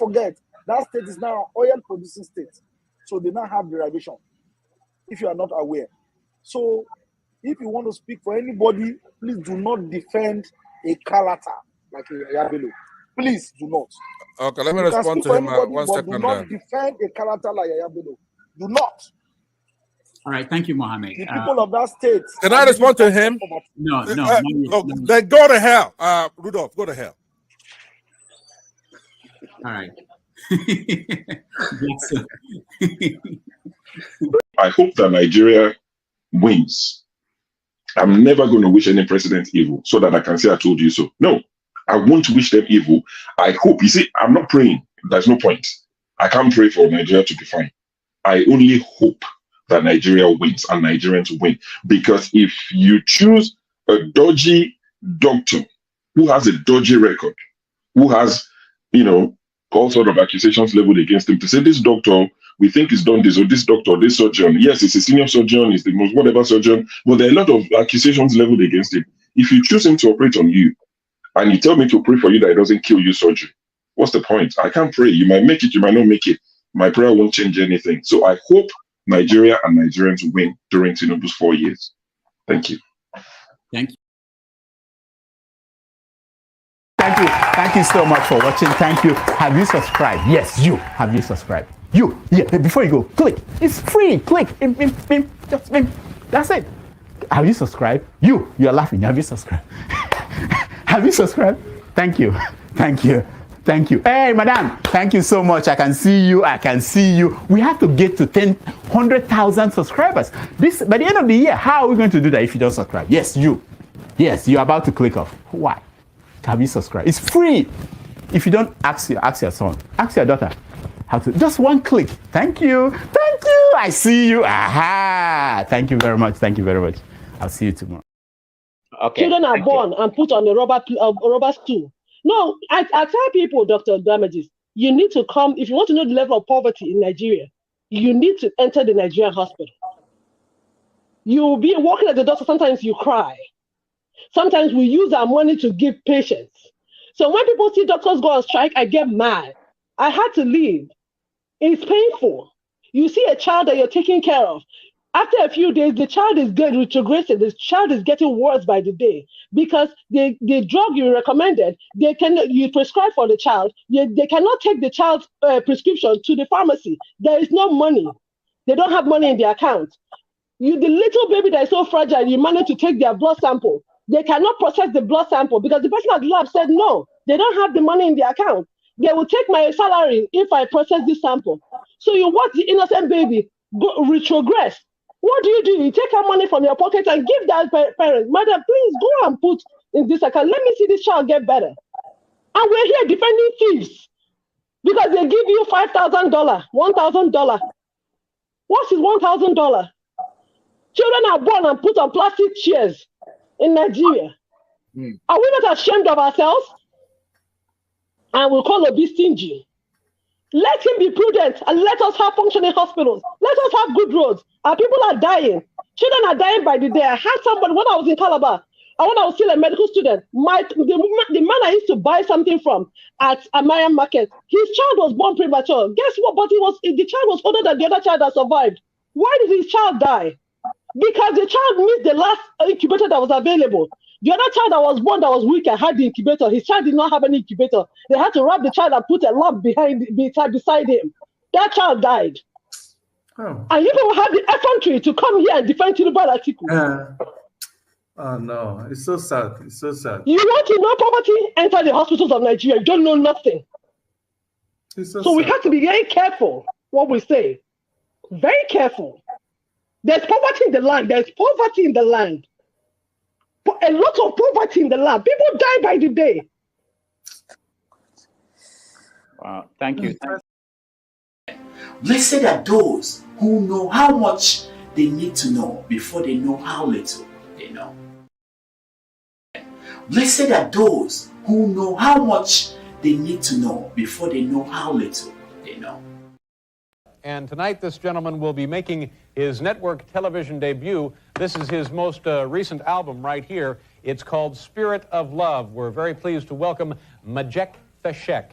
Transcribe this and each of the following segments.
forget, that state is now an oil-producing state. So they now have derivation, if you are not aware. So if you want to speak for anybody, please do not defend a character like Yabelo. Please do not. Okay, let me respond to him. One second. Do not defend a character like Yabelo. Do not. All right, thank you, Mohammed. The people of that state. Can I respond to him? No. Then go to hell. Rudolph, go to hell. All right. I hope that Nigeria wins. I'm never going to wish any president evil so that I can say I told you so. No, I won't wish them evil. I hope. You see, I'm not praying. There's no point. I can't pray for Nigeria to be fine. I only hope that Nigeria wins and Nigerians win. Because if you choose a dodgy doctor who has a dodgy record, who has, all sort of accusations leveled against him, to say this doctor, we think he's done this, or this doctor, this surgeon, yes, he's a senior surgeon, he's the most whatever surgeon, but there are a lot of accusations leveled against him. If you choose him to operate on you, and you tell me to pray for you that it doesn't kill you surgery, what's the point? I can't pray. You might make it, you might not make it. My prayer won't change anything. So I hope Nigeria and Nigerians win during Tinubu's 4 years. Thank you. Thank you. Thank you so much for watching. Thank you. Have you subscribed? Yes, you. Have you subscribed? You. Yeah, before you go, click. It's free. Click. Just that's it. Have you subscribed? You're laughing. Have you subscribed? Have you subscribed? Thank you. Hey, madam, thank you so much. I can see you. We have to get to 100,000 subscribers. By the end of the year, how are we going to do that if you don't subscribe? Yes, you. Yes, you're about to click off. Why? Have you subscribed? It's free. If you don't, ask your son, ask your daughter how to. Just one click. Thank you. I see you. Aha. Thank you very much. I'll see you tomorrow. Okay. Children are born and put on the rubber stool. No, I tell people, Dr. Damages, you need to come, if you want to know the level of poverty in Nigeria, you need to enter the Nigerian hospital. You'll be walking at the doctor, sometimes you cry. Sometimes we use our money to give patients. So when people see doctors go on strike, I get mad. I had to leave. It's painful. You see a child that you're taking care of. After a few days, the child is retrogressing. The child is getting worse by the day because the drug you recommended, you prescribe for the child, they cannot take the child's prescription to the pharmacy. There is no money. They don't have money in their account. The little baby that is so fragile, you manage to take their blood sample. They cannot process the blood sample because the person at the lab said no, they don't have the money in their account. They will take my salary if I process this sample. So you watch the innocent baby go retrogress. What do? You take our money from your pocket and give that parent, madam, please go and put in this account. Let me see this child get better. And we're here defending thieves because they give you $5,000, $1,000. What is $1,000? Children are born and put on plastic chairs in Nigeria. Are we not ashamed of ourselves? And we'll call Obi stingy. Let him be prudent and let us have functioning hospitals. Let us have good roads. Our people are dying. Children are dying by the day. I had somebody when I was in Calabar, and when I was still a medical student, the man I used to buy something from at Amaya Market, his child was born premature. Guess what? But the child was older than the other child that survived. Why did his child die? Because the child missed the last incubator that was available. The other child that was born that was weak and had the incubator, his child did not have any incubator. They had to wrap the child and put a lamp beside him. That child died. Oh. And you people have the effrontery to come here and defend Tinubu Atiku. Oh no, it's so sad. It's so sad. You want to know poverty? Enter the hospitals of Nigeria. You don't know nothing. So we have to be very careful what we say. Very careful. There's poverty in the land. There's poverty in the land. A lot of poverty in the land. People die by the day. Wow, thank you. Blessed are those who know how much they need to know before they know how little they know. Blessed are those who know how much they need to know before they know how little they know. And tonight, this gentleman will be making his network television debut. This is his most recent album right here. It's called Spirit of Love. We're very pleased to welcome Majek Feshek.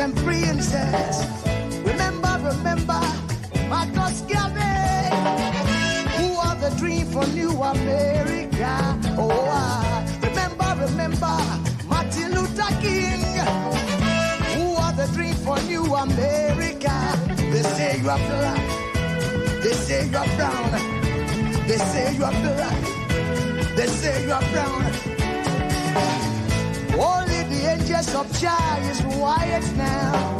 and princess. Remember, remember, Marcus Garvey, who are the dream for New America. Oh, remember, remember, Martin Luther King, who are the dream for New America. They say you are black, they say you are brown, they say you are black, they say you are brown. Only the angels of Jah is white now.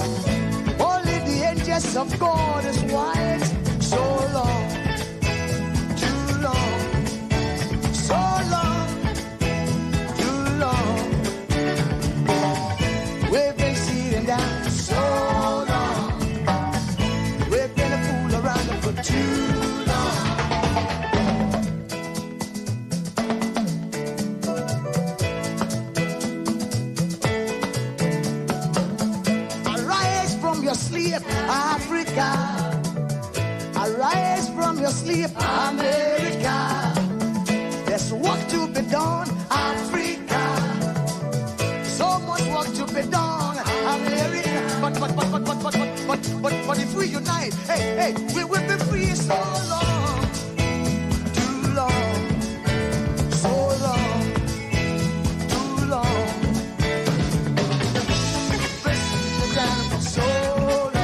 Only the angels of God is white. So long, too long, so long, too long. We've been sitting down so long. We've been a fool around for too long. Arise from your sleep, Africa. Arise from your sleep, America. There's work to be done, Africa. So much work to be done, America. But if we unite, hey, we will be free so long, too long, so long, too long. So long.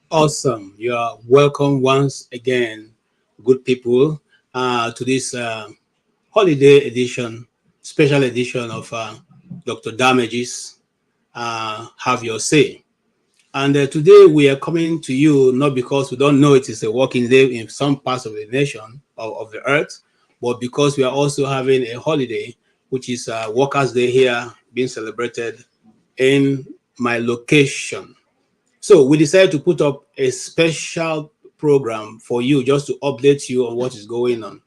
Awesome. You are welcome once again, good people, to this holiday edition, special edition of Dr. Damages, Have Your Say. And today we are coming to you not because we don't know it is a working day in some parts of the nation, of the earth, but because we are also having a holiday, which is Workers' Day here being celebrated in my location. So we decided to put up a special program for you just to update you on what is going on.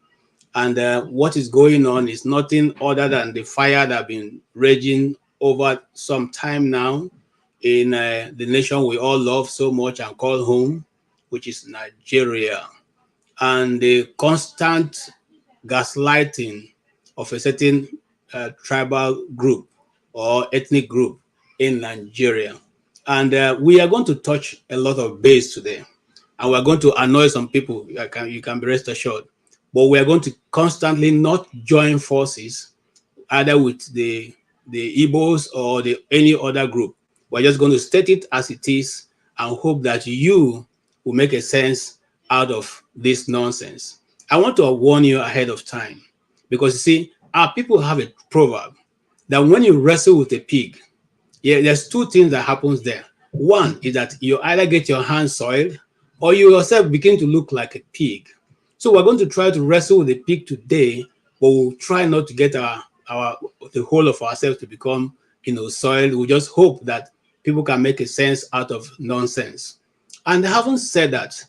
And what is going on is nothing other than the fire that has been raging over some time now in the nation we all love so much and call home, which is Nigeria. And the constant gaslighting of a certain tribal group or ethnic group in Nigeria. And we are going to touch a lot of base today. And we're going to annoy some people, you can be rest assured. But we are going to constantly not join forces either with the Igbos or any other group. We're just going to state it as it is and hope that you will make a sense out of this nonsense. I want to warn you ahead of time because you see, our people have a proverb that when you wrestle with a pig, there's two things that happens there. One is that you either get your hands soiled or you yourself begin to look like a pig. So we're going to try to wrestle with the pig today, but we'll try not to get the whole of ourselves to become soiled. We just hope that people can make a sense out of nonsense. And having said that,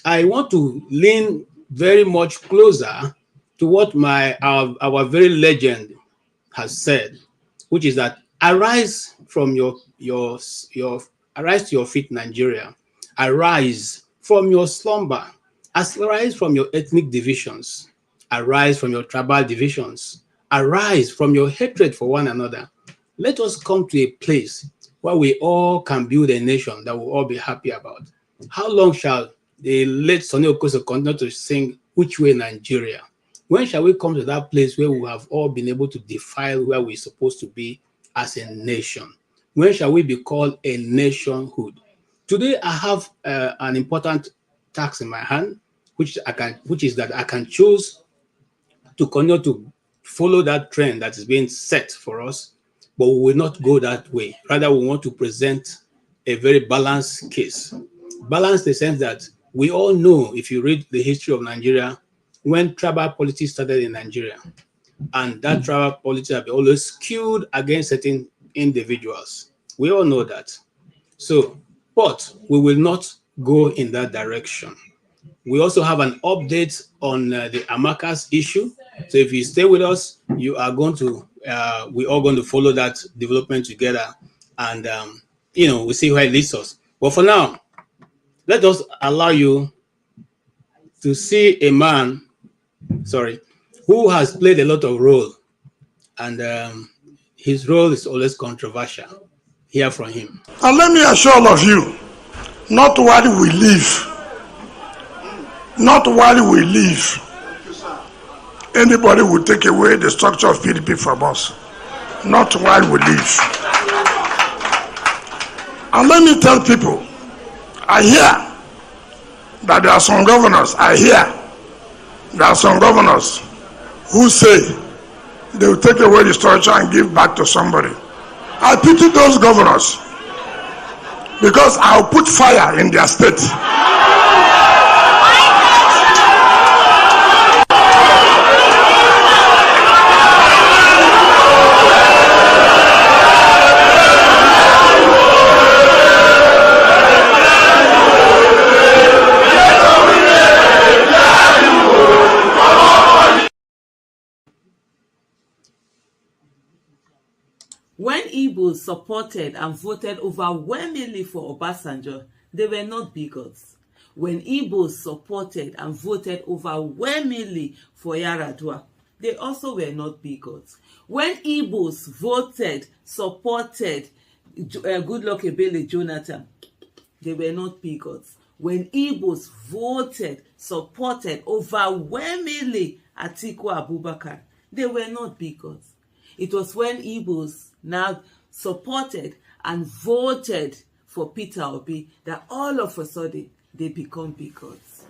I want to lean very much closer to what our very legend has said, which is that arise from arise to your feet, Nigeria. Arise from your slumber. Arise from your ethnic divisions. Arise from your tribal divisions. Arise from your hatred for one another. Let us come to a place where we all can build a nation that we'll all be happy about. How long shall the late Sonny Okoso continue to sing Which Way Nigeria? When shall we come to that place where we have all been able to define where we're supposed to be as a nation? When shall we be called a nationhood? Today, I have an important task in my hand, which is that I can choose to continue to follow that trend that is being set for us, but we will not go that way. Rather, we want to present a very balanced case. Balanced in the sense that we all know, if you read the history of Nigeria, when tribal politics started in Nigeria, and that tribal politics have been always skewed against certain individuals. We all know that. So, but we will not go in that direction. We also have an update on the Amaka's issue. So if you stay with us, you are going to, we're all going to follow that development together, and we'll see where it leads us. But for now, let us allow you to see a man, who has played a lot of role, and his role is always controversial. Hear from him. And let me assure all of you, not while we live, anybody will take away the structure of PDP from us. Not while we live. And let me tell people, I hear that there are some governors, who say they will take away the structure and give back to somebody. I pity those governors, because I'll put fire in their state. When Igbos supported and voted overwhelmingly for Obasanjo, they were not bigots. When Igbos supported and voted overwhelmingly for Yar'Adua, they also were not bigots. When Igbos supported Goodluck Ebele Jonathan, they were not bigots. When Igbos supported overwhelmingly Atiku Abubakar, they were not bigots. It was when Igbos now supported and voted for Peter Obi that all of a sudden they become bigots.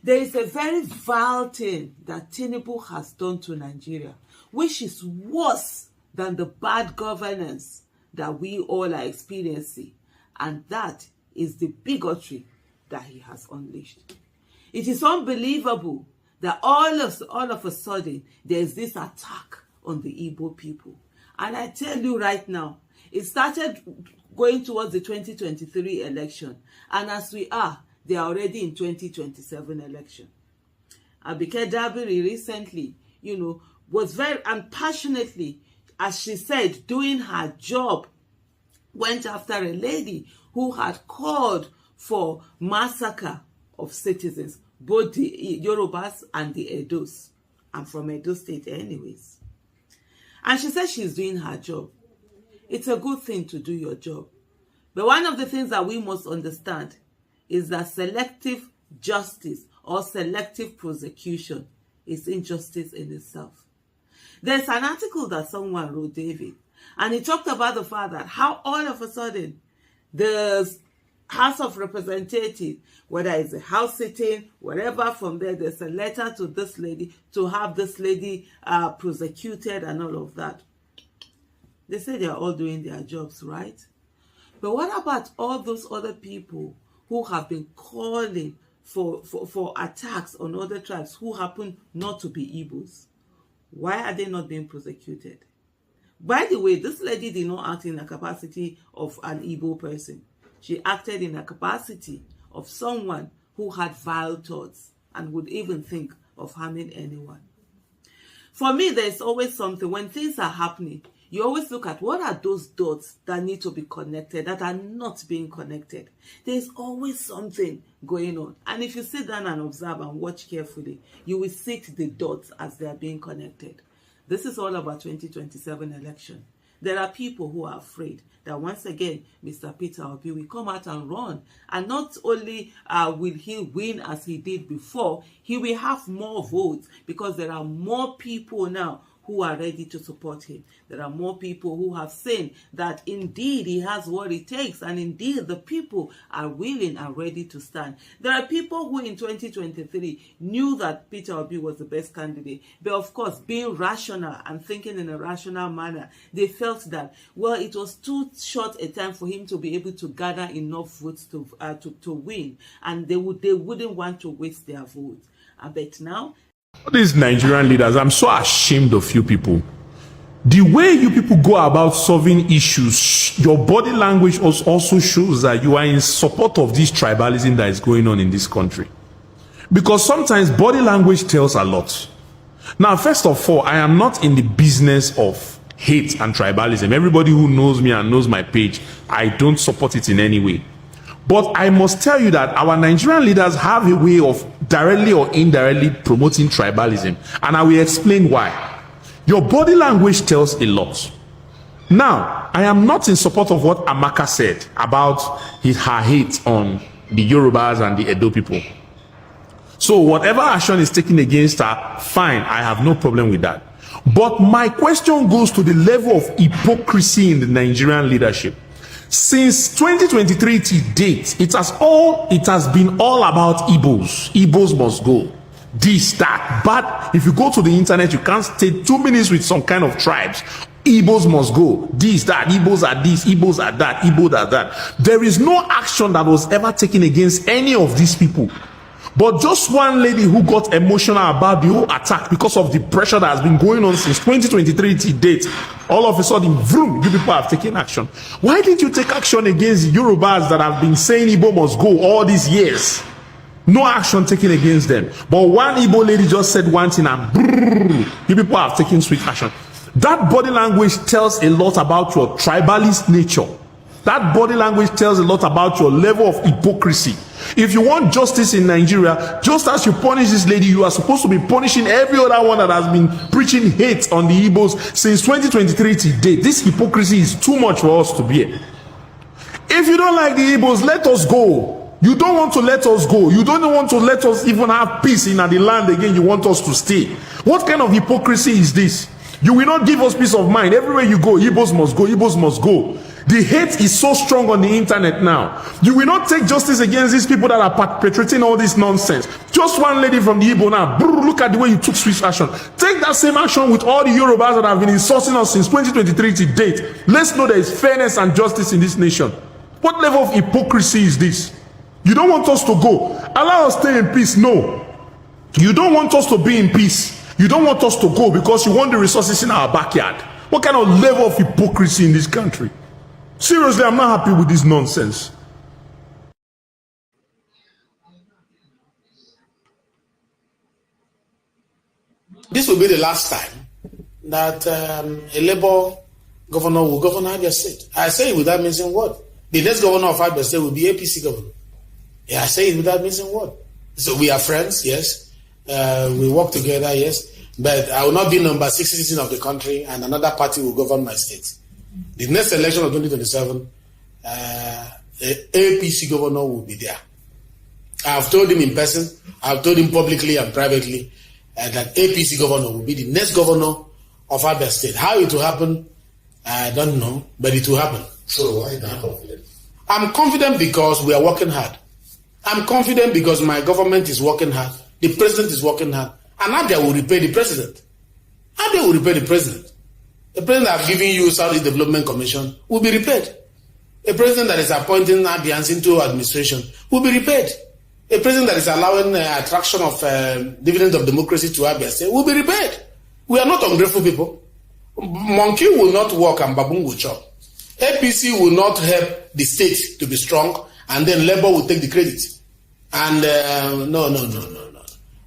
There is a very vile thing that Tinubu has done to Nigeria, which is worse than the bad governance that we all are experiencing, and that is the bigotry that he has unleashed. It is unbelievable that all of a sudden there is this attack on the Igbo people. And I tell you right now, it started going towards the 2023 election. And as we are, they are already in 2027 election. Abike Dabiri recently, was very passionately, as she said, doing her job, went after a lady who had called for massacre of citizens, both the Yorubas and the Edos. I'm from Edo State anyways. And she said she's doing her job. It's a good thing to do your job. But one of the things that we must understand is that selective justice or selective prosecution is injustice in itself. There's an article that someone wrote, David, and he talked about the fact that how all of a sudden the House of Representatives, whether it's a house sitting, wherever, from there's a letter to this lady to have this lady prosecuted and all of that. They say they're all doing their jobs, right? But what about all those other people who have been calling for attacks on other tribes who happen not to be Igbos? Why are they not being prosecuted? By the way, this lady did not act in the capacity of an Igbo person. She acted in a capacity of someone who had vile thoughts and would even think of harming anyone. For me, there's always something, when things are happening, you always look at what are those dots that need to be connected, that are not being connected. There's always something going on. And if you sit down and observe and watch carefully, you will see the dots as they are being connected. This is all about 2027 election. There are people who are afraid that once again, Mr. Peter Obi will come out and run. And not only will he win as he did before, he will have more votes because there are more people now who are ready to support him. There are more people who have seen that indeed he has what it takes, and indeed the people are willing and ready to stand. There are people who in 2023 knew that Peter Obi was the best candidate, but of course, being rational and thinking in a rational manner, they felt that, well, it was too short a time for him to be able to gather enough votes to win, and they wouldn't want to waste their votes. But now, These Nigerian leaders, I'm so ashamed of you people. The way you people go about solving issues, your body language also shows that you are in support of this tribalism that is going on in this country. Because sometimes body language tells a lot. Now, first of all, I am not in the business of hate and tribalism. Everybody who knows me and knows my page, I don't support it in any way. But I must tell you that our Nigerian leaders have a way of directly or indirectly promoting tribalism. And I will explain why. Your body language tells a lot. Now, I am not in support of what Amaka said about her hate on the Yorubas and the Edo people. So whatever action is taken against her, fine, I have no problem with that. But my question goes to the level of hypocrisy in the Nigerian leadership. Since 2023 to date, it has been all about Igbos. Igbos must go. This, that. But if you go to the internet, you can't stay 2 minutes with some kind of tribes. Igbos must go. This, that. Igbos are this. Igbos are that. Igbos are that. There is no action that was ever taken against any of these people. But just one lady who got emotional about the whole attack because of the pressure that has been going on since 2023 to date, all of a sudden, vroom, you people have taken action. Why didn't you take action against the Yorubas that have been saying Igbo must go all these years? No action taken against them. But one Igbo lady just said one thing and brrr, you people have taken swift action. That body language tells a lot about your tribalist nature. That body language tells a lot about your level of hypocrisy. If you want justice in Nigeria, just as you punish this lady, you are supposed to be punishing every other one that has been preaching hate on the Igbos since 2023 to date. This hypocrisy is too much for us to bear. If you don't like the Igbos, let us go. You don't want to let us go. You don't want to let us even have peace in the land again. You want us to stay. What kind of hypocrisy is this? You will not give us peace of mind. Everywhere you go, Igbos must go. Igbos must go. The hate is so strong on the internet now. You will not take justice against these people that are perpetrating all this nonsense. Just one lady from the Igbo now. Look at the way you took swift action. Take that same action with all the Yorubas that have been insulting us since 2023 to date. Let's know there is fairness and justice in this nation. What level of hypocrisy is this? You don't want us to go. Allow us to stay in peace. No. You don't want us to be in peace. You don't want us to go because you want the resources in our backyard. What kind of level of hypocrisy in this country? Seriously, I'm not happy with this nonsense. This will be the last time that a Labour governor will govern Abia State. I say it without missing word. The next governor of Abia State will be APC governor. Yeah, I say it without missing word. So we are friends, yes. We work together, yes. But I will not be number 6 citizen of the country and another party will govern my state. The next election of 2027, the APC governor will be there. I have told him in person, I have told him publicly and privately that APC governor will be the next governor of Abia State. How it will happen, I don't know, but it will happen. So why are you not confident? I'm confident because we are working hard. I'm confident because my government is working hard. The president is working hard. And Abia will repay the president. Abia will repay the president. The president that have given you Saudi Development Commission will be repaid. A president that is appointing Abians into administration will be repaid. A president that is allowing attraction of dividends of democracy to Abia State will be repaid. We are not ungrateful people. Monkey will not work and baboon will chop. APC will not help the state to be strong and then Labour will take the credit. And no.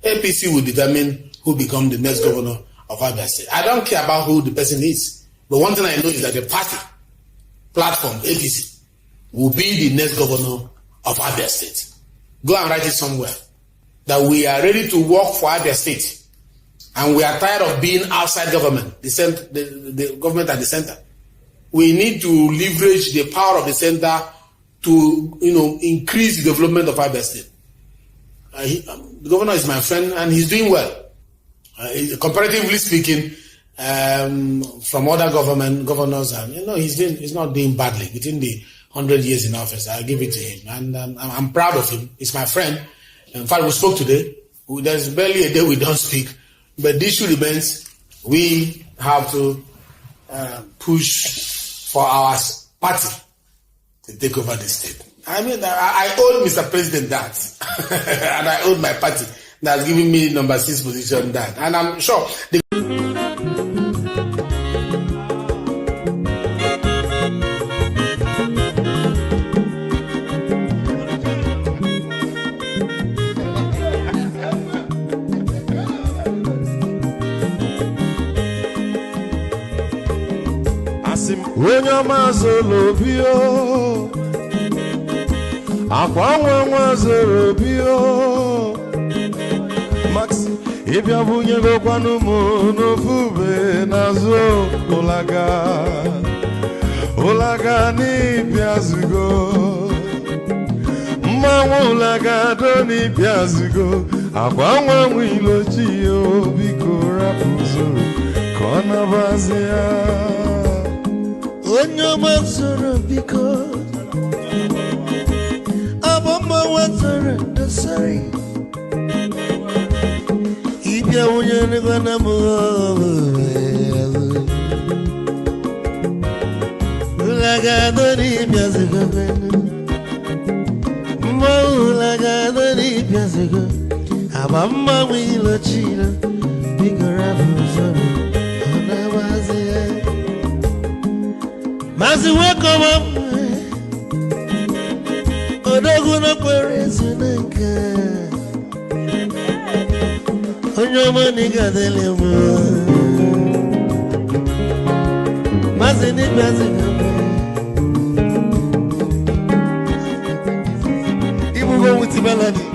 APC will determine who become the next governor of Abia State. I don't care about who the person is. But one thing I know is that the party platform, APC, will be the next governor of Abia State. Go and write it somewhere. That we are ready to work for Abia State. And we are tired of being outside government, the government at the center. We need to leverage the power of the center to, increase the development of Abia State. The governor is my friend and he's doing well. Comparatively speaking, from other governors, he's not doing badly within the 100 years in office. I give it to him, and I'm proud of him. He's my friend. In fact, we spoke today. There's barely a day we don't speak, but the issue remains: we have to push for our party to take over the state. I mean, I owe Mr. President that, and I owe my party that's giving me number 6 position that. And I'm sure the onye ọma zoro bio akwa nwa zoro bio Max ịbịa bunye gokwanụ m n'ofube n'azụ ụlaga n'ịbịa zugo mmanwụ ụlaga do n'ịbịa zugo akwa nwa ilochi yo biko rapụ zoro ka ọ nabazi ya onye ọma zoro biko abọmma nwatara ndasari ịbịa onye nịgwana m ụlagado n'ịbịa zigo mma ụlagado n'ịbịa zigo abọmma nwe ilochila biko rapụ zoro ọ na-abazi ya Mazi wekoma odogu no kwere zunaka onyoma nigadele mo Mazi ni bazi Ibu go with melody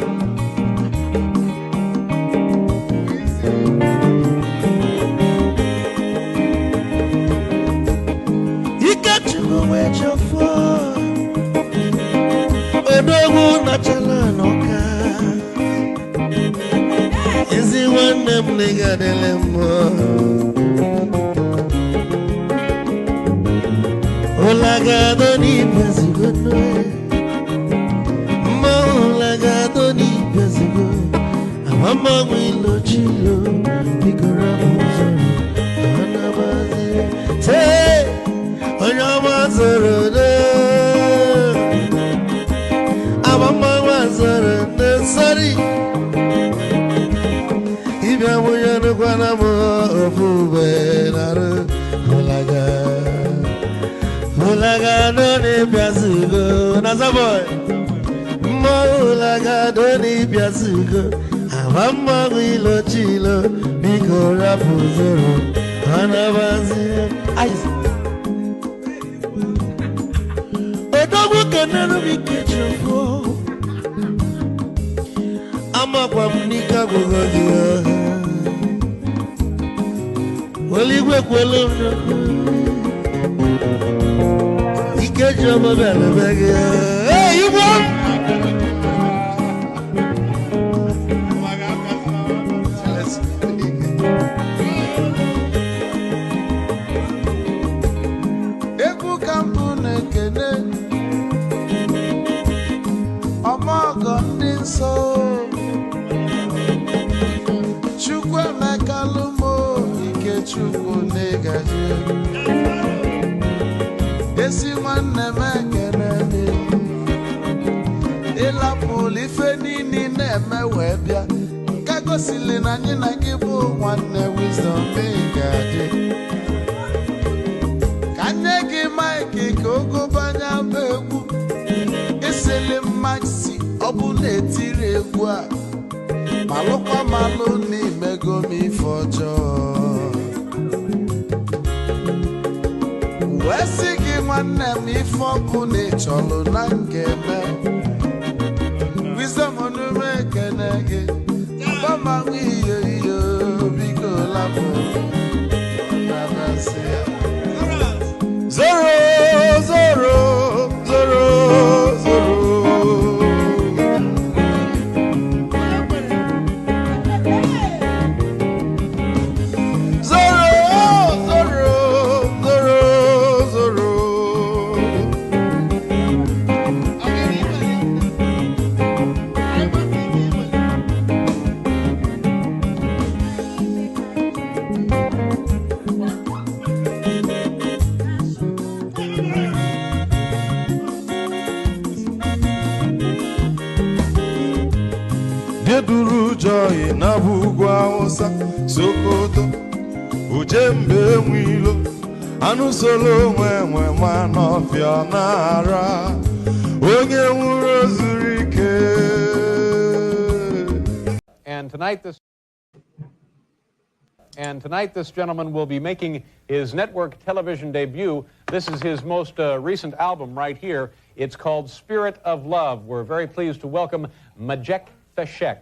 Odogu nachala noka Ezi wane mliga delemo Olagado ni pezigo noe Ma olagado ni pezigo Amama wilo chilo Bigora muzoro Anabazi Te Onyama zoro de Mama was sorry. If I were to go on Mulaga, don't Piazugo, Nazaboy. Mulaga, don't Piazugo. Amama will chilo, Biko Rapuzoro, Anabazi. Odogu can't be kitchen for. I'm a Nika Gogodia. Well, you work well. You get your mother. Hey, you want? Eku Kampune Kene. Amaka ndị nsọ Chukwu emekalumo ike Chukwu negaji esi nwanne m ekene ịlapụlụ ife niile na-eme wee bịa ka gosili na anyị na gị bụ nwanne Wisdom gaji ka nye gị maịkị ka ogobanya bụ egwu esili maxi ọ bụ na-etiri egwu a malụkwa malụ n'imego m ife ọjọọ wee sị gị nwanne m ife ọkụ na ịchọlụ na ngeme Wisdom onume ekene gị gbamanwe iyo iyo biko lapụ na-abasị ya zoro zoro zoro zoro Joy Nabugwa Osa Sokoto Ujembe Mwilo Anu solo mwe manofia nara Onye wuro zurike. And tonight this gentleman will be making his network television debut. This is his most recent album right here. It's called Spirit of Love. We're very pleased to welcome Majek Feshek.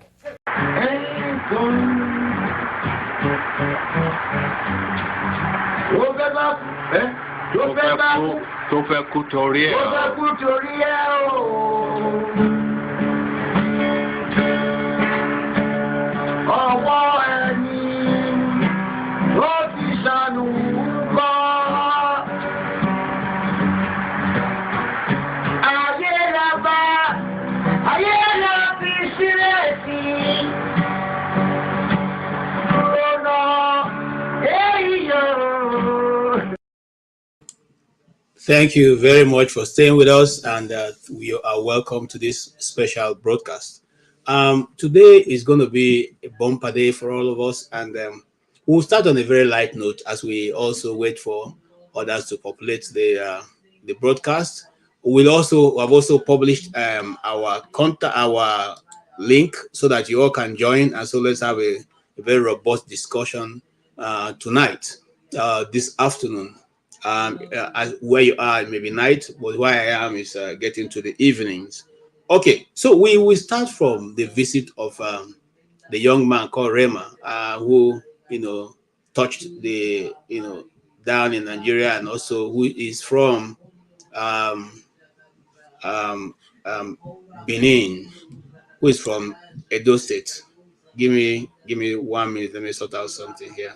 Thank you very much for staying with us, and we are welcome to this special broadcast. Today is going to be a bumper day for all of us, and we'll start on a very light note as we also wait for others to populate the broadcast. Have also published our link so that you all can join, and so let's have a very robust discussion tonight, this afternoon. Where you are, maybe night, but where I am is getting to the evenings. Okay, so we will start from the visit of the young man called Rema, who touched the down in Nigeria, and also who is from Benin, who is from Edo State. Give me 1 minute. Let me sort out something here.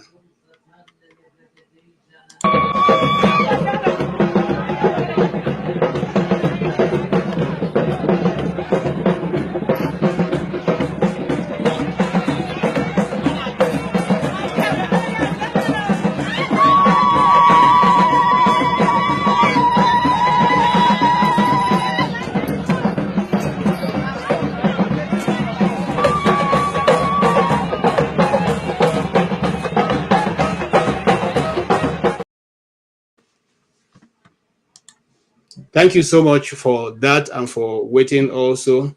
Thank you so much for that and for waiting also.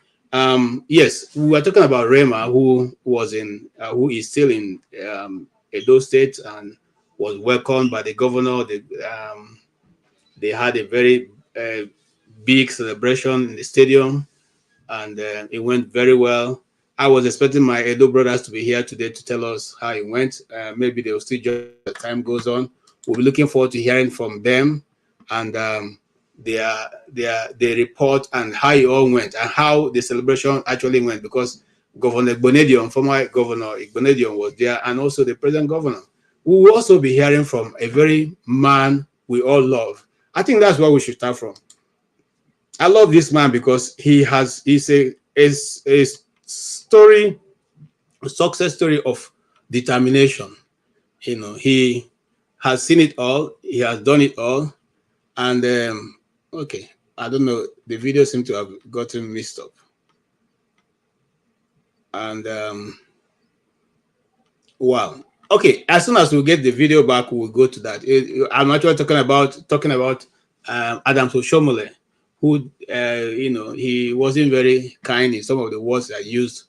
Yes, we were talking about Rema, who is still in Edo State and was welcomed by the governor. They had a very big celebration in the stadium, and it went very well. I was expecting my Edo brothers to be here today to tell us how it went. Maybe they will still join as time goes on. We'll be looking forward to hearing from them and their report and how it all went and how the celebration actually went, because Governor Igbonedion, former Governor Igbonedion, was there, and also the present governor. We will also be hearing from a very man we all love. I think that's where we should start from. I love this man because he's a story, a success story of determination. He has seen it all, he has done it all, and okay, I don't know, the video seems to have gotten messed up. And wow. Okay, as soon as we get the video back, we'll go to that. I'm actually talking about Adams Oshomole, who he wasn't very kind in some of the words I used,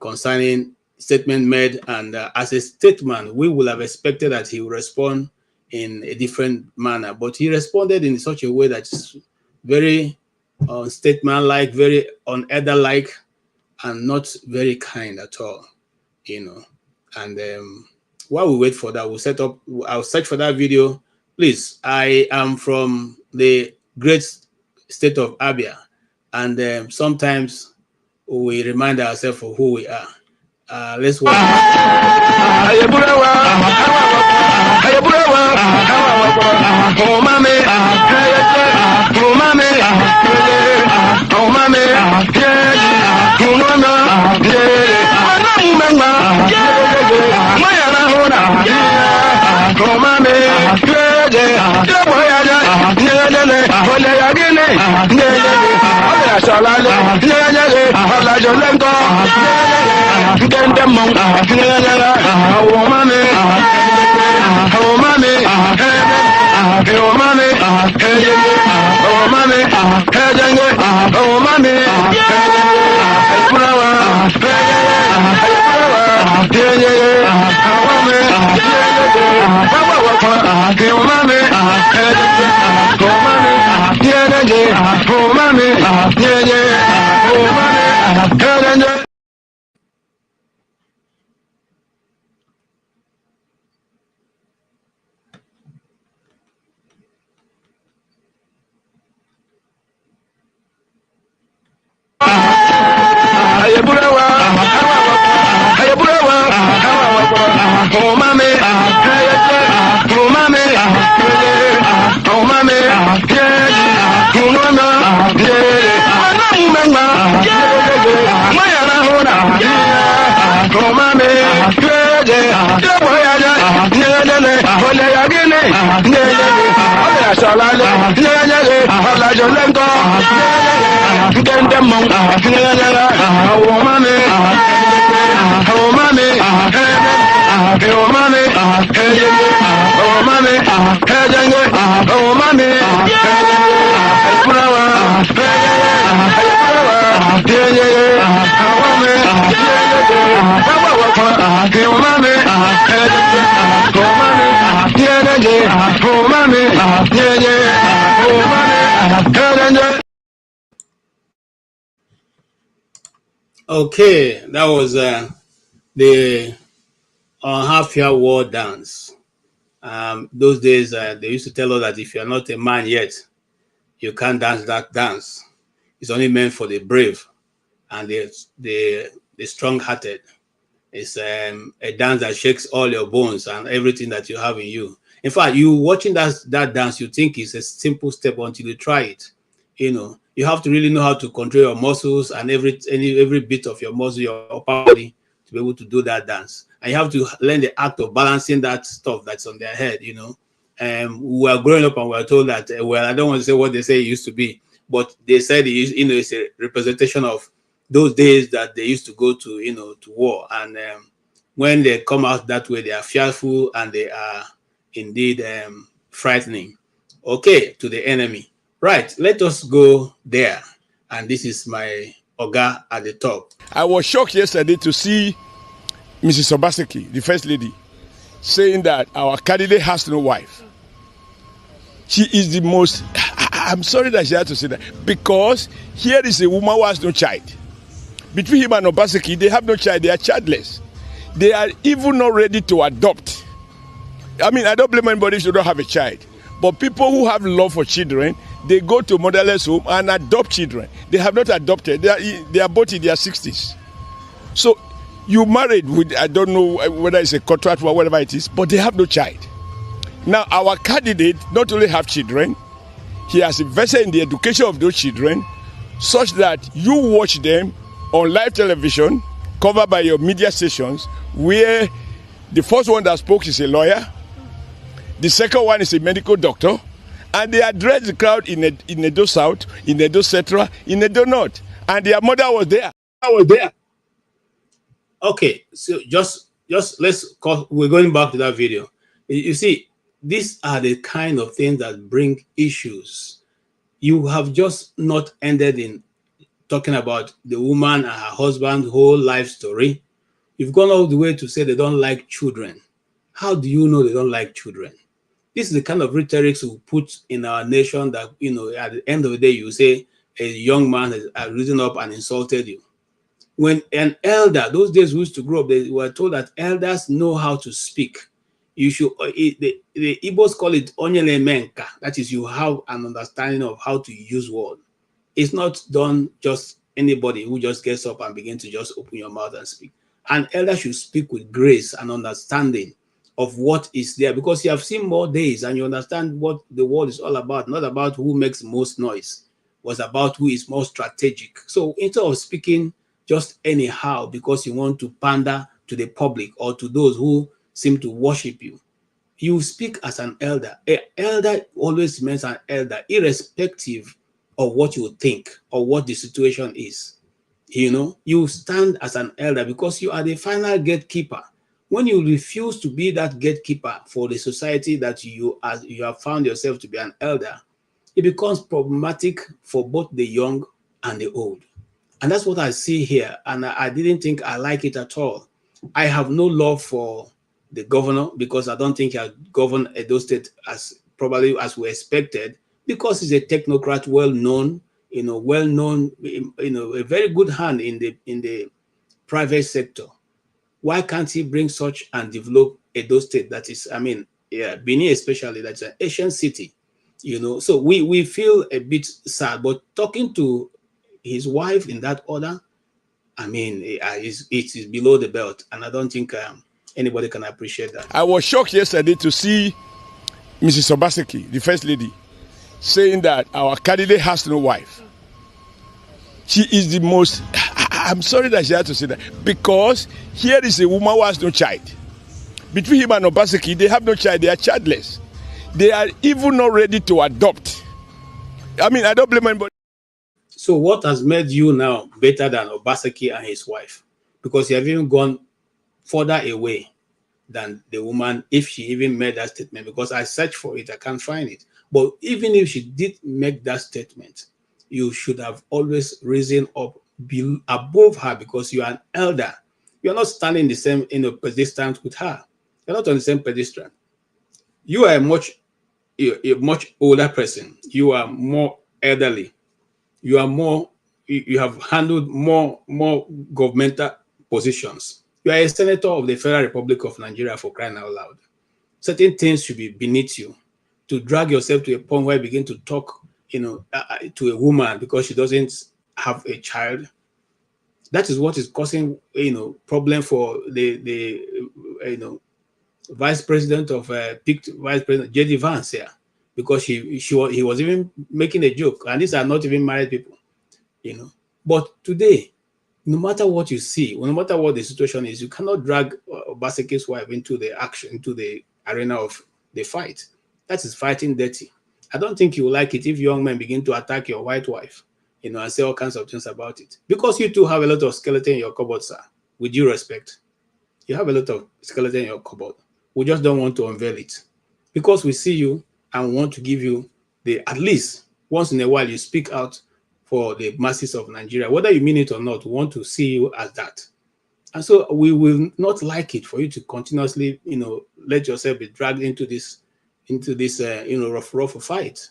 concerning statement made, and as a statesman, we would have expected that he would respond in a different manner, but he responded in such a way that's very statesman-like, very un-elder-like, and not very kind at all. And while we wait for that, I'll search for that video. Please, I am from the great state of Abia, and sometimes we remind ourselves of who we are. Let's watch. Okay, that was the half-year war dance. Those days, they used to tell us that if you're not a man yet, you can't dance that dance. It's only meant for the brave and the strong-hearted. It's a dance that shakes all your bones and everything that you have in you. In fact, you watching that dance, you think it's a simple step until you try it. You know, you have to really know how to control your muscles and every bit of your muscle, your upper body, to be able to do that dance. And you have to learn the act of balancing that stuff that's on their head, you know. We were growing up and we were told that, well, I don't want to say what they say it used to be, but they said, it's a representation of those days that they used to go to, to war. And when they come out that way, they are fearful and they are indeed frightening, okay, to the enemy. Right, let us go there. And this is my Oga at the top. I was shocked yesterday to see Mrs. Obaseki, the First Lady, saying that our candidate has no wife. She is the most... I'm sorry that she had to say that, because here is a woman who has no child. Between him and Obaseki, they have no child. They are childless. They are even not ready to adopt. I mean, I don't blame anybody who don't have a child. But people who have love for children, they go to motherless home and adopt children. They have not adopted. They are both in their 60s. So you married with, I don't know whether it's a contract or whatever it is, but they have no child. Now, our candidate not only have children, he has invested in the education of those children such that you watch them on live television, covered by your media stations, where the first one that spoke is a lawyer, the second one is a medical doctor, and they address the crowd in Edo South, in Edo Central, in Edo North, and their mother was there. Okay, so just we're going back to that video. You see, these are the kind of things that bring issues. You have just not ended in talking about the woman and her husband's whole life story. You've gone all the way to say they don't like children. How do you know they don't like children? This is the kind of rhetoric we put in our nation that, at the end of the day, you say a young man has risen up and insulted you. When an elder, those days we used to grow up, they were told that elders know how to speak. You should, the Igbos call it onyele menka. That is, you have an understanding of how to use words. It's not done just anybody who just gets up and begins to just open your mouth and speak. An elder should speak with grace and understanding of what is there, because you have seen more days and you understand what the world is all about, not about who makes most noise, it was about who is more strategic. So instead of speaking just anyhow because you want to pander to the public or to those who seem to worship you, you speak as an elder. An elder always remains an elder, irrespective of what you think or what the situation is. You know, you stand as an elder because you are the final gatekeeper. When you refuse to be that gatekeeper for the society that you have found yourself to be an elder, it becomes problematic for both the young and the old. And that's what I see here. And I didn't think I like it at all. I have no love for the governor because I don't think he has governed Edo State as probably as we expected, because he's a technocrat, well-known, a very good hand in the private sector. Why can't he bring such and develop Edo State that is, Benin especially, that's an Asian city, So we feel a bit sad, but talking to his wife in that order, it is below the belt, and I don't think anybody can appreciate that. I was shocked yesterday to see Mrs. Obaseki, the First Lady, saying that our candidate has no wife. She is the most, I'm sorry that she had to say that, because here is a woman who has no child. Between him and Obaseki, they have no child, they are childless. They are even not ready to adopt. I don't blame anybody. So what has made you now better than Obaseki and his wife? Because you have even gone further away than the woman, if she even made that statement, because I searched for it, I can't find it. But even if she did make that statement, you should have always risen up above her, because you are an elder. You're not standing the same pedestal with her. You're not on the same pedestal. You are a much older person. You are more elderly. You have handled more governmental positions. You are a senator of the Federal Republic of Nigeria, for crying out loud. Certain things should be beneath you. To drag yourself to a point where you begin to talk, to a woman because she doesn't have a child, that is what is causing, problem for the vice president of picked vice president J.D. Vance here, because he was even making a joke, and these are not even married people, But today, no matter what you see, no matter what the situation is, you cannot drag Obaseki's wife into the action, into the arena of the fight. That is fighting dirty. I don't think you will like it if young men begin to attack your white wife, and say all kinds of things about it. Because you too have a lot of skeleton in your cupboard, sir. With due respect, you have a lot of skeleton in your cupboard. We just don't want to unveil it, because we see you and want to give you at least once in a while you speak out for the masses of Nigeria, whether you mean it or not. We want to see you as that. And so we will not like it for you to continuously, let yourself be dragged into this rough fight.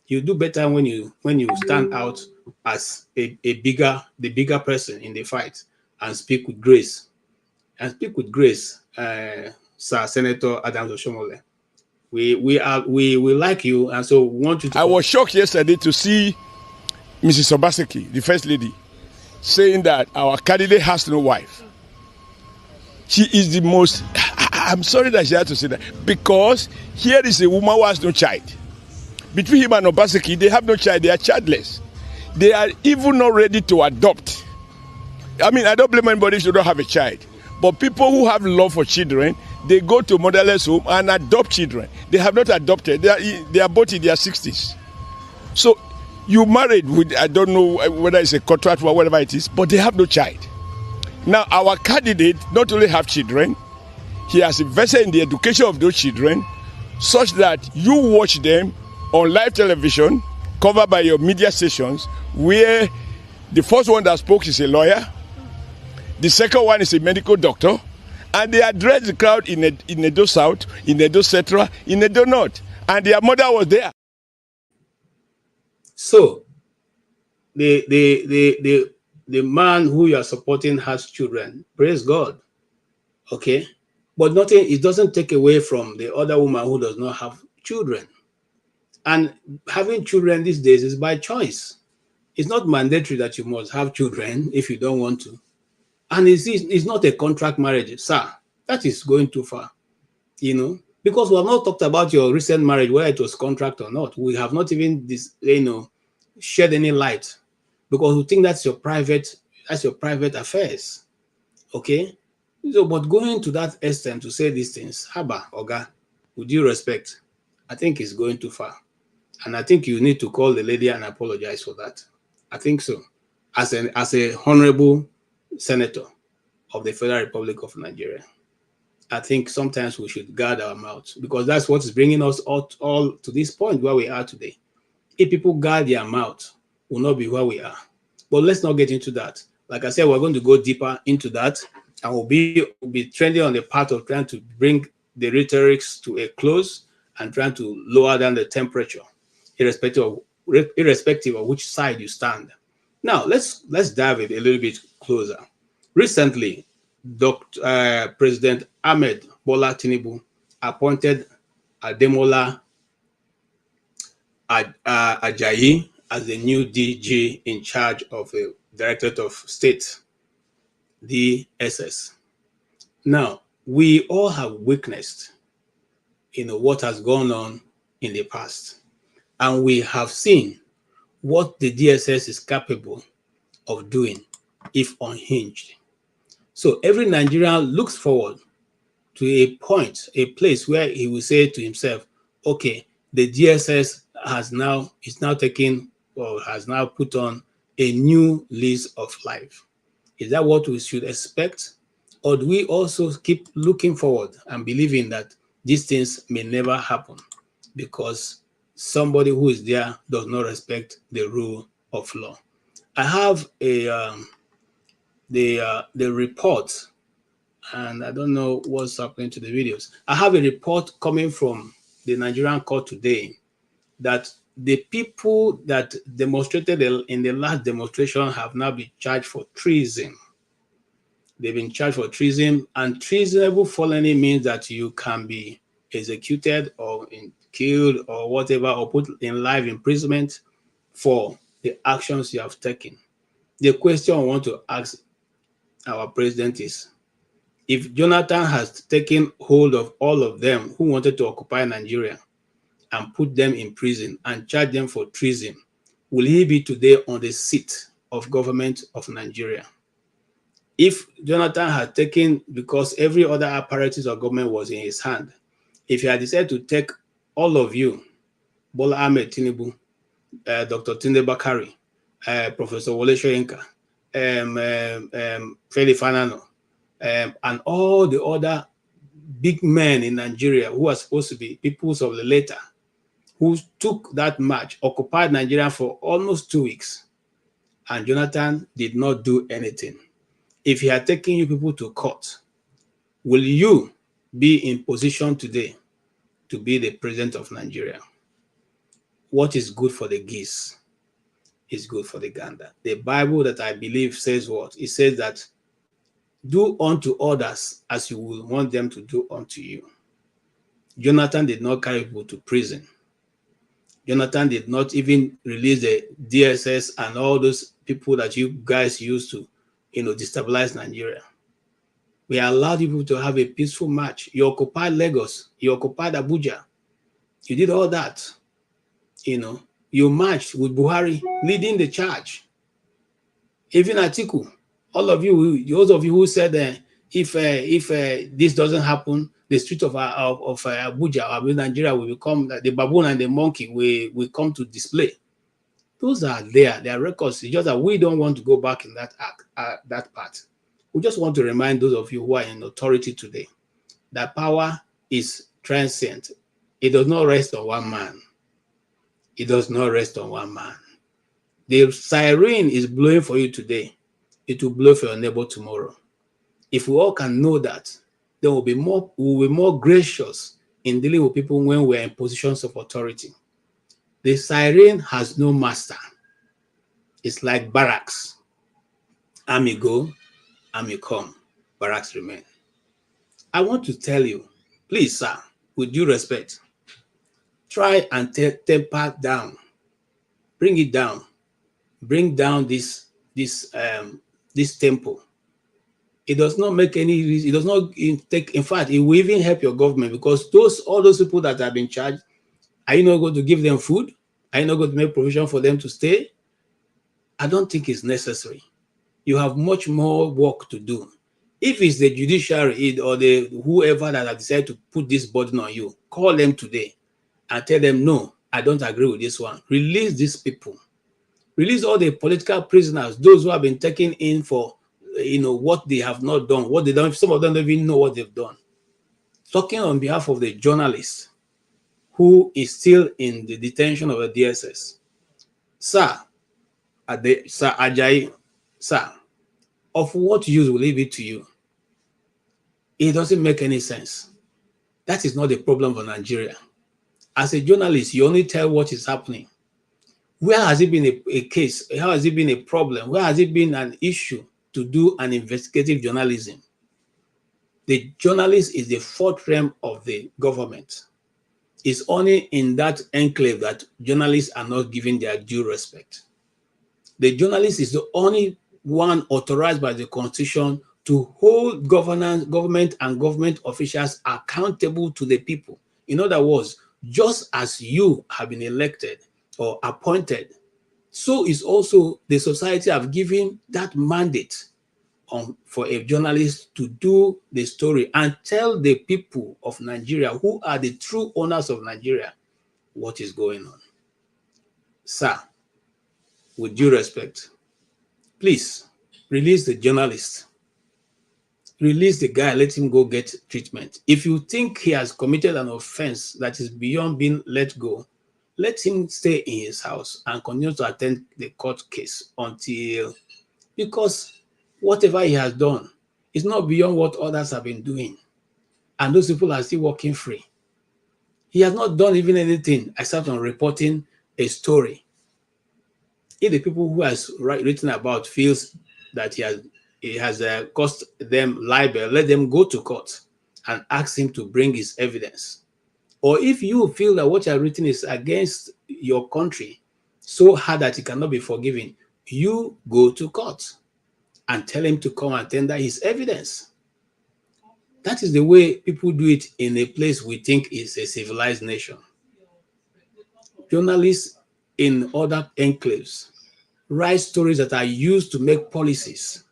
You do better when you stand out as the bigger person in the fight and speak with grace. Sir Senator Adams Oshomole. We like you, and so we want you to. I was shocked yesterday to see Mrs. Obaseki, the First Lady, saying that our candidate has no wife. She is the most, I'm sorry that she had to say that, because here is a woman who has no child. Between him and Obaseki, they have no child, they are childless. They are even not ready to adopt. I don't blame anybody if you don't have a child. But people who have love for children, they go to motherless home and adopt children. They have not adopted. They are both in their 60s. So you married with, I don't know whether it's a contract or whatever it is, but they have no child. Now, our candidate not only have children, he has invested in the education of those children, such that you watch them on live television, covered by your media stations, where the first one that spoke is a lawyer, the second one is a medical doctor, and they address the crowd in Edo South, in Edo Central, in Edo North, and their mother was there. So, the man who you are supporting has children. Praise God. Okay? But it doesn't take away from the other woman who does not have children. And having children these days is by choice. It's not mandatory that you must have children if you don't want to. And it's not a contract marriage, sir. That is going too far, because we have not talked about your recent marriage, whether it was contract or not. We have not even shed any light, because we think that's your private affairs. Okay? So, but going to that extent to say these things, Haba, Oga, with due respect, I think it's going too far. And I think you need to call the lady and apologize for that. I think so. As a honorable senator of the Federal Republic of Nigeria, I think sometimes we should guard our mouth, because that's what is bringing us all to this point where we are today. If people guard their mouth, we'll not be where we are. But let's not get into that. Like I said, we're going to go deeper into that, and we'll be trending on the path of trying to bring the rhetorics to a close and trying to lower down the temperature, irrespective of which side you stand. Now, let's dive a little bit closer. Recently, President Ahmed Bola Tinubu appointed Adeola Ajayi as the new DG in charge of the Directorate of State, DSS. Now, we all have witnessed, what has gone on in the past, and we have seen what the DSS is capable of doing if unhinged. So every Nigerian looks forward to a place where he will say to himself, okay, the DSS has now put on a new lease of life. Is that what we should expect? Or do we also keep looking forward and believing that these things may never happen because somebody who is there does not respect the rule of law? I have the report, and I don't know what's happening to the videos. I have a report coming from the Nigerian court today that the people that demonstrated in the last demonstration have now been charged for treason. They've been charged for treason, and treasonable felony means that you can be executed or killed or whatever, or put in life imprisonment for the actions you have taken. The question I want to ask our president is, if Jonathan has taken hold of all of them who wanted to occupy Nigeria and put them in prison and charge them for treason, will he be today on the seat of government of Nigeria? If Jonathan had taken, because every other apparatus of government was in his hand, if he had decided to take all of you, Bola Ahmed Tinubu, Dr. Tunde Bakari, Professor Wole Soyinka, Feli Fanano, and all the other big men in Nigeria who are supposed to be peoples of the later, who took that march, occupied Nigeria for almost 2 weeks, and Jonathan did not do anything. If he had taken you people to court, will you be in position today to be the president of Nigeria? What is good for the geese is good for the gander. The Bible that I believe says what? It says that do unto others as you will want them to do unto you. Jonathan did not carry people to prison. Jonathan did not even release the DSS and all those people that you guys used to, destabilize Nigeria. We allowed people to have a peaceful march. You occupied Lagos. You occupied Abuja. You did all that. You marched with Buhari leading the charge. Even Atiku, all of you, those of you who said if this doesn't happen, the street of Abuja or Nigeria will become the baboon and the monkey will come to display. Those are there. They are records. It's just that we don't want to go back in that part. We just want to remind those of you who are in authority today that power is transient. It does not rest on one man. It does not rest on one man. The siren is blowing for you today. It will blow for your neighbor tomorrow. If we all can know that, then we will be more gracious in dealing with people when we're in positions of authority. The siren has no master. It's like barracks. Army go, army come, barracks remain. I want to tell you, please, sir, with due respect, try and temper down. Bring it down. Bring down this tempo. It does not make any reason. It does not take. In fact, it will even help your government, because all those people that have been charged, are you not going to give them food? Are you not going to make provision for them to stay? I don't think it's necessary. You have much more work to do. If it's the judiciary or the whoever that have decided to put this burden on you, call them today and tell them, no, I don't agree with this one. Release these people. Release all the political prisoners, those who have been taken in for, what they have not done, what they don't. Some of them don't even know what they've done. Talking on behalf of the journalist who is still in the detention of the DSS, sir, Sir Ajayi, sir, of what use will it be to you? It doesn't make any sense. That is not the problem for Nigeria. As a journalist, you only tell what is happening. Where has it been a case? How has it been a problem? Where has it been an issue to do an investigative journalism? The journalist is the fourth realm of the government. It's only in that enclave that journalists are not given their due respect. The journalist is the only one authorized by the Constitution to hold government and government officials accountable to the people. In other words, just as you have been elected or appointed, so is also the society have given that mandate for a journalist to do the story and tell the people of Nigeria, who are the true owners of Nigeria, what is going on. Sir, with due respect, please release the journalist. Release the guy, let him go get treatment. If you think he has committed an offense that is beyond being let go, let him stay in his house and continue to attend the court case until, because whatever he has done is not beyond what others have been doing. And those people are still walking free. He has not done even anything except on reporting a story. If the people who has written about feels that it has cost them libel, let them go to court and ask him to bring his evidence. Or if you feel that what you have written is against your country so hard that it cannot be forgiven, you go to court and tell him to come and tender his evidence. That is the way people do it in a place we think is a civilized nation. Journalists in other enclaves write stories that are used to make policies,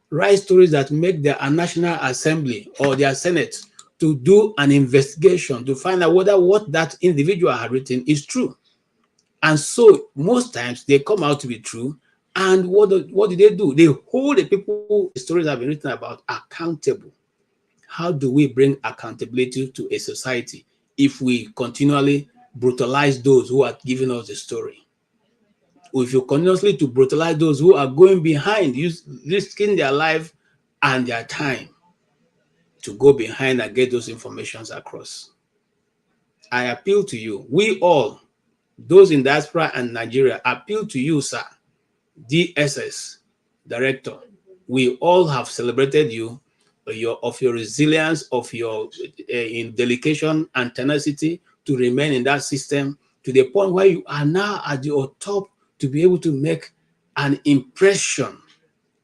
write stories that make their National Assembly or their Senate to do an investigation to find out whether what that individual had written is true. And so most times they come out to be true. And what do? They hold the people whose stories have been written about accountable. How do we bring accountability to a society if we continually brutalize those who are giving us the story? If you continuously to brutalize those who are going behind, risking their life and their time to go behind and get those informations across. I appeal to you, we all, those in diaspora and Nigeria, appeal to you, sir, DSS director. We all have celebrated you of your resilience, of your dedication and tenacity to remain in that system to the point where you are now at your top to be able to make an impression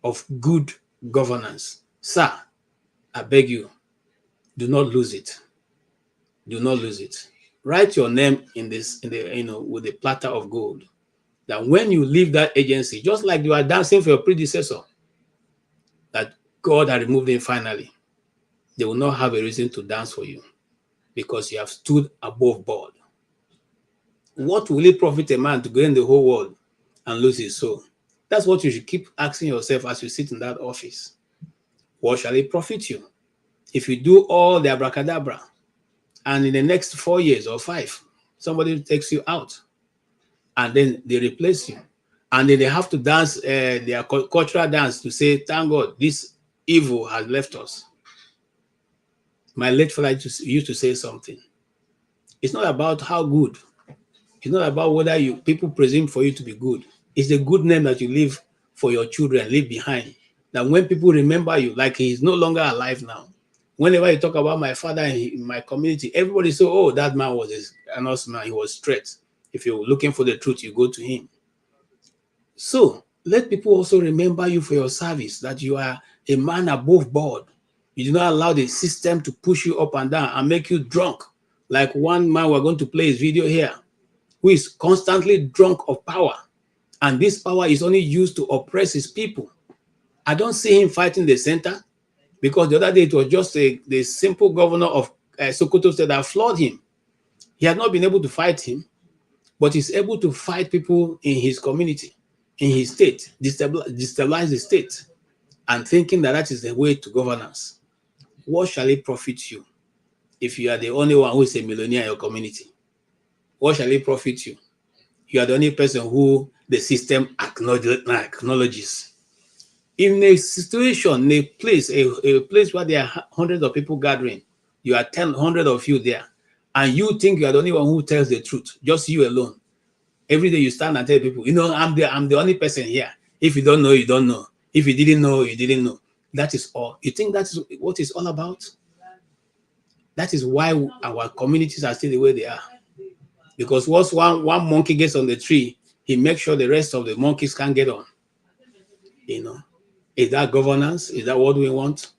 of good governance. Sir, I beg you, do not lose it. Do not lose it. Write your name in this, with a platter of gold. That when you leave that agency, just like you are dancing for your predecessor, that God had removed him finally, they will not have a reason to dance for you because you have stood above board. What will it profit a man to gain the whole world and lose his soul? That's what you should keep asking yourself as you sit in that office. What shall it profit you if you do all the abracadabra and in the next 4 years or 5, somebody takes you out and then they replace you and then they have to dance their cultural dance to say, thank God, this evil has left us. My late father used to say something. It's not about how good. It's not about whether people presume for you to be good. It's the good name that you leave for your children, leave behind. That when people remember you, like he's no longer alive now. Whenever you talk about my father in my community, everybody say, oh, that man was an awesome man. He was straight. If you're looking for the truth, you go to him. So let people also remember you for your service, that you are a man above board. You do not allow the system to push you up and down and make you drunk. Like one man, we're going to play his video here, who is constantly drunk of power. And this power is only used to oppress his people. I don't see him fighting the center, because the other day it was just the simple governor of Sokoto State that floored him. He had not been able to fight him. but he's able to fight people in his community, in his state, destabilize the state, and thinking that that is the way to governance. What shall it profit you if you are the only one who is a millionaire in your community? What shall it profit you? You are the only person who the system acknowledges. In a situation, in a place where there are hundreds of people gathering, you are 100 of you there, and you think you are the only one who tells the truth, just you alone. Every day you stand and tell people, you know, I'm the only person here. If you don't know, you don't know. If you didn't know, you didn't know. That is all. You think that's what it's all about? That is why our communities are still the way they are. Because once one monkey gets on the tree, he makes sure the rest of the monkeys can't get on. You know, is that governance? Is that what we want?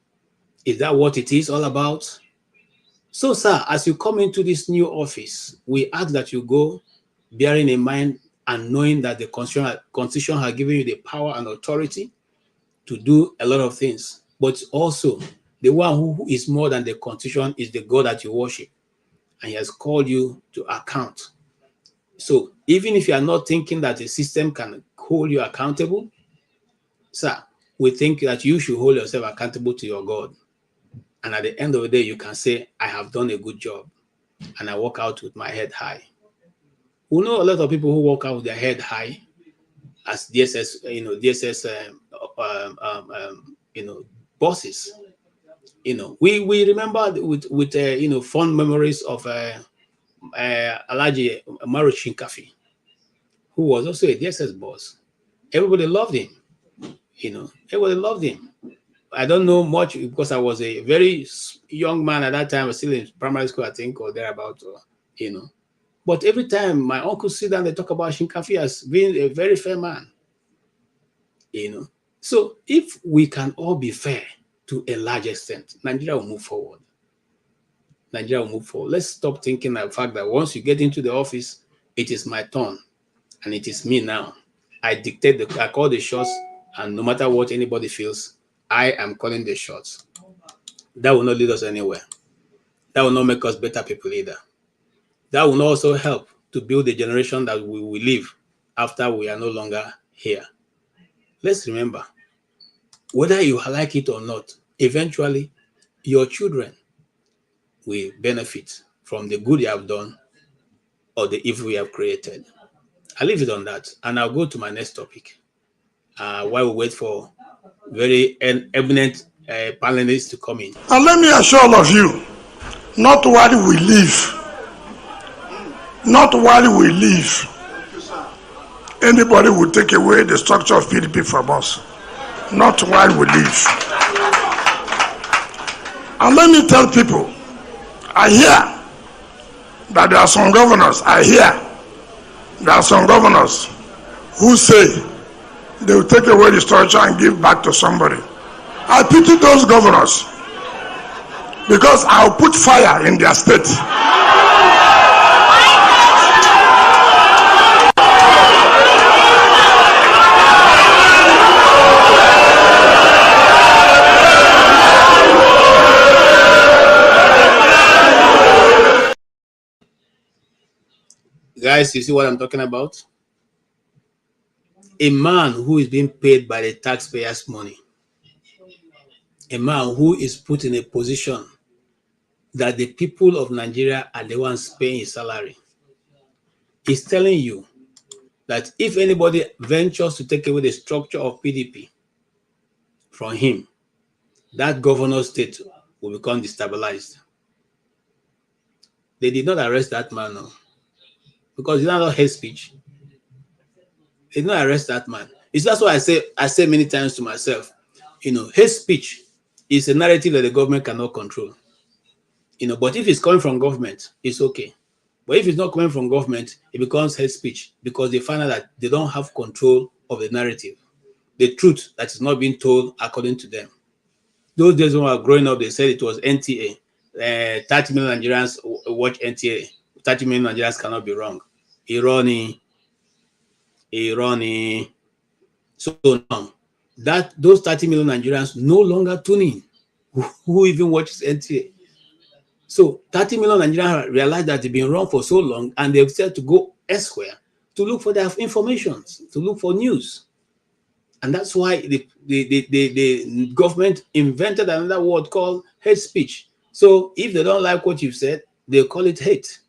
Is that what it is all about? So, sir, as you come into this new office, we ask that you go bearing in mind and knowing that the Constitution has given you the power and authority to do a lot of things. But also, the one who is more than the Constitution is the God that you worship. And he has called you to account. So even if you are not thinking that the system can hold you accountable, sir, we think that you should hold yourself accountable to your God. And at the end of the day, you can say, I have done a good job. And I walk out with my head high. We know a lot of people who walk out with their head high as DSS, bosses. We remember with fond memories of Alhaji Umaru Shinkafi, who was also a DSS boss. Everybody loved him. Everybody loved him. I don't know much because I was a very young man at that time. I was still in primary school, I think, or thereabout. But every time my uncle sit down, they talk about Shinkafi as being a very fair man. So if we can all be fair to a large extent, Nigeria will move forward. Nigeria will move forward. Let's stop thinking the fact that once you get into the office, it is my turn and it is me now. I call the shots, and no matter what anybody feels, I am calling the shots. That will not lead us anywhere. That will not make us better people either. That will also help to build the generation that we will live after we are no longer here. Let's remember, whether you like it or not, eventually your children will benefit from the good you have done or the evil you have created. I'll leave it on that, and I'll go to my next topic while we wait for very eminent panelists to come in. And let me assure all of you, not while we live, anybody will take away the structure of PDP from us. Not while we live. And let me tell people, I hear that there are some governors, who say they will take away the structure and give back to somebody. I pity those governors because I'll put fire in their state. Guys, you see what I'm talking about? A man who is being paid by the taxpayers' money, a man who is put in a position that the people of Nigeria are the ones paying his salary, is telling you that if anybody ventures to take away the structure of PDP from him, that governor state will become destabilized. They did not arrest that man, no, because it's not hate speech. They did not arrest that man. It's that's why I say many times to myself, hate speech is a narrative that the government cannot control. But if it's coming from government, it's okay. But if it's not coming from government, it becomes hate speech because they find out that they don't have control of the narrative, the truth that is not being told according to them. Those days when we were growing up, they said it was NTA. 30 million Nigerians watch NTA. 30 million Nigerians cannot be wrong. Irony. So now, those 30 million Nigerians no longer tune in. Who even watches NTA? So 30 million Nigerians realized that they've been wrong for so long, and they've said to go elsewhere to look for their information, to look for news. And that's why the government invented another word called hate speech. So if they don't like what you've said, they call it hate.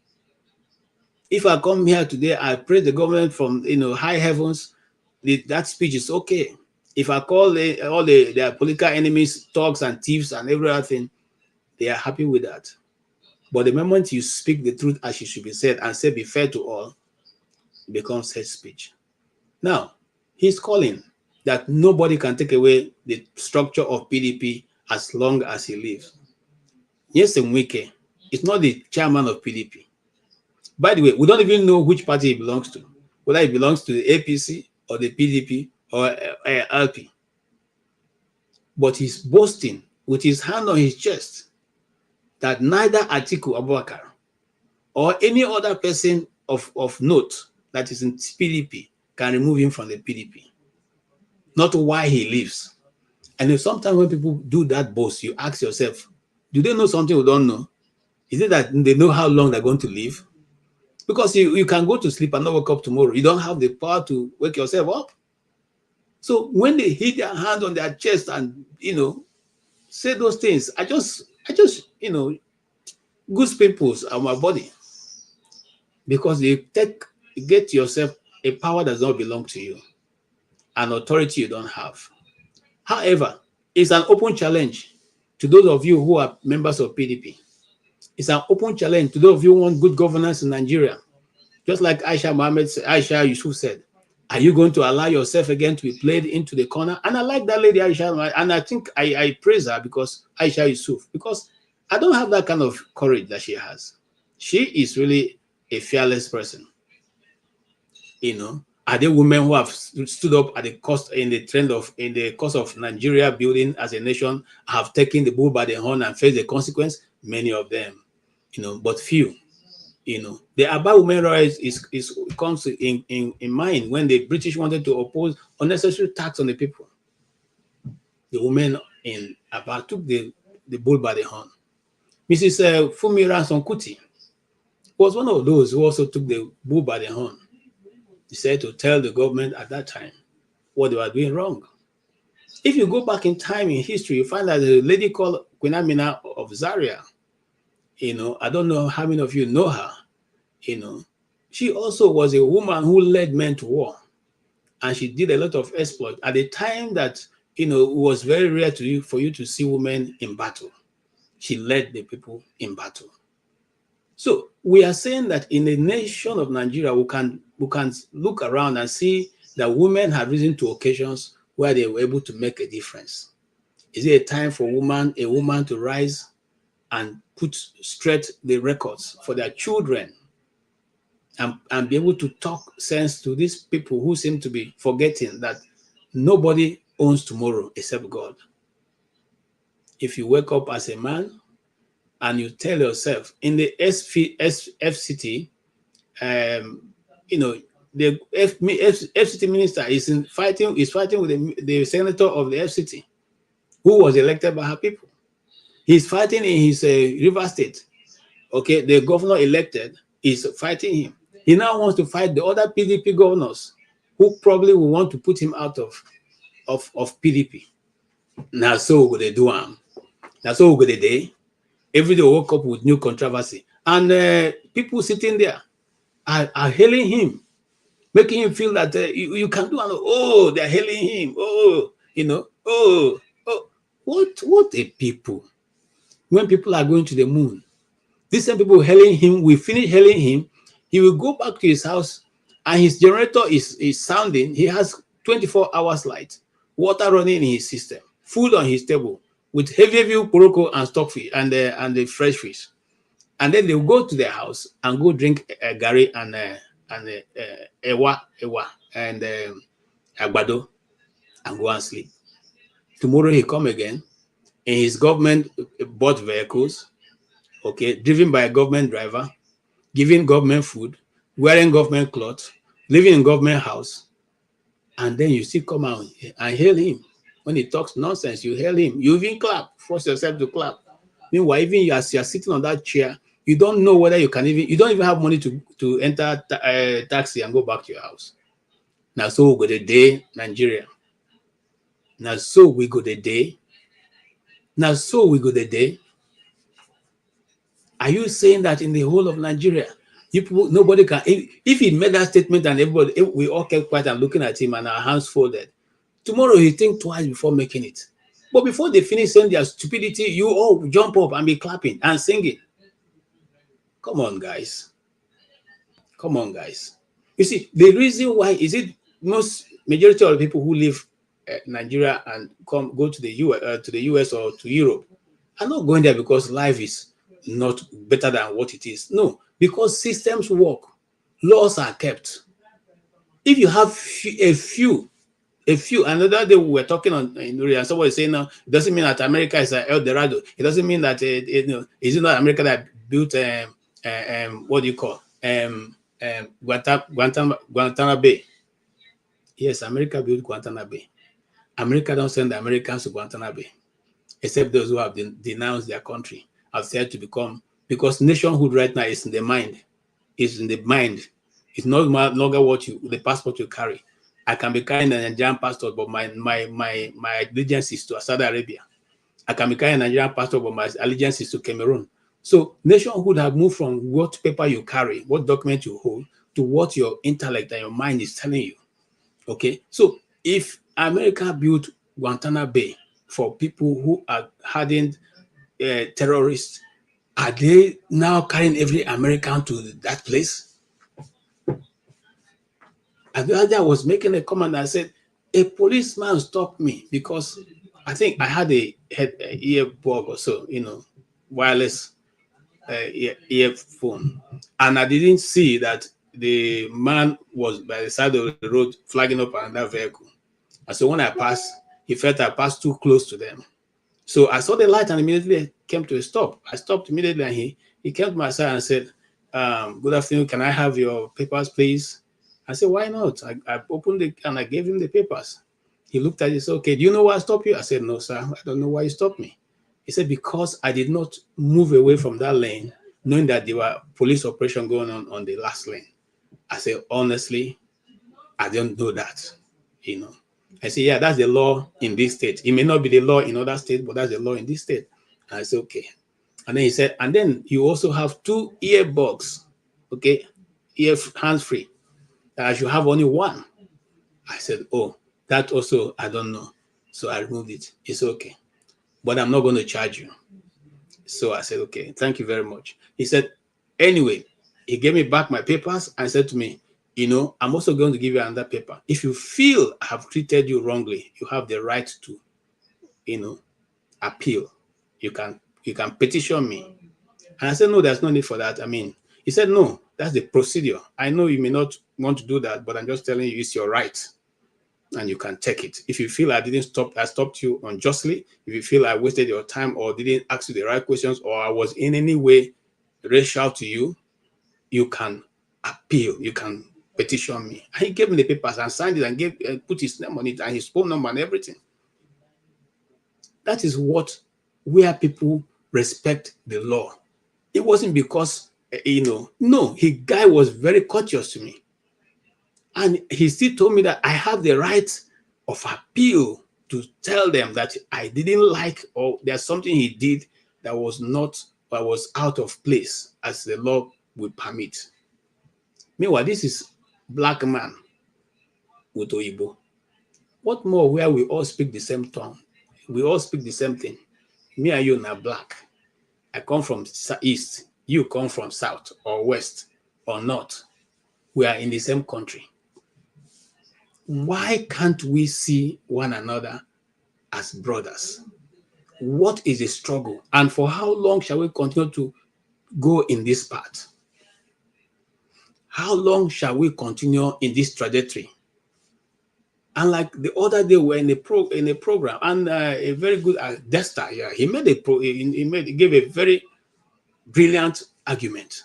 If I come here today, I praise the government from high heavens, that speech is okay. If I call all their political enemies thugs and thieves and everything, they are happy with that. But the moment you speak the truth as it should be said and say be fair to all, it becomes hate speech. Now, he's calling that nobody can take away the structure of PDP as long as he lives. Yes, Wike is not the chairman of PDP. By the way, we don't even know which party he belongs to, whether he belongs to the APC or the PDP or LP. But he's boasting with his hand on his chest that neither Atiku Abubakar or any other person of note that is in PDP can remove him from the PDP. Not why he lives. And if sometimes when people do that boast, you ask yourself, do they know something we don't know? Is it that they know how long they're going to live? Because you can go to sleep and not wake up tomorrow. You don't have the power to wake yourself up. So when they hit their hand on their chest and say those things, I just goose pimples on my body, because you get yourself a power that does not belong to you, an authority you don't have. However, it's an open challenge to those of you who are members of PDP. It's an open challenge to those of you who want good governance in Nigeria. Just like Aisha Yusuf said, are you going to allow yourself again to be played into the corner? And I like that lady Aisha, and I think I praise her because Aisha Yusuf, because I don't have that kind of courage that she has. She is really a fearless person. Are there women who have stood up at the cost in the course of Nigeria building as a nation, have taken the bull by the horn and faced the consequence? Many of them, but few. The about women rights comes in mind when the British wanted to oppose unnecessary tax on the people. The women in Aba took the bull by the horn. Mrs. Fumi Ransom Kuti was one of those who also took the bull by the horn. He said to tell the government at that time what they were doing wrong. If you go back in time in history, you find that a lady called Queen Amina of Zaria, I don't know how many of you know her, she also was a woman who led men to war, and she did a lot of exploit at the time that it was very rare for you to see women in battle. She led the people in battle. So we are saying that in the nation of Nigeria, we can look around and see that women have risen to occasions where they were able to make a difference. Is it a time for a woman to rise and put straight the records for their children and be able to talk sense to these people who seem to be forgetting that nobody owns tomorrow except God? If you wake up as a man and you tell yourself in the FCT, the FCT minister is fighting with the senator of the FCT, who was elected by her people. He's fighting in his River State. Okay, the governor elected is fighting him. He now wants to fight the other PDP governors who probably will want to put him out of PDP. Now, so they do him. Now, so good a day. Every day we woke up with new controversy. And people sitting there are hailing him, making him feel that you can do, and they're hailing him. What a people. When people are going to the moon, these same people hailing him, we finish hailing him, he will go back to his house and his generator is sounding. He has 24 hours light, water running in his system, food on his table, with heavy poroko and stockfish and the fresh fish. And then they'll go to their house and go drink gari and ewa and agbado and go and sleep. Tomorrow he come again in his government bought vehicles, okay, driven by a government driver, giving government food, wearing government clothes, living in government house, and then you still come out and hail him. When he talks nonsense, you hail him. You even clap, force yourself to clap. Meanwhile, even as you are sitting on that chair, you don't know whether you don't even have money to enter taxi and go back to your house. Now, so we go the day, Nigeria. Now, so we go the day. Now, so we go the day. Are you saying that in the whole of Nigeria, nobody can, if he made that statement and everybody, if we all kept quiet and looking at him and our hands folded, tomorrow he think twice before making it. But before they finish saying their stupidity, you all jump up and be clapping and singing. Come on, guys. Come on, guys. You see, the reason why is it majority of the people who live Nigeria and go to the US or to Europe are not going there because life is not better than what it is. No, because systems work, laws are kept. If you have a few, another day we were talking on and somebody saying now it doesn't mean that America is El Dorado. It doesn't mean that is it not America that built what do you call Guantanamo Bay? Yes, America built Guantanamo Bay. America don't send the Americans to Guantanamo Bay, except those who have denounced their country, have said to become, because nationhood right now is in the mind. It's in the mind. It's no longer the passport you carry. I can be carrying a Nigerian passport, but my allegiance is to Saudi Arabia. I can be carrying a Nigerian passport, but my allegiance is to Cameroon. So nationhood have moved from what paper you carry, what document you hold, to what your intellect and your mind is telling you. Okay, so if America built Guantanamo Bay for people who are hardened terrorists, are they now carrying every American to that place? And the other day I was making a comment and I said, a policeman stopped me because I think I had a earbud or so, wireless earphone. And I didn't see that the man was by the side of the road flagging up another vehicle. And so when I passed, he felt I passed too close to them. So I saw the light and immediately came to a stop. I stopped immediately and he came to my side and said, good afternoon, can I have your papers, please? I said, why not? I opened it and I gave him the papers. He looked at it and said, okay, do you know why I stopped you? I said, no, sir, I don't know why you stopped me. He said, because I did not move away from that lane, knowing that there were police operation going on the last lane. I said, honestly, I don't know that, I said, yeah, that's the law in this state. It may not be the law in other states, but that's the law in this state. And I said, okay. And then he said, and then you also have 2 earbuds, okay, hands-free. I should have only one. I said, oh, that also, I don't know. So I removed it. It's okay. But I'm not going to charge you. So I said, okay, thank you very much. He said, anyway, he gave me back my papers and said to me, I'm also going to give you another paper. If you feel I have treated you wrongly, you have the right to, appeal. You can petition me. And I said, no, there's no need for that. He said, no, that's the procedure. I know you may not want to do that, but I'm just telling you it's your right. And you can take it. If you feel I stopped you unjustly, if you feel I wasted your time or didn't ask you the right questions, or I was in any way racial to you, you can appeal. You can petition me. And he gave me the papers and signed it and put his name on it and his phone number and everything. That is where people respect the law. It wasn't because, no, guy was very courteous to me. And he still told me that I have the right of appeal to tell them that I didn't like, or there's something he did that was out of place as the law would permit. Meanwhile, this is black man with Oyibo. What more where we all speak the same tongue? We all speak the same thing. Me and you are black. I come from east. You come from south or west or north. We are in the same country. Why can't we see one another as brothers? What is the struggle? And for how long shall we continue to go in this path? How long shall we continue in this trajectory? And like the other day, we're in a program, and a very good Dexter, yeah, he gave a very brilliant argument.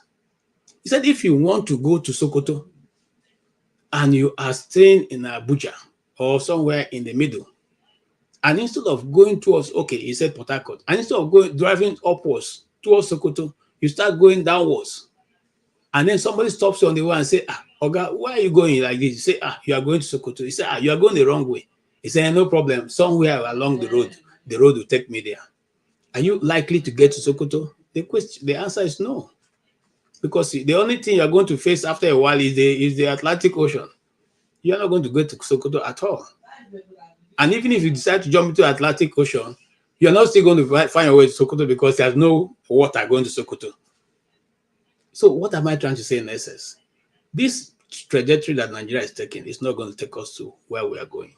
He said, if you want to go to Sokoto and you are staying in Abuja or somewhere in the middle, And instead of going towards, okay, he said Port Harcourt, and instead of driving upwards towards Sokoto, you start going downwards. And then somebody stops you on the way and say, Oga, why are you going like this? You say, you are going to Sokoto. You say, you are going the wrong way. He said, no problem. Somewhere along the road will take me there. Are you likely to get to Sokoto? The answer is no. Because the only thing you're going to face after a while is the Atlantic Ocean. You're not going to go to Sokoto at all. And even if you decide to jump into the Atlantic Ocean, you're not still going to find your way to Sokoto because there's no water going to Sokoto. So what am I trying to say in essence? This trajectory that Nigeria is taking is not going to take us to where we are going.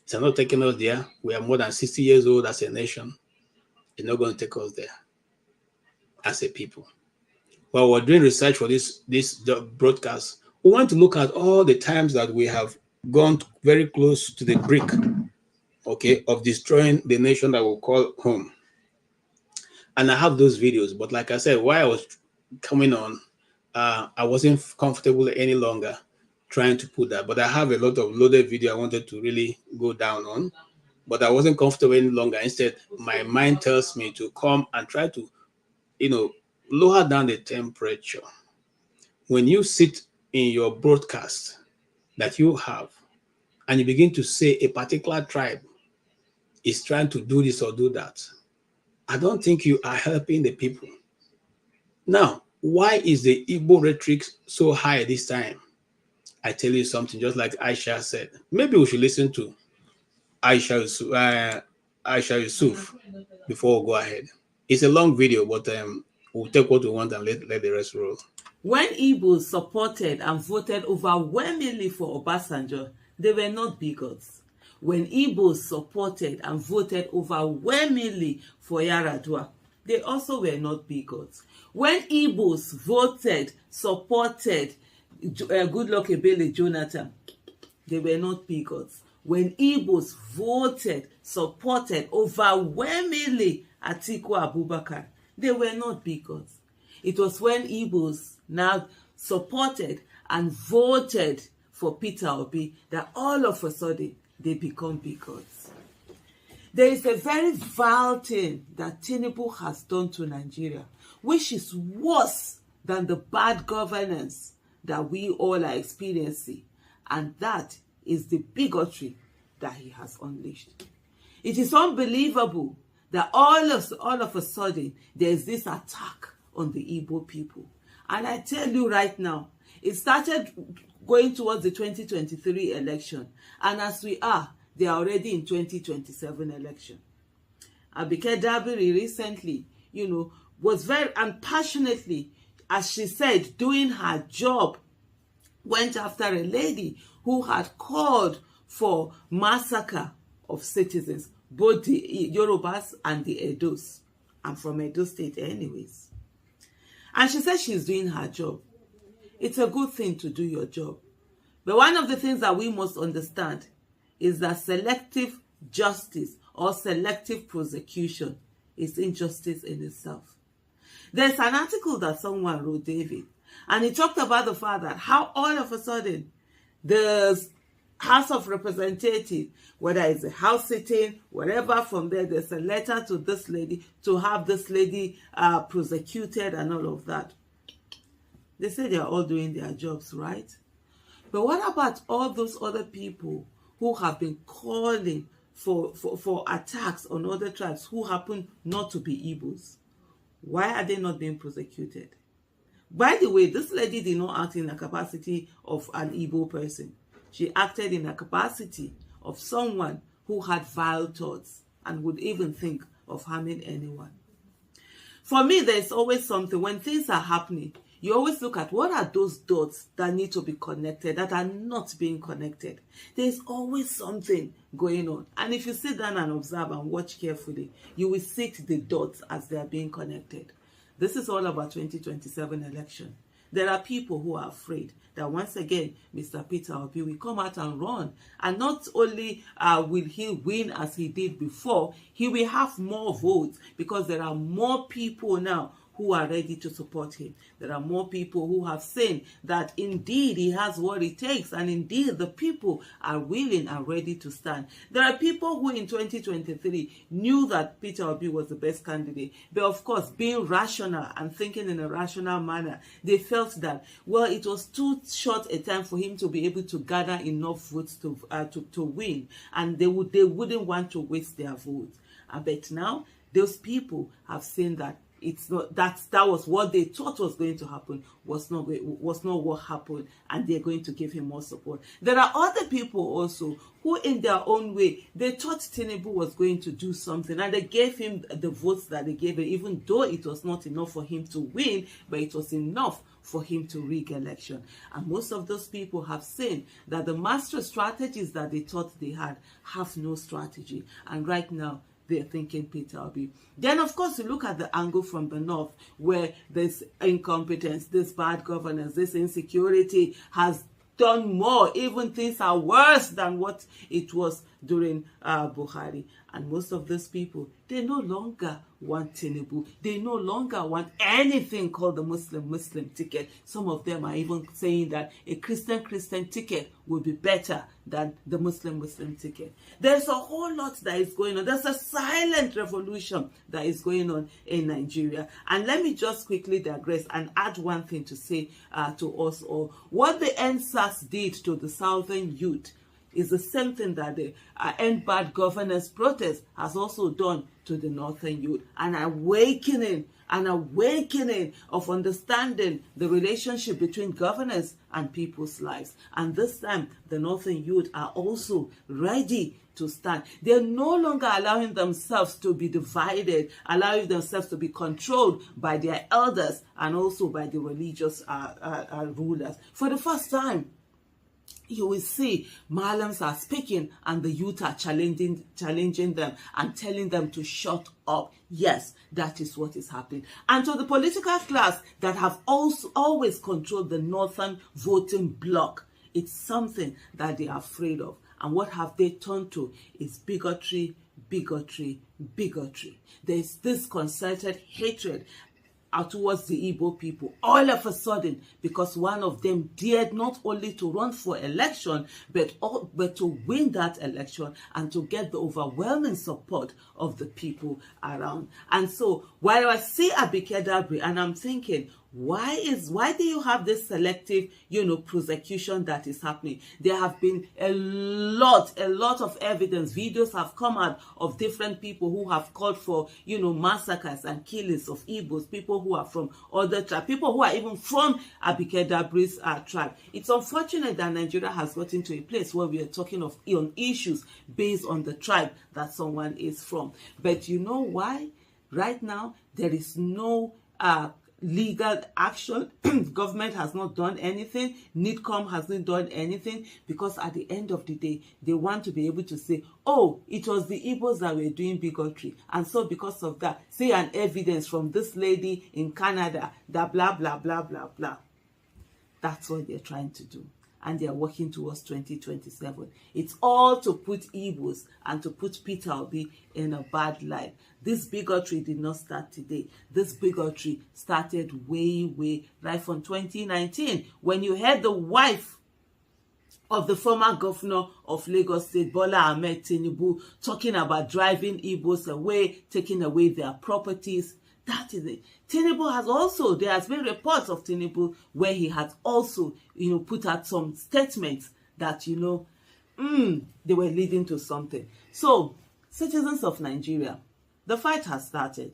It's not taking us there. We are more than 60 years old as a nation. It's not going to take us there as a people. While we're doing research for this broadcast, we want to look at all the times that we have gone very close to the brink, okay, of destroying the nation that we call home. And I have those videos, but like I said, while I was coming on, I wasn't comfortable any longer trying to put that. But I have a lot of loaded video I wanted to really go down on, but I wasn't comfortable any longer. Instead, my mind tells me to come and try to, lower down the temperature. When you sit in your broadcast that you have, and you begin to say a particular tribe is trying to do this or do that, I don't think you are helping the people. Now, why is the Igbo rhetoric so high this time? I tell you something, just like Aisha said. Maybe we should listen to Aisha Yusuf before we go ahead. It's a long video, but we'll take what we want and let the rest roll. When Igbos supported and voted overwhelmingly for Obasanjo, they were not bigots. When Igbos supported and voted overwhelmingly for Yar'Adua, they also were not bigots. When Igbos supported Goodluck Ebele Jonathan, they were not bigots. When Igbos supported overwhelmingly Atiku Abubakar, they were not bigots. It was when Igbos now supported and voted for Peter Obi that all of a sudden they become bigots. There is a very vile thing that Tinubu has done to Nigeria, which is worse than the bad governance that we all are experiencing, and that is the bigotry that he has unleashed. It is unbelievable that all of a sudden there is this attack on the Igbo people. And I tell you right now, it started going towards the 2023 election, and as we are, they are already in 2027 election. Abike Dabiri recently, was very passionately, as she said, doing her job, went after a lady who had called for massacre of citizens, both the Yorubas and the Edos. I'm from Edo State anyways. And she said she's doing her job. It's a good thing to do your job. But one of the things that we must understand is that selective justice or selective prosecution is injustice in itself. There's an article that someone wrote, David, and he talked about the fact that how all of a sudden the House of Representatives, whether it's a house sitting, whatever, from there, there's a letter to this lady to have this lady prosecuted and all of that. They say they're all doing their jobs, right? But what about all those other people who have been calling for attacks on other tribes who happen not to be Igbos? Why are they not being prosecuted? By the way, this lady did not act in the capacity of an Igbo person. She acted in a capacity of someone who had vile thoughts and would even think of harming anyone. For me, there's always something, when things are happening, you always look at what are those dots that need to be connected, that are not being connected. There's always something going on. And if you sit down and observe and watch carefully, you will see the dots as they are being connected. This is all about 2027 election. There are people who are afraid that once again, Mr. Peter Obi will come out and run. And not only will he win as he did before, he will have more votes because there are more people now who are ready to support him. There are more people who have seen that indeed he has what it takes, and indeed the people are willing and ready to stand. There are people who in 2023 knew that Peter Obi was the best candidate, but of course, being rational and thinking in a rational manner, they felt that, well, it was too short a time for him to be able to gather enough votes to win, and they wouldn't want to waste their votes. But now those people have seen that it's not that was what they thought was going to happen was not what happened, and they're going to give him more support. There are other people also who in their own way, they thought Tinubu was going to do something, and they gave him the votes that they gave him, even though it was not enough for him to win, but it was enough for him to rig election. And most of those people have seen that the master strategies that they thought they had have no strategy, and right now they're thinking Peter Obi. Then, of course, you look at the angle from the north, where this incompetence, this bad governance, this insecurity has done more. Even things are worse than what it was during Buhari. And most of those people, they no longer want Tinubu. They no longer want anything called the Muslim ticket. Some of them are even saying that a Christian ticket would be better than the Muslim ticket. There's a whole lot that is going on. There's a silent revolution that is going on in Nigeria. And let me just quickly digress and add one thing to say to us all. What the NSAS did to the southern youth is the same thing that the End Bad Governance protest has also done to the northern youth. An awakening of understanding the relationship between governance and people's lives. And this time, the northern youth are also ready to stand. They're no longer allowing themselves to be divided, allowing themselves to be controlled by their elders and also by the religious rulers. For the first time, you will see Malams are speaking and the youth are challenging them and telling them to shut up. Yes, that is what is happening. And to the political class that have also always controlled the northern voting bloc, it's something that they are afraid of. And what have they turned to is bigotry. There's this concerted hatred towards the Igbo people, all of a sudden, because one of them dared not only to run for election, but to win that election and to get the overwhelming support of the people around. And so, while I see Abike Dabiri, and I'm thinking, why do you have this selective, prosecution that is happening? There have been a lot of evidence. Videos have come out of different people who have called for, massacres and killings of Igbos, people who are from other tribes, people who are even from Abike Dabiri's tribe. It's unfortunate that Nigeria has gotten to a place where we are talking on issues based on the tribe that someone is from. But you know why? Right now, there is no legal action. Government has not done anything. NIDCOM hasn't done anything, because at the end of the day, they want to be able to say, oh, it was the Igbos that were doing bigotry. And so because of that, say an evidence from this lady in Canada, that blah, blah, blah, blah, blah. That's what they're trying to do. And they are working towards 2027. It's all to put Igbos and to put Peter Obi in a bad light. This bigotry did not start today. This bigotry started way right from 2019, when you had the wife of the former governor of Lagos State, Bola Ahmed Tinubu, talking about driving Igbos away, taking away their properties. That is it. Tinubu has also, there has been reports of Tinubu where he has also, put out some statements that, they were leading to something. So, citizens of Nigeria, the fight has started.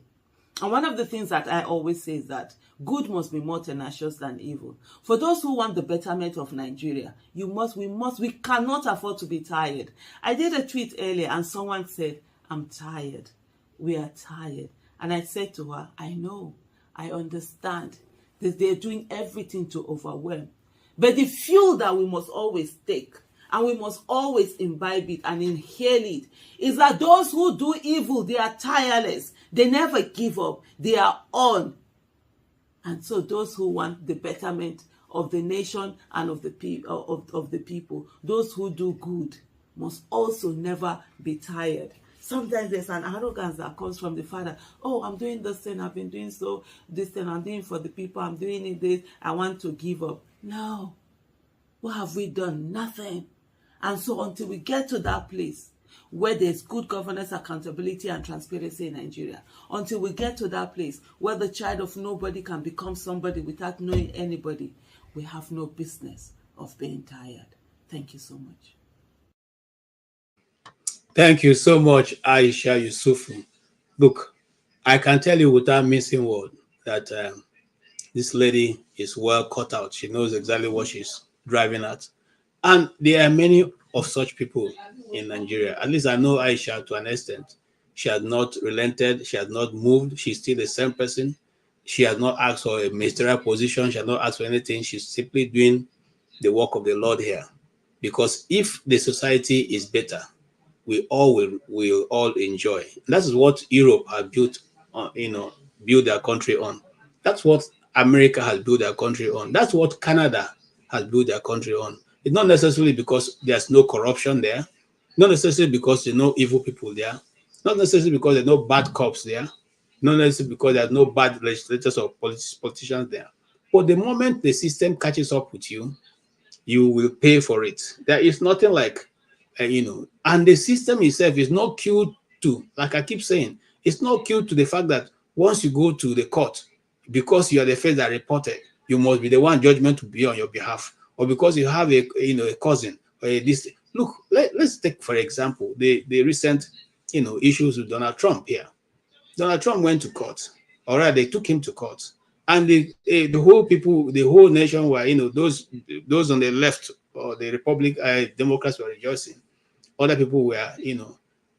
And one of the things that I always say is that good must be more tenacious than evil. For those who want the betterment of Nigeria, we cannot afford to be tired. I did a tweet earlier and someone said, I'm tired. We are tired. And I said to her, I know, I understand that they're doing everything to overwhelm. But the fuel that we must always take, and we must always imbibe it and inhale it, is that those who do evil, they are tireless. They never give up. They are on. And so those who want the betterment of the nation and of the people, those who do good, must also never be tired. Sometimes there's an arrogance that comes from the father. Oh, I'm doing this thing, I've been doing this thing, I'm doing for the people, I'm doing it this, I want to give up. No. What have we done? Nothing. And so until we get to that place where there's good governance, accountability, and transparency in Nigeria, until we get to that place where the child of nobody can become somebody without knowing anybody, we have no business of being tired. Thank you so much. Thank you so much, Aisha Yusufu. Look, I can tell you without missing word that this lady is well cut out. She knows exactly what she's driving at. And there are many of such people in Nigeria. At least I know Aisha to an extent. She has not relented. She has not moved. She's still the same person. She has not asked for a ministerial position. She has not asked for anything. She's simply doing the work of the Lord here. Because if the society is better, we all will all enjoy. That is what Europe has built on, build their country on. That's what America has built their country on. That's what Canada has built their country on. It's not necessarily because there's no corruption there, not necessarily because there's no evil people there, not necessarily because there's no bad cops there, not necessarily because there's no bad legislators or politicians there. But the moment the system catches up with you, you will pay for it. There is nothing like and the system itself is not cued to, like I keep saying, it's not cued to the fact that once you go to the court, because you are the face that reported, you must be the one judgment to be on your behalf, or because you have a cousin or this. Look, let's take for example the recent issues with Donald Trump here. Donald Trump went to court. All right, they took him to court, and the whole people, the whole nation were those on the left or the Democrats were rejoicing. Other people were,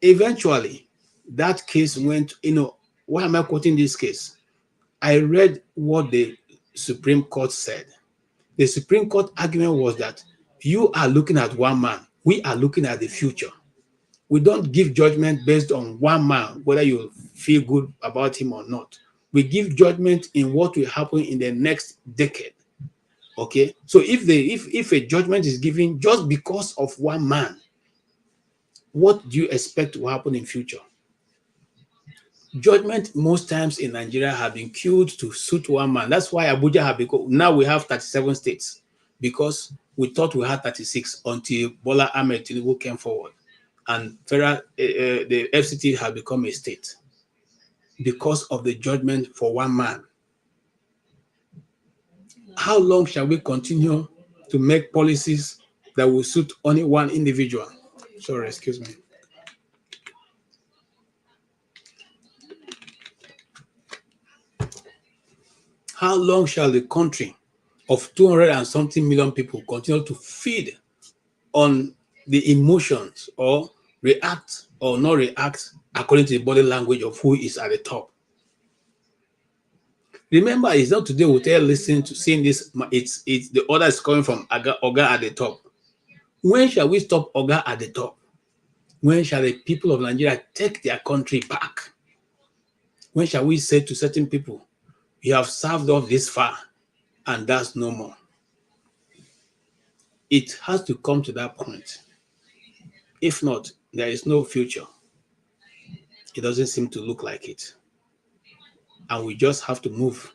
eventually that case went, why am I quoting this case? I read what the Supreme Court said. The Supreme Court argument was that you are looking at one man. We are looking at the future. We don't give judgment based on one man, whether you feel good about him or not. We give judgment in what will happen in the next decade. Okay? So if a judgment is given just because of one man, what do you expect will happen in future? Judgment most times in Nigeria have been queued to suit one man. That's why Abuja have become, now we have 37 states, because we thought we had 36 until Bola Ahmed Tinubu came forward, and the FCT have become a state because of the judgment for one man. How long shall we continue to make policies that will suit only one individual? Sorry, excuse me. How long shall the country of 200 and something million people continue to feed on the emotions or react or not react according to the body language of who is at the top? Remember, it's not today we tell listening to seeing this, it's the order is coming from Oga at the top. When shall we stop Oga at the top? When shall the people of Nigeria take their country back? When shall we say to certain people, you have served off this far, and that's no more? It has to come to that point. If not, there is no future. It doesn't seem to look like it. And we just have to move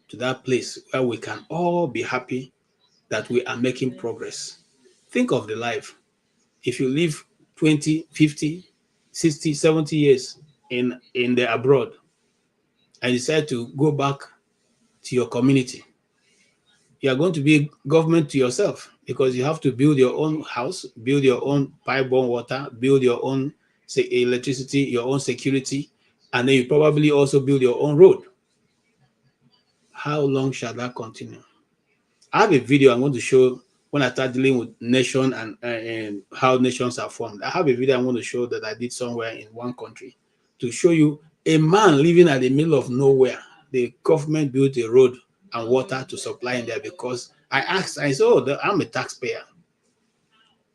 to that place where we can all be happy that we are making progress. Think of the life. If you live 20, 50, 60, 70 years in the abroad and decide to go back to your community, you are going to be government to yourself, because you have to build your own house, build your own pipe-borne water, build your own electricity, your own security, and then you probably also build your own road. How long shall that continue? I have a video I'm going to show when I start dealing with nation and how nations are formed. I have a video I'm going to show that I did somewhere in one country to show you a man living at the middle of nowhere. The government built a road and water to supply in there, because I asked, I said, oh, I'm a taxpayer.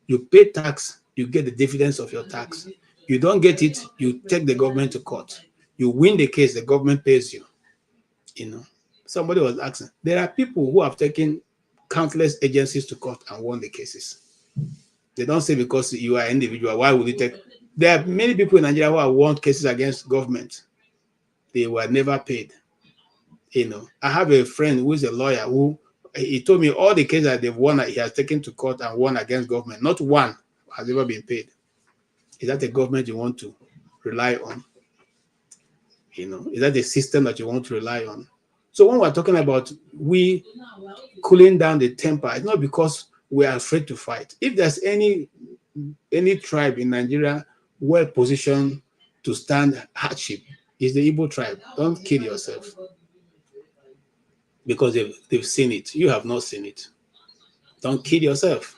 You pay tax, you get the dividends of your tax. You don't get it, you take the government to court. You win the case, the government pays you. Somebody was asking, there are people who have taken countless agencies to court and won the cases. They don't say because you are an individual, why would you take There are many people in Nigeria who have won cases against government. They were never paid. I have a friend who is a lawyer who he told me all the cases that they've won, he has taken to court and won against government. Not one has ever been paid. Is that a government you want to rely on? Is that the system that you want to rely on? So when we're talking about we cooling down the temper, it's not because we are afraid to fight. If there's any tribe in Nigeria well positioned to stand hardship, is the Igbo tribe. Don't kill yourself because they've seen it. You have not seen it. Don't kill yourself.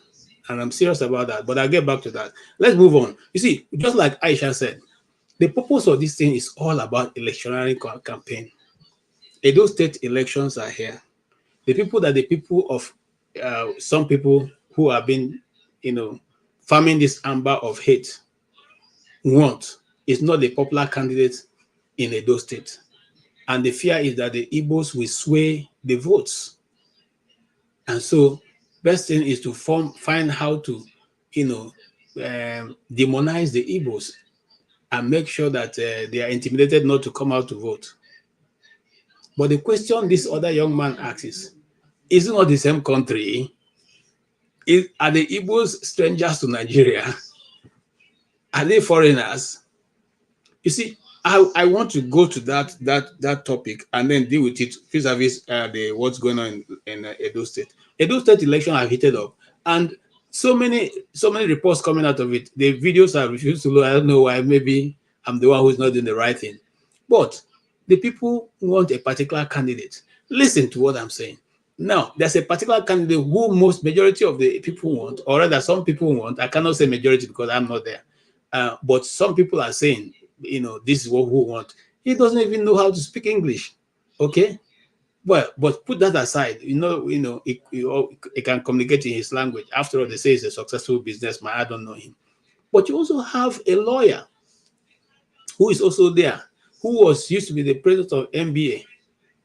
And I'm serious about that, but I'll get back to that. Let's move on. You see, just like Aisha said, the purpose of this thing is all about electionary campaign. Edo state elections are here. The people of some people who have been, farming this amber of hate want is not the popular candidate in Edo state. And the fear is that the Igbos will sway the votes. And so best thing is to find how to, demonize the Igbos and make sure that they are intimidated not to come out to vote. But the question this other young man asks is it not the same country? Are the Igbos strangers to Nigeria? Are they foreigners? You see, I want to go to that topic and then deal with it vis-a-vis what's going on in Edo State. Edo State election have heated up, and so many reports coming out of it. The videos are refused to load. I don't know why. Maybe I'm the one who's not doing the right thing. But the people want a particular candidate. Listen to what I'm saying. Now, there's a particular candidate who majority of the people want, or rather some people want. I cannot say majority because I'm not there. But some people are saying, this is what we want. He doesn't even know how to speak English. Okay? But put that aside. He can communicate in his language. After all, they say he's a successful businessman. I don't know him. But you also have a lawyer who is also there, who used to be the president of NBA.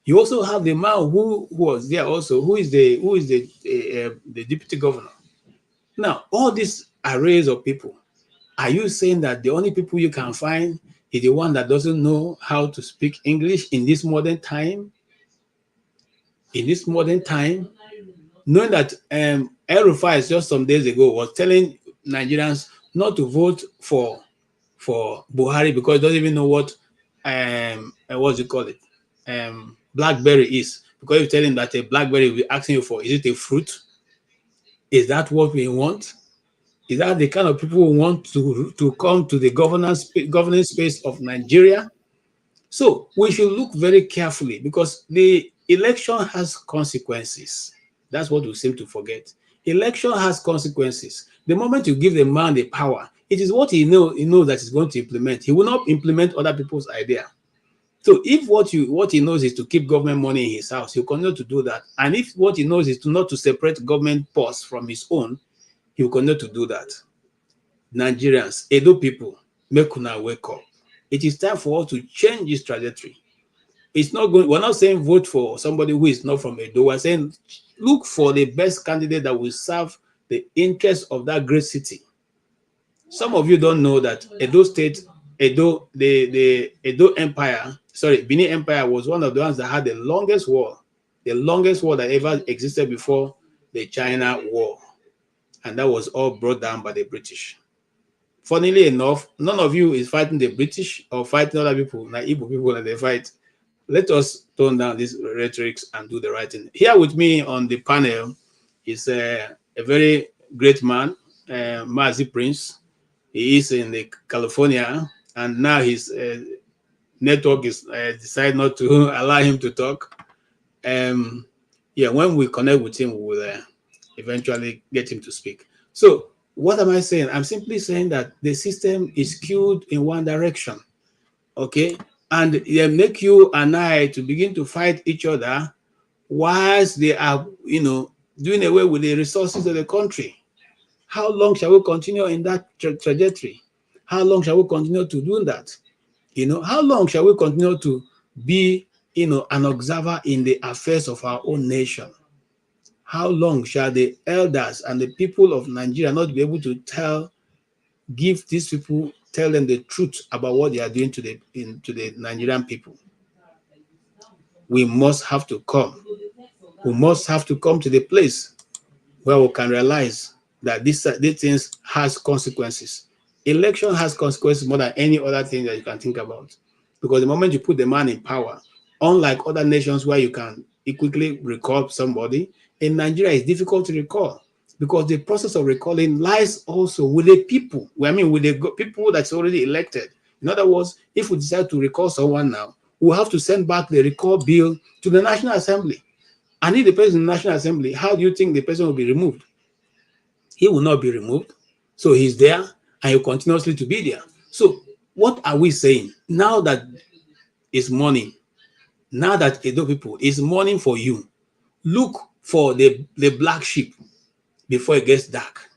You also have the man who was there also, who is the deputy governor. Now, all these arrays of people, are you saying that the only people you can find is the one that doesn't know how to speak English in this modern time? In this modern time, knowing that El-Rufai just some days ago was telling Nigerians not to vote for Buhari because he doesn't even know what BlackBerry is. Because you're telling that a BlackBerry will be asking you for, is it a fruit? Is that what we want? Is that the kind of people who want to come to the governing space of Nigeria? So we should look very carefully because the election has consequences. That's what we seem to forget. Election has consequences. The moment you give the man the power, it is what he knows that he's going to implement. He will not implement other people's idea. So if what he knows is to keep government money in his house, he'll continue to do that. And if what he knows is not to separate government purse from his own, he will continue to do that. Nigerians, Edo people, make una wake up. It is time for us to change this trajectory. We're not saying vote for somebody who is not from Edo. We're saying look for the best candidate that will serve the interests of that great city. Some of you don't know that Edo State, the Edo Empire, Benin Empire was one of the ones that had the longest war that ever existed before the China War. And that was all brought down by the British. Funnily enough, none of you is fighting the British or fighting other people, like Igbo people that they fight. Let us tone down these rhetorics and do the right thing. Here with me on the panel is a very great man, Mazi Prince. He is in California, and now his network is decided not to allow him to talk. When we connect with him, we will eventually get him to speak. So what am I saying? I'm simply saying that the system is skewed in one direction, okay? And they make you and I to begin to fight each other whilst they are, doing away with the resources of the country. How long shall we continue in that trajectory? How long shall we continue to do that? How long shall we continue to be, an observer in the affairs of our own nation? How long shall the elders and the people of Nigeria not be able to give these people tell them the truth about what they are doing to the Nigerian people. We must have to come. We must have to come to the place where we can realize that these things has consequences. Election has consequences more than any other thing that you can think about. Because the moment you put the man in power, unlike other nations where you can quickly recall somebody, in Nigeria it's difficult to recall because the process of recalling lies also with the people. I mean, with the people that's already elected. In other words, if we decide to recall someone now, we'll have to send back the recall bill to the National Assembly. And if the person in the National Assembly, how do you think the person will be removed? He will not be removed. So he's there and he'll continuously to be there. So what are we saying? Now that it's morning, now that Edo people is morning for you, look for the black sheep before it gets dark.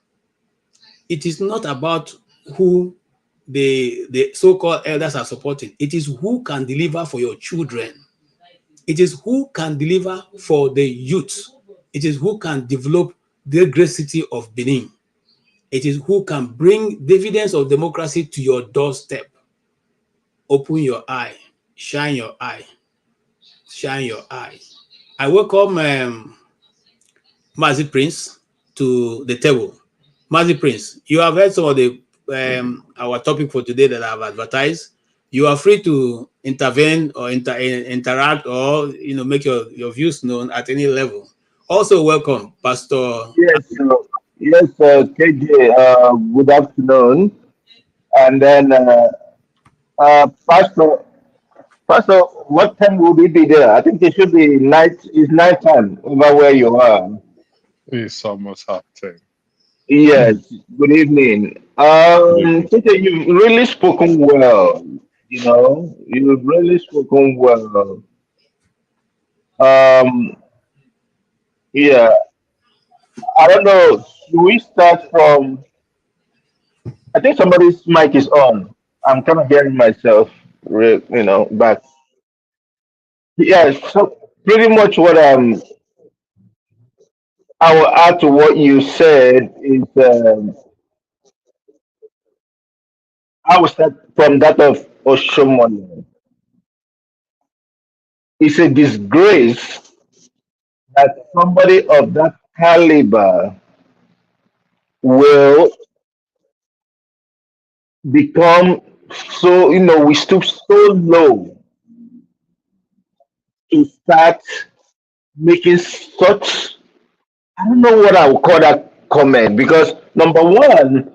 It is not about who the so-called elders are supporting. It is who can deliver for your children. It is who can deliver for the youth. It is who can develop the great city of Benin. It is who can bring dividends of democracy to your doorstep. Open your eye, shine your eye, shine your eye. I welcome Mazi Prince to the table. Mazi Prince, you have heard some of the our topic for today that I've advertised. You are free to intervene or interact or make your views known at any level. Also, welcome, Pastor. Yes, KJ. Good afternoon, and then Pastor. What time will we be there? I think it should be night. It's night time over where you are. It's almost half 10. Yes. Good evening. KJ, you've really spoken well. You've really spoken well. Yeah. I don't know. Should we start from? I think somebody's mic is on. I'm kind of hearing myself, back. Yes. So pretty much what I will add to what you said is I will start from that of Oshomole. It's a disgrace that somebody of that caliber will become so, we stoop so low to start making such, I don't know what I would call that comment, because number one,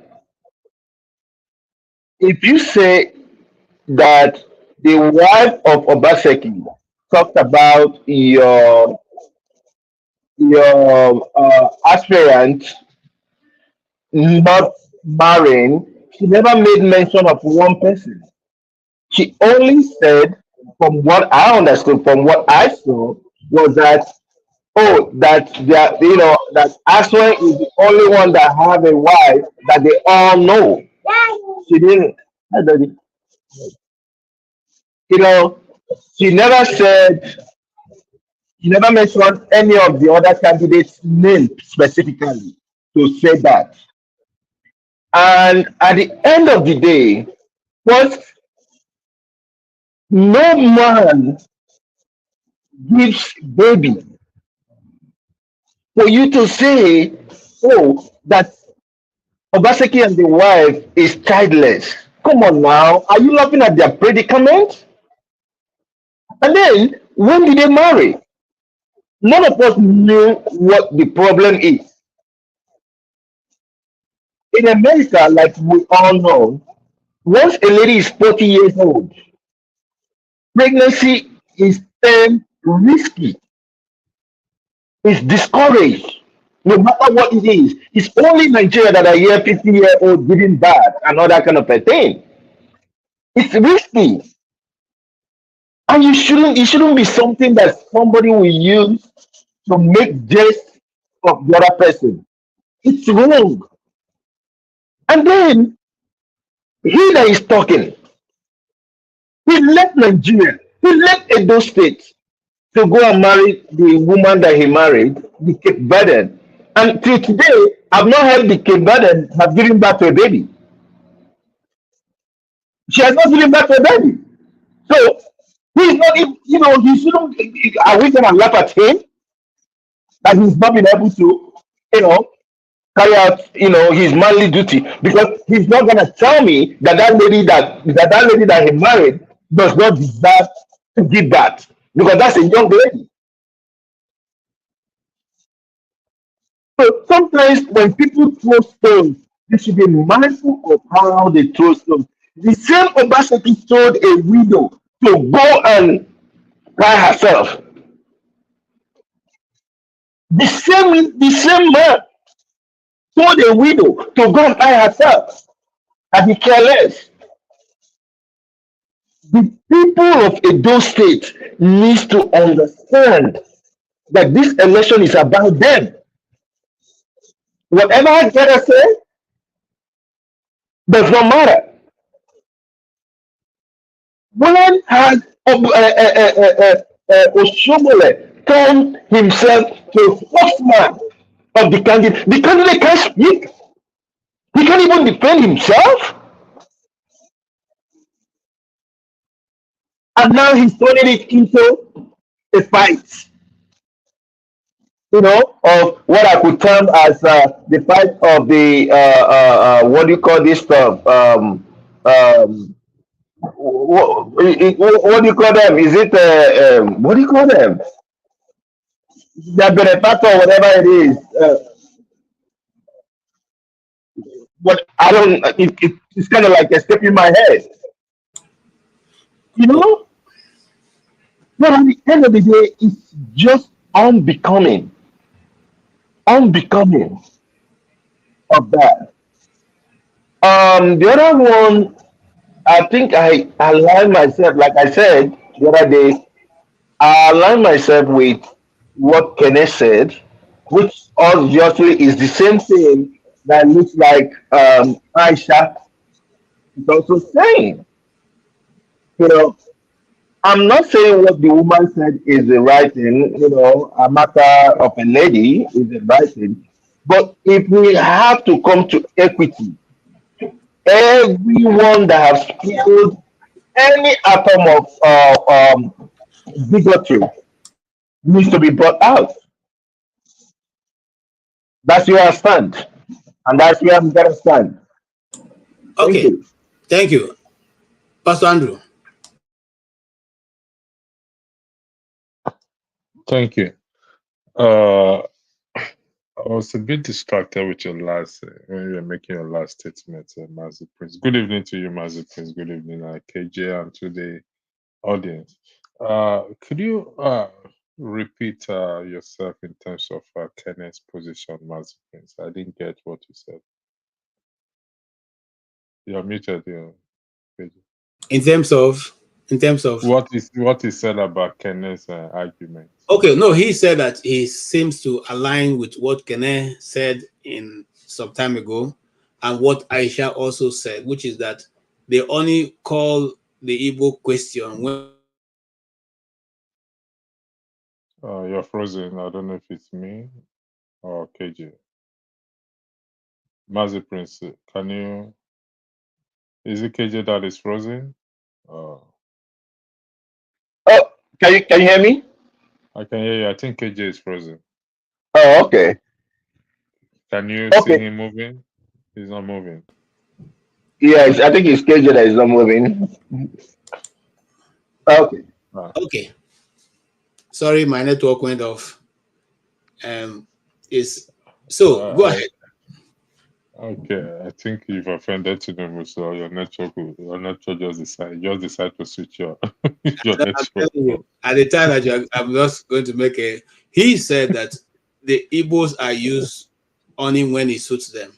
if you say that the wife of Obaseki talked about your aspirant not marrying, she never made mention of one person. She only said, from what I understood, from what I saw, was that that Aswan is the only one that have a wife that they all know. She didn't. Hi, Daddy. She never said. She never mentioned any of the other candidates' name specifically to say that. And at the end of the day, what no man gives baby for you to say, that Obaseki and the wife is childless. Come on now, are you laughing at their predicament? And then, when did they marry? None of us knew what the problem is. In America, like we all know, once a lady is 40 years old, pregnancy is termed risky. It's discouraged, no matter what it is. It's only Nigeria that I hear 50-year-old giving birth and all that kind of a thing. It's risky. And it shouldn't be something that somebody will use to make jest of the other person. It's wrong. And then he that is talking, he left Nigeria, he left Edo State to go and marry the woman that he married, the Cape Verdean. And till today, I've not heard the Cape Verdean have given birth to a baby. She has not given back to her daddy. So he's not, he shouldn't. Are we gonna laugh at him that he's not been able to, you know, carry out, his manly duty? Because he's not gonna tell me that lady that he married does not deserve to give back because that's a young lady. So sometimes when people throw stones, they should be mindful of how they throw stones. The same Obaseki told a widow to go and by herself. The same man told a widow to go and buy herself and be careless. The people of Edo State needs to understand that this election is about them. Whatever Ajara says does not matter. When has Oshomole turned himself to a spokesman of the candidate can't speak. He can't even defend himself. And now he's turning it into a fight, of what I could term as the fight of the what do you call this stuff? What do you call them? Is it what do you call them? The benefactor, or whatever it is. What I don't. It's kind of like escaping my head, you know. But at the end of the day, it's just unbecoming of that. The other one, I think I aligned myself, like I said the other day, I aligned myself with what Kenneth said, which obviously is the same thing that looks like Aisha is also saying. You know, I'm not saying what the woman said is the right thing, a matter of a lady is the right thing. But if we have to come to equity, everyone that has spilled any atom of bigotry needs to be brought out. That's where I stand. And that's where I'm going to stand. Okay. Thank you. Pastor Andrew. Thank you. I was a bit distracted with your last when you were making your last statement, Mazi Prince. Good evening to you, Mazi Prince. Good evening, KJ, and to the audience. Could you repeat yourself in terms of Kenneth's position, Mazi Prince? I didn't get what you said. You're muted, KJ. In terms of what is said about Kenneth's argument. Okay, no, he said that he seems to align with what Kenneth said in some time ago and what Aisha also said, which is that they only call the Igbo question when You're frozen. I don't know if it's me or KJ. Mazi Prince, is it KJ that is frozen? Oh, can you hear me? I can hear you. I think KJ is frozen. Oh, okay. Can you see him moving? He's not moving. Yes, I think it's KJ that is not moving. Okay. Okay. Sorry, my network went off. Go ahead. Okay, I think you've offended Tinubu, so your network just decide to switch your network. At the time that I'm just going to make he said that the Igbos are used only when it suits them.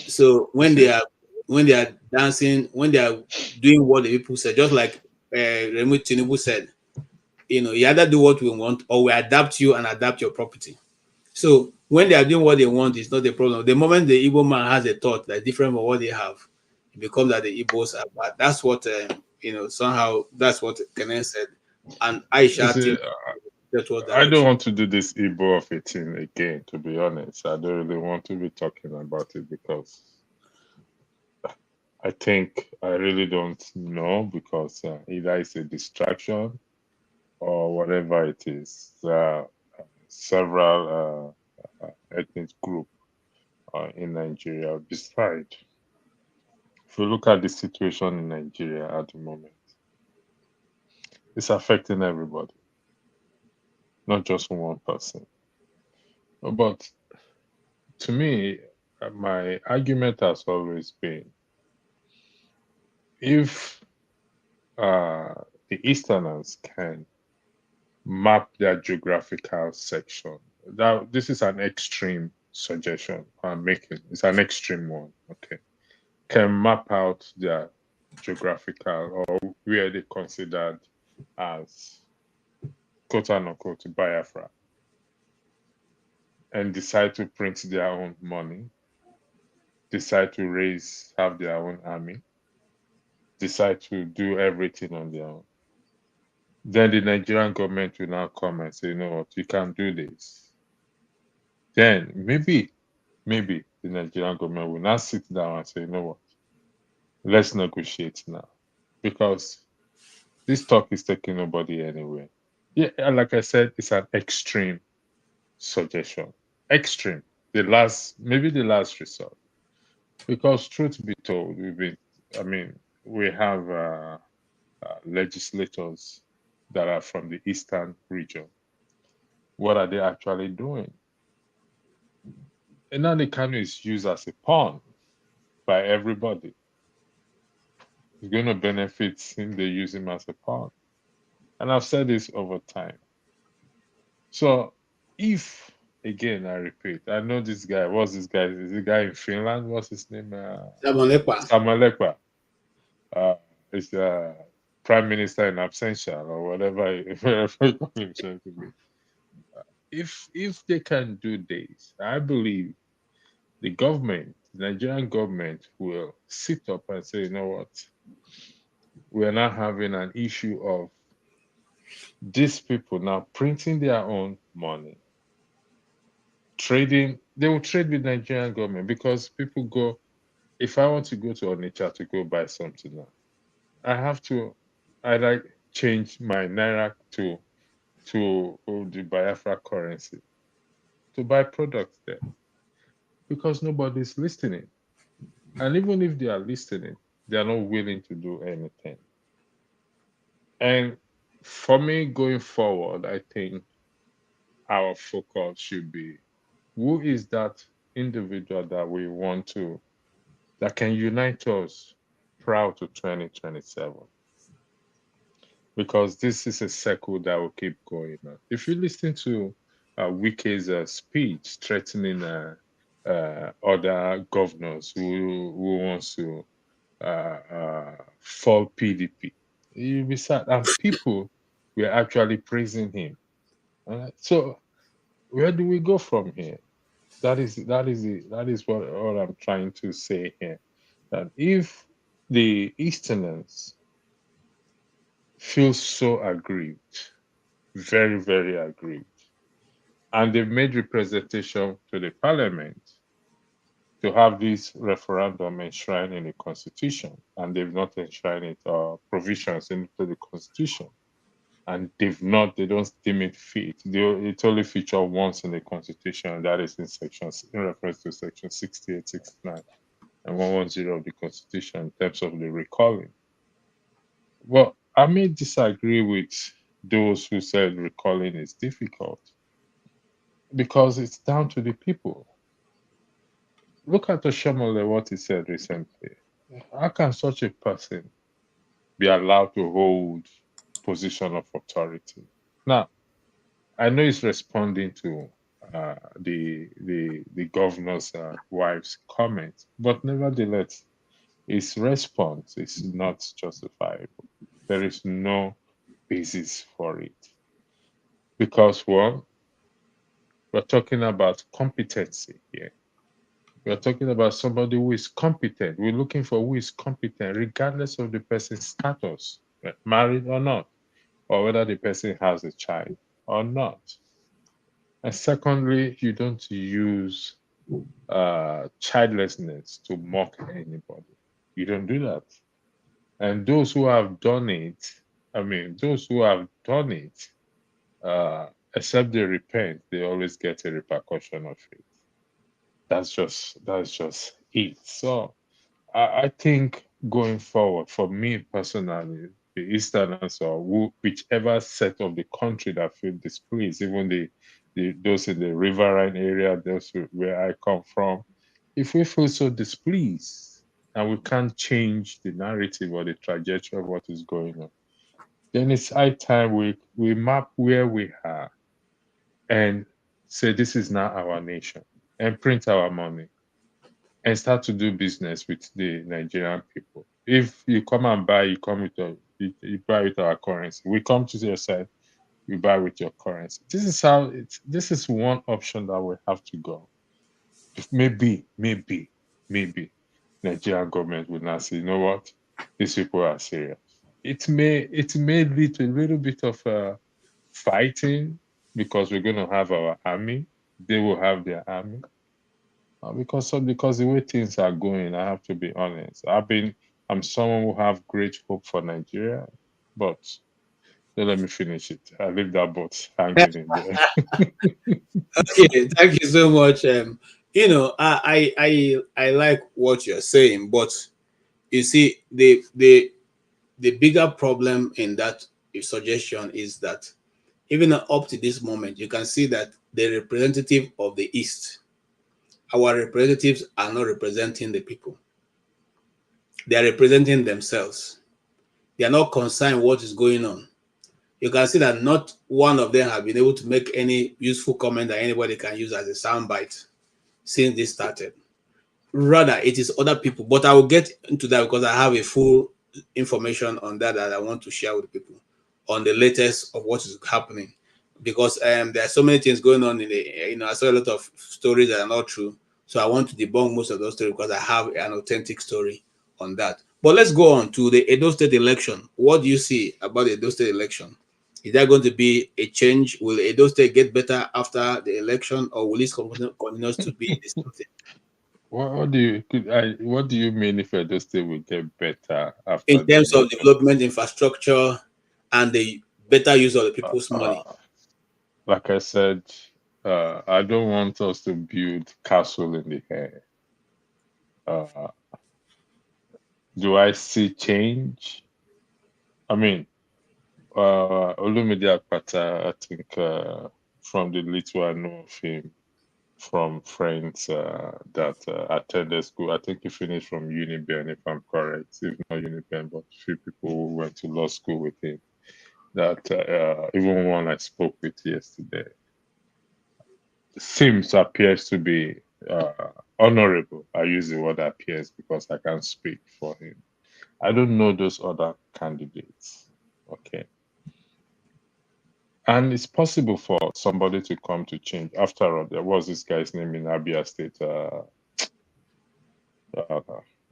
So when they are dancing, when they are doing what the people say, just like Remu Tinubu said, you either do what we want or we adapt you and adapt your property. So when they are doing what they want, it's not a problem. The moment the Igbo man has a thought that's different from what they have, it becomes that the Igbos are bad. That's what somehow that's what Kenneth said. And Aisha, I don't want to do this Igbo of a thing again, to be honest. I don't really want to be talking about it because I think I really don't know because either it's a distraction or whatever it is. Several ethnic group in Nigeria. Besides, if you look at the situation in Nigeria at the moment, it's affecting everybody, not just one person. But to me, my argument has always been if the Easterners can map their geographical section. Now, this is an extreme suggestion I'm making. It's an extreme one. Okay, can map out their geographical or where they considered as quote unquote Biafra and decide to print their own money, decide to have their own army, decide to do everything on their own. Then the Nigerian government will now come and say, you know what, you can't do this. Then maybe the Nigerian government will now sit down and say, you know what, let's negotiate now. Because this talk is taking nobody anywhere. Yeah, like I said, it's an extreme suggestion. Extreme. Maybe the last resort. Because truth be told, we have legislators that are from the eastern region. What are they actually doing? Nnamdi Kanu is used as a pawn by everybody. It's going to benefit him, they use him as a pawn. And I've said this over time. So if, again, I repeat, I know this guy, is the guy in Finland? What's his name? Samuel Ekpa. He's the prime minister in absentia or whatever he call himself to be. If they can do this, I believe the Nigerian government will sit up and say, you know what, we are now having an issue of these people now printing their own money, trading. They will trade with Nigerian government because people go, if I want to go to Onitsha to go buy something now, I have to either change my Naira to the Biafra currency to buy products there because nobody's listening. And even if they are listening, they are not willing to do anything. And for me, going forward, I think our focus should be who is that individual that we want to, that can unite us prior to 2027? Because this is a circle that will keep going on. If you listen to Wike's speech threatening other governors who wants to fall PDP, you'll be sad. And people were actually praising him. So where do we go from here? That is what I'm trying to say here. That if the Easterners feel so aggrieved, very, very aggrieved, and they've made representation to the parliament to have this referendum enshrined in the constitution, and they've not enshrined it or provisions into the constitution, and they don't deem it fit. It only features once in the constitution, and that is in reference to section 68, 69, and 110 of the constitution in terms of the recalling. Well, I may disagree with those who said recalling is difficult because it's down to the people. Look at Oshomole, what he said recently. How can such a person be allowed to hold position of authority? Now, I know he's responding to the governor's wife's comment, but nevertheless, his response is not justifiable. There is no basis for it. Because, well, we're talking about competency here. We're talking about somebody who is competent. We're looking for who is competent, regardless of the person's status, married or not, or whether the person has a child or not. And secondly, you don't use childlessness to mock anybody. You don't do that. And those who have done it, except they repent, they always get a repercussion of it. That's just it. So I think going forward, for me personally, the Easterners or whichever set of the country that feel displeased, even those in the riverine area, those where I come from, if we feel so displeased and we can't change the narrative or the trajectory of what is going on, then it's high time we map where we are and say this is now our nation and print our money and start to do business with the Nigerian people. If you come and buy, you buy with our currency. We come to your side, we buy with your currency. This is one option that we have to go. If maybe Nigerian government will now say, you know what, these people are serious. It may lead to a little bit of fighting because we're going to have our army. They will have their army. Because the way things are going, I have to be honest. I'm someone who have great hope for Nigeria, but don't let me finish it. I leave that boat hanging in there. Okay, thank you so much. I like what you're saying, but you see, the bigger problem in that suggestion is that even up to this moment, you can see that the representative of the East, our representatives are not representing the people. They are representing themselves. They are not concerned what is going on. You can see that not one of them have been able to make any useful comment that anybody can use as a soundbite since this started. Rather, it is other people. But I will get into that because I have a full information on that I want to share with people on the latest of what is happening. Because there are so many things going on in the, I saw a lot of stories that are not true. So I want to debunk most of those stories because I have an authentic story on that. But let's go on to the Edo State election. What do you see about the Edo State election? Is there going to be a change? Will Edo State get better after the election, or will it continue to be the same thing? What do you mean if Edo State will get better after In the terms of election? development infrastructure and the better use of the people's money? Like I said, I don't want us to build castle in the air. Do I see change? I mean, Olumide Akpata, I think from the little I know of him, from friends that attended school, I think he finished from Uniben, if I'm correct. If not Uniben, but few people who went to law school with him. That even one I spoke with yesterday appears to be honorable. I use the word appears because I can't speak for him. I don't know those other candidates. Okay. And it's possible for somebody to come to change. After all, there was this guy's name in Abia State,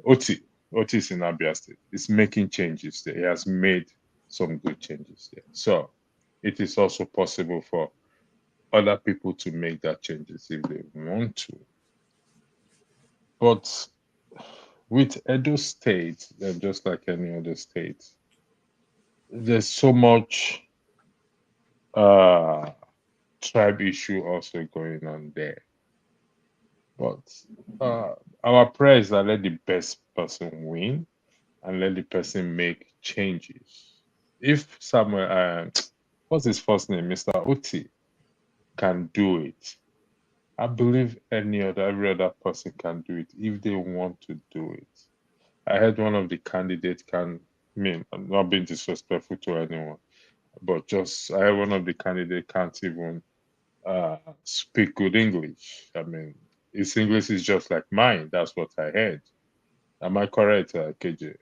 Oti. Oti is in Abia State. It's making changes there. He has made some good changes there. So it is also possible for other people to make that changes if they want to. But with Edo State, just like any other state, there's so much tribe issue also going on there. But our prayer is that let the best person win and let the person make changes. If Samuel, what's his first name, Mr. Oti, can do it, I believe every other person can do it if they want to do it. I heard one of the candidates I'm not being disrespectful to anyone, but I heard one of the candidates can't even speak good English. I mean, his English is just like mine. That's what I heard. Am I correct, KJ?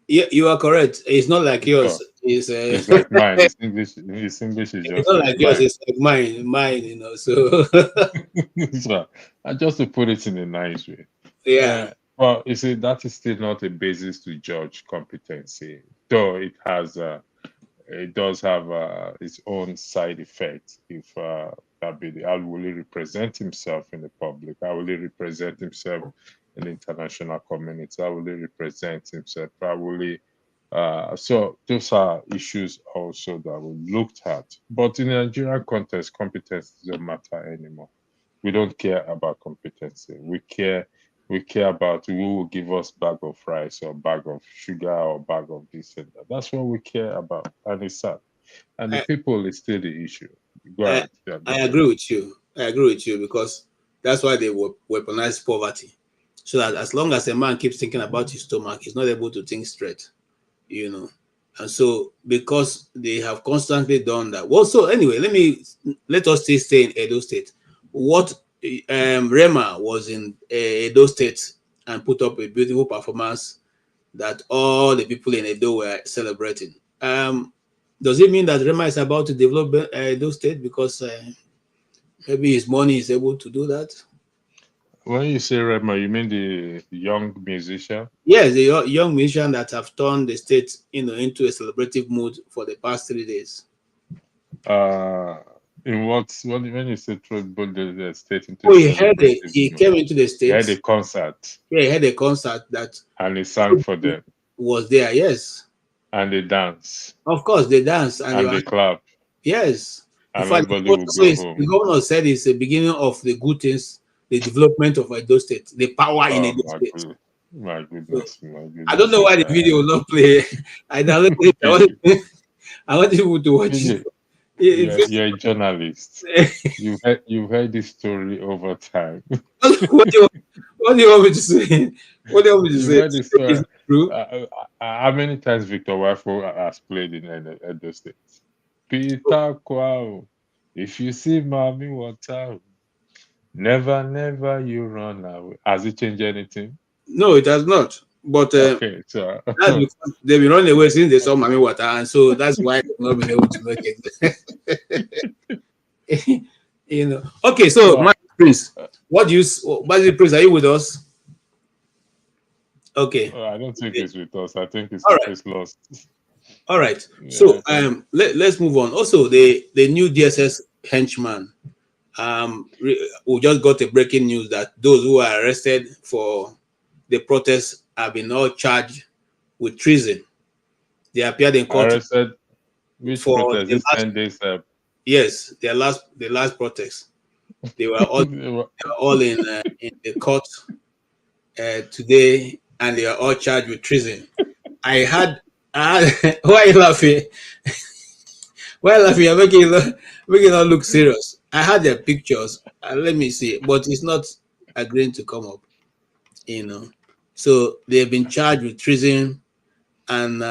Yeah, you are correct. It's not like yours. It's like mine. His English is It's just not like like yours. mine. It's like mine. So So, just to put it in a nice way. yeah. Well, you see, that is still not a basis to judge competency, though it does have its own side effects. If how will he represent himself in the public? How will he represent himself in the international community. How will he represent himself? Probably. So those are issues also that we looked at. But in the Nigerian context, competence doesn't matter anymore. We don't care about competency. We care about who will give us bag of rice or bag of sugar or bag of this and that. That's what we care about, and it's sad. And the people is still the issue. Go ahead. Yeah, go I ahead. agree with you. I agree with you because that's why they weaponize poverty. So that as long as a man keeps thinking about his stomach, he's not able to think straight, you know. And so because they have constantly done that. Well, so anyway, let us stay in Edo State. What Rema was in Edo State and put up a beautiful performance that all the people in Edo were celebrating. Does it mean that Rema is about to develop Edo State because maybe his money is able to do that? When you say Rema, you mean the young musician? Yes, the young musician that have turned the state, into a celebrative mood for the past 3 days. In when you say put the state into He came into the state. He had a concert. Yeah, he had a concert that, and he sang for them. Was there, yes. And they dance. Of course, they dance and they clap. Yes. In And fact, everybody will go home. the governor said it's the beginning of the good things, the development of Edo State, the power in Edo State. My goodness, my goodness. I don't know why the video will not play. I downloaded it. I want people to watch it. You're a journalist. You've heard this story over time. What do you want me to say? What do you want me to say? Heard this story. True? How many times Victor Wafo has played in Edo State? Peter Kwao, if you see Mommy Water, never you run away. Has it changed anything? No, it has not. But okay, so that's because they've been running away since they saw Mommy Water, and so that's why they've not been able to make it. Okay, so Magic Prince, Magic Prince, are you with us? Okay. I don't think it's with us. I think it's lost. All right. Yeah, so let's move on. Also, the new DSS henchman. We just got a breaking news that those who are arrested for the protests have been all charged with treason. They appeared in court. Arrested? Which protest? This 10 days. Yes, the last protest. They were all in the court today, and they are all charged with treason. I had why are you laughing? Why are you laughing? You're making it look serious. I had their pictures. Let me see, but it's not agreeing to come up. So they have been charged with treason and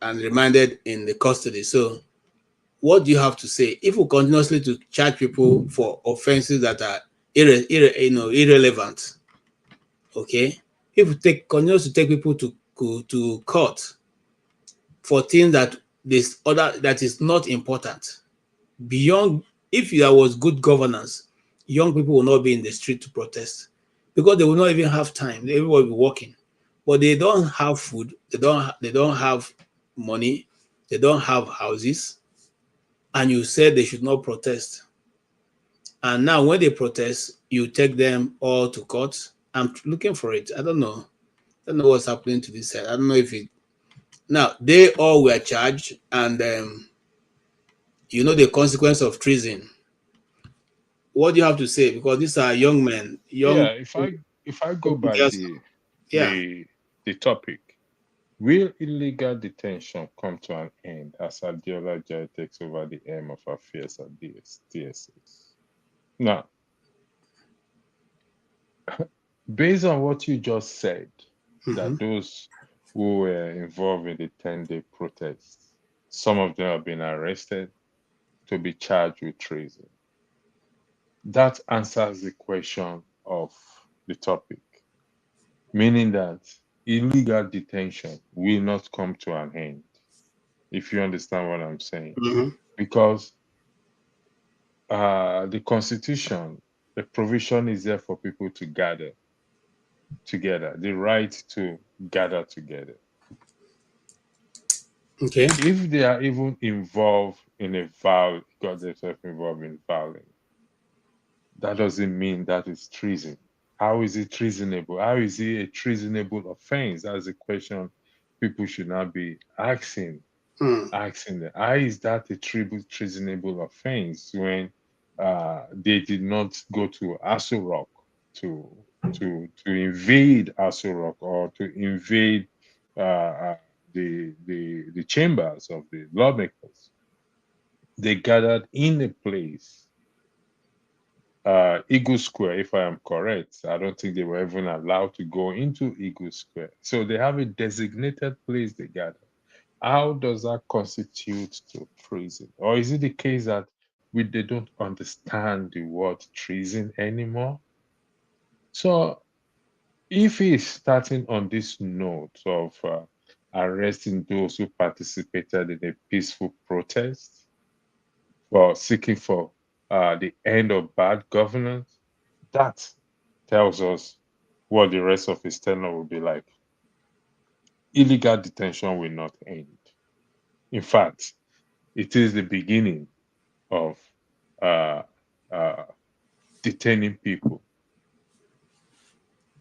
remanded in the custody. So, what do you have to say? If we continuously to charge people for offenses that are irrelevant, okay? If we continue to take people to court for things that is not important, beyond, if there was good governance, young people will not be in the street to protest because they will not even have time. Everybody will be working, but they don't have food. They don't have money. They don't have houses. And you said they should not protest. And now when they protest, you take them all to court. I'm looking for it. I don't know. I don't know what's happening to this side. I don't know if it. Now, they all were charged, and the consequence of treason. What do you have to say? Because these are young men. If I go by the topic, will illegal detention come to an end as Adeola Ajayi takes over the helm of affairs at DSS? Now, based on what you just said, that those who were involved in the 10-day protests, some of them have been arrested to be charged with treason. That answers the question of the topic, meaning that illegal detention will not come to an end, if you understand what I'm saying. Because the Constitution, the provision is there for people to gather together, the right to gather together. Okay. If they are even involved in got themselves involved in violence, that doesn't mean that is treason. How is it treasonable? How is it a treasonable offense? That's a question people should not be asking. Asking them, how is that a treasonable offense when they did not go to Aso Rock to invade Aso Rock or to invade the chambers of the lawmakers? They gathered in a place, Eagle Square, if I am correct. I don't think they were even allowed to go into Eagle Square. So they have a designated place they gather. How does that constitute to treason? Or is it the case that they don't understand the word treason anymore? So if he's starting on this note of arresting those who participated in a peaceful protest for seeking for the end of bad governance, that tells us what the rest of his tenure will be like. Illegal detention will not end. In fact, it is the beginning of detaining people.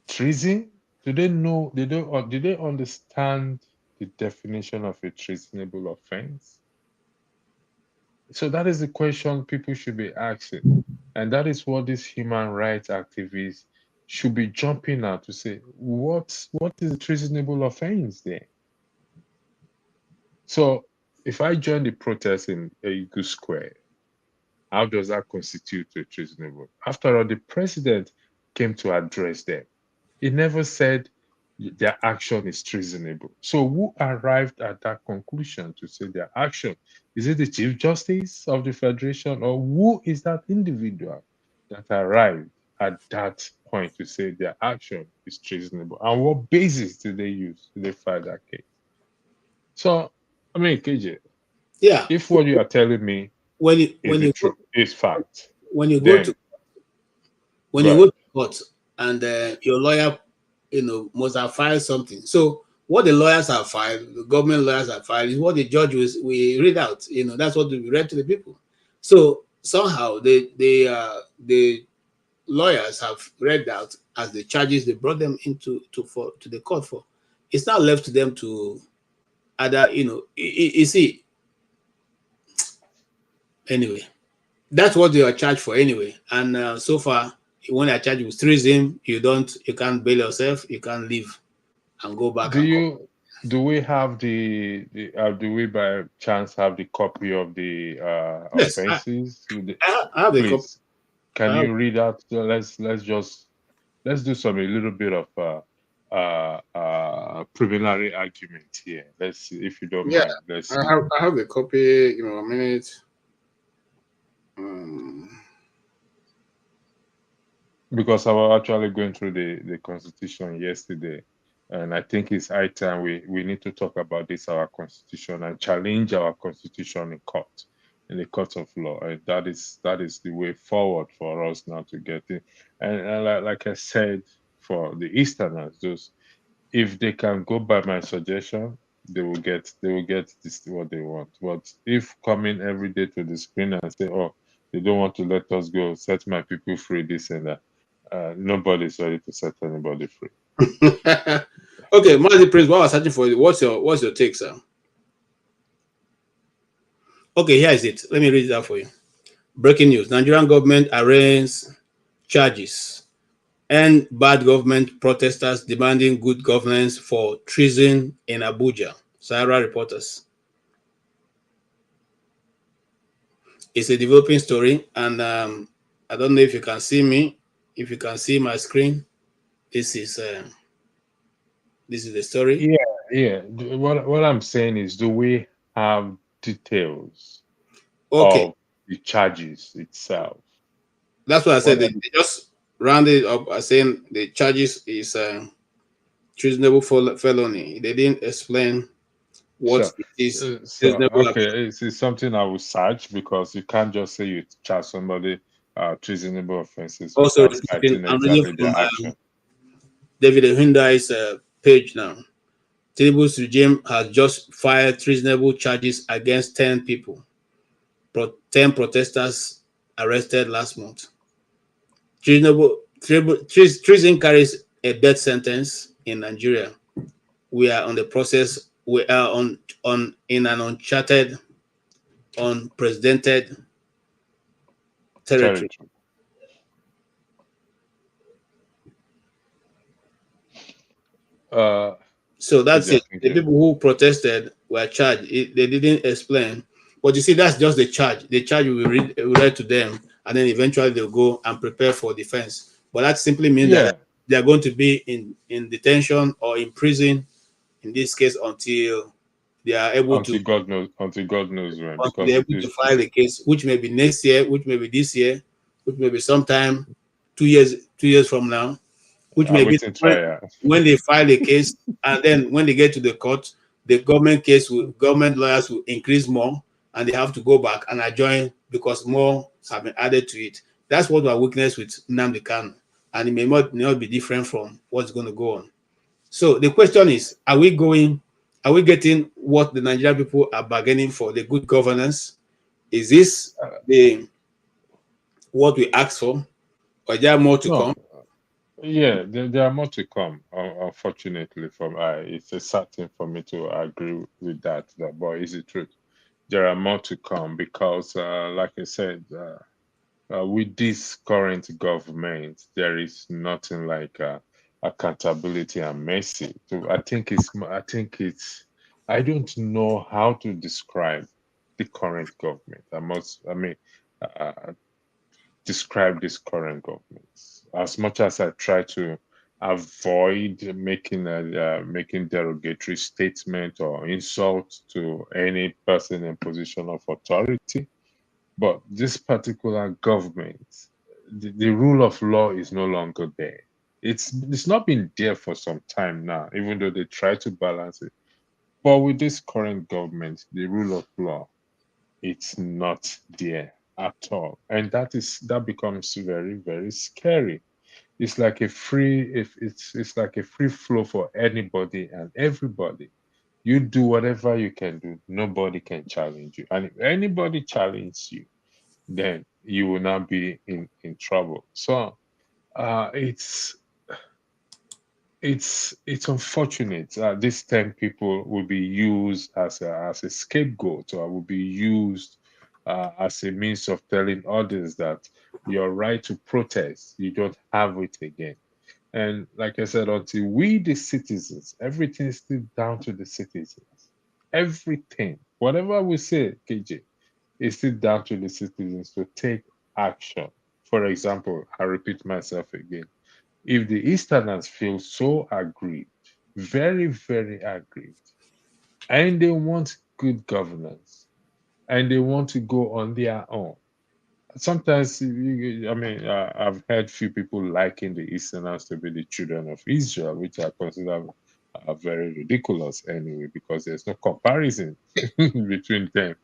Treason? Do they know? Do they understand the definition of a treasonable offense? So that is the question people should be asking, and that is what these human rights activists should be jumping at to say, what is a treasonable offense then? So if I join the protest in Eagle Square, how does that constitute a treasonable? After all, the president came to address them. He never said their action is treasonable. So who arrived at that conclusion to say their action? Is it the Chief Justice of the Federation, or who is that individual that arrived at that point to say their action is treasonable? And what basis did they use to they file that case? So, I mean, KJ, yeah, if what you are telling me is fact, when you go to court and your lawyer, must have filed something. So what the lawyers have filed, the government lawyers have filed, is what the judge we read out. That's what we read to the people. So somehow the lawyers have read out as the charges they brought them into to the court for. It's not left to them to either, you see. Anyway, that's what they are charged for anyway. And so far, when they are charged with treason, you can't bail yourself, you can't leave and go back. Do we have do we by chance have the copy of the yes, offenses? I have the copy. Can you read out? Let's do a little bit of preliminary argument here. Let's see, if you don't mind. Let's see. I have the copy. A minute. Because I was actually going through the Constitution yesterday, and I think it's high time we need to talk about our Constitution and challenge our Constitution in the court of law. And that is the way forward for us now to get it. And like I said, for the Easterners, if they can go by my suggestion, they will get this what they want. But if coming every day to the screen and say, oh, they don't want to let us go, set my people free, this and that, nobody's ready to set anybody free. Okay, Mazi Prince, while I was searching for it, what's your take, sir? Okay, here is it. Let me read it out for you. Breaking news: Nigerian government arraigns charges and bad government protesters demanding good governance for treason in Abuja. Sahara reporters. It's a developing story, and I don't know if you can see me. If you can see my screen, this is the story. Yeah. What I'm saying is, do we have details of the charges itself? That's what I said. They just rounded up as saying the charges is treasonable felony. They didn't explain what it is. Okay, it's something I will search, because you can't just say you charge somebody treasonable offenses. Also, I'm reading from David Hyundai's page now. Tinubu's regime has just filed treasonable charges against 10 people. 10 protesters arrested last month. Treasonable treason carries a death sentence in Nigeria. We are on the process. We are on in an uncharted, unprecedented territory. So that's it. The people who protested were charged. They didn't explain. But you see, that's just the charge. The charge we read to them, and then eventually they'll go and prepare for defense. But that simply means that they are going to be in detention or in prison, in this case, until they are able until God knows when. Because they're able to file a case, which may be next year, which may be this year, which may be sometime 2 years from now, which may be when they file a case, and then when they get to the court, the government lawyers will increase more, and they have to go back and adjourn because more have been added to it. That's what our weakness with Nnamdi Kanu, and it may not be different from what's going to go on. So the question is, are we getting what the Nigerian people are bargaining for, the good governance? Is this what we asked for, or is there more to come? Yeah, there are more to come. Unfortunately, it's a sad thing for me to agree with that. But it's the truth. There are more to come because, like I said, with this current government, there is nothing like accountability and mercy. So I don't know how to describe the current government. Describe this current government. As much as I try to avoid making derogatory statement or insult to any person in position of authority, but this particular government, the rule of law is no longer there. It's not been there for some time now, even though they try to balance it. But with this current government, the rule of law, it's not there at all, and that becomes very, very scary. It's like it's like a free flow for anybody and everybody. You do whatever you can do, nobody can challenge you, and if anybody challenges you, then you will not be in trouble. So it's unfortunate. These 10 people will be used as a scapegoat, or will be used as a means of telling others that your right to protest, you don't have it again. And like I said, until we, the citizens, everything is still down to the citizens. Everything, whatever we say, KJ, is still down to the citizens to take action. For example, I repeat myself again. If the Easterners feel so aggrieved, very, very aggrieved, and they want good governance, and they want to go on their own, sometimes, I've heard few people liking the Easterners to be the children of Israel, which I consider very ridiculous anyway, because there's no comparison between them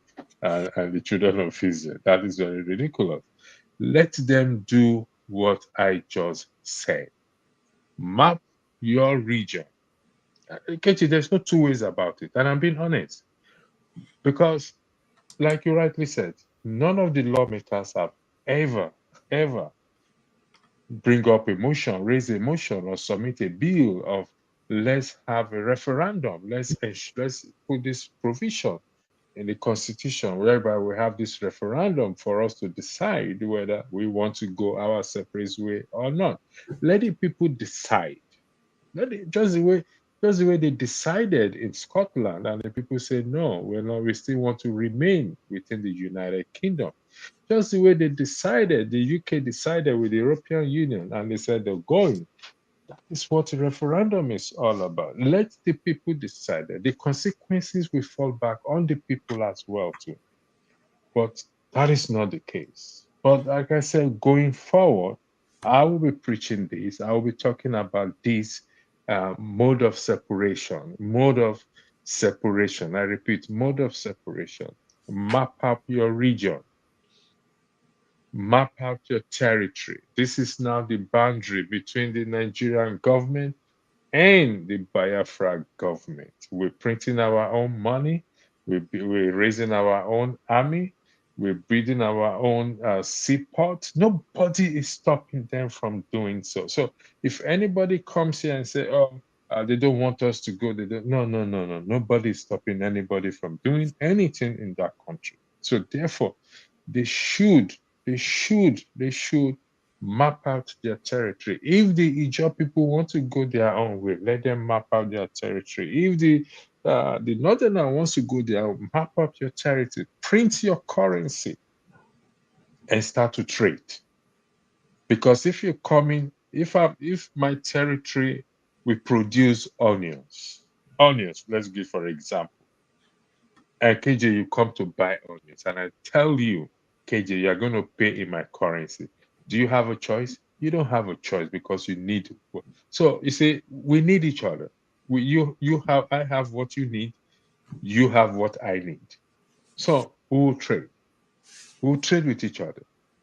and the children of Israel. That is very ridiculous. Let them do what I just said. Map your region. Kechi, there's no two ways about it, and I'm being honest. Because, like you rightly said, none of the lawmakers have ever bring up emotion, raise emotion, or submit a bill of let's have a referendum. Let's put this provision in the constitution whereby we have this referendum for us to decide whether we want to go our separate way or not. Let the people decide. Just the way they decided in Scotland, and the people said no, we still want to remain within the United Kingdom. Just the way they decided, the UK decided with the European Union, and they said they're going. That is what a referendum is all about. Let the people decide. The consequences will fall back on the people as well too. But that is not the case. But like I said, going forward, I will be preaching this. I will be talking about this mode of separation. I repeat, mode of separation. Map out your region. Map out your territory. This is now the boundary between the Nigerian government and the Biafra government. We're printing our own money. We're raising our own army. We're building our own seaport. Nobody is stopping them from doing so. So if anybody comes here and say, "Oh, they don't want us to go," they don't. No, no, no, no. Nobody is stopping anybody from doing anything in that country. So therefore, they should map out their territory. If the Ijaw people want to go their own way, let them map out their territory. If the northerner wants to go their own, map out your territory, print your currency, and start to trade. Because if you're coming, if my territory will produce onions, let's give for example, and KJ, you come to buy onions, and I tell you, KJ, you're going to pay in my currency. Do you have a choice? You don't have a choice because you need. So you see, we need each other. I have what you need. You have what I need. So we will trade. We will trade with each other.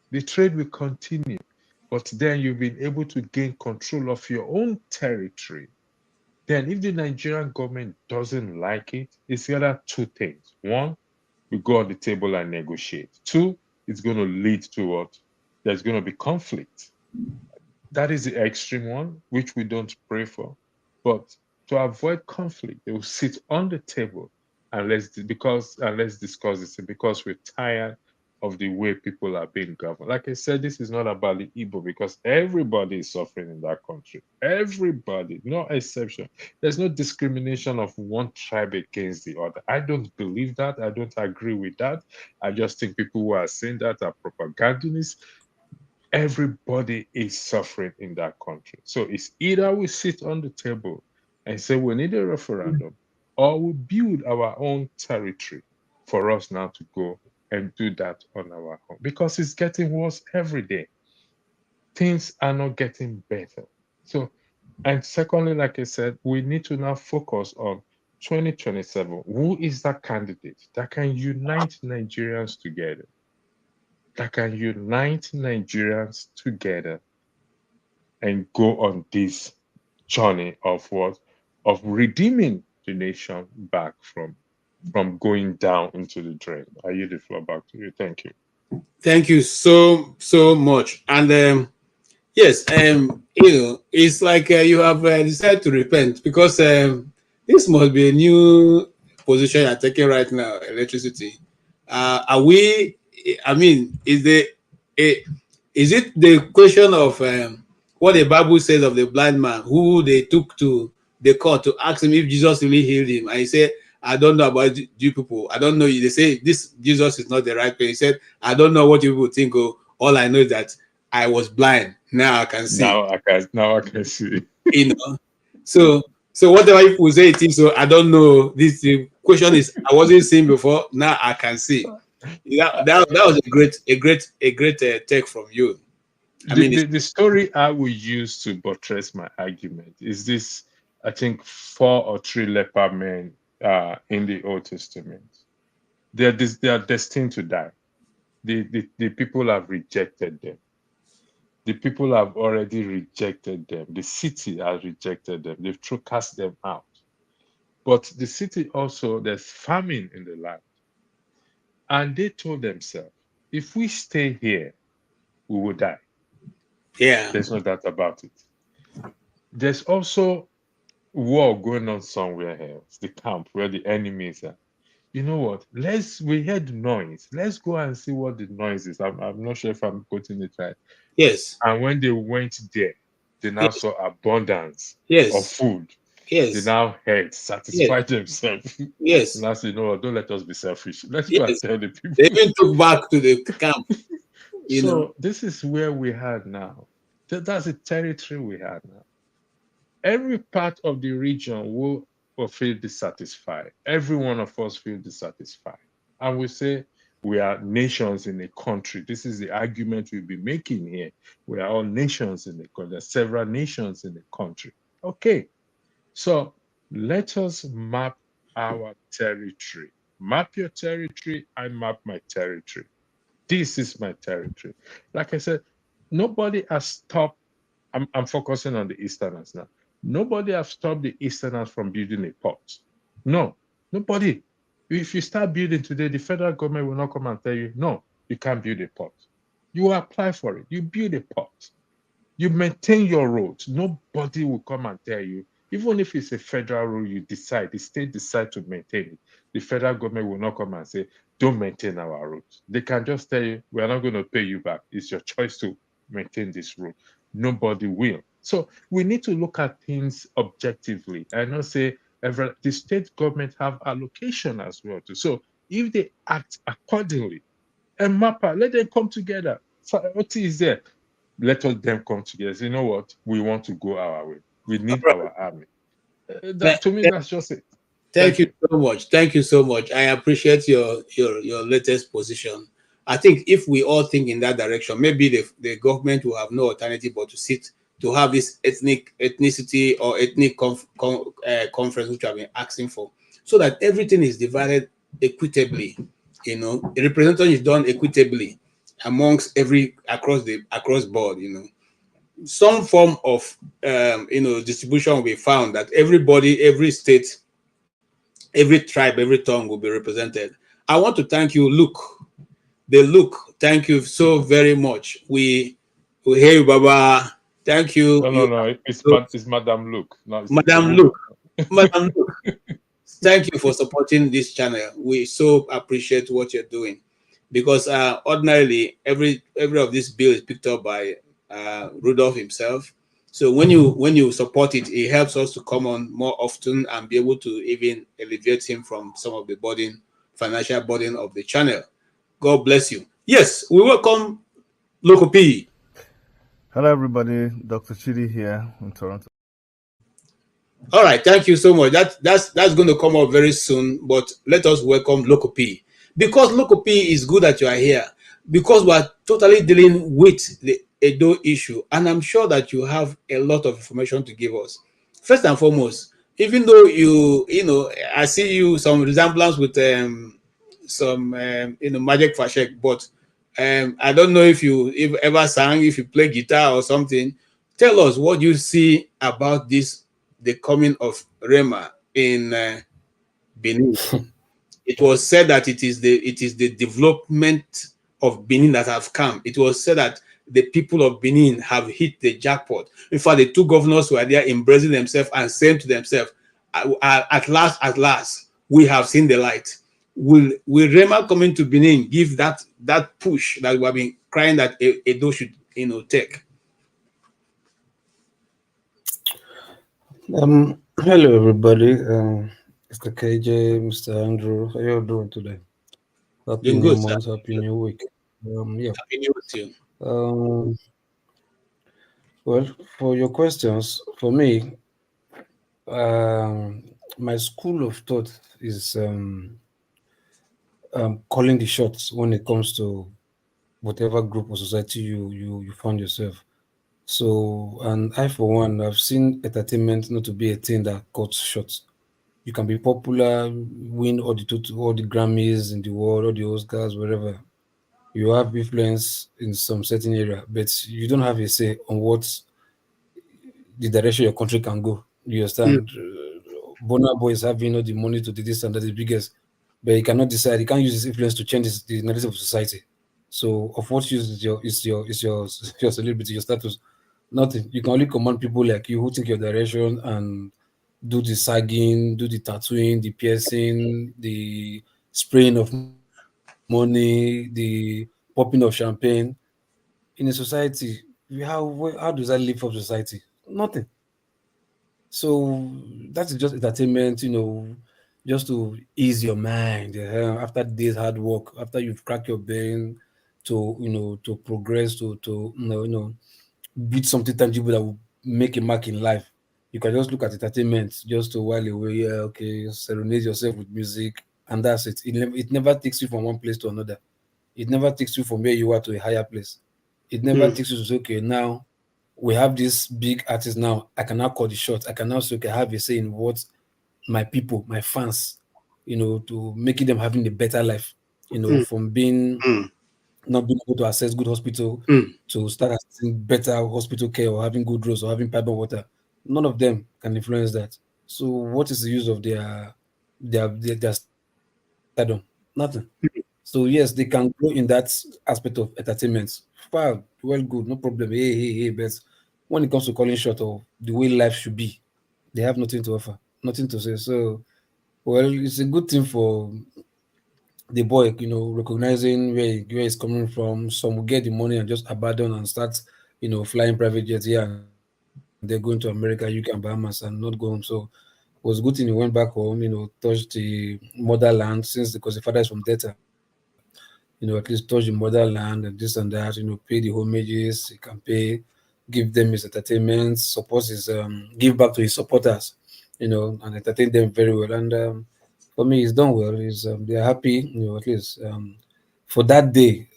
The trade will continue, but then you've been able to gain control of your own territory. Then, if the Nigerian government doesn't like it, it's either two things. One, we go on the table and negotiate. Two, it's going to lead to what? There's going to be conflict. That is the extreme one, which we don't pray for. But to avoid conflict, they will sit on the table and let's discuss this because we're tired of the way people are being governed. Like I said, this is not about the Igbo because everybody is suffering in that country. Everybody, no exception. There's no discrimination of one tribe against the other. I don't believe that. I don't agree with that. I just think people who are saying that are propagandists. Everybody is suffering in that country. So it's either we sit on the table and say we need a referendum, or we build our own territory for us now to go and do that on our own. Because it's getting worse every day. Things are not getting better. So, and secondly, like I said, we need to now focus on 2027. Who is that candidate that can unite Nigerians together? That can unite Nigerians together and go on this journey of what? Of redeeming the nation back from going down into the drain. I yield the floor back to you. Thank you. Thank you so much. And yes, it's like you have decided to repent because this must be a new position you're taking right now, electricity. Are we? I mean, is it the question of what the Bible says of the blind man who they took to the court to ask him if Jesus really healed him, and he said, "I don't know about you people. I don't know." They say this Jesus is not the right person. He said, "I don't know what you people think. Oh, all I know is that I was blind. Now I can see." Now I can see. So whatever people say it is, so I don't know. The question is, I wasn't seeing before. Now I can see. That was a great take from you. The story I will use to buttress my argument is this. I think 4 or 3 leper men in the Old Testament. They are destined to die. The people have rejected them. The people have already rejected them. The city has rejected them. They've cast them out. But the city also, there's famine in the land. And they told themselves, if we stay here, we will die. Yeah. There's no doubt about it. There's also war going on somewhere else, the camp where the enemies are. You know what? We heard noise. Let's go and see what the noise is. I'm not sure if I'm quoting it right. Yes. And when they went there, they now saw abundance of food. Yes. They now had satisfied themselves. Yes. And I said, no, don't let us be selfish. Let's go and tell the people. They even took back to the camp. This is where we had now. That's the territory we had now. Every part of the region will feel dissatisfied. Every one of us feel dissatisfied. And we say we are nations in a country. This is the argument we'll be making here. We are all nations in the country. There are several nations in the country. Okay. So let us map our territory. Map your territory, I map my territory. This is my territory. Like I said, nobody has stopped. I'm focusing on the Easterners now. Nobody has stopped the Easterners from building a port. No, nobody. If you start building today, the federal government will not come and tell you, no, you can't build a port. You apply for it. You build a port. You maintain your roads. Nobody will come and tell you, even if it's a federal rule, you decide, the state decide to maintain it. The federal government will not come and say, don't maintain our roads. They can just tell you, we're not going to pay you back. It's your choice to maintain this road. Nobody will. So we need to look at things objectively. I know say the state government have allocation as well too. So if they act accordingly, and MAPA, let them come together. What is there? Let us them come together. Say, you know what? We want to go our way. We need our army. To me, that's just it. Thank you so much. Thank you so much. I appreciate your latest position. I think if we all think in that direction, maybe the government will have no alternative but to sit to have this ethnicity or ethnic conference which I've been asking for, so that everything is divided equitably. You know, the representation is done equitably amongst across board. You know, some form of distribution will be found that everybody, every state, every tribe, every tongue will be represented. I want to thank you, Luke. Thank you so very much. We hear you, Baba. Thank you. No. It's Madam Luke. Madam Luke. Madam Luke. Thank you for supporting this channel. We so appreciate what you're doing, because ordinarily every of this bill is picked up by Rudolph himself. So when you support it, it helps us to come on more often and be able to even alleviate him from some of the financial burden of the channel. God bless you. Yes, we welcome Local P. Hello, everybody. Dr. Chidi here in Toronto. All right, thank you so much. That's going to come up very soon. But let us welcome Local P, because Local P is good that you are here, because we are totally dealing with the Edo issue, and I'm sure that you have a lot of information to give us. First and foremost, even though I see you some resemblance with some Magic Fashek, but I don't know if you ever sang, if you play guitar or something. Tell us what you see about this, the coming of Rema in Benin. It was said that it is the development of Benin that have come. It was said that the people of Benin have hit the jackpot. In fact, the two governors were there embracing themselves and saying to themselves, at last, we have seen the light. Will Rema coming to Benin give that push that we have been crying that Edo should take? Hello everybody. Mr. KJ, Mr. Andrew, how you all doing today? Happy Doing New good, Month, sir. Happy New Week. Yeah. Happy New Week to you. Well, for your questions, for me, my school of thought is calling the shots when it comes to whatever group or society you find yourself. So, and I, for one, I've seen entertainment not to be a thing that cuts shots. You can be popular, win all the Grammys in the world, all the Oscars, wherever. You have influence in some certain area, but you don't have a say on what the direction your country can go. You understand? Burna Boy is having all the money to do this and that is biggest, but he cannot decide. He can't use his influence to change the narrative of society. So, of what use is your celebrity, your status? Nothing. You can only command people like you who think your direction and do the sagging, do the tattooing, the piercing, the spraying of money, the popping of champagne. In a society, how does that live for society? Nothing. So that's just entertainment, just to ease your mind. After days hard work, after you've cracked your brain to progress, to beat something tangible that will make a mark in life. You can just look at entertainment just to while away. Yeah, okay, serenade yourself with music, and that's it. It never takes you from one place to another. It never takes you from where you are to a higher place. It never takes you to say, okay, now we have this big artist now. I can now call the shots. I can now say, okay, I have a say in what my people, my fans, to making them having a better life, from being not being able to access good hospital to start accessing better hospital care or having good roads or having pipe water. None of them can influence that. So what is the use of their done? Nothing. So yes, they can go in that aspect of entertainment. Wow, well, good, no problem. Hey. But when it comes to calling short of the way life should be, they have nothing to offer, nothing to say. So, well, it's a good thing for the boy, recognizing where he's coming from. Some will get the money and just abandon and start, flying private jets here and they're going to America, UK, and Bahamas and not go home. So it was a good thing he went back home, touched the motherland since because the father is from Delta. At least touch the motherland and this and that, pay the homages, he can pay, give them his entertainment, support his give back to his supporters, and entertain them very well. And for me, he's done well. He's they are happy, at least for that day,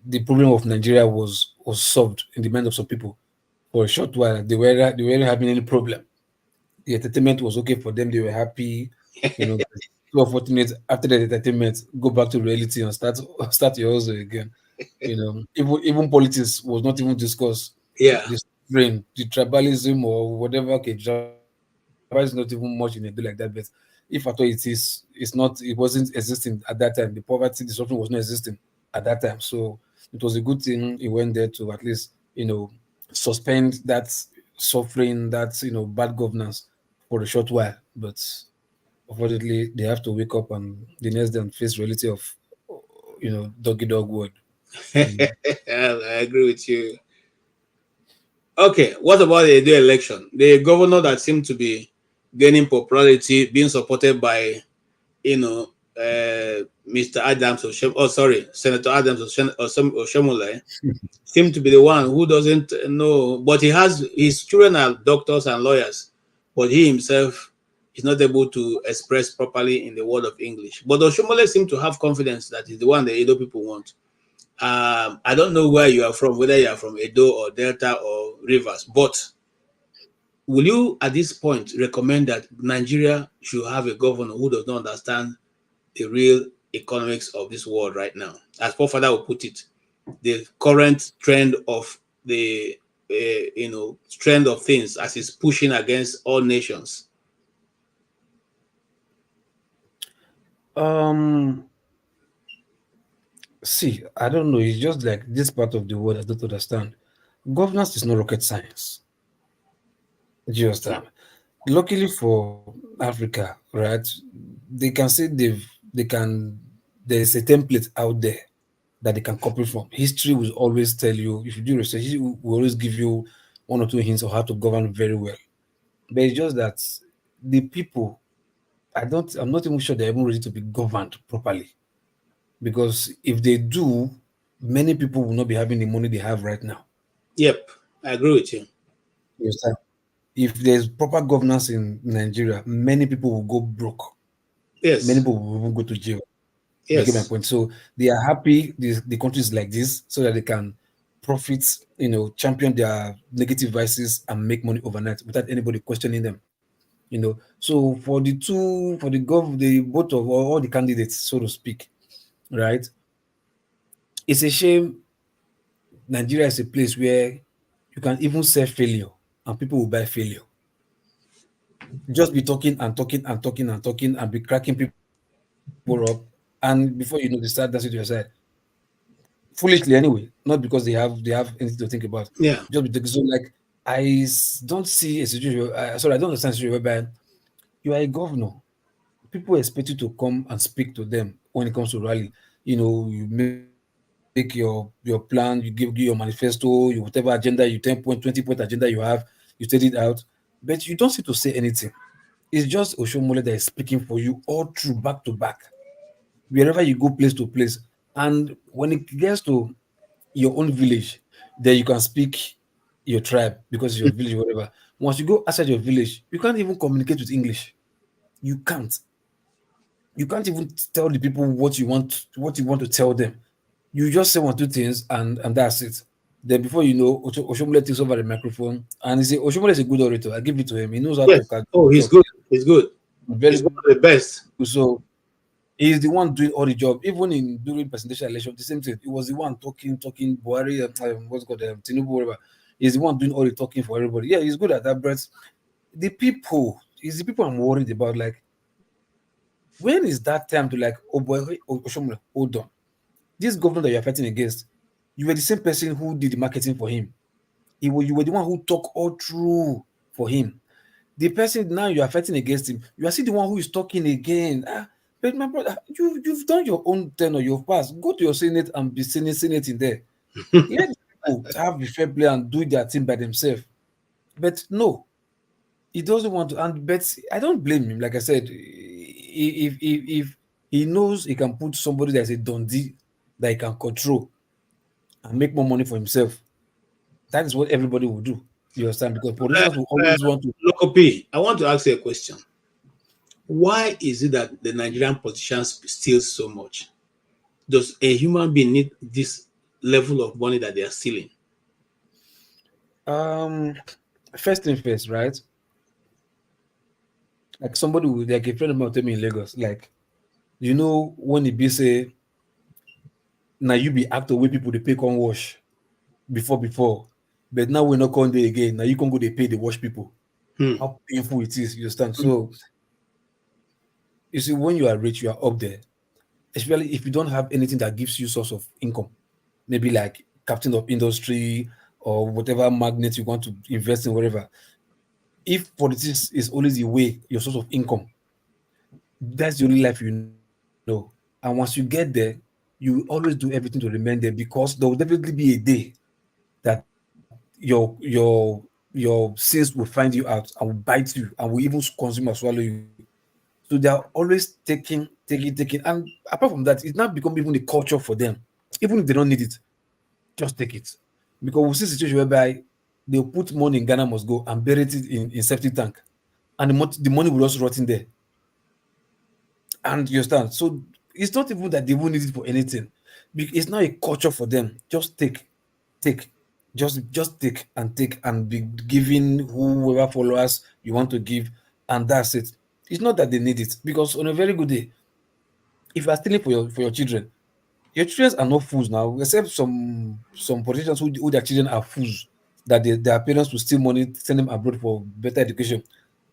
the problem of Nigeria was solved in the mind of some people. For a short while, they weren't having any problem. The entertainment was okay for them. They were happy, so fortunate after the entertainment, go back to reality and start your hustle again. Even politics was not even discussed. Yeah. The suffering, the tribalism or whatever. Okay, tribalism is not even much in a day like that. But if at all it's not, it wasn't existing at that time. The poverty, the suffering was not existing at that time. So it was a good thing he went there to at least suspend that suffering, that bad governance for a short while. But unfortunately, they have to wake up and the next day and face reality of doggy dog world. I agree with you. Okay, what about the Edo election? The governor that seemed to be gaining popularity, being supported by, Mr. Adams Senator Adams Oshomole, seemed to be the one who doesn't know, but his children are doctors and lawyers, but he himself is not able to express properly in the word of English. But Oshomole seemed to have confidence that he's the one the Edo people want. I don't know where you are from, whether you are from Edo or Delta or Rivers, but will you at this point recommend that Nigeria should have a governor who does not understand the real economics of this world right now? As Paul Father will put it, the current trend of the trend of things as it's pushing against all nations. See, I don't know. It's just like this part of the world I don't understand. Governance is not rocket science. Do you understand? Luckily for Africa, right? They can say there's a template out there that they can copy from. History will always tell you, if you do research, it will always give you one or two hints of how to govern very well. But it's just that the people, I'm not even sure they're even ready to be governed properly. Because if they do, many people will not be having the money they have right now. Yep, I agree with you. Yes, sir. If there's proper governance in Nigeria, many people will go broke. Yes. Many people will even go to jail. Yes. You get my point. So they are happy the countries like this so that they can profit, champion their negative vices and make money overnight without anybody questioning them. So for the both of all the candidates, so to speak, right? It's a shame Nigeria is a place where you can even sell failure and people will buy failure. Just be talking and talking and talking and talking and be cracking people up, and before you know, they start dancing to your side. Foolishly anyway, not because they have anything to think about. Yeah. Just because, so like don't see a situation. I don't understand a situation whereby you are a governor. People expect you to come and speak to them when it comes to rally. You make your plan, you give your manifesto, whatever agenda, 10-point, 20-point agenda you have, you state it out, but you don't see to say anything. It's just Oshomole that is speaking for you all through back to back, wherever you go, place to place. And when it gets to your own village, then you can speak your tribe because it's your village, whatever. Once you go outside your village, you can't even communicate with English. You can't. You can't even tell the people what you want to tell them. You just say one, two things and that's it. Then before you know, Oshomole takes over the microphone and Oshomole is a good orator. I give it to him. He knows how Yes. to Oh, he's good. He's good. Very He's one of the best. So he's the one doing all the job. Even during presidential election, the same thing. He was the one talking. Buhari, what's it called, Tinubu, whatever. He's the one doing all the talking for everybody. Yeah, he's good at that. But the people, it's the people I'm worried about. Like, When is that time to like, oh boy, Oshomole, hold on. This governor that you're fighting against, you were the same person who did the marketing for him. You were the one who talked all through for him. The person now you are fighting against him, you are still the one who is talking again. But my brother, you've done your own turn or your past. Go to your senate and be senate in there. Let people have the fair play and do their thing by themselves. But no, he doesn't want to. And but I don't blame him. Like I said, if he knows he can put somebody that's a dundee that he can control and make more money for himself, that is what everybody will do. You understand? Because politicians will always want to. Loco P, I want to ask you a question. Why is it that the Nigerian politicians steal so much? Does a human being need this level of money that they are stealing? First thing first, right? Like somebody would, like a friend of mine tell me in Lagos, like, you know, when it be say, now you be act the way people they pay con wash before, but now we're not going there again. Now you can go they pay the wash people. How painful it is, you understand? So you see, when you are rich, you are up there. Especially if you don't have anything that gives you source of income, maybe like captain of industry or whatever magnet you want to invest in, whatever. If politics is always the way your source of income, that's the only life you know. And once you get there, you always do everything to remain there because there will definitely be a day that your sins will find you out and will bite you and will even consume or swallow you. So they are always taking. And apart from that, it's not become even a culture for them. Even if they don't need it, just take it. Because we see a situation whereby they'll put money in Ghana must go and bury it in septic tank. And the money will just rot in there. And you understand? So it's not even that they won't need it for anything. It's not a culture for them. Just take. Just take and be giving whoever followers you want to give, and that's it. It's not that they need it, because on a very good day, if you are stealing for your children are not fools now, except some politicians who their children are fools, that their parents will steal money, send them abroad for better education,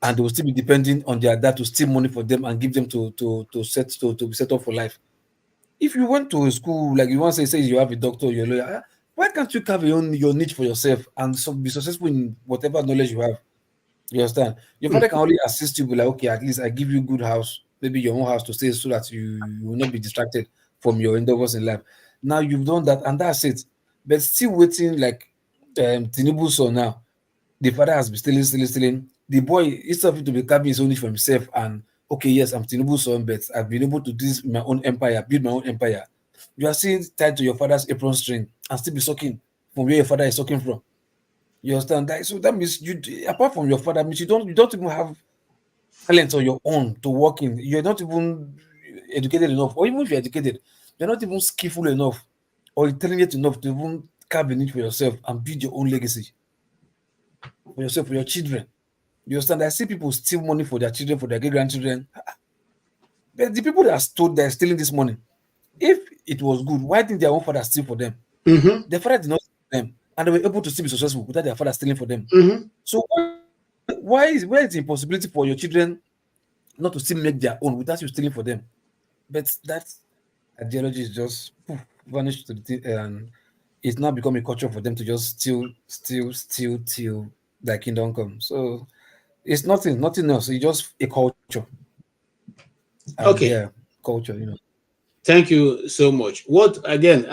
and they will still be depending on their dad to steal money for them and give them to be set up for life. If you went to a school, like you want to say you have a doctor, you're a lawyer, why can't you carve your niche for yourself and be successful in whatever knowledge you have? You understand? Your father can only assist you, be like, okay, at least I give you good house, maybe your own house to stay, so that you will not be distracted from your endeavors in life. Now you've done that, and that's it. But still waiting, like Tinubu saw now, the father has been stealing. The boy, instead of him to be carving his own niche for himself, and okay, yes, I'm Tinubu's son, but I've been able to do this in my own empire, build my own empire. You are still tied to your father's apron string and still be sucking from where your father is sucking from. You understand that? So that means you, apart from your father, means you don't even have talent on your own to work in. You're not even educated enough, or even if you're educated, you're not even skillful enough or intelligent enough to even carve a niche for yourself and build your own legacy for yourself, for your children. You understand? I see people steal money for their children, for their great grandchildren. But the people that are stealing this money, if it was good, why didn't their own father steal for them? Their father did not steal for them, and they were able to still be successful without their father stealing for them. So where is the impossibility for your children not to still make their own without you stealing for them? But that ideology is just vanished to the thing, and it's now become a culture for them to just steal till their kingdom come. So it's nothing else. It's just a culture. Okay. Yeah, culture, you know. Thank you so much. What again?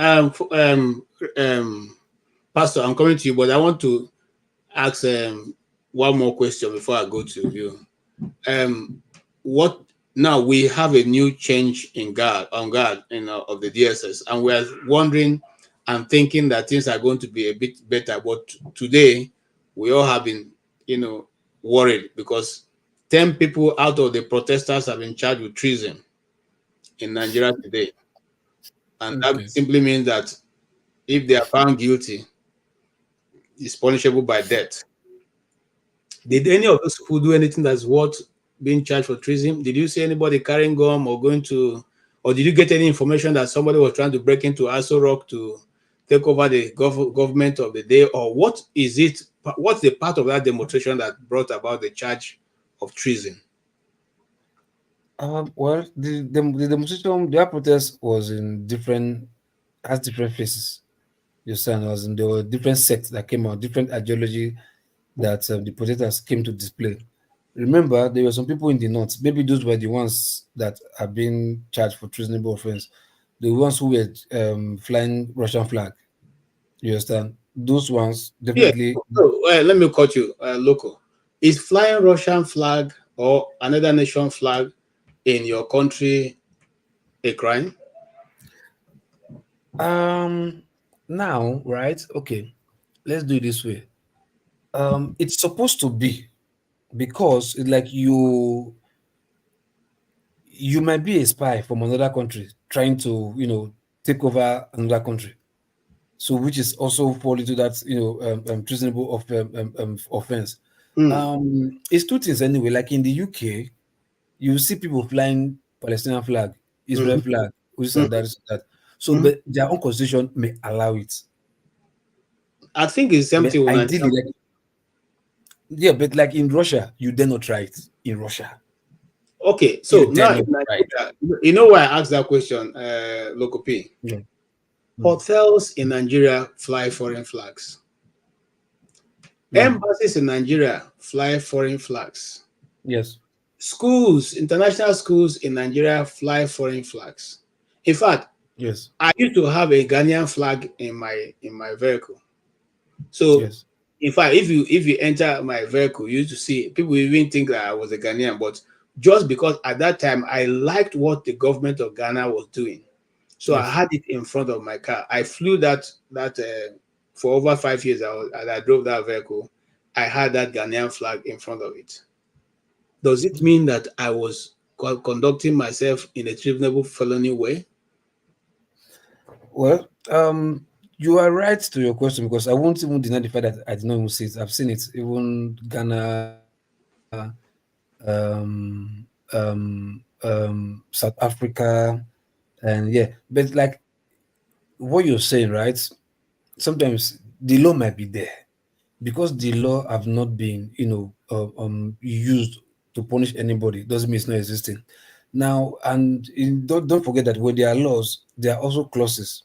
Pastor, I'm coming to you, but I want to ask one more question before I go to you. What now? We have a new change in guard of the DSS, and we are wondering and thinking that things are going to be a bit better. But today, we all have been, worried because 10 people out of the protesters have been charged with treason in Nigeria today. And that simply means that if they are found guilty, it's punishable by death. Did any of those people do anything that's worth being charged for treason? Did you see anybody carrying gum or or did you get any information that somebody was trying to break into Aso Rock to take over the government of the day? Or what is it? What's the part of that demonstration that brought about the charge of treason? Well, the demonstration, their protest was in different, has different faces. You understand? There were different sects that came out, different ideology that the protesters came to display. Remember, there were some people in the north. Maybe those were the ones that are being charged for treasonable offense. The ones who were flying Russian flag. You understand? Those ones Yeah. definitely. So let me cut you, local. Is flying Russian flag or another nation flag in your country a crime? Now, right? Okay, let's do it this way. It's supposed to be, because it's like you might be a spy from another country trying to take over another country, so which is also fall into that treasonable offense. Hmm. It's two things anyway. Like in the UK, you see people flying Palestinian flag, Israel Mhm. flag, this Mhm. and that, this and that. So, Mhm. but their own constitution may allow it. I think it's But something with ideally, Nigeria. like, yeah, but like in Russia, you dare not try it in Russia. Okay, You so dare now in not try it. Nigeria, you know why I asked that question, Local P? Yeah. Hotels in Nigeria fly foreign flags. Mm. Embassies in Nigeria fly foreign flags. Yes. Schools, international schools in Nigeria fly foreign flags. In fact, Yes. I used to have a Ghanaian flag in my vehicle. So, Yes. in fact, if you enter my vehicle, you used to see people even think that I was a Ghanaian, but just because at that time I liked what the government of Ghana was doing, so I Yes. had it in front of my car. I flew that for over 5 years. As I drove that vehicle, I had that Ghanaian flag in front of it. Does it mean that I was conducting myself in a treasonable felony way? Well, you are right to your question, because I won't even deny the fact that I did not even see it. I've seen it, even Ghana, South Africa, and yeah. But like what you're saying, right? Sometimes the law might be there, because the law have not been, used to punish anybody. Doesn't mean it's not existing. Now, and don't forget that when there are laws, there are also clauses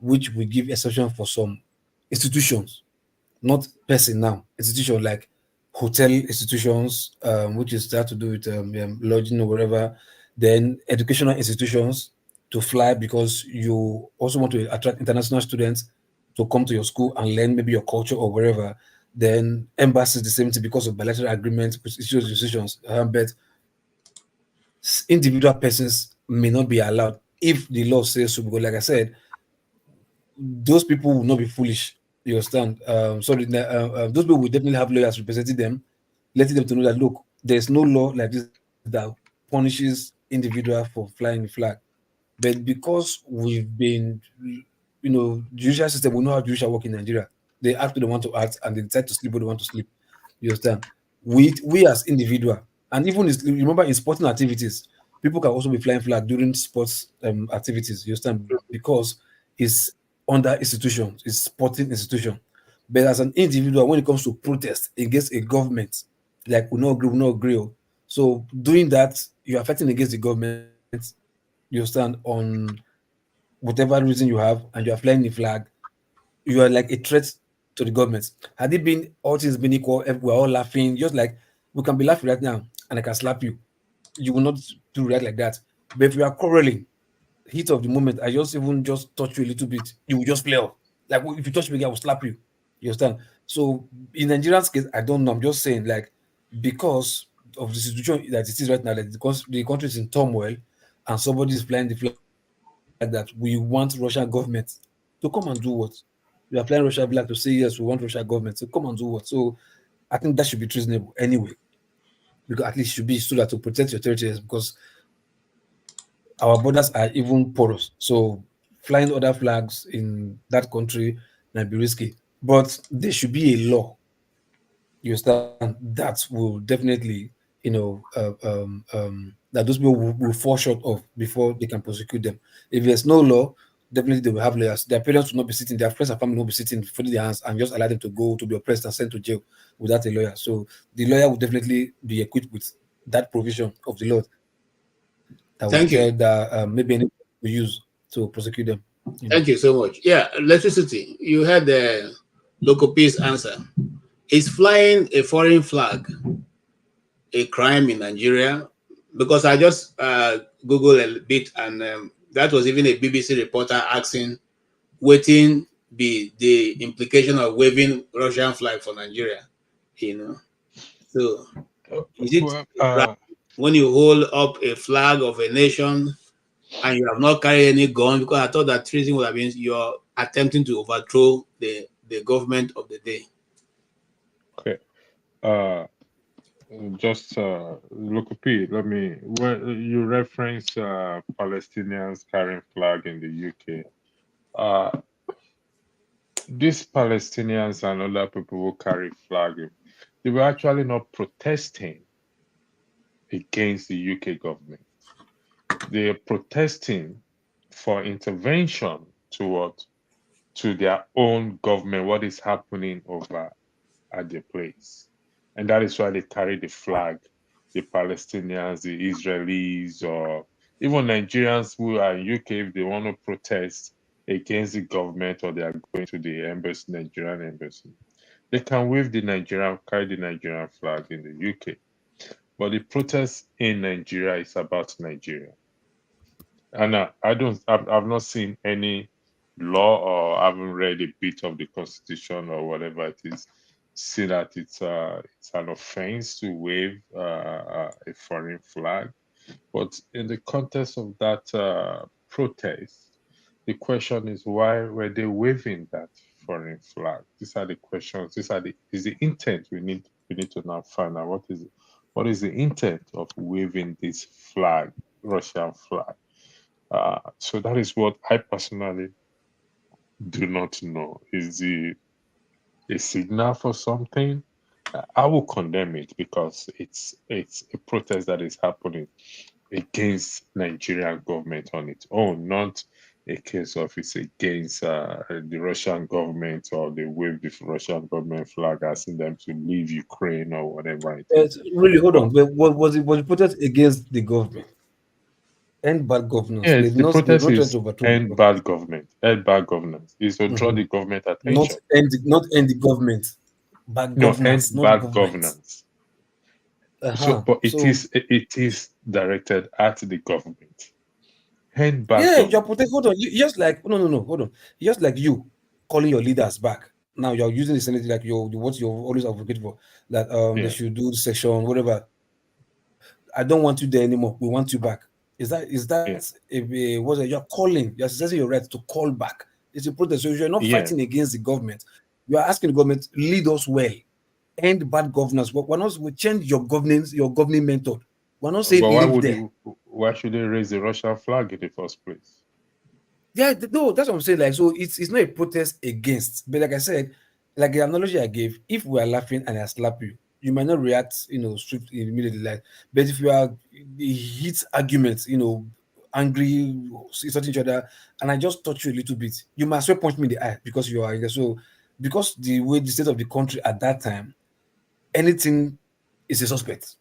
which will give exception for some institutions, not person now. Institutions like hotel institutions, which is that to do with lodging or whatever. Then educational institutions to fly, because you also want to attract international students to come to your school and learn maybe your culture or wherever. Then embassies, the same thing, because of bilateral agreements with institutions. But individual persons may not be allowed if the law says so. Because, like I said, those people will not be foolish. You understand? Those people will definitely have lawyers representing them, letting them to know that look, there's no law like this that punishes individual for flying the flag. But because we've been, judicial system, we know how judicial work in Nigeria. They act when they want to act, and they decide to sleep when they want to sleep. You understand? We as individual, and even remember in sporting activities, people can also be flying flag during sports activities. You understand? Because it's under institutions, it's sporting institution. But as an individual, when it comes to protest against a government, like we not agree. So doing that, you're fighting against the government. You stand on whatever reason you have, and you are flying the flag. You are like a threat to the government. Had it been all things being equal, we're all laughing, just like we can be laughing right now, and I can slap you. You will not do right like that. But if we are quarreling, heat of the moment, I just even just touch you a little bit, you will just play off. Like if you touch me again, I will slap you. You understand? So in Nigerian's case, I don't know. I'm just saying, like, because of the situation that it is right now, like the country is in turmoil, and somebody is flying the flag that we want Russian government to come and do what? We are flying Russian flag to say yes, we want Russian government to come and do what? So I think that should be treasonable anyway, because at least it should be so that to protect your territories, because our borders are even porous. So flying other flags in that country might be risky. But there should be a law, you understand, that will definitely, that those people will fall short of before they can prosecute them. If there's no law, definitely they will have lawyers. Their parents will not be sitting, their friends and family will not be sitting, folding their hands and just allow them to go to be oppressed and sent to jail without a lawyer. So the lawyer will definitely be equipped with that provision of the law that Thank we you. tell that maybe anyone we use to prosecute them. Thank you so much. Yeah, electricity. You had the local peace answer. Is flying a foreign flag a crime in Nigeria? Because I just Googled a bit, and that was even a BBC reporter asking, waiting be the implication of waving Russian flag for Nigeria, you know. So is it right when you hold up a flag of a nation and you have not carried any gun? Because I thought that treason would have been you're attempting to overthrow the government of the day. Okay. Just look up it. Let me. When you reference Palestinians carrying flag in the UK, these Palestinians and other people who carry flag, they were actually not protesting against the UK government. They are protesting for intervention to their own government, what is happening over at their place. And that is why they carry the flag, the Palestinians, the Israelis, or even Nigerians who are in UK, if they want to protest against the government or they are going to the embassy, Nigerian embassy, they can wave the carry the Nigerian flag in the UK. But the protest in Nigeria is about Nigeria. And I've not seen any law or I haven't read a bit of the constitution or whatever it is, see that it's an offense to wave a foreign flag. But in the context of that protest, the question is, why were they waving that foreign flag? These are the questions. Is the intent we need to now find out. What is the intent of waving this flag, Russian flag? So that is what I personally do not know. Is it a signal for something? I will condemn it because it's a protest that is happening against Nigerian government on its own, not a case of it's against the Russian government or they wave the Russian government flag asking them to leave Ukraine or whatever it is. Really, hold on. What was it? Was it protest against the government? End bad governance. Yes, the protest is end bad government. End bad governance is to draw the government attention. Not end the government. Bad governance. No, end bad governance. So, but it is directed at the government. End bad governance. You're protecting. Hold on. You just like no. Hold on. Just like you calling your leaders back. Now you're using the Senate like what you're always advocating for, that they should do session, whatever. I don't want you there anymore. We want you back. Is that you're calling? You're exercising your right to call back. It's a protest. So you're not fighting against the government. You are asking the government lead us well, end bad governance. But we change your governing method. We're not saying live there. Why should they raise the Russian flag in the first place? Yeah, no, that's what I'm saying. Like, so it's not a protest against, but like I said, like the analogy I gave, if we are laughing and I slap you, you might not react, swiftly immediately. Like, but if you are heat arguments, angry, insulting each other, and I just touch you a little bit, you might as well punch me in the eye because you are angry. So, because the state of the country at that time, anything is a suspect.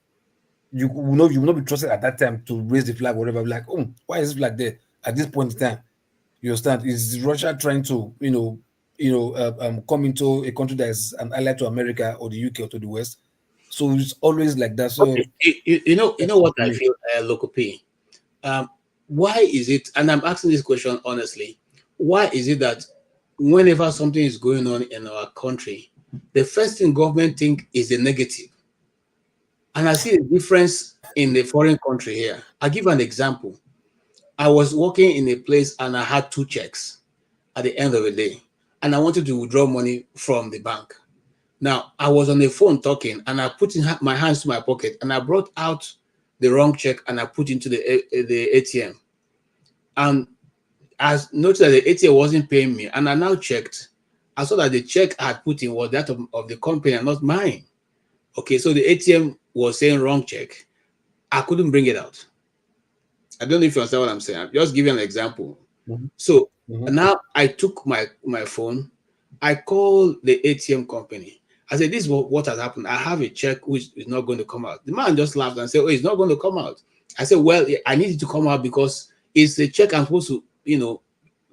You will not be trusted at that time to raise the flag, or whatever. Like, oh, why is this flag there at this point in time? You understand? Is Russia trying to, come into a country that is an ally to America or the UK or to the West? So it's always like that. So okay. you know what I feel, Local P. Why is it? And I'm asking this question honestly. Why is it that whenever something is going on in our country, the first thing government think is the negative? And I see a difference in the foreign country here. I'll give an example. I was working in a place and I had 2 checks at the end of the day, and I wanted to withdraw money from the bank. Now, I was on the phone talking, and I put in my hands to my pocket, and I brought out the wrong check, and I put into the ATM. And I noticed that the ATM wasn't paying me, and I now checked. I saw that the check I had put in was that of the company and not mine. Okay, so the ATM was saying wrong check. I couldn't bring it out. I don't know if you understand what I'm saying. I'm just giving an example. So now I took my phone. I called the ATM company. I said, this is what has happened. I have a check which is not going to come out. The man just laughed and said, oh, it's not going to come out. I said, well, I need it to come out because it's a check I'm supposed to,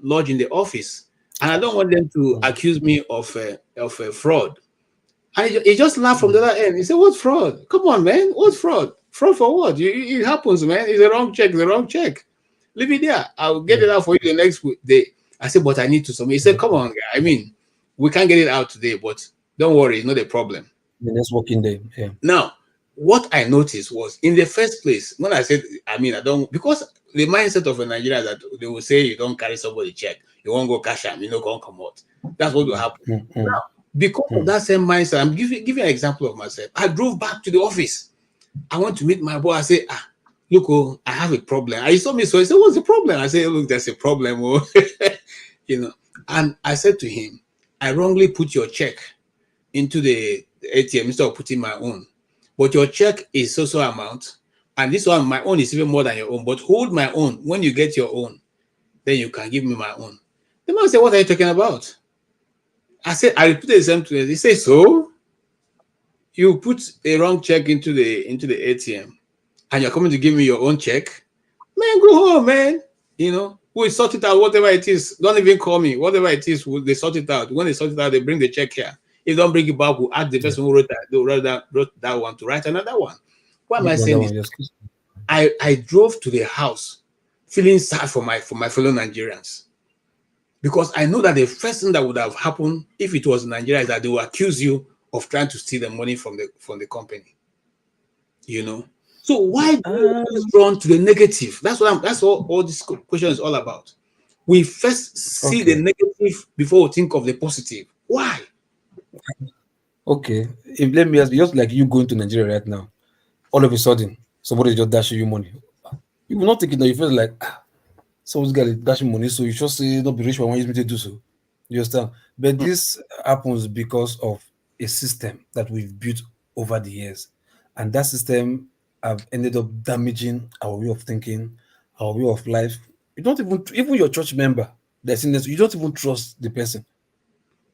lodge in the office. And I don't want them to accuse me of a fraud. And he just laughed from the other end. He said, what fraud? Come on, man. What fraud? Fraud for what? It happens, man. It's a wrong check. It's a wrong check. Leave it there. I'll get it out for you the next day. I said, but I need to submit. He said, come on, guy. I mean, we can't get it out today, but don't worry. It's not a problem. The next working day. Yeah. Now, what I noticed was in the first place, when I said, I don't, because the mindset of a Nigerian that they will say you don't carry somebody check, you won't go cash them, can't come out. That's what will happen. Now, because of that same mindset, I'm giving an example of myself. I drove back to the office. I want to meet my boss. I say, look, I have a problem. I saw me, so I said, what's the problem? I said, look, there's a problem. And I said to him, I wrongly put your check into the ATM instead of putting my own. But your check is so amount, and this one, my own is even more than your own. But hold my own. When you get your own, then you can give me my own. The man said, what are you talking about? I said, I repeated the same to him. He said, so you put a wrong check into the ATM and you're coming to give me your own check? Man, go home, man. We'll sort it out, whatever it is. Don't even call me. Whatever it is, they sort it out. When they sort it out, they bring the check here. If they don't bring it back, we'll ask the person who wrote that one to write another one. What am I saying is, I drove to the house feeling sad for my fellow Nigerians. Because I know that the first thing that would have happened if it was Nigeria is that they will accuse you of trying to steal the money from the company. So why do we always run to the negative? That's what all this question is all about. We first see the negative before we think of the positive. Why? Okay. Let me ask you, just like you going to Nigeria right now, all of a sudden, somebody just dashing you money. You will not take it now. You feel like, someone's got dashing money, so you just say, not be rich, but I want you to do so. You understand? But this happens because of a system that we've built over the years. And that system have ended up damaging our way of thinking, our way of life. You don't even your church member that's in this, you don't even trust the person.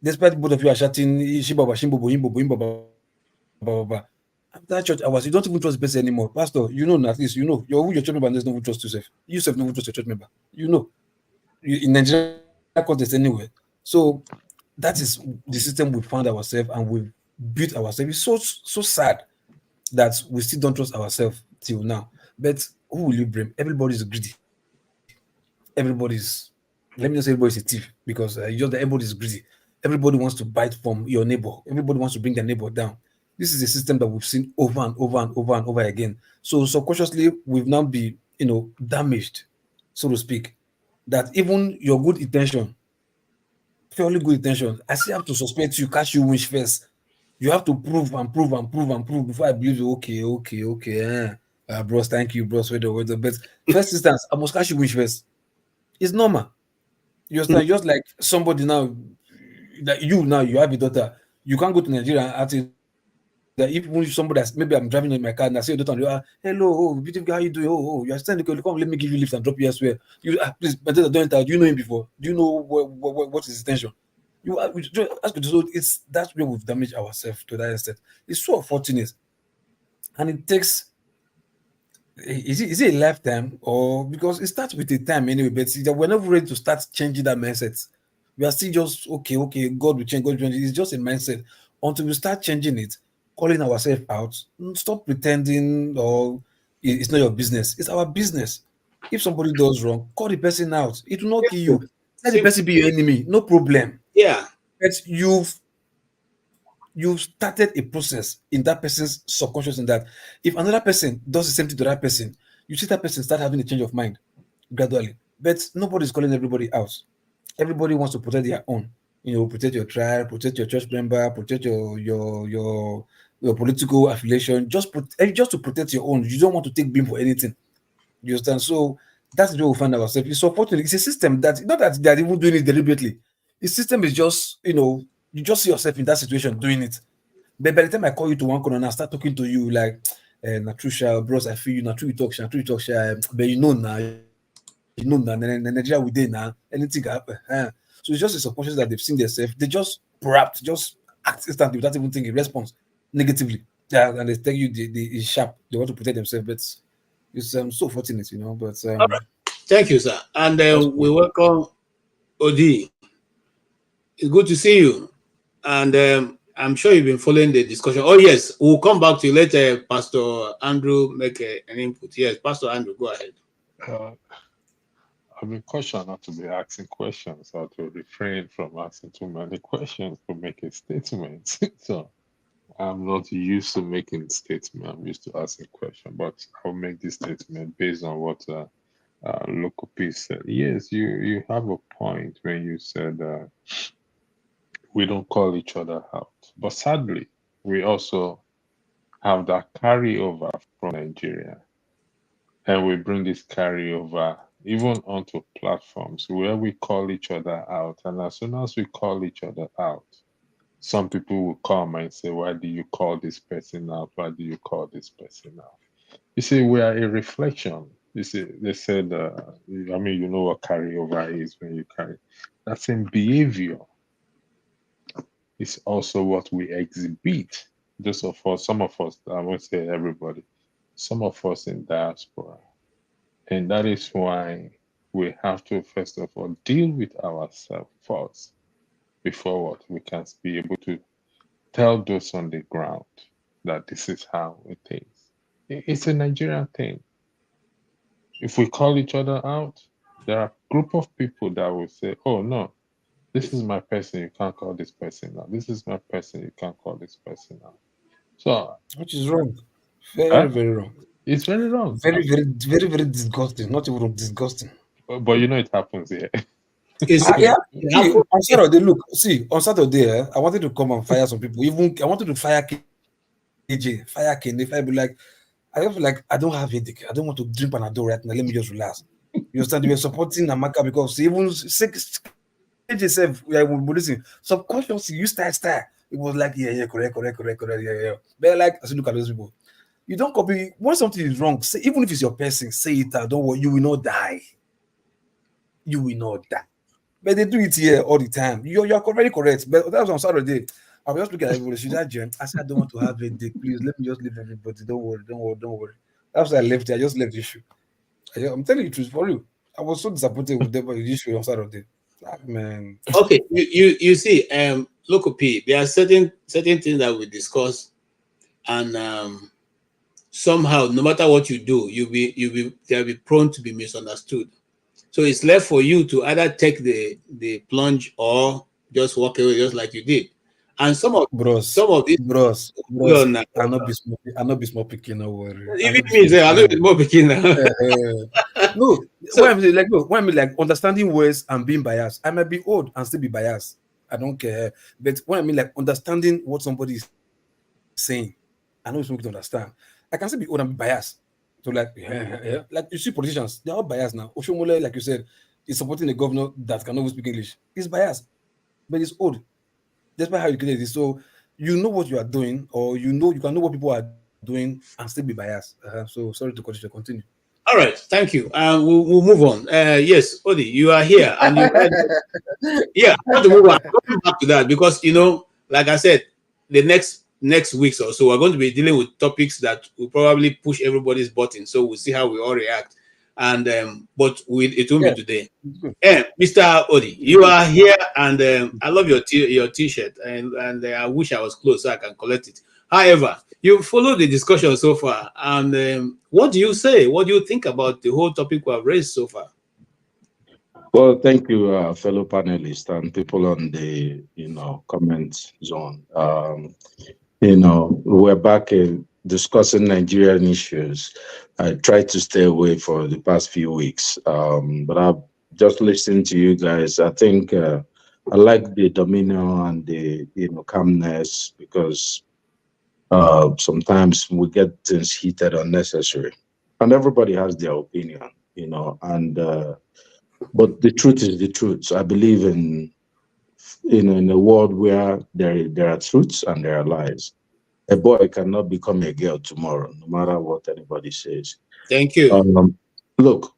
Despite both of you are shouting, Shibaba, Shimbobo, Imbobo, Imbaba, after church hours, you don't even trust the person anymore. Pastor, at least your church member doesn't even trust yourself. You self don't even trust your church member. In Nigeria context anyway. So that is the system we found ourselves and we built ourselves. It's so sad that we still don't trust ourselves till now. But who will you blame? Everybody's greedy. Let me just say everybody's a thief because everybody's greedy. Everybody wants to bite from your neighbor. Everybody wants to bring their neighbor down. This is a system that we've seen over and over and over and over again. So subconsciously, we've now been, damaged, so to speak, that even your good intention, purely good intention, I still have to suspect you, catch you wish first. You have to prove and prove and prove and prove before I believe you. Okay. Bros, thank you, bros. Wait. But first instance, I must catch you wish first. It's normal. You understand? Just like somebody now, that you have a daughter, you can't go to Nigeria and say that if somebody that's maybe I'm driving in my car and I see your daughter and you are, hello, beautiful guy, how you doing? You are standing, come, let me give you lift and drop you elsewhere. Please, but don't enter. Do you know him before? Do you know what is his intention? You just ask you. So that's where we've damaged ourselves to that extent. It's so unfortunate, and it takes. Is it a lifetime or because it starts with a time anyway? But we're not ready to start changing that mindset. We are still just okay. God will change. It's just a mindset. Until we start changing it, calling ourselves out, stop pretending or it's not your business. It's our business. If somebody does wrong, call the person out. It will not kill you. Let the person be your enemy. No problem. Yeah. But you've started a process in that person's subconscious in that if another person does the same thing to that person, you see that person start having a change of mind gradually. But nobody's calling everybody out. Everybody wants to protect their own. Protect your tribe, protect your church member, protect your political affiliation. Just to protect your own. You don't want to take blame for anything. You understand? So that's where we find ourselves. It's unfortunate. It's a system that not that they're even doing it deliberately. The system is just, you just see yourself in that situation doing it. But by the time I call you to one corner and I start talking to you like, Natrusha, bros, I feel you, Natru talk, but Nigeria within now, anything can happen. So it's just a subconscious that they've seen themselves. They just act instantly without even thinking response negatively. Yeah, and they tell you it's sharp. They want to protect themselves, but It's so fortunate, you know. But All right. Thank you, sir. And we welcome Odi. It's good to see you. And I'm sure you've been following the discussion. Oh, yes, we'll come back to you later. Pastor Andrew make an input. Yes, Pastor Andrew, go ahead. I've been cautioned not to be asking questions or to refrain from asking too many questions to make a statement. So I'm not used to making statements. I'm used to asking questions, but I'll make this statement based on what Local Peace said. Yes, you have a point when you said we don't call each other out. But sadly, we also have that carryover from Nigeria. And we bring this carryover even onto platforms where we call each other out. And as soon as we call each other out, some people will come and say, why do you call this person out? Why do you call this person out? You see, we are a reflection. You see, they said, I mean, you know what carryover is when you carry. That same behavior is also what we exhibit. Those of us, some of us, I won't say everybody, some of us in diaspora. And that is why we have to, first of all, deal with ourselves first before what we can be able to tell those on the ground that this is how it is. It's a Nigerian thing. If we call each other out, there are a group of people that will say, oh, no, this is my person, you can't call this person out. This is my person, you can't call this person out. So, which is wrong. Very, very wrong. It's very wrong. Very, very, very, very disgusting. Not even disgusting. But you know it happens here. Yeah. See, on Saturday, look, see, on Saturday, I wanted to come and fire some people. Even I wanted to fire KJ, fire Kenny, fire be like, I don't feel like I don't have headache. I don't want to drink Panadol right now. Let me just relax. You understand? They were supporting Amaka because even KJ said, yeah, we listen. Subconsciously, you style. It was like, yeah, correct, yeah. But like, I said, look at those people. You don't copy. When something is wrong, say, even if it's your person, say it. Don't worry, you will not die. You will not die. But they do it here all the time. You're very correct. But that was on Saturday. I was just looking at everybody. Should I join? I said, I don't want to have a day. Please let me just leave everybody. Don't worry. After I left it, I just left the issue. I'm telling you the truth for you. I was so disappointed with the issue on Saturday. Man. Okay, you see, Local P, there are certain things that we discuss, and somehow, no matter what you do, they'll be prone to be misunderstood. So it's left for you to either take the plunge or just walk away, just like you did. And some of these bros, I not be small picking. No worry. Even me, I know it's more picking now. No, so, when I'm like understanding words and being biased, I might be old and still be biased. I don't care. But when I mean like understanding what somebody is saying, I know it's not to understand. I can still be old and be biased. So like, like you see politicians, they're all biased now. Oshomole, like you said, is supporting a governor that can always speak English. He's biased, but he's old. Despite how you get it, so you know what you are doing, or you can know what people are doing and still be biased. So sorry to continue. All right, thank you. We'll move on. Yes, Odi, you are here, and you. Yeah, I want to move on. I'm going back to that because like I said, the next weeks or so, we're going to be dealing with topics that will probably push everybody's button. So we'll see how we all react. And but it won't be today. Mr. Odi, you are here, and I love your t-shirt, and I wish I was close so I can collect it. However, you followed the discussion so far, and what do you say? What do you think about the whole topic we have raised so far? Well, thank you, fellow panelists and people on the comment zone. We're back in discussing Nigerian issues. I tried to stay away for the past few weeks, but I've just listened to you guys. I think I like the demeanor and the calmness because sometimes we get things heated unnecessary, and everybody has their opinion, but the truth is the truth. So I believe in a world where there are truths and there are lies. A boy cannot become a girl tomorrow, no matter what anybody says. Thank you. Look,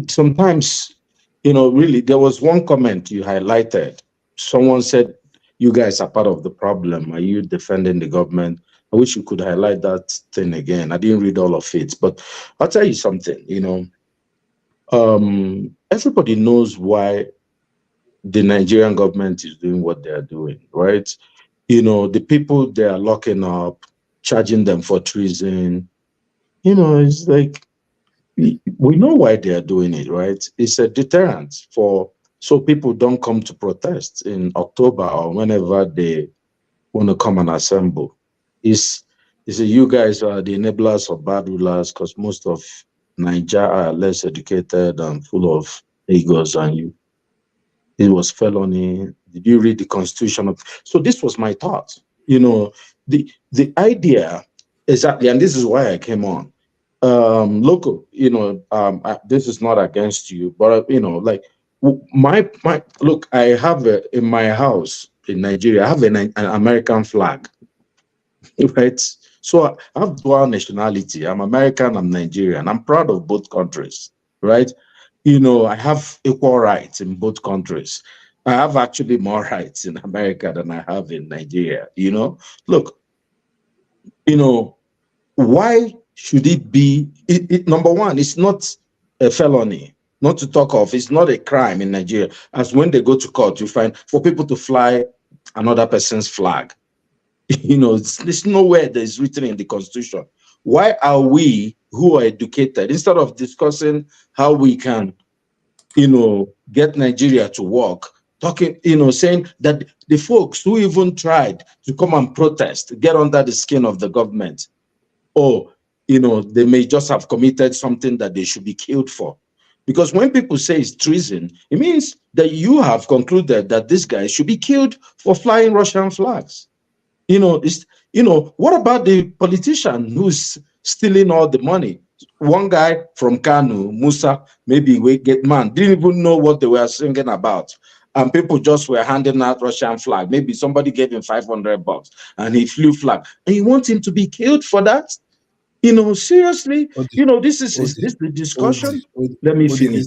sometimes, really, there was one comment you highlighted. Someone said, you guys are part of the problem? Are you defending the government? I wish you could highlight that thing again. I didn't read all of it, but I'll tell you something, everybody knows why the Nigerian government is doing what they are doing, right? The people they are locking up, charging them for treason, it's like, we know why they are doing it, right? It's a deterrent so people don't come to protest in October or whenever they want to come and assemble. It's you guys are the enablers of bad rulers, because most of Niger are less educated and full of egos than you. It was felony. Did you read the Constitution? So this was my thought. The idea exactly, and this is why I came on. Local, this is not against you, but like my look, I have in my house in Nigeria, I have an American flag, right? So I have dual nationality. I'm American, I'm Nigerian. I'm proud of both countries, right? I have equal rights in both countries. I have actually more rights in America than I have in Nigeria. Look, why should it be? Number one, it's not a felony, not to talk of. It's not a crime in Nigeria. As when they go to court, you find for people to fly another person's flag. There's nowhere that is written in the Constitution. Why are we, who are educated, instead of discussing how we can, get Nigeria to work, talking, saying that the folks who even tried to come and protest, get under the skin of the government, or they may just have committed something that they should be killed for. Because when people say it's treason, it means that you have concluded that this guy should be killed for flying Russian flags. What about the politician who's stealing all the money? One guy from Kanu, Musa, maybe we get man, didn't even know what they were singing about. And people just were handing out Russian flag. Maybe somebody gave him $500 and he flew flag. And you want him to be killed for that? Seriously, this is this the discussion? Let me finish.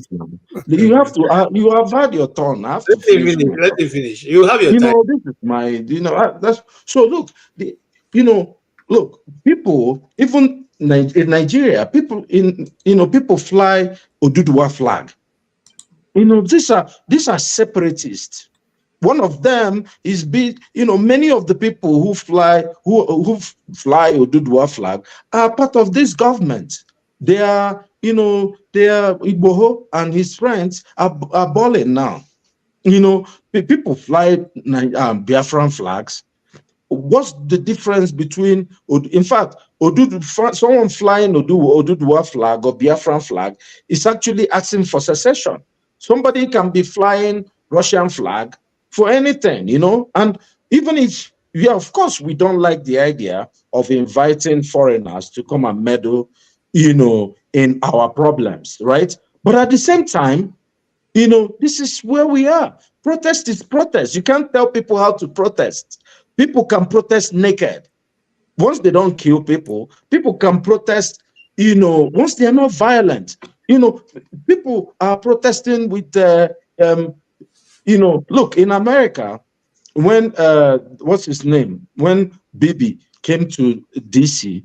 You have to. You have had your turn. I have to finish. Let me finish. You have your time. This is my. That's so. Look, look. People, even in Nigeria, people people fly Oduduwa flag. These are separatists. One of them is many of the people who fly Oduduwa flag are part of this government. They are Igboho and his friends are balling now. People fly Biafran flags. What's the difference between, in fact, someone flying Oduduwa flag or Biafran flag is actually asking for secession. Somebody can be flying Russian flag for anything, and even if, of course, we don't like the idea of inviting foreigners to come and meddle, in our problems, right? But at the same time, this is where we are. Protest is protest. You can't tell people how to protest. People can protest naked. Once they don't kill people, people can protest, once they are not violent. People are protesting with, look, in America, when, what's his name? When Bibi came to DC,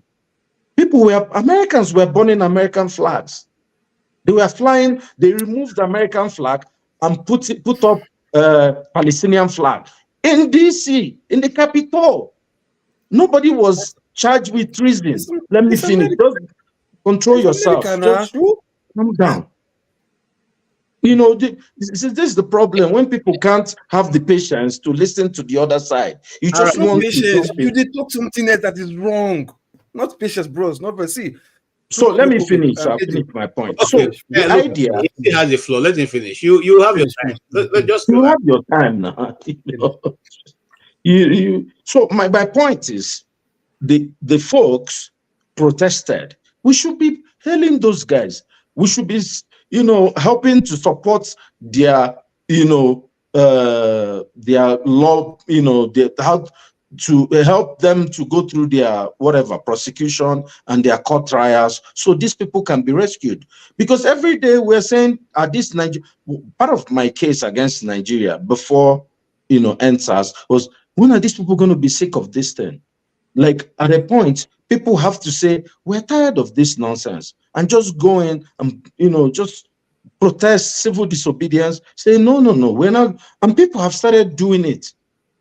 Americans were burning American flags. They were flying, they removed the American flag and put up Palestinian flag. In DC, in the Capitol, nobody was charged with treason. Let me finish. Just control yourself. Just calm down. This is the problem when people can't have the patience to listen to the other side. You just want patience. You did talk something else that is wrong. Not patience, bros. Not see. So let me finish. I'll finish my point. Okay. So the idea, he has the floor. Let him finish. You have your time. You have your time now. So my point is, the folks protested. We should be hailing those guys. We should be, helping to support their, their law, how to help them to go through their whatever prosecution and their court trials, so these people can be rescued. Because every day we're saying, this part of my case against Nigeria before answers was, when are these people going to be sick of this thing? Like, at a point, people have to say, we're tired of this nonsense, and just go in and, just protest civil disobedience, say, no, no, no, we're not. And people have started doing it.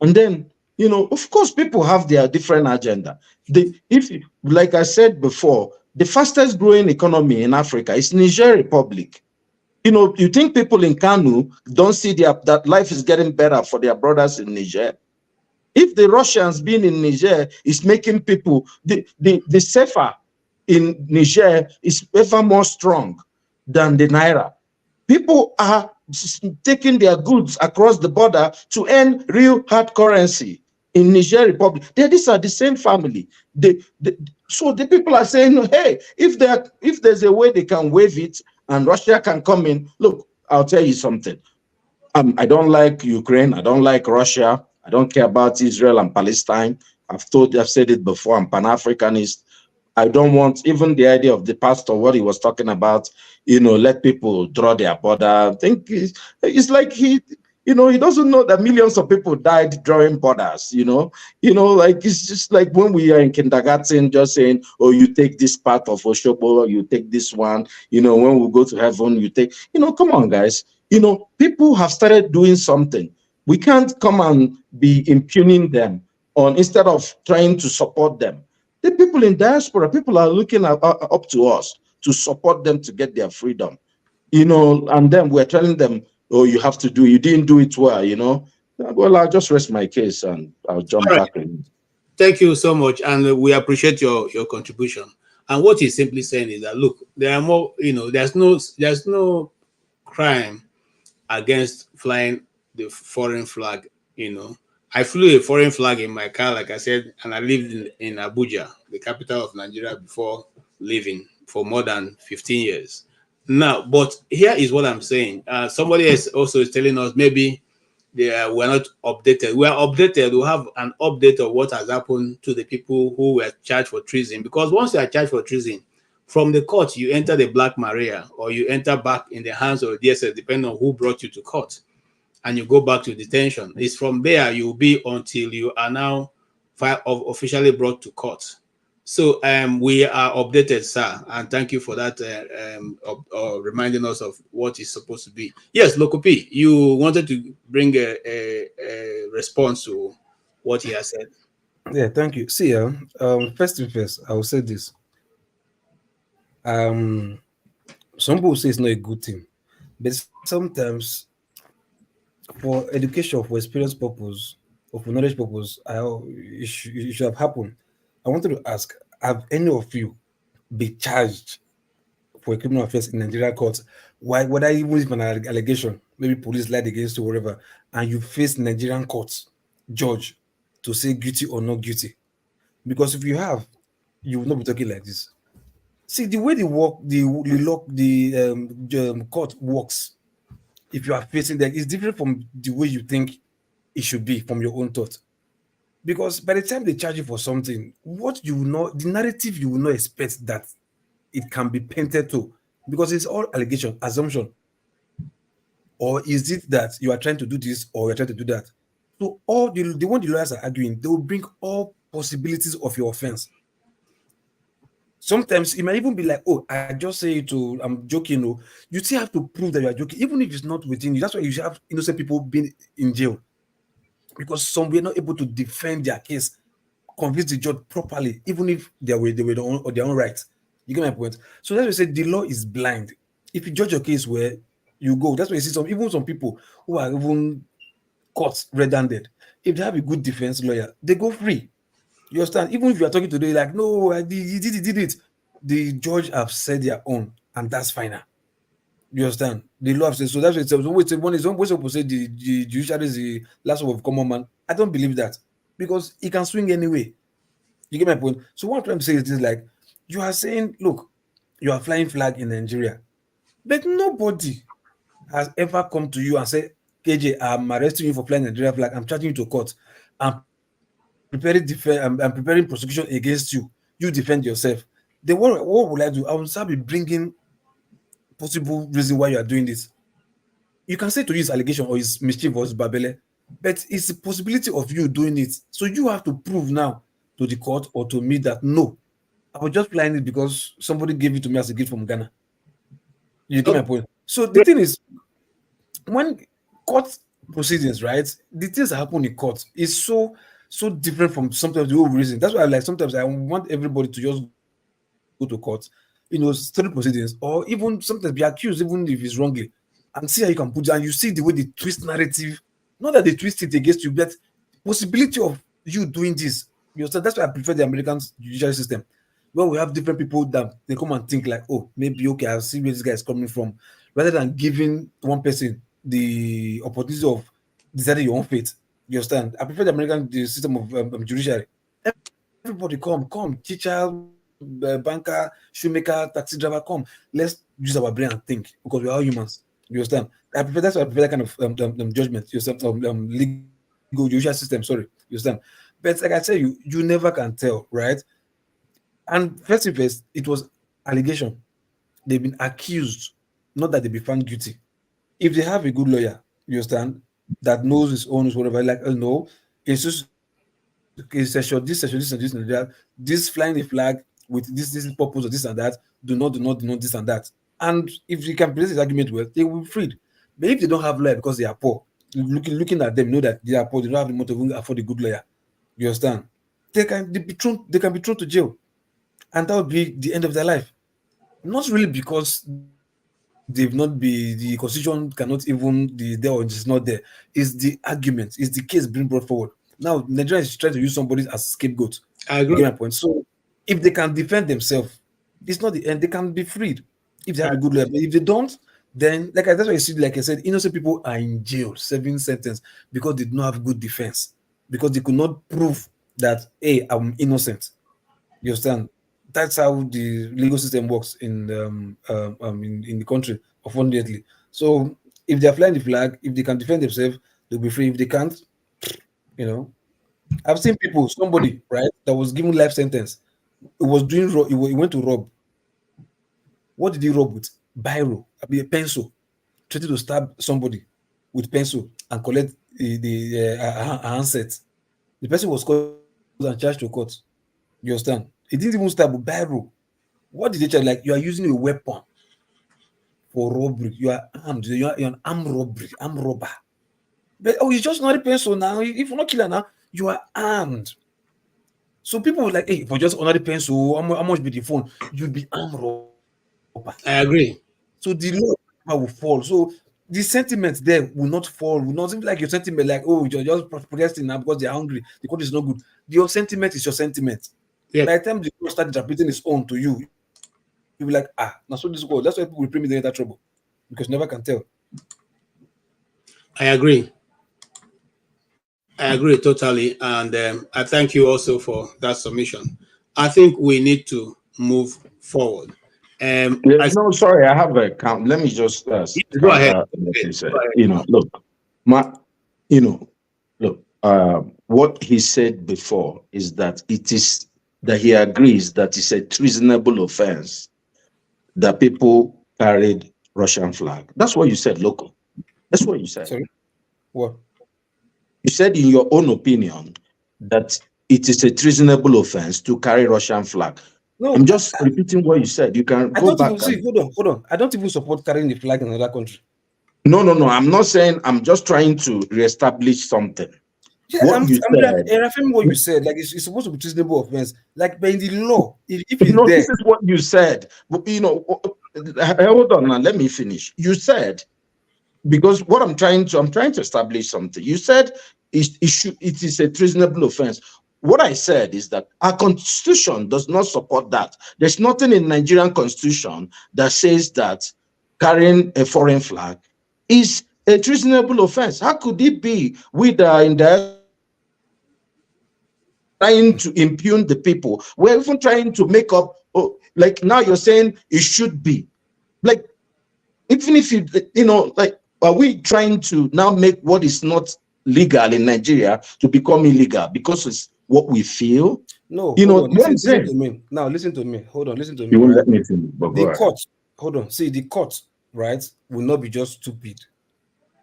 And then, of course, people have their different agenda. Like I said before, the fastest growing economy in Africa is Niger Republic. You think people in Kanu don't see that life is getting better for their brothers in Niger? If the Russians being in Niger is making people, the safer in Niger is ever more strong than the Naira. People are taking their goods across the border to earn real hard currency in Niger Republic. These are the same family. So the people are saying, hey, if there's a way they can waive it and Russia can come in, look, I'll tell you something. I don't like Ukraine. I don't like Russia. I don't care about Israel and Palestine. I've said it before. I'm Pan-Africanist. I don't want even the idea of the pastor, what he was talking about, let people draw their border. I think it's like he doesn't know that millions of people died drawing borders, like it's just like when we are in kindergarten, just saying, oh, you take this part of Oshobo, you take this one, when we go to heaven, you take, come on, guys. People have started doing something. We can't come and be impugning them instead of trying to support them. The people in diaspora, people are looking up to us to support them to get their freedom, and then we're telling them, oh, you didn't do it well, Well, I'll just rest my case and I'll jump back in. Thank you so much, and we appreciate your contribution. And what he's simply saying is that, look, there are more, there's no crime against flying the foreign flag, I flew a foreign flag in my car, like I said, and I lived in Abuja, the capital of Nigeria, before leaving for more than 15 years. Now, but here is what I'm saying. Somebody else also is telling us maybe we're not updated. We are updated. We have an update of what has happened to the people who were charged for treason. Because once you are charged for treason, from the court, you enter the Black Maria, or you enter back in the hands of the DSS, depending on who brought you to court, and you go back to detention. It's from there you'll be until you are now officially brought to court. So we are updated, sir, and thank you for that, reminding us of what is supposed to be. Yes, Lokopi, you wanted to bring a response to what he has said. Yeah, thank you. See, first thing first, I will say this. Some people say it's not a good thing, but sometimes for education, for experience purpose, or for knowledge purpose, it should have happened. I wanted to ask, have any of you been charged for a criminal offense in Nigerian courts? Why, whether even if an allegation, maybe police lied against you or whatever, and you face Nigerian courts judge to say guilty or not guilty? Because if you have, you will not be talking like this. See, the way the court works, if you are facing that, is different from the way you think it should be from your own thought. Because by the time they charge you for something, what you will not, the narrative you will not expect that it can be painted to, because it's all allegation, assumption. Or is it that you are trying to do this or you're trying to do that? So all the one the lawyers are arguing, they will bring all possibilities of your offense. Sometimes it might even be like, oh, I just say to, I'm joking. No, you still have to prove that you are joking, even if it's not within you. That's why you should have innocent people being in jail, because some were not able to defend their case, convince the judge properly, even if they were on their own right. You get my point? So that's why I say the law is blind. If you judge your case where you go, that's why you see some people who are even caught red-handed. If they have a good defense lawyer, they go free. You understand? Even if you are talking today, like, no, he did it. The judge have said their own, and that's final. You understand? The law have said so. That's what it's one people say the judiciary is the last word of common man. I don't believe that, because he can swing anyway. You get my point? So what I'm trying to say is this: like, you are saying, look, you are flying flag in Nigeria, but nobody has ever come to you and said, KJ, I'm arresting you for flying Nigeria flag. I'm charging you to court. I'm preparing prosecution against you. You defend yourself. Then what will I do? I will start bringing possible reason why you are doing this. You can say to use allegation or his mischief or his babele, But it's the possibility of you doing it. So you have to prove now to the court or to me that no, I was just flying it because somebody gave it to me as a gift from Ghana. You get my point? So the thing is, when court proceedings, right? The things that happen in court is so different from sometimes the whole reason. That's why sometimes I want everybody to just go to court, study proceedings, or even sometimes be accused, even if it's wrongly, and see how you can put it. And you see the way they twist narrative. Not that they twist it against you, but possibility of you doing this. That's why I prefer the American judicial system, where we have different people that they come and think like, oh, maybe okay, I'll see where this guy is coming from, rather than giving one person the opportunity of deciding your own fate. You understand? I prefer the system of judiciary. Everybody come, teacher, banker, shoemaker, taxi driver, come. Let's use our brain and think, because we're all humans. You understand? That's why I prefer that kind of judgment. You understand? Legal judicial system. Sorry, you understand? But like I tell you, you never can tell, right? And first thing first, it was allegation. They've been accused, not that they be found guilty. If they have a good lawyer, you understand, that knows his own, whatever, like, oh no, it's just session, this and that, this flying the flag with this purpose or this and that, do not this and that. And if you can present his argument well, they will be freed. But if they don't have lawyer because they are poor, looking at them, know that they are poor, they don't have the money to afford a good lawyer. You understand? They can be thrown to jail, and that would be the end of their life. Not really because they've not be the constitution cannot even the there or it's not there. It's the argument, it's the case being brought forward. Now Nigeria is trying to use somebody as scapegoat. I agree. You get my point. So if they can defend themselves, it's not the end. They can be freed if they have a good lawyer. But if they don't, then that's why you see, like I said, innocent people are in jail serving sentence because they do not have good defense, because they could not prove that, hey, I'm innocent. You understand? That's how the legal system works in the country, unfortunately. So if they're flying the flag, if they can defend themselves, they'll be free. If they can't, I've seen somebody, right, that was given life sentence. It was doing he went to rob. What did he rob with? Biro, a pencil. Tried to stab somebody with pencil and collect the handset. The person was called and charged to court. You understand? He didn't even stab with biro. What did they tell? Like, you are using a weapon for robbery. You are armed. You're an armed robber. But it's just not a pencil now. If you're not killer now, you are armed. So people were like, hey, for just another pencil, how much be the phone? You'll be armed robber. I agree. So the law will fall. So the sentiment there will not fall. Will not seem like your sentiment, like, oh, you're just protesting now because they're hungry. The country is not good. Your sentiment is your sentiment. Yeah. By the time the court start interpreting its own to you, you'll be like, now so this goes. That's why people will bring me into trouble, because you never can tell. I agree totally, and I thank you also for that submission. I think we need to move forward. Sorry, I have a count. Let me just go ahead. What he said before is that he agrees that it's a treasonable offense that people carried Russian flag. That's what you said, local. That's what you said. Sorry? What? You said in your own opinion that it is a treasonable offense to carry Russian flag. No, I'm just repeating what you said. You can go back. Hold on. I don't even support carrying the flag in another country. No. I'm not saying. I'm just trying to reestablish something. Yeah, I'm reaffirming what you said. Like, it's supposed to be treasonable offense. Like, but in the law, if it's there, this is what you said. But hold on now. Let me finish. You said, because what I'm trying to establish something. You said it is a treasonable offense. What I said is that our constitution does not support that. There's nothing in Nigerian constitution that says that carrying a foreign flag is a treasonable offense. How could it be with trying to impugn the people? We're even trying to make up, like now you're saying it should be. Like, even if are we trying to now make what is not legal in Nigeria to become illegal because it's what we feel? No, listen to me. Now, listen to me. Hold on, listen to me. You won't let me finish, but the court, hold on. See, the court, right, will not be just stupid,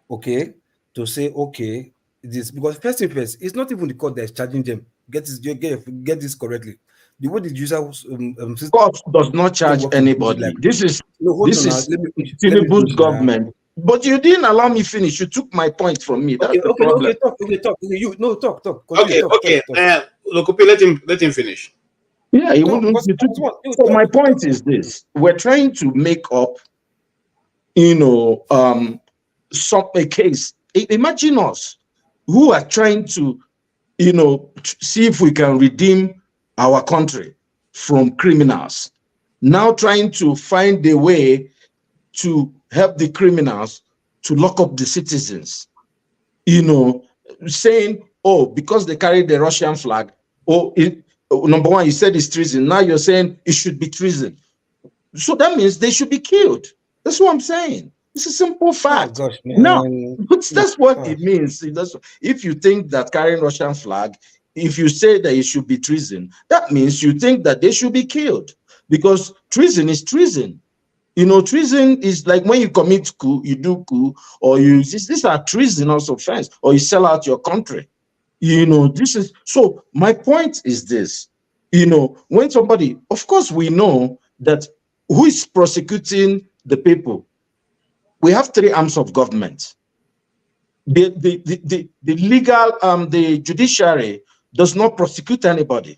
okay, to say, okay, this, because first thing first, it's not even the court that is charging them. Get this correctly. The way the user system Court does not charge works, anybody. like, This hold on now. is Let me Tinubu's finish now. government. But you didn't allow me finish. You took my point from me. That's the problem. Talk. Okay, you no talk. Continue, Okay. talk. Lokopi, let him finish. Yeah, he wouldn't. Because So my point is this: we're trying to make up, a case. Imagine us who are trying to, see if we can redeem our country from criminals. Now trying to find a way to help the criminals to lock up the citizens. Saying, oh, because they carry the Russian flag, number one, you said it's treason. Now you're saying it should be treason. So that means they should be killed. That's what I'm saying. It's a simple fact. Oh, gosh, man. Now, but that's what it means. If you think that carrying Russian flag, if you say that it should be treason, that means you think that they should be killed, because treason is treason. Treason is like when you commit coup, you do coup, or these are treasonous offense, or you sell out your country. This is, so my point is this, when somebody, of course, we know that who is prosecuting the people. We have three arms of government. The legal, the judiciary does not prosecute anybody.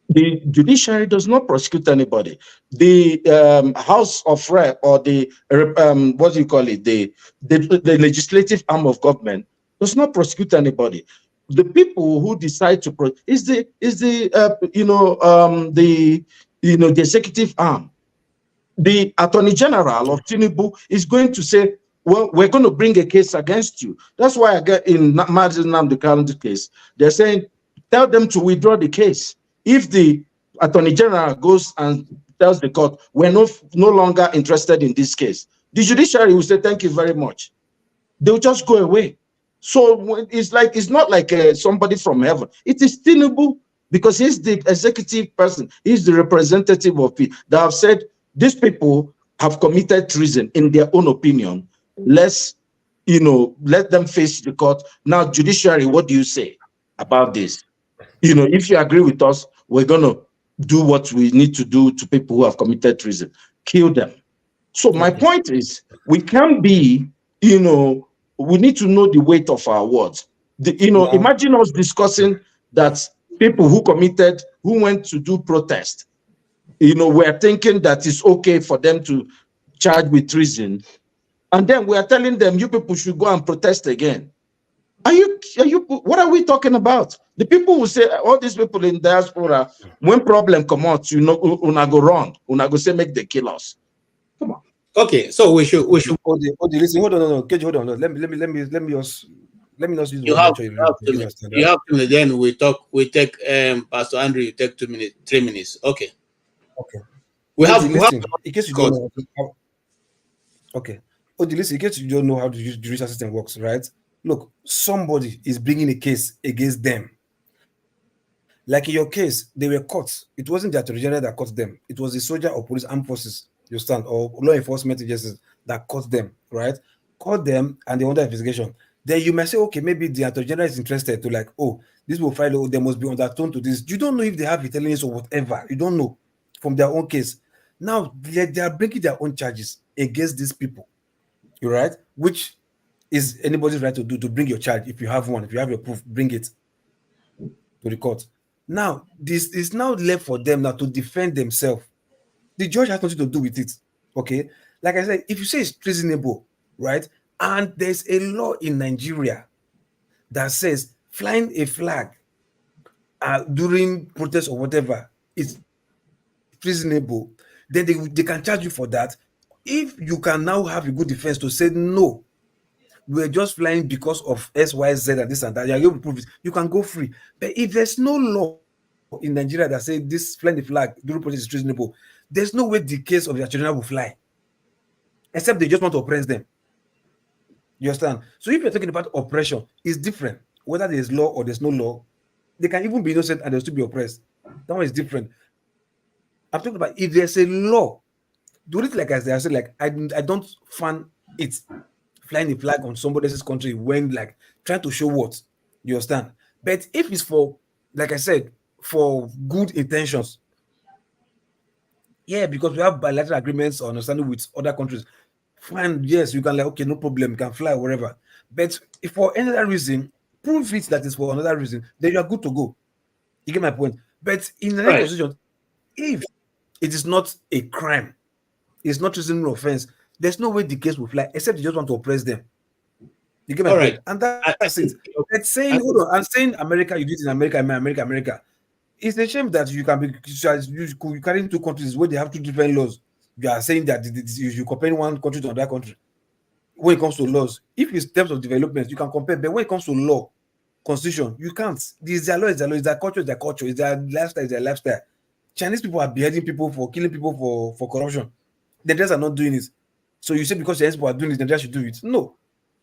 The judiciary does not prosecute anybody. The House of Rep, or the what do you call it? The legislative arm of government does not prosecute anybody. The people who decide to is the executive arm. The Attorney General of Tinubu is going to say, well, we're going to bring a case against you. That's why I get in the current case, they're saying, tell them to withdraw the case. If the Attorney General goes and tells the court, we're no longer interested in this case, the judiciary will say, thank you very much. They'll just go away. So it's not like somebody from heaven. It is Tinubu, because he's the executive person. He's the representative of people that have said, these people have committed treason in their own opinion. Let's, let them face the court. Now, judiciary, what do you say about this? If you agree with us, we're going to do what we need to do to people who have committed treason. Kill them. So my point is, we can't be, we need to know the weight of our words. Imagine us discussing that people who went to do protest, we're thinking that it's okay for them to charge with treason. And then we are telling them, you people should go and protest again. What are we talking about? The people will say, all these people in diaspora, when problem come out, una go run, una go say, make they kill us. Come on. Okay, so we should. Listen, hold on, no, KG, hold on. Let me just use you have to. Then we take Pastor Andrew, you take 2 minutes, 3 minutes. Okay. We have in case you don't know. Okay. Listen, in case you don't know how the judicial system works, right? Look, somebody is bringing a case against them. Like in your case, they were caught. It wasn't the Attorney General that caught them. It was the soldier or police armed forces, you understand, or law enforcement agencies that caught them, right? Caught them and they under investigation. Then you might say, okay, maybe the Attorney General is interested to like, oh, this will file, there must be undertone to this. You don't know if they have intelligence or whatever. You don't know from their own case. Now they are bringing their own charges against these people, you right? Which is anybody's right to do, to bring your charge. If you have one, if you have your proof, bring it to the court. Now, this is now left for them now to defend themselves. The judge has nothing to do with it. Okay, like I said, if you say it's treasonable, right, and there's a law in Nigeria that says flying a flag during protest or whatever is treasonable, then they can charge you for that. If you can now have a good defense to say no, we're just flying because of XYZ and this and that, you're able to prove it, you can go free. But if there's no law in Nigeria that says this flying the flag during protest is treasonable, there's no way the case of the Attorney General will fly, except they just want to oppress them. You understand? So if you're talking about oppression, it's different. Whether there's law or there's no law, they can even be innocent and they'll still be oppressed. That one is different. I'm talking about if there's a law, do it like I said, like I don't fan it flying a flag on somebody else's country when like trying to show what you understand. But if it's for, like I said, for good intentions, yeah, because we have bilateral agreements or understanding with other countries, fine, yes, you can like okay, no problem, you can fly wherever. But if for any other reason, prove it that is for another reason, then you are good to go. You get my point. But in the next Right. constitution, if it is not a crime, it's not treasonable offense, there's no way the case will fly, except you just want to oppress them. You get my All point? right. And I that's it. think, But saying, I hold think, on, and saying America, you do it in America, America, America. It's a shame that you can be you carry two countries where they have two different laws. You are saying that you compare one country to another country when it comes to laws. If it's terms of development, you can compare, but when it comes to law, constitution, you can't. This their law, is their law, is their culture, is their culture, is their lifestyle, is their lifestyle. Chinese people are beheading people for killing people for corruption. The Nigerians are not doing it. So you say because Chinese people are doing it, Nigeria should do it. No.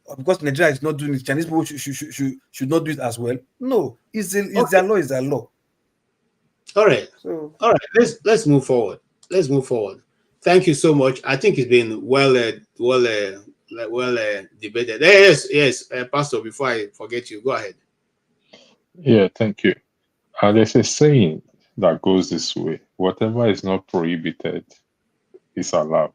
Or because Nigeria is not doing it, Chinese people should not do it as well. No. It's okay. their law, is their law. All right. So All right. Let's move forward. Let's move forward. Thank you so much. I think it's been well debated. Yes, Pastor. Before I forget you, go ahead. Yeah, thank you. There's a saying that goes this way: whatever is not prohibited is allowed.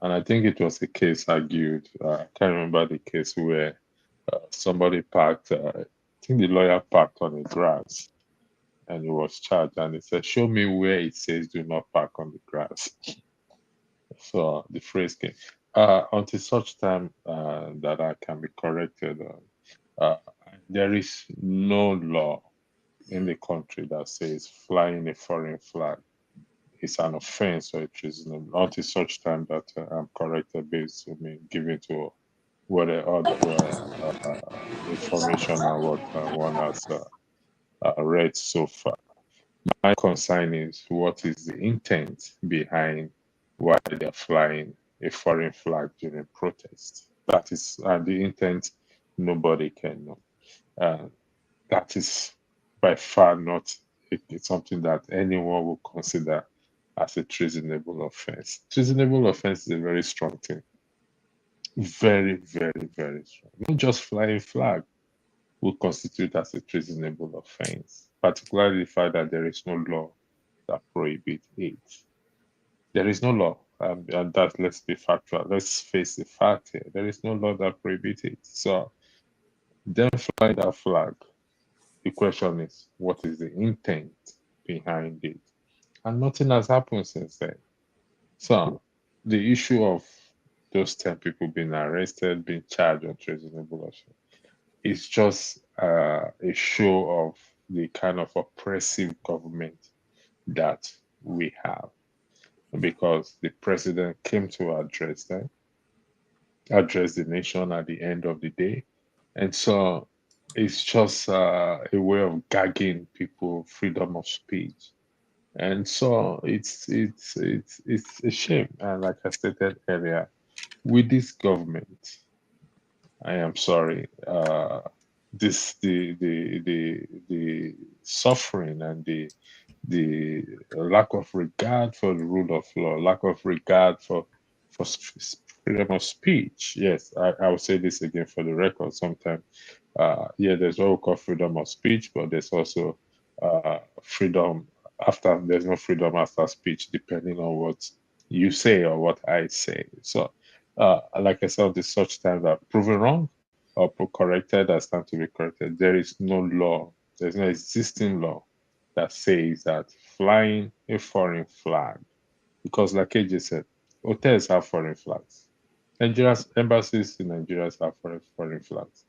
And I think it was a case argued. I can't remember the case where somebody parked. I think the lawyer parked on the grass, and he was charged. And he said, "Show me where it says do not park on the grass." So the phrase came. Until such time that I can be corrected, uh, there is no law in the country that says flying a foreign flag is an offense or a treason until such time that I'm corrected based on me giving to what other information and what one has read so far. My concern is what is the intent behind why they're flying a foreign flag during protest. That is, and the intent nobody can know. That is by far not it's something that anyone will consider as a treasonable offense. Treasonable offense is a very strong thing. Very, very, very strong. Not just flying flag will constitute as a treasonable offense, particularly the fact that there is no law that prohibits it. There is no law, and that let's be factual. Let's face the fact here. There is no law that prohibits it. So, them flying that flag, the question is, what is the intent behind it? And nothing has happened since then. So, the issue of those 10 people being arrested, being charged on treasonable offense, is just a show of the kind of oppressive government that we have. Because the president came to address them, address the nation at the end of the day. And so it's just a way of gagging people freedom of speech. And so it's a shame. And like I stated earlier, with this government, I am sorry, this the suffering and the lack of regard for the rule of law, lack of regard for freedom of speech. Yes, I will say this again for the record. Sometimes, yeah, there's what we call freedom of speech, but there's also freedom after. There's no freedom after speech, depending on what you say or what I say. So, like I said, there's such times that proven wrong or corrected as time to be corrected. There is no law. There's no existing law that says that flying a foreign flag, because like AJ said, hotels have foreign flags. Nigeria's embassies in Nigeria have foreign flags.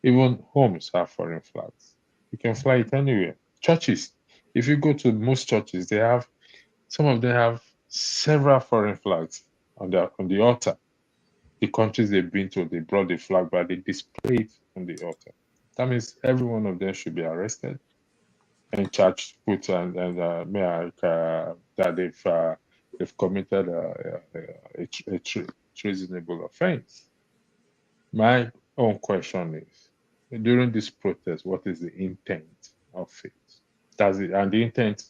Even homes have foreign flags. You can fly it anywhere. Churches, if you go to most churches, they have some of them have several foreign flags on the altar. The countries they've been to, they brought the flag, but they display it on the altar. That means every one of them should be arrested and charged, put that they've committed a treasonable offense. My own question is, during this protest, what is the intent of it? Does it, and the intent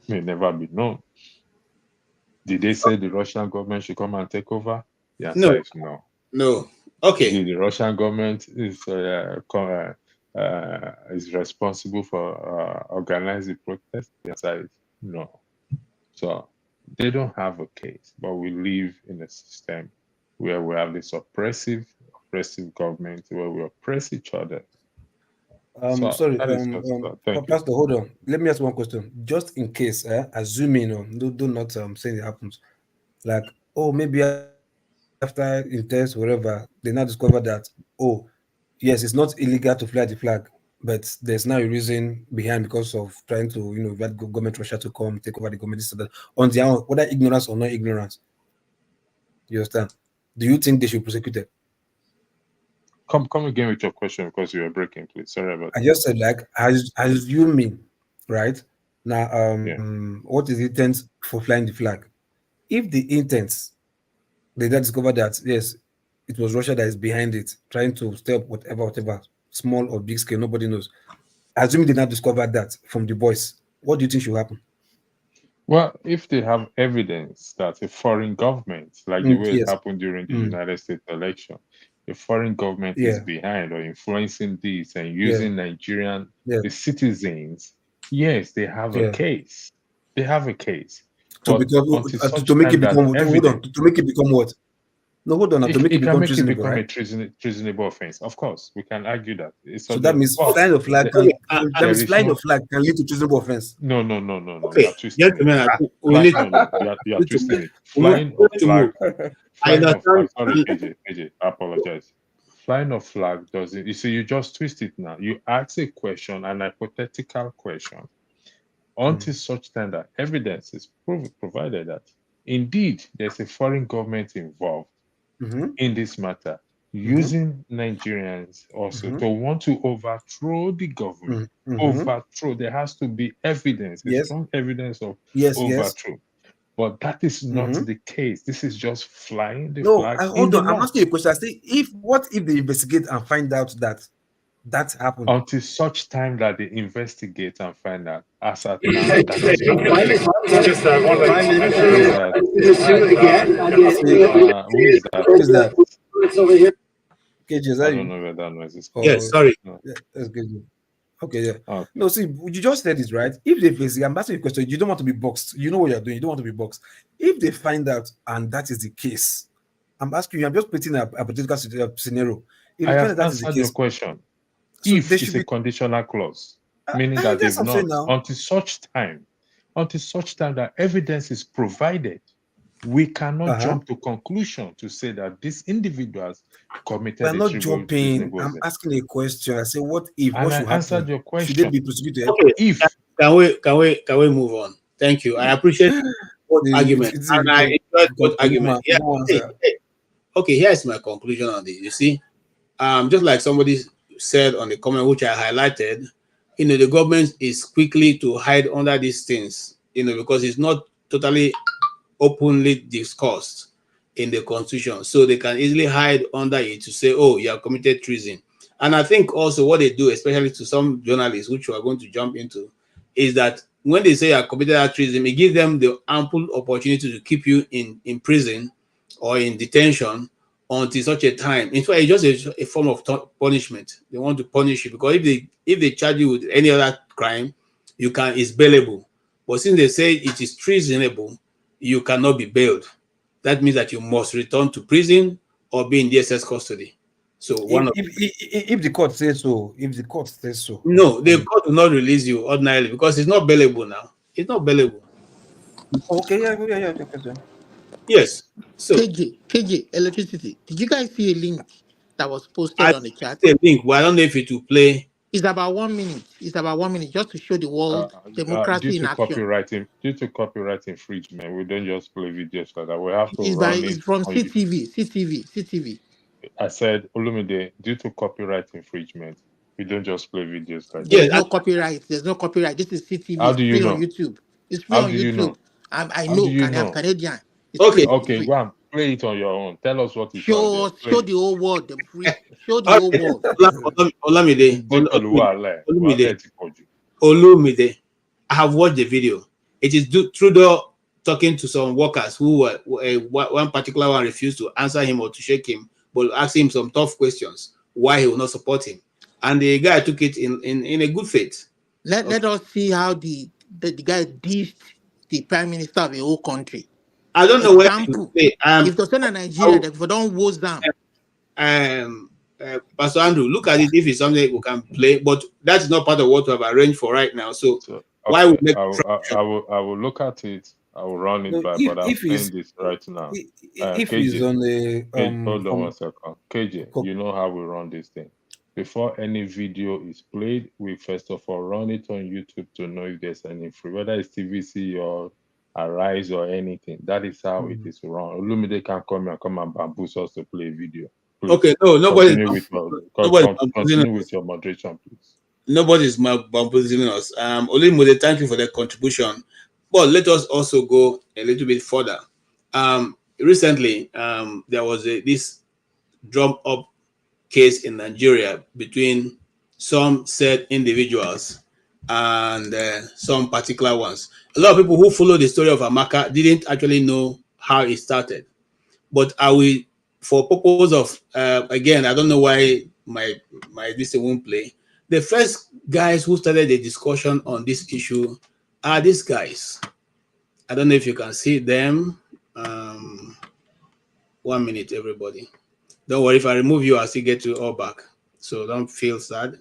may never be known. Did they say the Russian government should come and take over? The answer No. is no. No. Okay. The Russian government is responsible for organizing protests. The answer is no. So they don't have a case, but we live in a system where we have this oppressive government where we oppress each other. Sorry, that is just thank you. Pastor, hold on. Let me ask one question. Just in case, assuming, do not say it happens. Like, oh, maybe after intense whatever, they now discover that, oh, yes, it's not illegal to fly the flag, but there's now a reason behind because of trying to, get government Russia to come take over the government, on their own, whether ignorance or not ignorance. You understand? Do you think they should prosecute it? Come again with your question because you were breaking, please. Sorry about that. I just said, like, as you mean, right? Now, what is the intent for flying the flag? If the intent, they then discover that, yes, it was Russia that is behind it, trying to stop whatever, small or big scale, nobody knows. Assuming they now discovered that from the boys, what do you think should happen? Well, if they have evidence that a foreign government, like the way it happened during the United States election, a foreign government is behind or influencing this and using Nigerian the citizens, yes, they have a case. They have a case. To make it become what? No, hold on. To make it become treasonable, a right? treasonable offense. Of course, we can argue that. So that means flying a flag can lead to treasonable offense. No. Okay, you are twisting it. You are twisting it. Flying a flag. Sorry, KJ, I apologize. Flying a flag doesn't. You see, you just twist it now. You ask a question, an hypothetical question, until such time that evidence is provided that indeed there's a foreign government involved in this matter, using Nigerians also to want to overthrow the government. Overthrow. There has to be evidence, strong evidence of overthrow. But that is not the case. This is just flying the flag. Hold on. I'm asking you a question. I say, what if they investigate and find out that happened? Until such time that they investigate and find out. As at now, that is not who is that? KJ, I don't know where that noise is. Yes, sorry. No. That's good. Okay, yeah. Okay. No, see, you just said it, right? If they face, I'm asking you a question. You don't want to be boxed. You know what you're doing. You don't want to be boxed. If they find out and that is the case, I'm asking you. I'm just putting a hypothetical scenario. If I have answered your question. So if it's a conditional clause, meaning that they've not until such time that evidence is provided, we cannot jump to conclusion to say that these individuals committed. I'm not jumping. I'm asking a question. I say, what if? And what I should answered happen? your question. Should they be prosecuted? Okay. If can we move on? Thank you. I appreciate both arguments, and I enjoyed both arguments. Yeah. Okay. Here's my conclusion on this. You see, just like somebody said on the comment which I highlighted, the government is quickly to hide under these things, because it's not totally openly discussed in the constitution, so they can easily hide under it to say, oh, you have committed treason. And I think also what they do, especially to some journalists, which we are going to jump into, is that when they say you have committed that treason, it gives them the ample opportunity to keep you in prison or in detention until such a time. In fact, it's just a form of punishment. They want to punish you, because if they charge you with any other crime, it's bailable. But since they say it is treasonable, you cannot be bailed. That means that you must return to prison or be in DSS custody. So if the court says so, no, the court will not release you ordinarily because it's not bailable now. It's not bailable. Okay, yeah. Yes. So KJ, electricity. Did you guys see a link that was posted on the chat? A link, but I don't know if it will play. It's about 1 minute. It's about 1 minute just to show the world democracy in action. Due to copyright infringement, we don't just play videos like that. We have to It's from CTV. I said, Olumide, due to copyright infringement, we don't just play videos like that. There's no copyright. This is CTV. How do you know? On YouTube. It's free on YouTube. Know? I know. I'm Canadian. Okay, go on. Play it on your own. Tell us what you show the whole world. Show the whole world. Olumide, I have watched the video. It is Trudeau talking to some workers who were one particular one refused to answer him or to shake him but asked him some tough questions why he will not support him. And the guy took it in a good faith. Let us see how the guy dissed the prime minister of a whole country. I don't know where Example, they if the son of Nigeria, they don't woes down. Pastor Andrew, look at it if it's something we can play, but that's not part of what we have arranged for right now. So why Okay, we make I will look at it. I will run it No, by, but I'm saying this right now. if he's on the Hold on 1 second. KJ, you know how we run this thing. Before any video is played, we first of all run it on YouTube to know if there's any free, whether it's TVC or Arise or anything. That is how it is run. Olumide can come and bamboozle us to play a video. Please. Okay, no, continue with your moderation, please. Nobody's bamboozling us. Olumide, thank you for the contribution. But let us also go a little bit further. Recently, there was this drum up case in Nigeria between some said individuals and some particular ones. A lot of people who follow the story of Amaka didn't actually know how it started. But I will, for purpose of, again, I don't know why my this won't play. The first guys who started the discussion on this issue are these guys. I don't know if you can see them. 1 minute, everybody. Don't worry, if I remove you, I'll still get you all back. So don't feel sad.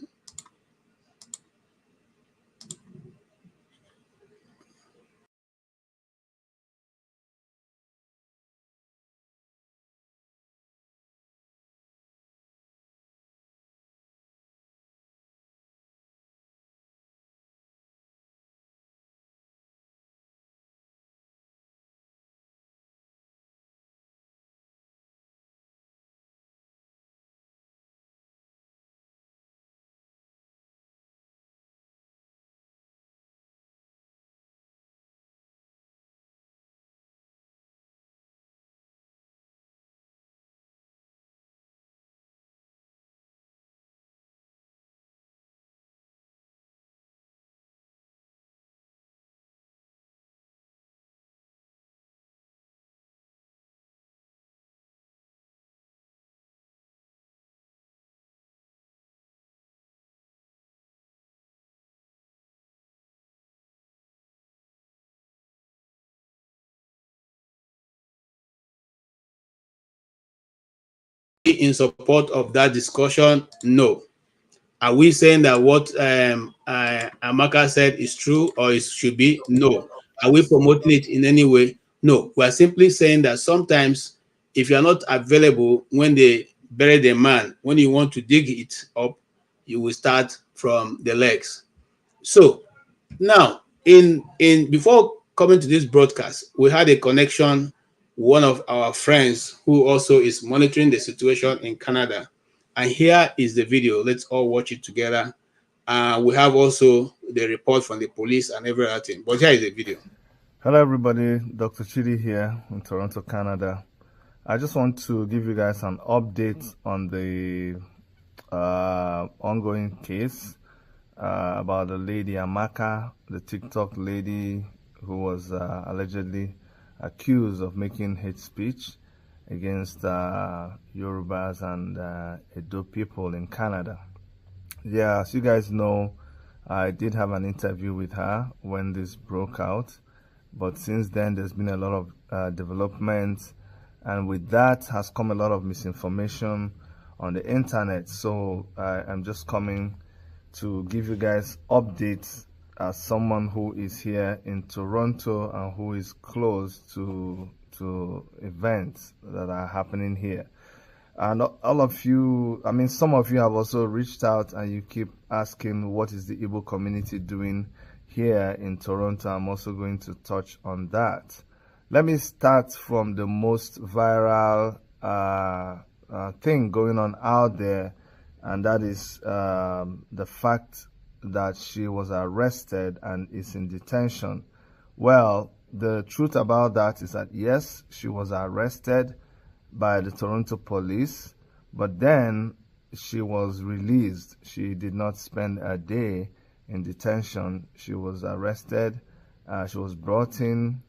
In support of that discussion? No. Are we saying that what Amaka said is true or it should be? No. Are we promoting it in any way? No. We are simply saying that sometimes if you are not available when they bury the man, when you want to dig it up, you will start from the legs. So now, in before coming to this broadcast, we had a connection, one of our friends who also is monitoring the situation in Canada. And here is the video. Let's all watch it together. We have also the report from the police and every other thing. But here is the video. Hello, everybody. Dr. Chidi here in Toronto, Canada. I just want to give you guys an update on the ongoing case about the lady Amaka, the TikTok lady who was allegedly accused of making hate speech against Yorubas and Edo people in Canada. Yeah, as you guys know, I did have an interview with her when this broke out, but since then there's been a lot of developments, and with that has come a lot of misinformation on the internet. So I'm just coming to give you guys updates as someone who is here in Toronto and who is close to events that are happening here. And all of you, I mean, some of you have also reached out and you keep asking what is the Igbo community doing here in Toronto. I'm also going to touch on that. Let me start from the most viral thing going on out there, and that is the fact that she was arrested and is in detention. Well, the truth about that is that yes, she was arrested by the Toronto police, but then she was released. She did not spend a day in detention. She was arrested. She was brought in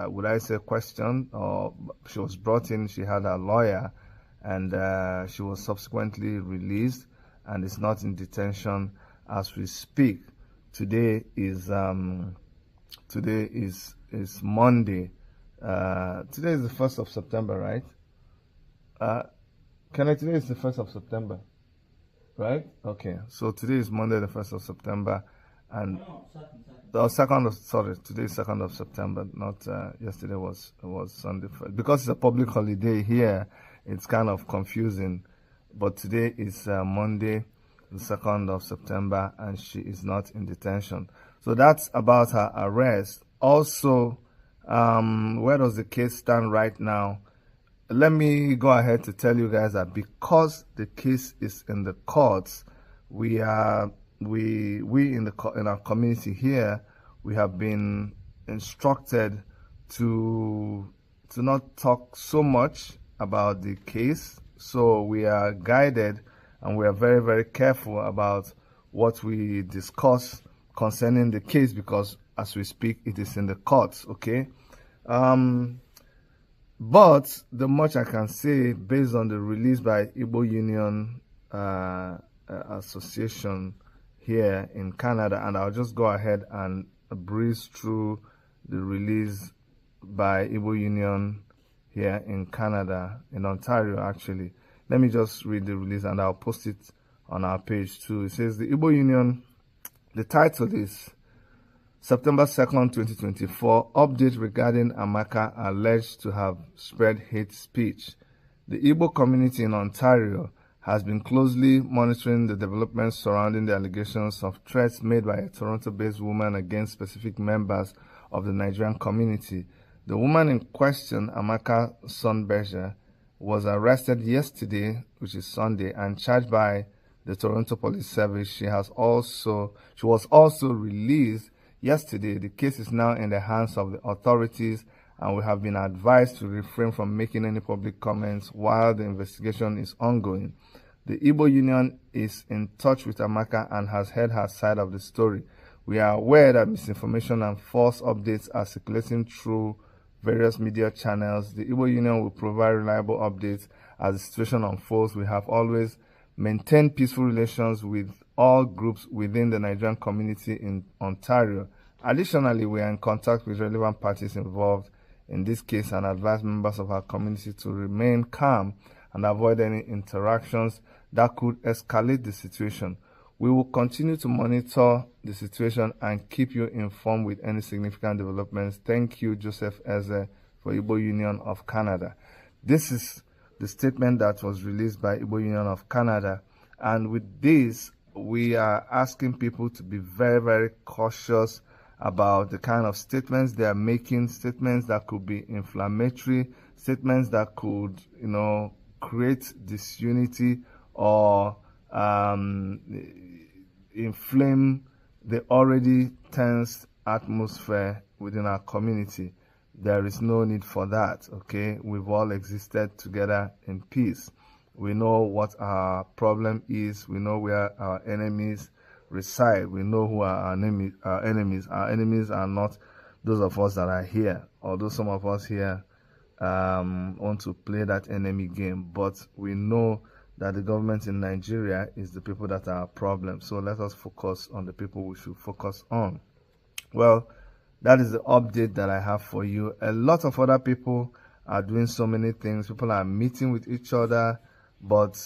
would I say questioned, or she was brought in, she had a lawyer, and she was subsequently released and is not in detention as we speak. Today is Monday. Today is the 1st of September, right? Today is the 1st of September, right? Okay, so today is Monday, the 1st of September, and today is 2nd of September, not yesterday was Sunday. Because it's a public holiday here, it's kind of confusing, but today is Monday, the 2nd of September, and she is not in detention. So that's about her arrest. Also, where does the case stand right now? Let me go ahead to tell you guys that because the case is in the courts, we in our community here, we have been instructed to not talk so much about the case. So we are guided, and we are very, very careful about what we discuss concerning the case, because as we speak, it is in the courts, okay? But the much I can say, based on the release by Igbo Union Association here in Canada, and I'll just go ahead and breeze through the release by Igbo Union here in Canada, in Ontario actually. Let me just read the release, and I'll post it on our page too. It says, the Igbo Union, the title is September 2nd, 2024, update regarding Amaka alleged to have spread hate speech. The Igbo community in Ontario has been closely monitoring the developments surrounding the allegations of threats made by a Toronto-based woman against specific members of the Nigerian community. The woman in question, Amaka Sonberger, was arrested yesterday, which is Sunday, and charged by the Toronto Police Service. She was also released yesterday. The case is now in the hands of the authorities, and we have been advised to refrain from making any public comments while the investigation is ongoing. The Igbo Union is in touch with Amaka and has heard her side of the story. We are aware that misinformation and false updates are circulating through various media channels. The Igbo Union will provide reliable updates as the situation unfolds. We have always maintained peaceful relations with all groups within the Nigerian community in Ontario. Additionally, we are in contact with relevant parties involved in this case and advise members of our community to remain calm and avoid any interactions that could escalate the situation. We will continue to monitor the situation and keep you informed with any significant developments. Thank you, Joseph Eze, for Igbo Union of Canada. This is the statement that was released by Igbo Union of Canada. And with this, we are asking people to be very, very cautious about the kind of statements they are making, statements that could be inflammatory, statements that could, create disunity or inflame the already tense atmosphere within our community. There is no need for that, okay? We've all existed together in peace. We know what our problem is. We know where our enemies reside. We know who are our enemies. Our enemies are not those of us that are here, although some of us here want to play that enemy game. But we know that the government in Nigeria is the people that are our problem. So let us focus on the people we should focus on. Well, that is the update that I have for you. A lot of other people are doing so many things. People are meeting with each other, but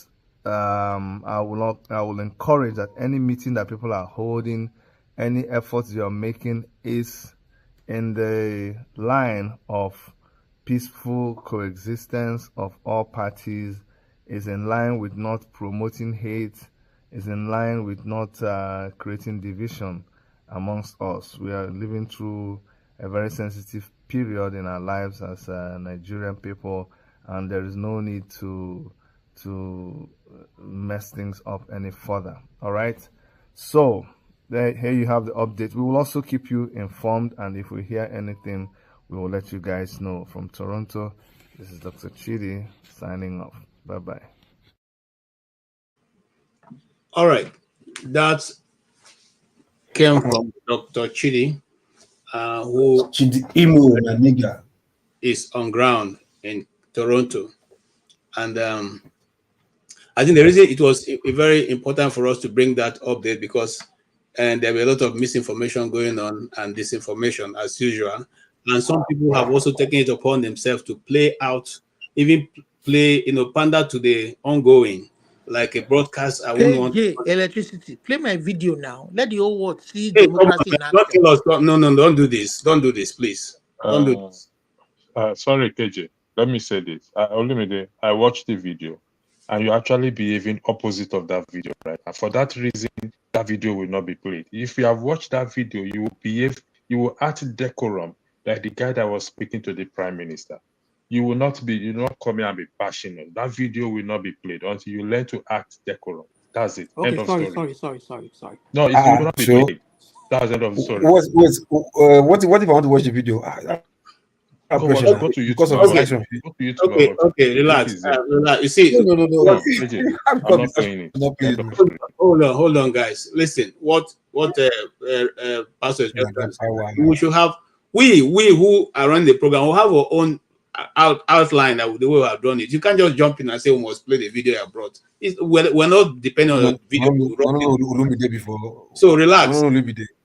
I will encourage that any meeting that people are holding, any efforts you are making is in the line of peaceful coexistence of all parties, is in line with not promoting hate, is in line with not creating division amongst us. We are living through a very sensitive period in our lives as Nigerian people, and there is no need to mess things up any further. All right, so here you have the update. We will also keep you informed, and if we hear anything, we will let you guys know. From Toronto, this is Dr. Chidi signing off. Bye-bye. All right, that came from Dr. Chidi. who Imo na nigga is on ground in Toronto. And I think the reason it was very important for us to bring that update because there were a lot of misinformation going on and disinformation as usual. And some people have also taken it upon themselves to play out, even play, pander to the ongoing, like a broadcast. I wouldn't want. Hey, electricity. Play my video now. Let the whole world see Hey, come on, democracy in don't action. tell us. No, don't do this. Don't do this, please. Don't do this. Sorry, KJ. Let me say this. Olumide, I watched the video, and you're actually behaving opposite of that video, right? And for that reason, that video will not be played. If you have watched that video, you will behave, you will act decorum, like the guy that was speaking to the prime minister. You will not come here and be passionate. That video will not be played until you learn to act decorum. That's it. Okay, End of sorry. story. No, it will not be so played. That's the end of the story. What if I want to watch the video? Go watch it. Go to YouTube. Because of Okay. distraction. Go to YouTube and watch it. Okay, relax. It is there. Relax. You see, No. KJ, I'm not playing it. Hold on, guys. Listen, what Pastor is just saying. We should have we who are running the program will have our own outline that the way we have done it. You can't just jump in and say we must play the video I brought. We're not depending on the video. Before. So relax.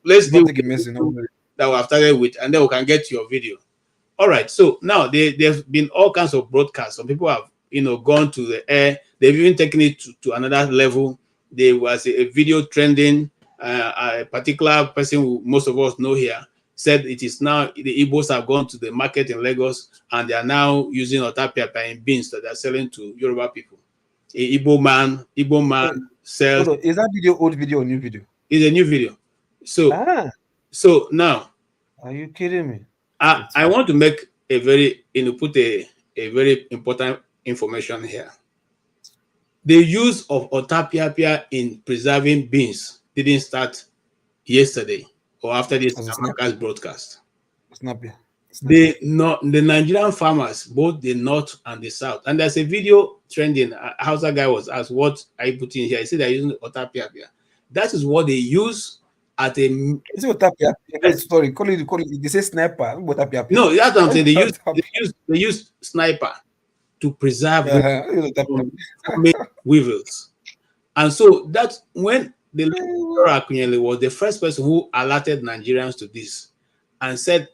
Let's deal with take a mess that we have started with, and then we can get to your video. All right. So now there's been all kinds of broadcasts. Some people have gone to the air. They've even taken it to another level. There was a video trending. A particular person who most of us know here said it is now the Igbos have gone to the market in Lagos and they are now using otapia in beans that they're selling to Yoruba people. A Igbo man sells. Is that video old video or new video? It's a new video. So now, are you kidding me? I want to make a very put a very important information here. The use of otapia in preserving beans didn't start yesterday or after this Amaka's broadcast. The Nigerian farmers, both the north and the south, and there's a video trending. Hausa guy was asked, "What are you putting here?" He said they're using otapia. That is what they use at a. Is it otapia? Sorry, call it. They say sniper. No, that's what I'm saying. They use sniper to preserve weevils, and so that's when the Akunyele was the first person who alerted Nigerians to this and said,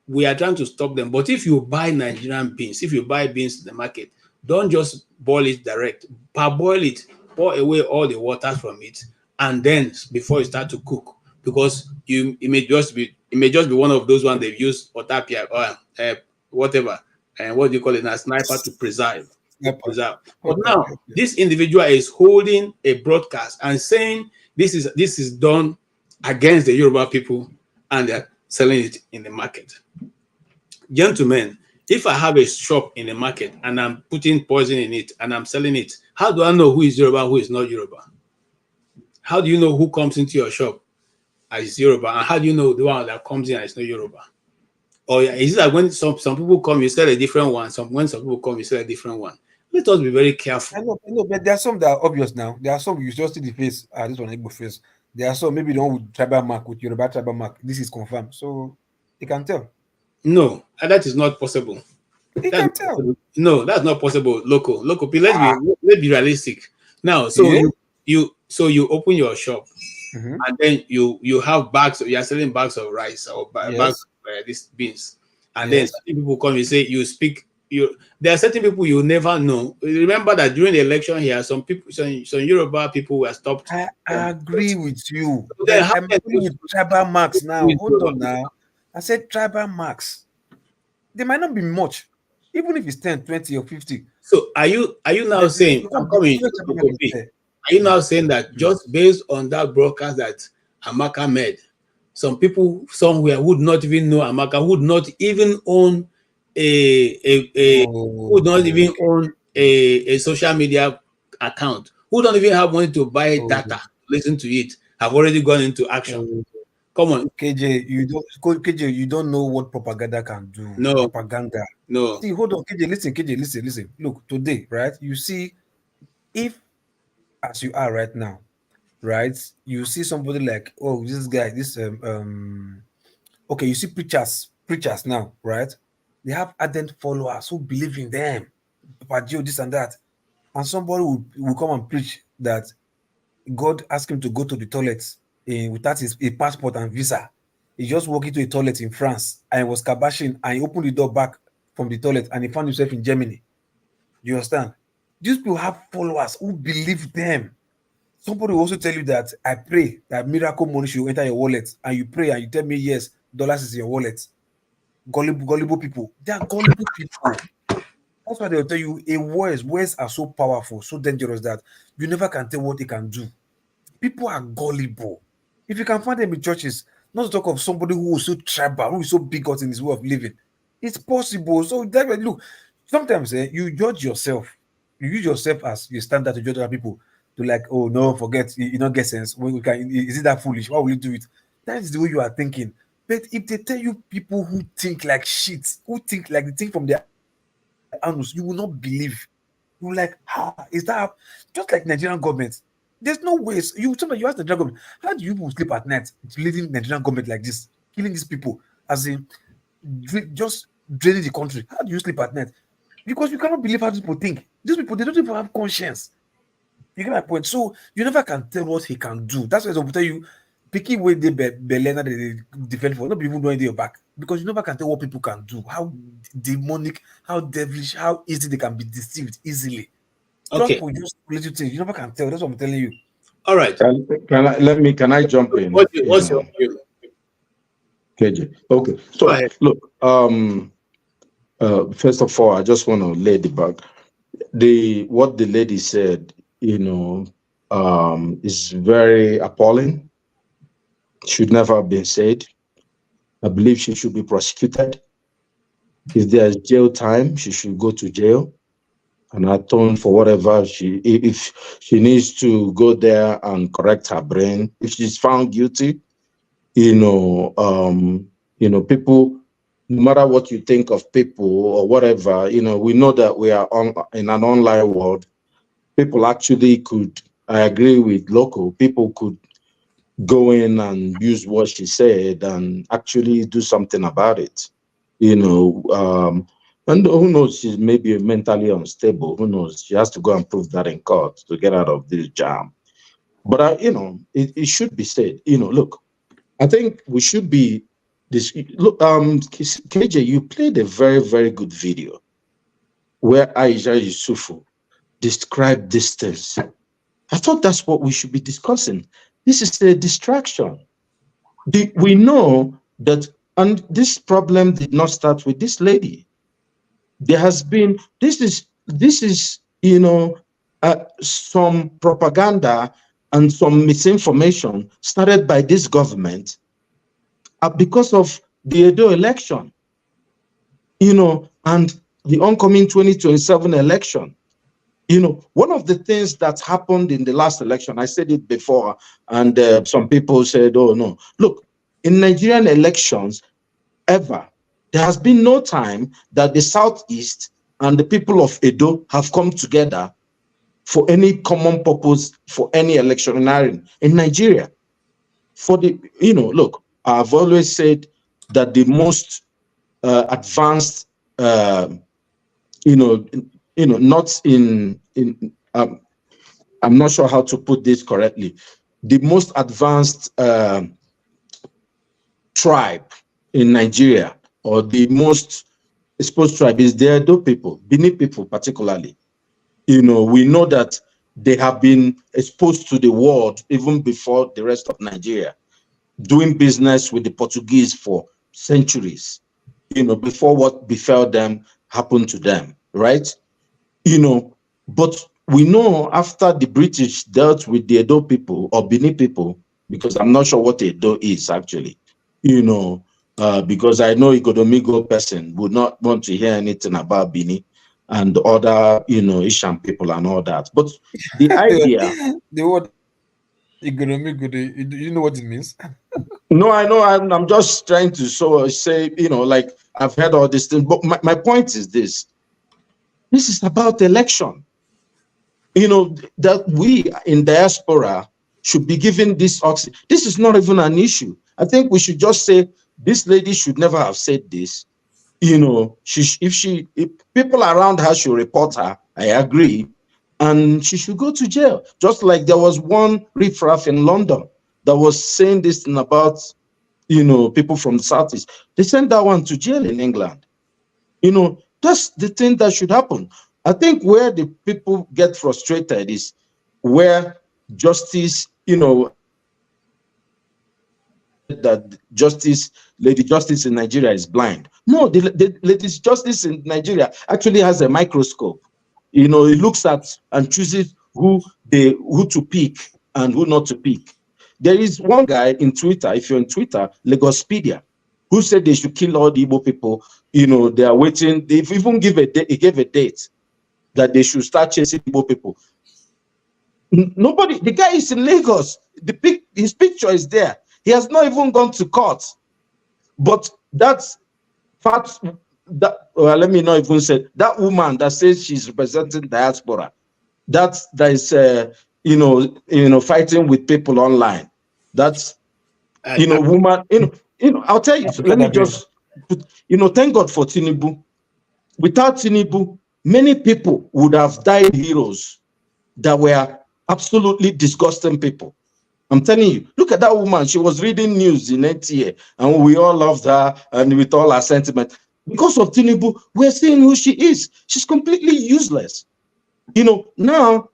we are trying to stop them. But if you buy Nigerian beans, if you buy beans in the market, don't just boil it direct. Parboil it, pour away all the water from it, and then before you start to cook, because it may just be one of those ones they've used otapia or whatever, and what do you call it now, sniper to preserve. But now this individual is holding a broadcast and saying this is done against the Yoruba people and they're selling it in the market. Gentlemen, if I have a shop in the market and I'm putting poison in it and I'm selling it, how do I know who is Yoruba, who is not Yoruba? How do you know who comes into your shop as Yoruba? And how do you know the one that comes in as not Yoruba? Or is it like when some people come, you sell a different one? When some people come, you sell a different one. Let us be very careful. I know, but there are some that are obvious now. There are some you just see the face. This one Igbo face. There are some maybe the one with tribal mark, with Yoruba tribal mark. This is confirmed, so you can tell. No, that is not possible. You can tell. No, that's not possible. Local. Let's be realistic. Now, so you open your shop, and then you have bags. You are selling bags of rice or bags of these beans, and then certain people come and say you speak. There are certain people you never know. Remember that during the election here, some Yoruba people were stopped. I agree with you. I'm dealing with tribal marks now. Hold on now. I said tribal marks. There might not be much, even if it's 10, 20, or 50. So are you now saying I'm coming? Are you now saying that just based on that broadcast that Amaka made, some people somewhere would not even know Amaka, would not even own would not even own a social media account, who don't even have money to buy data, listen to it, have already gone into action? Come on, KJ, you don't know what propaganda can do. No propaganda. No. See, hold on, KJ, listen. Look, today, right? You see, if as you are right now, right? You see somebody like, oh, this guy, this Okay, you see preachers now, right? They have ardent followers who believe in them, Papa Joe, this and that. And somebody will come and preach that God asked him to go to the toilet without a passport and visa. He just walked into a toilet in France and he was kabashing and he opened the door back from the toilet and he found himself in Germany. You understand? These people have followers who believe them. Somebody will also tell you that I pray that miracle money should enter your wallet, and you pray and you tell me yes, dollars is in your wallet. Gullible people. They are gullible people. That's why they'll tell you words are so powerful, so dangerous that you never can tell what they can do. People are gullible. If you can find them in churches, not to talk of somebody who is so tribal, who is so bigot in his way of living, it's possible. So that way, look, sometimes you judge yourself. You use yourself as your standard to judge other people. To like, oh no, forget you don't get sense. We can, is it that foolish? Why will you do it? That is the way you are thinking. But if they tell you people who think like shit, who think like the thing from their anus, you will not believe. You like, how is that? Just like Nigerian government, there's no ways. Sometimes you ask the Nigerian government, how do you people sleep at night leading Nigerian government like this, killing these people, as in just draining the country? How do you sleep at night? Because you cannot believe how these people think. These people, they don't even have conscience. You get my point? So you never can tell what he can do. That's why I will tell you, picking way they Belena they defend for, not even doing your back, because you never can tell what people can do, how demonic, how devilish, how easy they can be deceived easily. Okay. Just for just little things, you never can tell. That's what I'm telling you. All right. Can I jump in? What's your view? KJ. Okay. So look, first of all, I just want to lay the back. What the lady said, is very appalling. Should never have been said. I believe she should be prosecuted. If there's jail time, she should go to jail and atone for whatever if she needs to go there and correct her brain. If she's found guilty, people, no matter what you think of people or whatever, we know that we are in an online world. People actually could, I agree with Loco, people could go in and use what she said and actually do something about it. And who knows, she's maybe mentally unstable. Who knows? She has to go and prove that in court to get out of this jam. But, it should be said, look, I think we should be this. Look, KJ, you played a very, very good video where Aisha Yusufu described distance. I thought that's what we should be discussing. This is a distraction. We know that, and this problem did not start with this lady. There has been, this is some propaganda and some misinformation started by this government because of the Edo election, and the oncoming 2027 election. One of the things that happened in the last election, I said it before, and some people said, oh no, look, in Nigerian elections, ever, there has been no time that the Southeast and the people of Edo have come together for any common purpose, for any electioneering in Nigeria. Look, I've always said that the most advanced, not in I'm not sure how to put this correctly. The most advanced tribe in Nigeria, or the most exposed tribe, is the Edo people, Bini people particularly. We know that they have been exposed to the world even before the rest of Nigeria, doing business with the Portuguese for centuries, before what befell them happened to them, right? But we know after the British dealt with the Edo people or Bini people, because I'm not sure what Edo is actually, because I know Igodomigo person would not want to hear anything about Bini and other, Ishan people and all that. But the idea... The word Igodomigo, you know what it means? No, I know. I'm just trying to say, like I've heard all these things. But my point is this. This is about election. That we in diaspora should be given this oxygen. This is not even an issue. I think we should just say, this lady should never have said this. You know, if people around her should report her, I agree, and she should go to jail. Just like there was one riffraff in London that was saying this thing about, you know, people from the Southeast. They sent that one to jail in England. You know, that's the thing that should happen. I think where the people get frustrated is where justice, you know, that Lady Justice in Nigeria is blind. No, the Lady Justice in Nigeria actually has a microscope. You know, it looks at and chooses who to pick and who not to pick. There is one guy in Twitter, if you're on Twitter, Lagospedia, who said they should kill all the Igbo people. You know, they are waiting. They've even gave a date that they should start chasing Igbo people. Nobody, the guy is in Lagos. His picture is there. He has not even gone to court. But that's fact. Let me not even say that woman that says she's representing diaspora. That is fighting with people online. That's woman. I'll tell you. Let me just thank God for Tinubu. Without Tinubu, many people would have died heroes that were absolutely disgusting people. I'm telling you, look at that woman. She was reading news in NTA, and we all loved her, and with all our sentiment. Because of Tinubu, we're seeing who she is. She's completely useless. Now,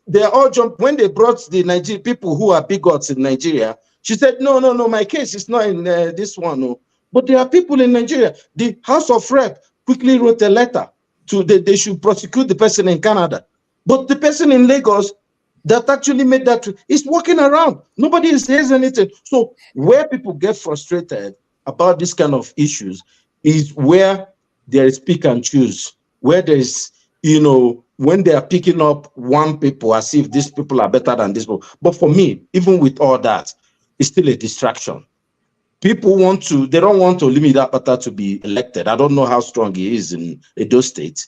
they all jumped. When they brought the Nigerian people who are bigots in Nigeria, she said, no, my case is not in this one. No. But there are people in Nigeria. The House of Rep quickly wrote a letter to they should prosecute the person in Canada. But the person in Lagos that actually made that is walking around. Nobody says anything. So where people get frustrated about this kind of issues is where there is pick and choose, where there is, when they are picking up one people as if these people are better than this people. But for me, even with all that, it's still a distraction. People they don't want to limit that Apata to be elected. I don't know how strong he is in Edo State.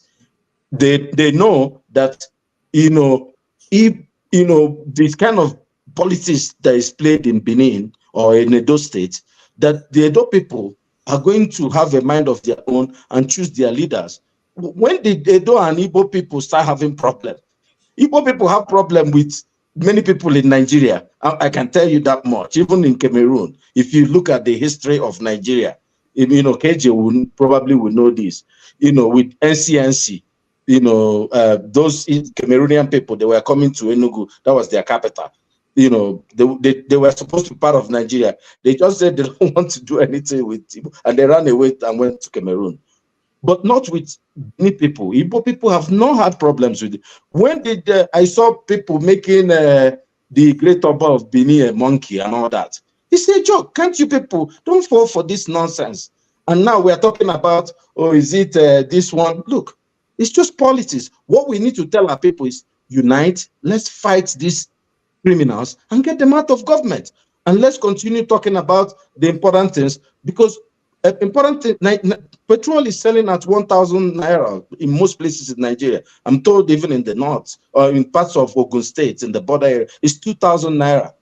They know that, if this kind of politics that is played in Benin or in Edo State, that the Edo people are going to have a mind of their own and choose their leaders. When the Edo and Igbo people start having problems, Igbo people have problem with many people in Nigeria. I can tell you that much. Even in Cameroon, if you look at the history of Nigeria, KJ probably will know this. With NCNC, those Cameroonian people, they were coming to Enugu. That was their capital. They were supposed to be part of Nigeria. They just said they don't want to do anything with Igbo, and they ran away and went to Cameroon. But not with many people. Igbo people have not had problems with it. When I saw people making the Great Oba of Benin a monkey and all that. It's a joke. Can't you people don't fall for this nonsense? And now we're talking about, is it this one? Look, it's just politics. What we need to tell our people is unite. Let's fight these criminals and get them out of government. And let's continue talking about the important things, because important thing, petrol is selling at 1,000 naira in most places in Nigeria. I'm told even in the north or in parts of Ogun State in the border area, it's 2,000 naira.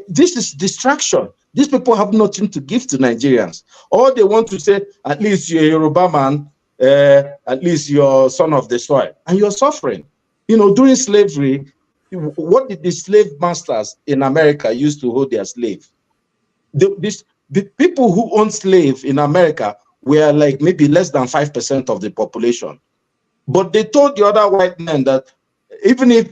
This is distraction. These people have nothing to give to Nigerians. All they want to say, at least you're a Yoruba man, at least you're son of the soil, and you're suffering. During slavery, what did the slave masters in America used to hold their slave? The people who own slaves in America were like maybe less than 5% of the population. But they told the other white men that even if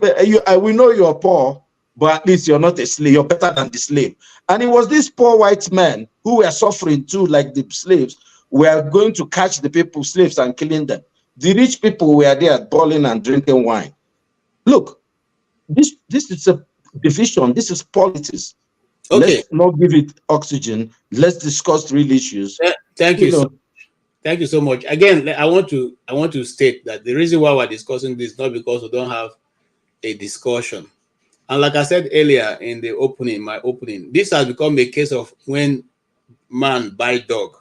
we know you're poor, but at least you're not a slave, you're better than the slave. And it was these poor white men who were suffering too, like the slaves, were going to catch the people, slaves, and killing them. The rich people were there bawling and drinking wine. Look, this is a division, this is politics. Okay. Let's not give it oxygen. Let's discuss real issues. Thank you. Thank you so much. Again, I want to state that the reason why we're discussing this is not because we don't have a discussion. And like I said earlier in my opening, this has become a case of when man bite dog.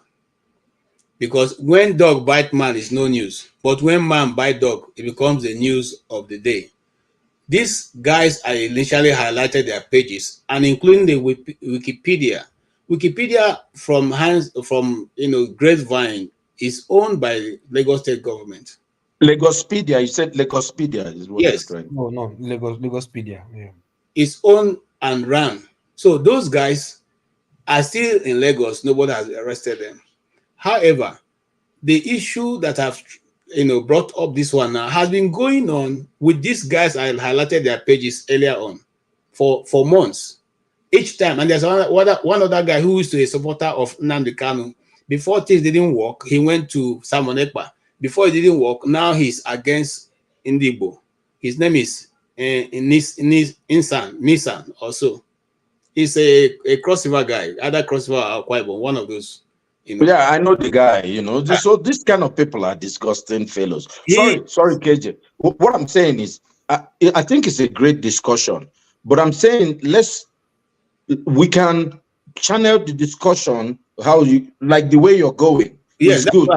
Because when dog bite man is no news, but when man bite dog, it becomes the news of the day. These guys, I initially highlighted their pages, and including the Wikipedia, Wikipedia from Grapevine is owned by Lagos State government. Lagospedia, you said Lagospedia is what you're Yes. trying. No, Lagospedia. Yeah. It's owned and run. So those guys are still in Lagos. Nobody has arrested them. However, the issue that I've brought up this one now has been going on with these guys. I highlighted their pages earlier on for months. Each time, and there's one other guy who used to be a supporter of Nnamdi Kanu. Before things didn't work, he went to Simon Ekpa. Before it didn't work, now he's against Indibo. His name is Nissan also. He's a crossover guy, either crossover or Kwaibo, one of those. Yeah, I know the guy, So these kind of people are disgusting fellows. Sorry, KJ. What I'm saying is, I think it's a great discussion, but I'm saying we can channel the discussion how you like the way you're going. Yes, it's good.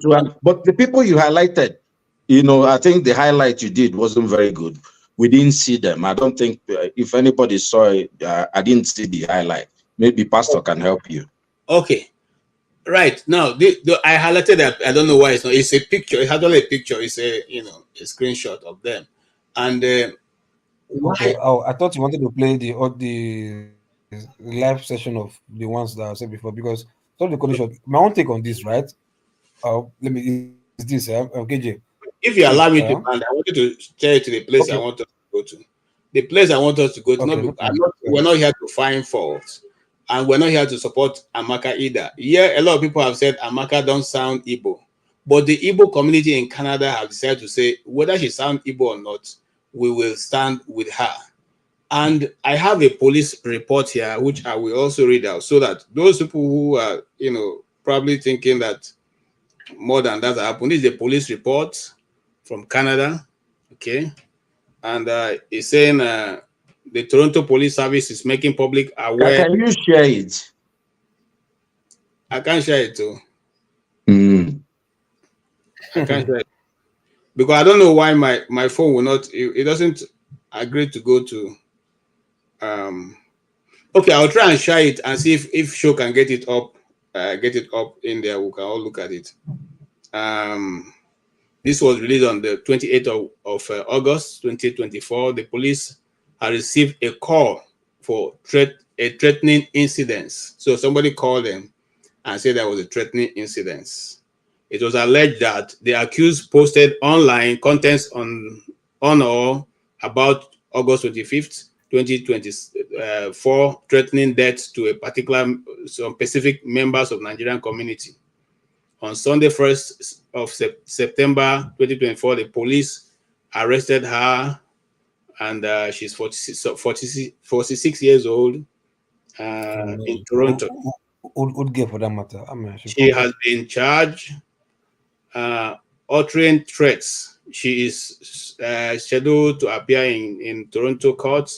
But the people you highlighted, I think the highlight you did wasn't very good. We didn't see them. I don't think if anybody saw it, I didn't see the highlight. Maybe Pastor can help you. Okay. Right now, I highlighted that. I don't know why it's not. It's a picture. It's actually a picture. It's a screenshot of them, and okay. Oh, I thought you wanted to play the live session of the ones that I said before because some of the conditions. My own take on this, right? Let me. Is this KJ? If you allow me to, and I wanted to tell you to the place I want us to go to. The place I want us to go to. We're not here to find fault. And we're not here to support Amaka either. Yeah, a lot of people have said Amaka don't sound Igbo. But the Igbo community in Canada have decided to say, whether she sounds Igbo or not, we will stand with her. And I have a police report here, which I will also read out, so that those people who are, probably thinking that more than that happened, this is a police report from Canada, okay? And it's saying the Toronto Police Service is making public aware. Can you share it? I can't share it too. I can't share it. Because I don't know why my phone will not, it doesn't agree to go to. Okay, I'll try and share it and see if Show can get it up in there. We can all look at it. This was released on the 28th of August 2024. The police had received a call for a threatening incident. So somebody called them and said there was a threatening incident. It was alleged that the accused posted online contents on or about August 25th, 2024, threatening death to some specific members of Nigerian community. On Sunday, 1st of September 2024, the police arrested her, and she's 46 years old in Toronto. Old girl for that matter. She has been charged uttering threats. She is scheduled to appear in Toronto Court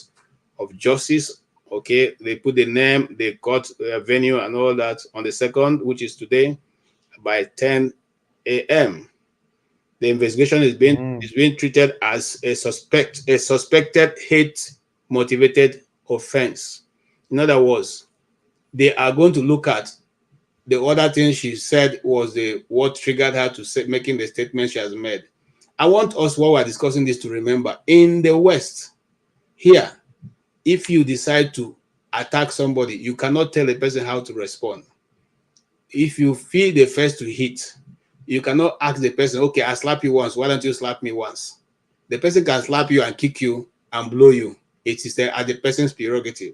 of Justice. Okay, they put the name, the court venue, and all that on the 2nd, which is today, by 10 a.m. The investigation is being treated as a suspected hate-motivated offense. In other words, they are going to look at the other thing she said was what triggered her to say, making the statement she has made. I want us, while we're discussing this, to remember, in the West, here, if you decide to attack somebody, you cannot tell a person how to respond. If you feel the first to hit, you cannot ask the person, okay, I slap you once, why don't you slap me once? The person can slap you and kick you and blow you. It is at the person's prerogative.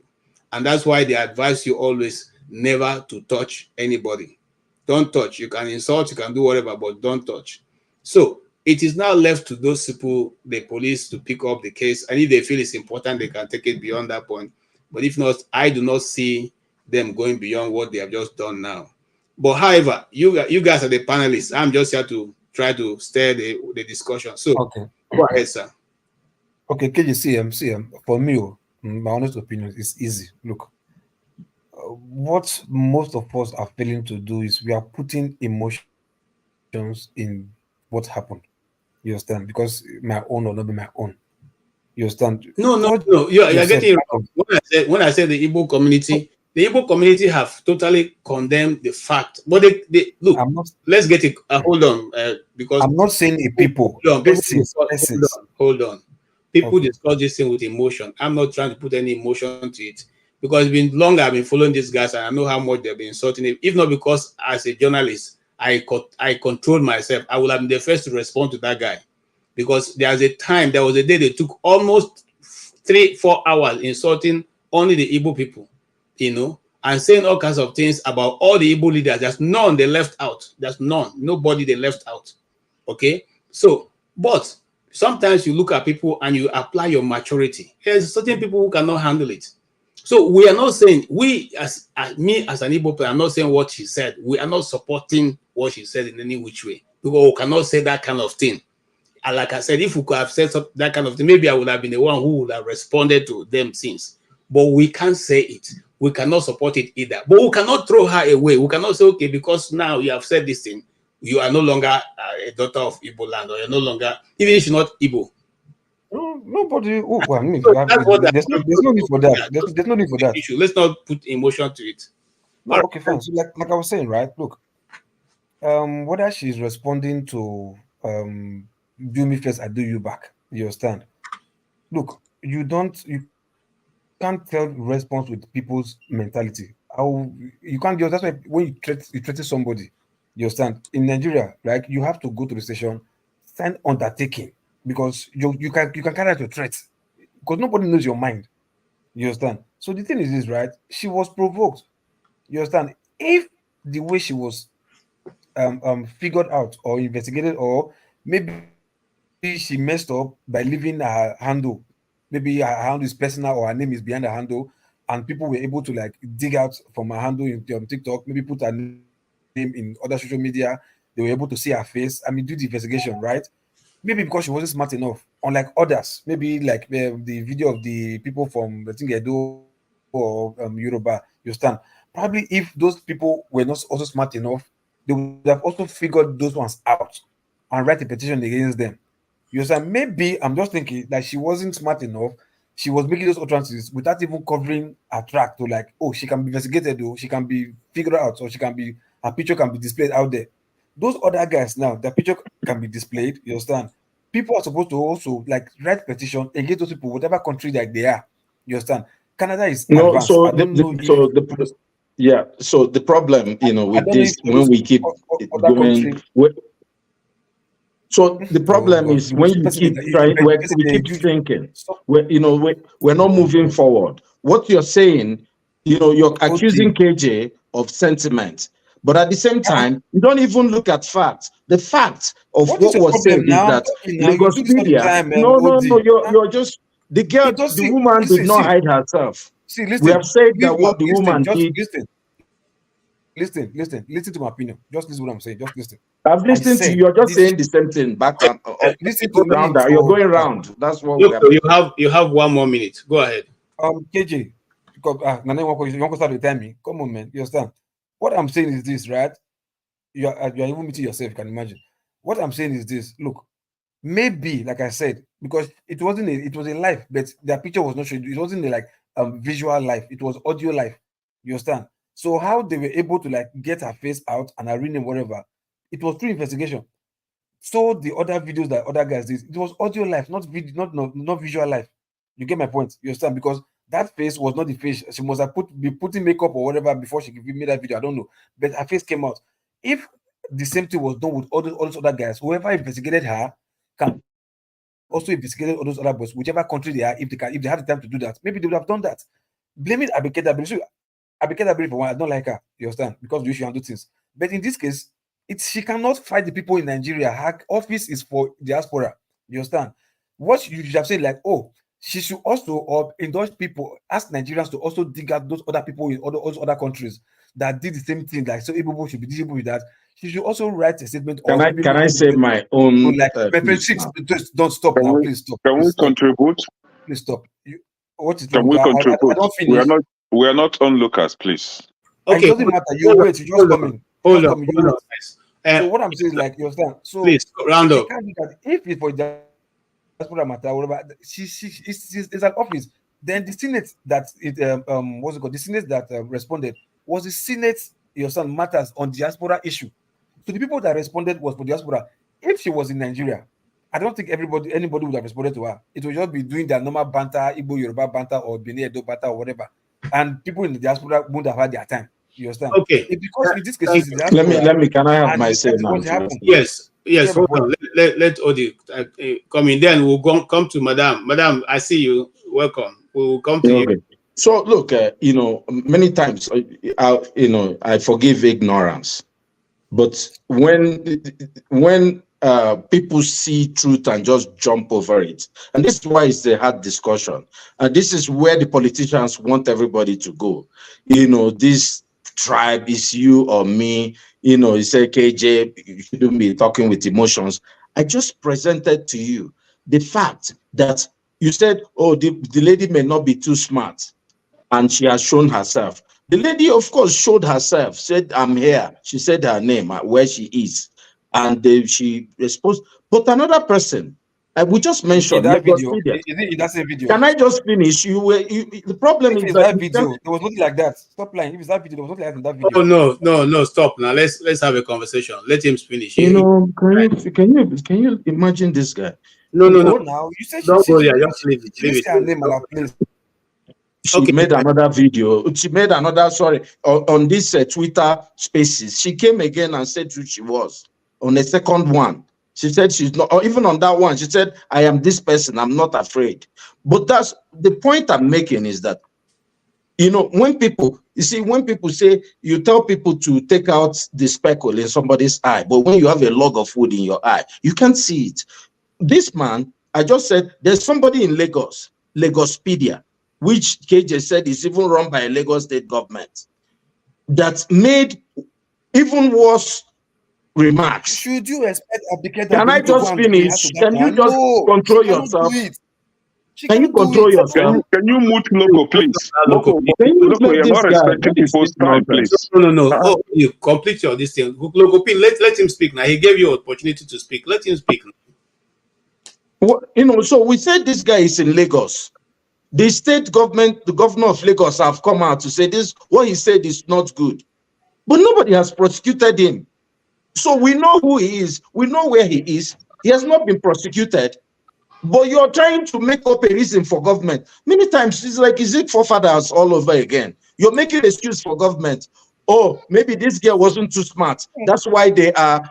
And that's why they advise you always never to touch anybody. Don't touch. You can insult, you can do whatever, but don't touch. So it is now left to those people, the police, to pick up the case. And if they feel it's important, they can take it beyond that point. But if not, I do not see them going beyond what they have just done now. But however, you guys are the panelists. I'm just here to try to steer the discussion. So okay, go ahead, sir. Okay, KJ, for me, my honest opinion is easy. Look, what most of us are failing to do is we are putting emotions in what happened. You understand? Because my own or not be my own. You understand? No. You're getting it wrong. When I said the Igbo community, The Igbo community have totally condemned the fact. But they look, let's get it. Hold on, because I'm not saying a people. Hold on. People Okay. discuss this thing with emotion. I'm not trying to put any emotion to it because it's been long I've been following these guys and I know how much they've been insulting it. If not because as a journalist, I controlled myself, I would have been the first to respond to that guy. Because there was a day they took almost 3-4 hours insulting only the Igbo people, and saying all kinds of things about all the Igbo leaders. There's none they left out. There's none. Nobody they left out. Okay? So, but sometimes you look at people and you apply your maturity. There's certain people who cannot handle it. So we are not saying, as me as an Igbo player, I'm not saying what she said. We are not supporting what she said in any which way. Because we cannot say that kind of thing. And like I said, if we could have said that kind of thing, maybe I would have been the one who would have responded to them since. But we can't say it. We cannot support it either. But we cannot throw her away. We cannot say, okay, because now you have said this thing, you are no longer a daughter of Igbo land, or you're no longer, even if you're not Igbo. Nobody. Well, I mean, there's no need for that. There's no need for that. Let's not put emotion to it. No, okay, fine. So like I was saying, right? Look, whether she's responding to do me first, I do you back. You understand? Look, you can't tell response with people's mentality. You can't just, that's why when you threaten somebody, you understand? In Nigeria, like, you have to go to the station, sign undertaking, because you can carry out your threats because nobody knows your mind. You understand? So the thing is this, right? She was provoked. You understand? If the way she was figured out or investigated, or maybe she messed up by leaving her handle, maybe her handle is personal or her name is behind her handle, and people were able to like dig out from her handle in TikTok, maybe put her name in other social media, they were able to see her face, I mean, do the investigation, right? Maybe because she wasn't smart enough, unlike others, maybe like the video of the people from, I think, Edo or Yoruba, you understand? Probably if those people were not also smart enough, they would have also figured those ones out and write a petition against them. You understand? Maybe I'm just thinking that she wasn't smart enough. She was making those utterances without even covering her track to like, oh, she can be investigated, or she can be figured out, or her picture can be displayed out there. Those other guys now, their picture can be displayed. You understand? People are supposed to also like write petition against those people, whatever country that they are. You understand? Canada is advanced. So I don't know yeah. So the problem, with this, when we keep going, so the problem is when you keep trying, we keep thinking, we're not moving forward. What you're saying, you're accusing KJ of sentiment, but at the same time, you don't even look at facts. The fact of what was said is that Lagos media, you're just, the woman did not hide herself. See, listen, we have said that what the woman did. Listen to my opinion. Just listen to what I'm saying. Just listen. I've listened to you. You're just saying the same thing back and listen to me. You're going round. That's what we have. You have 1 more minute. Go ahead. KJ, because you want to start to tell me. Come on, man. You understand? What I'm saying is this, right? You are even meeting yourself. You can imagine. What I'm saying is this. Look, maybe, like I said, because it was a live, but their picture was not showing. It wasn't like visual live. It was audio live. You understand? So how they were able to like get her face out and her rename, whatever, it was through investigation. So the other videos that other guys did, it was audio live, not video, not visual live. You get my point? You understand? Because that face was not the face. She must have be putting makeup or whatever before she made that video. I don't know, but her face came out. If the same thing was done with all those other guys, whoever investigated her can also investigate all those other boys, whichever country they are, if they have the time to do that, maybe they would have done that. Blaming Abike for one, I don't like her, you understand, because the way she handle things. But in this case, she cannot fight the people in Nigeria. Her office is for diaspora, you understand. What you should have said, like, oh, she should also indulge people, ask Nigerians to also dig out those other people in other countries that did the same thing, like, so people should be digital with that. She should also write a statement. Can I say my own? Don't stop now, please stop. Can we contribute? Please stop. What is Can we contribute? I don't finish. We are not onlookers, please. Okay, it doesn't matter. You wait. You just come in. Hold on. So what I'm saying is, like, you understand. So please round up. If it's for diaspora matter, whatever, she's an office. Then the Senate that what's it called? The Senate that responded was the Senate Your Son Matters on diaspora issue. So the people that responded was for diaspora. If she was in Nigeria, I don't think anybody would have responded to her. It would just be doing their normal banter, Igbo Yoruba banter, or Benin Edo banter, or whatever. And people in the diaspora wouldn't have had their time. You understand? Okay. It's because in this case, she's in the diaspora. Let me. Can I have and my the say fact is now? what happened. Yes. Yeah, Hold but- on. Let Odi come in. Then we'll come to Madam. Madam, I see you. Welcome. We'll come to you. So look, many times, I forgive ignorance, but when people see truth and just jump over it, and this is why it's a hard discussion, and this is where the politicians want everybody to go. This tribe is you or me. You say, KJ, you shouldn't be talking with emotions. I just presented to you the fact that you said, oh, the lady may not be too smart, and she has shown herself. The lady, of course, showed herself, said, I'm here. She said her name, where she is. And she exposed. But another person, we just mentioned, in that Lagos video, Media. is it in that same video? Can I just finish? The problem If is it's that that video, there was nothing like that. Stop lying. If it's that video, there was nothing like that in that video. Oh no, stop now. Let's have a conversation. Let him finish. Can you imagine this guy? No. Now you said Don't go there. Just leave it. She didn't say her name on her place. She made another video. She made another, on this Twitter Spaces. She came again and said who she was on the second one. She said she's not, or even on that one, she said, I am this person, I'm not afraid. But that's the point I'm making, is that, when people say, you tell people to take out the speckle in somebody's eye, but when you have a log of wood in your eye, you can't see it. This man, I just said, there's somebody in Lagos, Lagospedia, which KJ said is even run by a Lagos state government, that made even worse remarks. Should you expect Abdicate? Can I just finish? Can you just control yourself? Can you control yourself? Can you mute Loco, please? Loco, Can you Loco, let you're this not guy? respecting What is people's this time, nonsense? please. No. Oh, you complete your this thing. Loco, let him speak now. He gave you an opportunity to speak. Let him speak now. So we said this guy is in Lagos. The state government, the governor of Lagos, have come out to say this. What he said is not good, but nobody has prosecuted him. So we know who he is. We know where he is. He has not been prosecuted. But you're trying to make up a reason for government. Many times it's like, is it forefathers all over again? You're making an excuse for government. Oh, maybe this girl wasn't too smart. That's why they are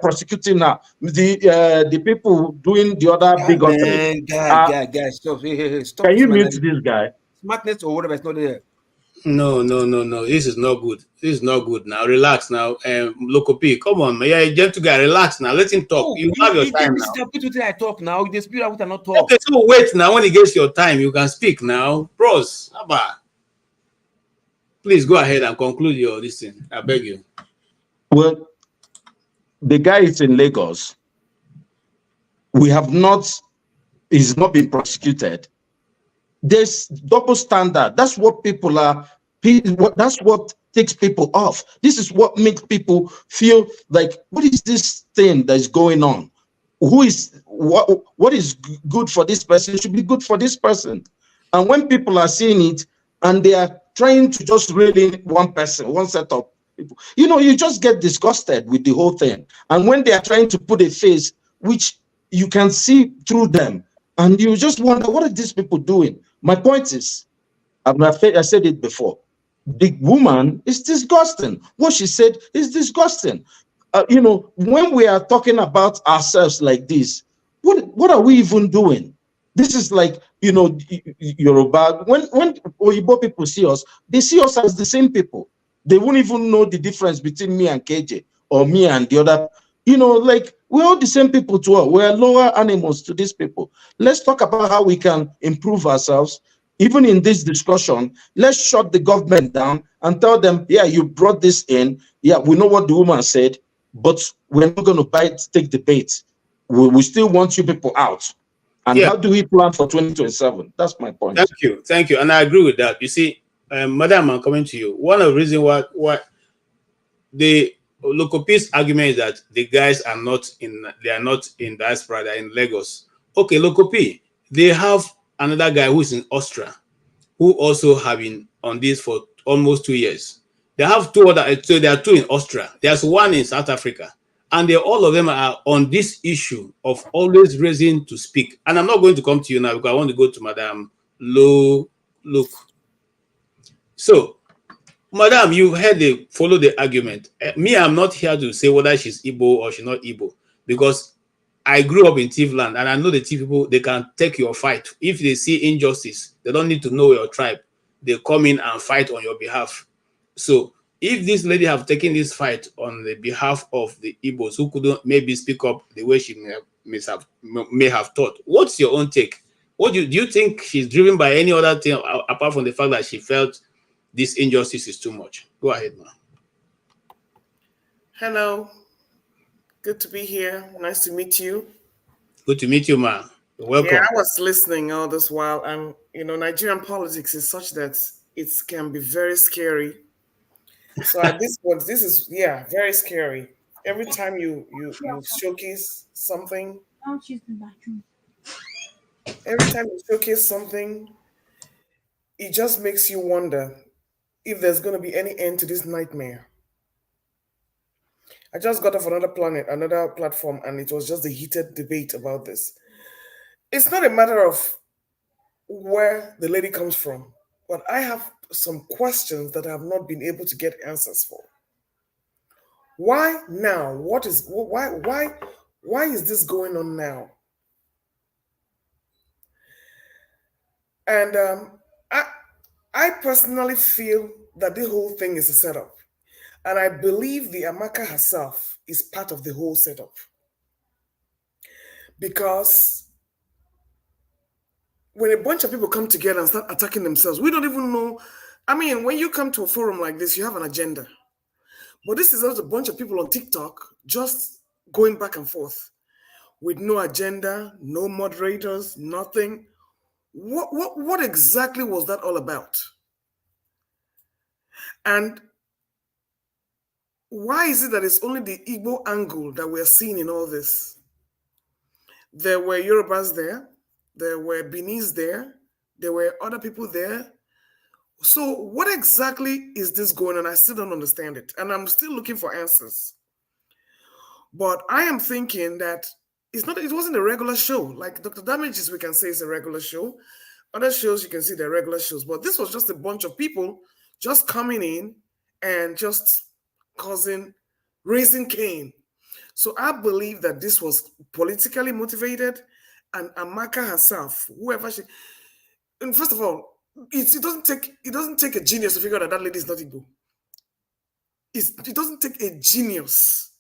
prosecuting her. The people doing the other big Guy, stop. Hey, stop. Can you mute this guy? Smartness or whatever is not there. No. This is not good. This is not good. Now relax. Now, Loco P, come on, man. Yeah, gentle guy. Relax now. Let him talk. You have your time now. This is I talk now. The spirit I not talk. Okay, so wait now. When he gets your time, you can speak now, bros. Please go ahead and conclude your listen. I beg you. Well, the guy is in Lagos. He's not been prosecuted. There's double standard. That's what people are. That's what takes people off. This is what makes people feel like, what is this thing that is going on? What is good for this person should be good for this person. And when people are seeing it and they are trying to just reel in one person, one set of people, you just get disgusted with the whole thing. And when they are trying to put a face which you can see through them, and you just wonder, what are these people doing? My point is, I said it before, the woman is disgusting. What she said is disgusting. When we are talking about ourselves like this, what are we even doing? This is like, Yoruba, when Oyibo people see us, they see us as the same people. They won't even know the difference between me and KJ or me and the other. Like, we're all the same people to us. We're lower animals to these people. Let's talk about how we can improve ourselves. Even in this discussion, let's shut the government down and tell them, yeah, you brought this in. Yeah, we know what the woman said, but we're not going to take the bait. We still want you people out. And how do we plan for 2027? That's my point. Thank you. And I agree with that. You see, Madam, I'm coming to you. One of the reasons why the Local Peace argument is that the guys they are not in diaspora, they're in Lagos. Okay, Local P, they have another guy who is in Austria, who also have been on this for almost 2 years. They have two other, so there are two in Austria. There's one in South Africa. And all of them are on this issue of always raising to speak. And I'm not going to come to you now because I want to go to Madam Look. So, Madam, you heard follow the argument. Me, I'm not here to say whether she's Igbo or she's not Igbo, because I grew up in Tiv land and I know the Tiv people, they can take your fight. If they see injustice, they don't need to know your tribe. They come in and fight on your behalf. So if this lady have taken this fight on the behalf of the Igbos who couldn't maybe speak up the way she may have thought, what's your own take? What do you think she's driven by any other thing apart from the fact that she felt this injustice is too much? Go ahead, ma'am. Hello. Good to be here. Nice to meet you. Good to meet you, ma'am. Welcome. Yeah, I was listening all this while, and Nigerian politics is such that it can be very scary. So at this point, this is very scary. Every time you showcase something, it just makes you wonder if there's going to be any end to this nightmare. I just got off another platform, and it was just a heated debate about this. It's not a matter of where the lady comes from, but I have some questions that I have not been able to get answers for. Why now? Why is this going on now? And I personally feel that the whole thing is a setup. And I believe the Amaka herself is part of the whole setup. Because when a bunch of people come together and start attacking themselves, we don't even know. I mean, when you come to a forum like this, you have an agenda. But this is just a bunch of people on TikTok just going back and forth with no agenda, no moderators, nothing. What exactly was that all about? And why is it that it's only the Igbo angle that we're seeing in all this? There were Yorubas there. There were Benis there. There were other people there. So what exactly is this going on? I still don't understand it. And I'm still looking for answers. But I am thinking that it wasn't a regular show. Like Dr. Damages, we can say it's a regular show. Other shows, you can see they're regular shows. But this was just a bunch of people just coming in and just raising Cain. So I believe that this was politically motivated, and Amaka herself, whoever she, and first of all, it doesn't take a genius to figure out that lady is not Igbo. It doesn't take a genius,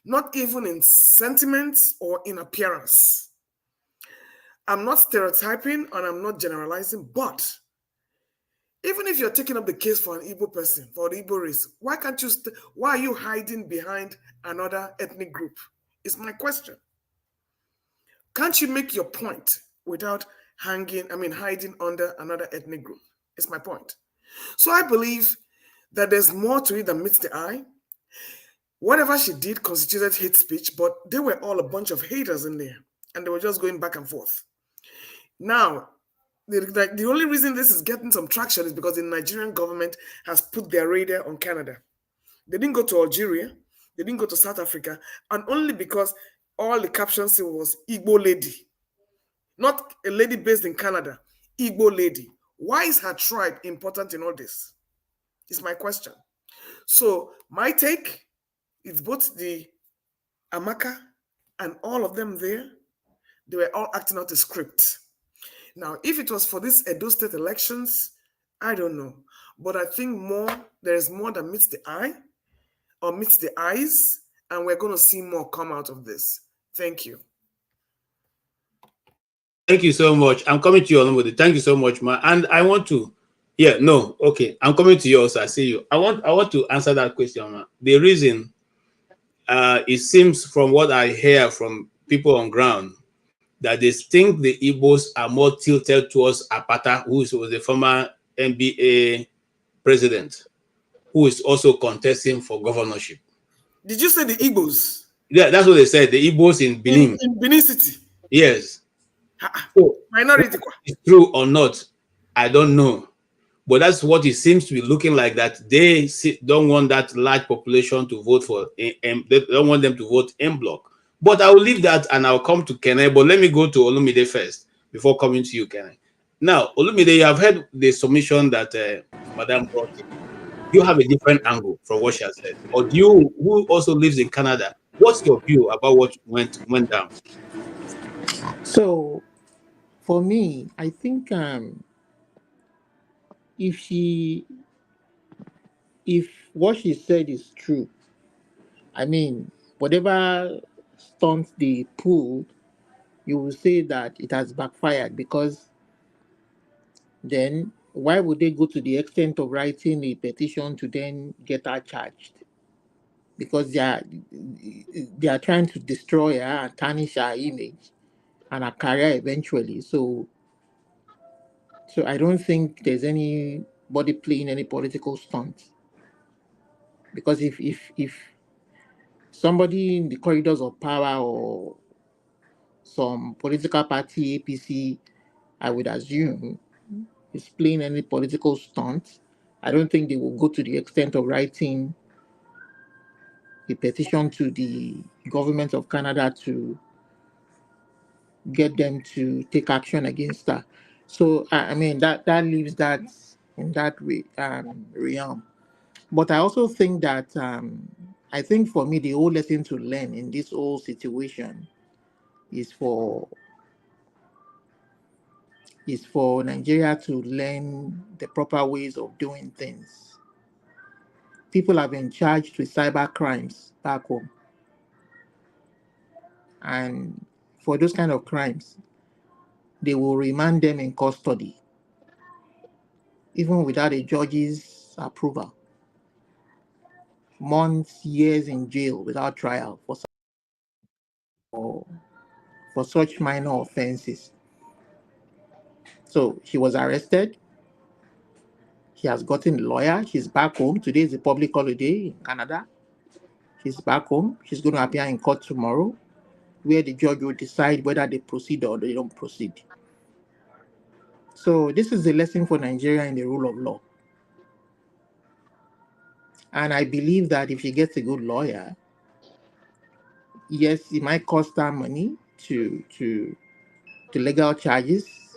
not even in sentiments or in appearance. I'm not stereotyping and I'm not generalizing, but even if you're taking up the case for an Igbo person, for the Igbo race, why are you hiding behind another ethnic group? Is my question. Can't you make your point without hiding under another ethnic group? Is my point. So I believe that there's more to it than meets the eye. Whatever she did constituted hate speech, but they were all a bunch of haters in there, and they were just going back and forth. Now, the only reason this is getting some traction is because the Nigerian government has put their radar on Canada. They didn't go to Algeria, they didn't go to South Africa, and only because all the captions was Igbo lady. Not a lady based in Canada, Igbo lady. Why is her tribe important in all this? Is my question. So my take is both the Amaka and all of them there, they were all acting out a script. Now, if it was for these Edo State elections, I don't know. But I think there's more that meets the eye or meets the eyes, and we're going to see more come out of this. Thank you. Thank you so much. I'm coming to you, Olomode. Thank you so much, ma. And I want to, I'm coming to you also. I see you. I want to answer that question, ma. The reason, it seems from what I hear from people on ground, that they think the Igbos are more tilted towards Apata, who was the former NBA president, who is also contesting for governorship. Did you say the Igbos? Yeah, that's what they said. The Igbos in Benin. In Benin City? Yes. So, Minority. it's true or not, I don't know. But that's what it seems to be looking like, that they don't want that large population to vote for, they don't want them to vote en bloc. But I will leave that and I'll come to Kene. But let me go to Olumide first before coming to you, Kene. Now, Olumide, you have heard the submission that Madam brought in. You have a different angle from what she has said. Or do you, who also lives in Canada, what's your view about what went down? So, for me, I think if what she said is true, I mean, whatever stunts they pulled, you will say that it has backfired, because then why would they go to the extent of writing a petition to then get her charged? Because they are trying to destroy her and tarnish her image and her career eventually. So I don't think there's anybody playing any political stunt. Because if somebody in the corridors of power or some political party, APC, I would assume, is playing any political stunt, I don't think they will go to the extent of writing a petition to the government of Canada to get them to take action against her. So I mean that leaves that in that realm. But I also think that I think for me the whole lesson to learn in this whole situation is for Nigeria to learn the proper ways of doing things. People have been charged with cyber crimes back home. And for those kind of crimes, they will remand them in custody, even without a judge's approval. Months, years in jail without trial for such minor offenses. So she was arrested. She has gotten a lawyer. She's back home. Today is a public holiday in Canada. She's back home. She's going to appear in court tomorrow, where the judge will decide whether they proceed or they don't proceed. So this is a lesson for Nigeria in the rule of law. And I believe that if she gets a good lawyer, yes, it might cost her money to legal charges,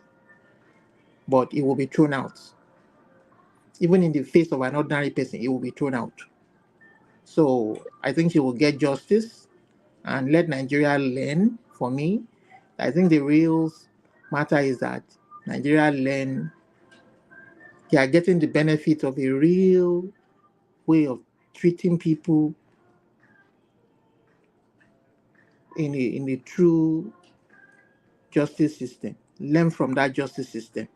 but it will be thrown out. Even in the face of an ordinary person, it will be thrown out. So I think she will get justice and let Nigeria learn. For me, I think the real matter is that Nigeria learn. They are getting the benefit of a real way of treating people in a true justice system. Learn from that justice system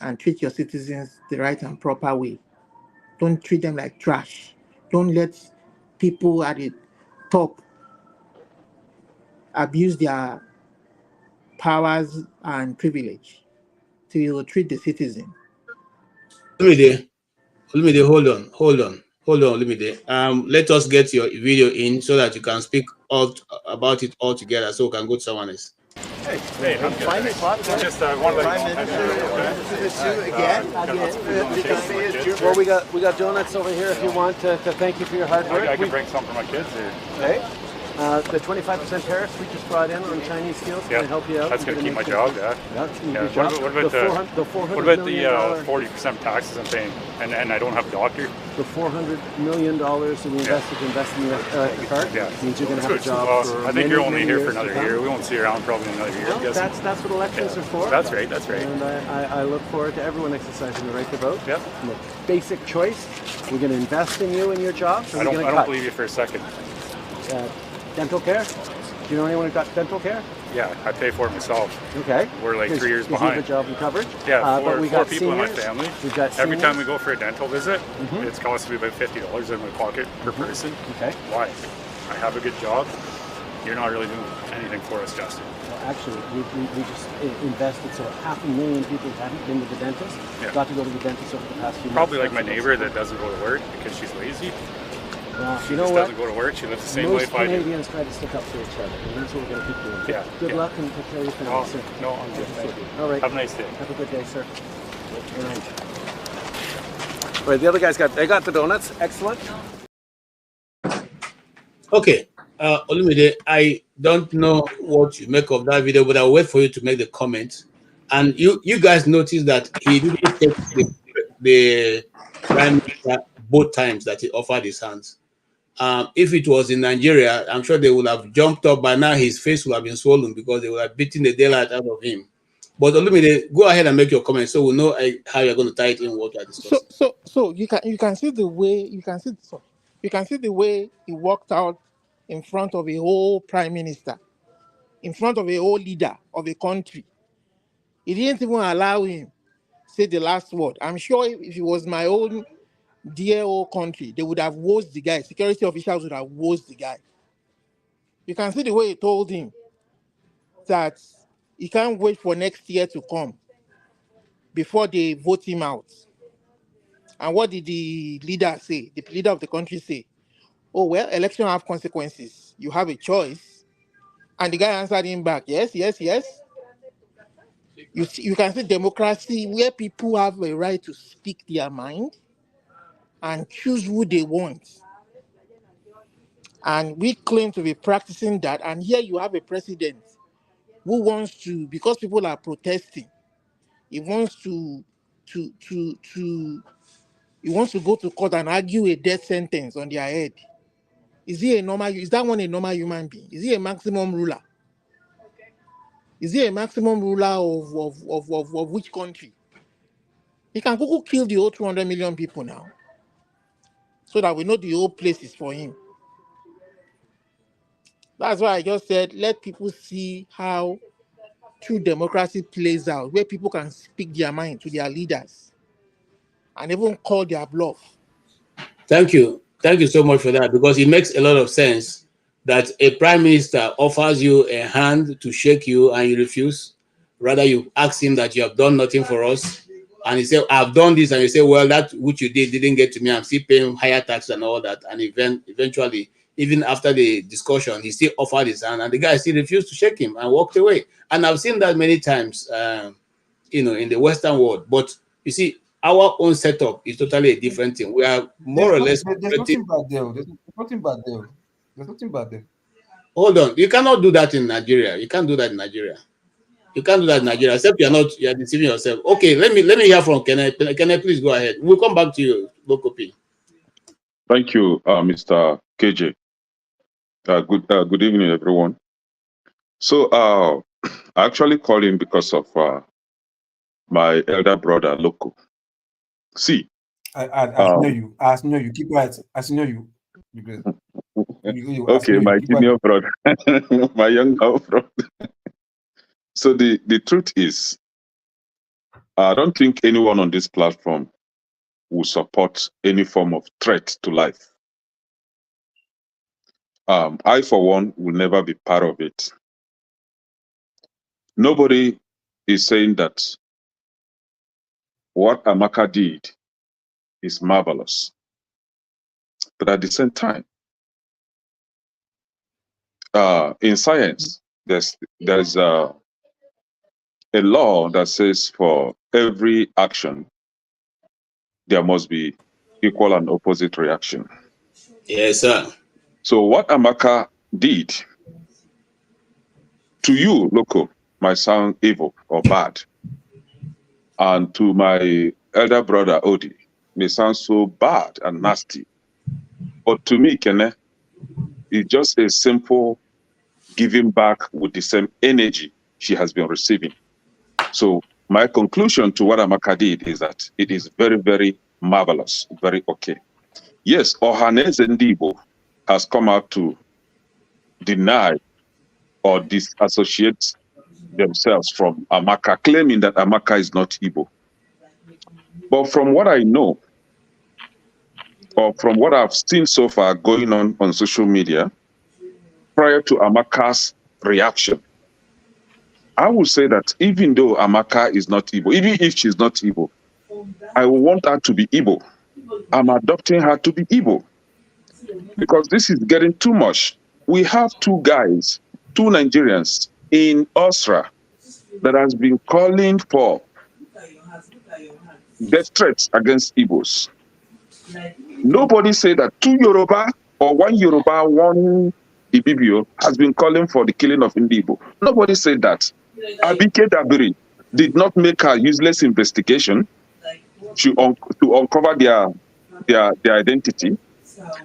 and treat your citizens the right and proper way. Don't treat them like trash. Don't let people at the top abuse their powers and privilege to treat the citizen. Olumide, hold on, Olumide. Let us get your video in so that you can speak about it all together, so we can go to someone else. Hey, I'm fine. Just one of again. Well, we got donuts over here if you want to thank you for your hard work. I can bring some for my kids here. Okay. The 25% tariffs we just brought in on Chinese steels can help you out. That's going to keep my job. What about the 40% taxes I'm paying, and I don't have a doctor? The $400 million that we invested to invest in the car means you're going to have a job. For I think you're only here for another year. We won't see you around probably another year. Well, that's what elections are for. That's right. That's right. And I look forward to everyone exercising the right to vote. Yep. Basic choice. We're going to invest in you and your job. I don't believe you for a second. Dental care? Do you know anyone who got dental care? Yeah, I pay for it myself. Okay. We're like 3 years behind. You have a job and coverage? Yeah, but we four got people seniors. in my family. We've got Every seniors. time we go for a dental visit, it's costing me about $50 in my pocket per person. Okay. Why? I have a good job. You're not really doing anything for us, Justin. Well, actually, we just invested so 500,000 people who hadn't been to the dentist got to go to the dentist over the past few months. Probably like my neighbor that doesn't go to work because she's lazy. Well, She you know just what? doesn't go to work. She lives the same life I do. Most Canadians try to stick up for each other, and that's what we're going to keep doing. Yeah. Good luck and take care of your family, Oh, sir. no, I'm good. Thank you. All right. Have a nice day. Have a good day, sir. Good night. All right, the other guys they got the donuts. Excellent. Okay, Olumide, I don't know what you make of that video, but I'll wait for you to make the comment. And you guys notice that he didn't take the prime minister both times that he offered his hands. If it was in Nigeria, I'm sure they would have jumped up by now. His face would have been swollen because they would have beaten the daylight out of him. But Olumide, go ahead and make your comment so we know how you're going to tie it in what we're discussing. So you can see the way you can see the way he walked out in front of a whole prime minister, in front of a whole leader of a country. He didn't even allow him say the last word. I'm sure if it was my own dear old country, they would have wasted the guy. Security officials would have wasted the guy. You can see the way he told him that he can't wait for next year to come before they vote him out. And what did the leader say? The leader of the country say, oh, well, election have consequences. You have a choice. And the guy answered him back, yes, yes, yes. You can see democracy where people have a right to speak their mind and choose who they want. And we claim to be practicing that. And here you have a president who wants to, because people are protesting, he wants to he wants to go to court and argue a death sentence on their head. Is that one a normal human being? Is he a maximum ruler? Is he a maximum ruler of which country? He can go kill the whole 200 million people now, so that we know the whole place is for him. That's why I just said, let people see how true democracy plays out, where people can speak their mind to their leaders and even call their bluff. Thank you. Thank you so much for that, because it makes a lot of sense that a prime minister offers you a hand to shake you and you refuse. Rather, you ask him that you have done nothing for us. And he said, I've done this. And you say, well, that which you did didn't get to me. I'm still paying higher tax and all that. And eventually, even after the discussion, he still offered his hand. And the guy still refused to shake him and walked away. And I've seen that many times, in the Western world. But you see, our own setup is totally a different thing. We are more or less. There's nothing bad there. There's nothing bad there. There's nothing bad there. Hold on, you cannot do that in Nigeria. You can't do that in Nigeria. You can't do that in Nigeria, except you're deceiving yourself. Okay, let me hear from Kenneth. Kenneth, please go ahead. We'll come back to you, Lokopi. Thank you, Mr. KJ. Good evening, everyone. So I actually called him because of my elder brother, Loco. See, I know you. I know you. Keep quiet. I know you. Okay, my senior brother, my younger brother. So the truth is, I don't think anyone on this platform will support any form of threat to life. I, for one, will never be part of it. Nobody is saying that what Amaka did is marvelous. But at the same time, in science, there's a law that says for every action, there must be equal and opposite reaction. Yes, sir. So what Amaka did to you, Loco, might sound evil or bad. And to my elder brother, Odi, may sound so bad and nasty. But to me, Kene, it's just a simple giving back with the same energy she has been receiving. So my conclusion to what Amaka did is that it is very, very marvelous, very okay. Yes, Ohaneze Ndibo has come out to deny or disassociate themselves from Amaka, claiming that Amaka is not Igbo. But from what I know, or from what I've seen so far going on social media, prior to Amaka's reaction, I would say that even though Amaka is not Igbo, even if she's not Igbo, I want her to be Igbo. I'm adopting her to be Igbo. because this is getting too much. We have two Nigerians in Austria that has been calling for death threats against Igbos. Nobody said that two Yoruba or one Yoruba, one Ibibio has been calling for the killing of Igbo. Nobody said that. Abike Dabiri did not make a useless investigation to uncover their identity.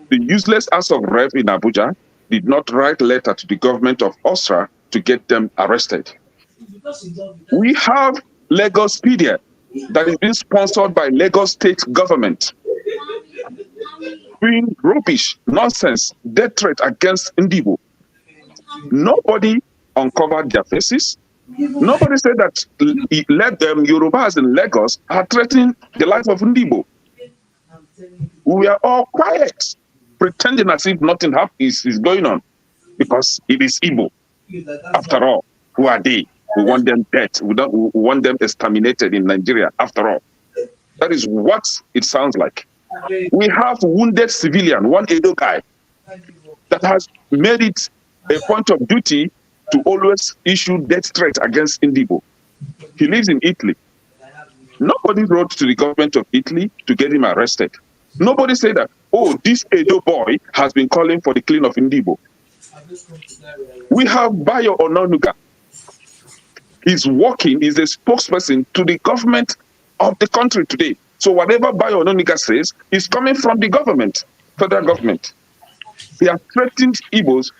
The useless House of Rep in Abuja did not write a letter to the government of Austria to get them arrested. We have Lagospedia that is being sponsored by Lagos state government, doing rubbish, nonsense, death threat against Ndibo. Nobody uncovered their faces. Nobody said that Yorubas in Lagos are threatening the life of Ndibo. We are all quiet, pretending as if nothing is going on, because it is Igbo. After all, who are they? We want them dead. We want them exterminated in Nigeria. After all, that is what it sounds like. We have wounded civilian, one Edo guy, that has made it a point of duty to always issue death threats against Ndibo. He lives in Italy. Nobody wrote to the government of Italy to get him arrested. Nobody said that, oh, this Edo boy has been calling for the killing of Ndibo. We have Bayo Ononuga. He's a spokesperson to the government of the country today. So whatever Bayo Ononuga says is coming from the government, federal government. They have threatened Igbos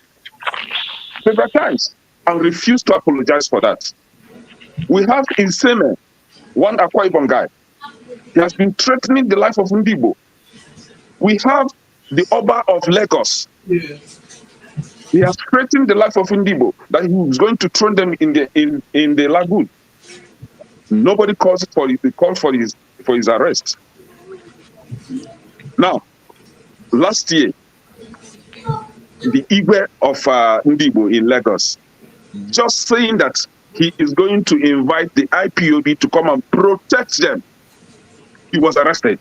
several times and refused to apologize for that. We have Inseme, one Akwa Ibom guy. He has been threatening the life of Ndibo. We have the Oba of Lagos. He has threatened the life of Ndibo, that he was going to throw them in the lagoon. Nobody called for his arrest. Now, last year, the Igwe of Ndibo in Lagos, just saying that he is going to invite the IPOB to come and protect them, he was arrested.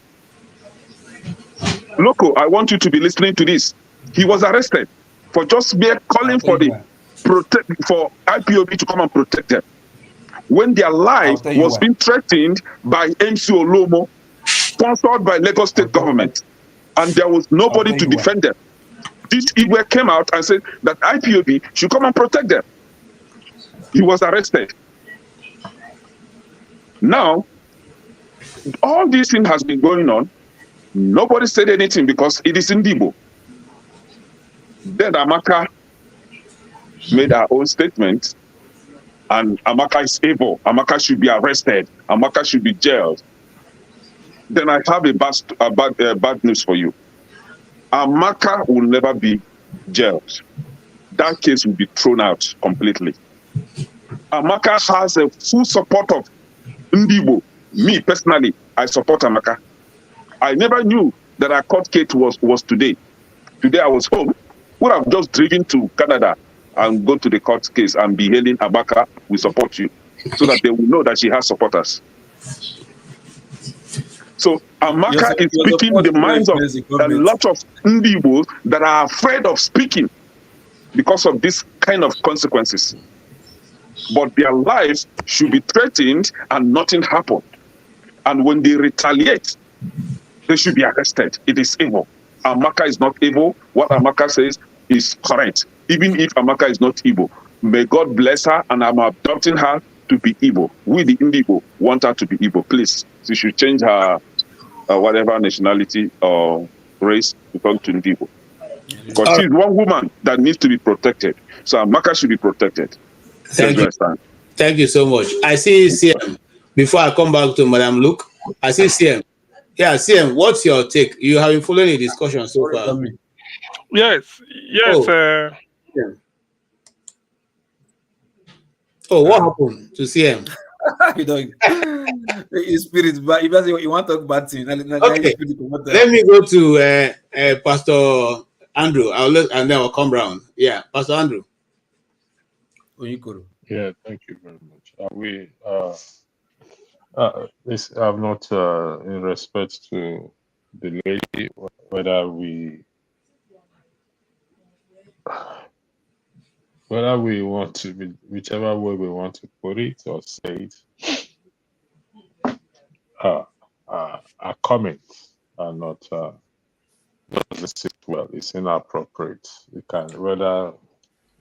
Loco, I want you to be listening to this. He was arrested for just calling for IPOB to come and protect them, when their life was being threatened by MC Olomo, sponsored by Lagos state government, and there was nobody to defend them. This Igwe came out and said that IPOB should come and protect them. He was arrested. Now, all this thing has been going on. Nobody said anything because it is Ndibo. Then Amaka made her own statement, and Amaka is evil. Amaka should be arrested. Amaka should be jailed. Then I have bad news for you. Amaka will never be jailed. That case will be thrown out completely. Amaka has a full support of Ndibo. Me personally, I support Amaka. I never knew that our court case was today. Today I was home. Would have just driven to Canada and go to the court case and be hailing Amaka, we support you, so that they will know that she has supporters. So Amaka is speaking the minds of a lot of Ndibos that are afraid of speaking because of this kind of consequences. But their lives should be threatened and nothing happen. And when they retaliate, they should be arrested. It is evil. Amaka is not evil. What Amaka says is correct. Even if Amaka is not evil, may God bless her, and I'm adopting her to be evil. We, the Indigo, want her to be evil. Please, she should change her whatever nationality or race to come to Indigo. Because she's one woman that needs to be protected. So Amaka should be protected. Thank you. Thank you so much. I see CM. Before I come back to Madam Luke, I see CM. Yeah, CM, what's your take? You have been following the discussion so far. Yes. Oh, what happened to CM? You know, his spirit, but you want to talk bad thing. Okay, let me go to Pastor Andrew. And then I'll come round. Yeah, Pastor Andrew. Yeah, thank you very much. I'm not in respect to the lady, whether we whether we want to, whichever way we want to put it or say it, our comments are not doesn't sit well. It's inappropriate. It can, whether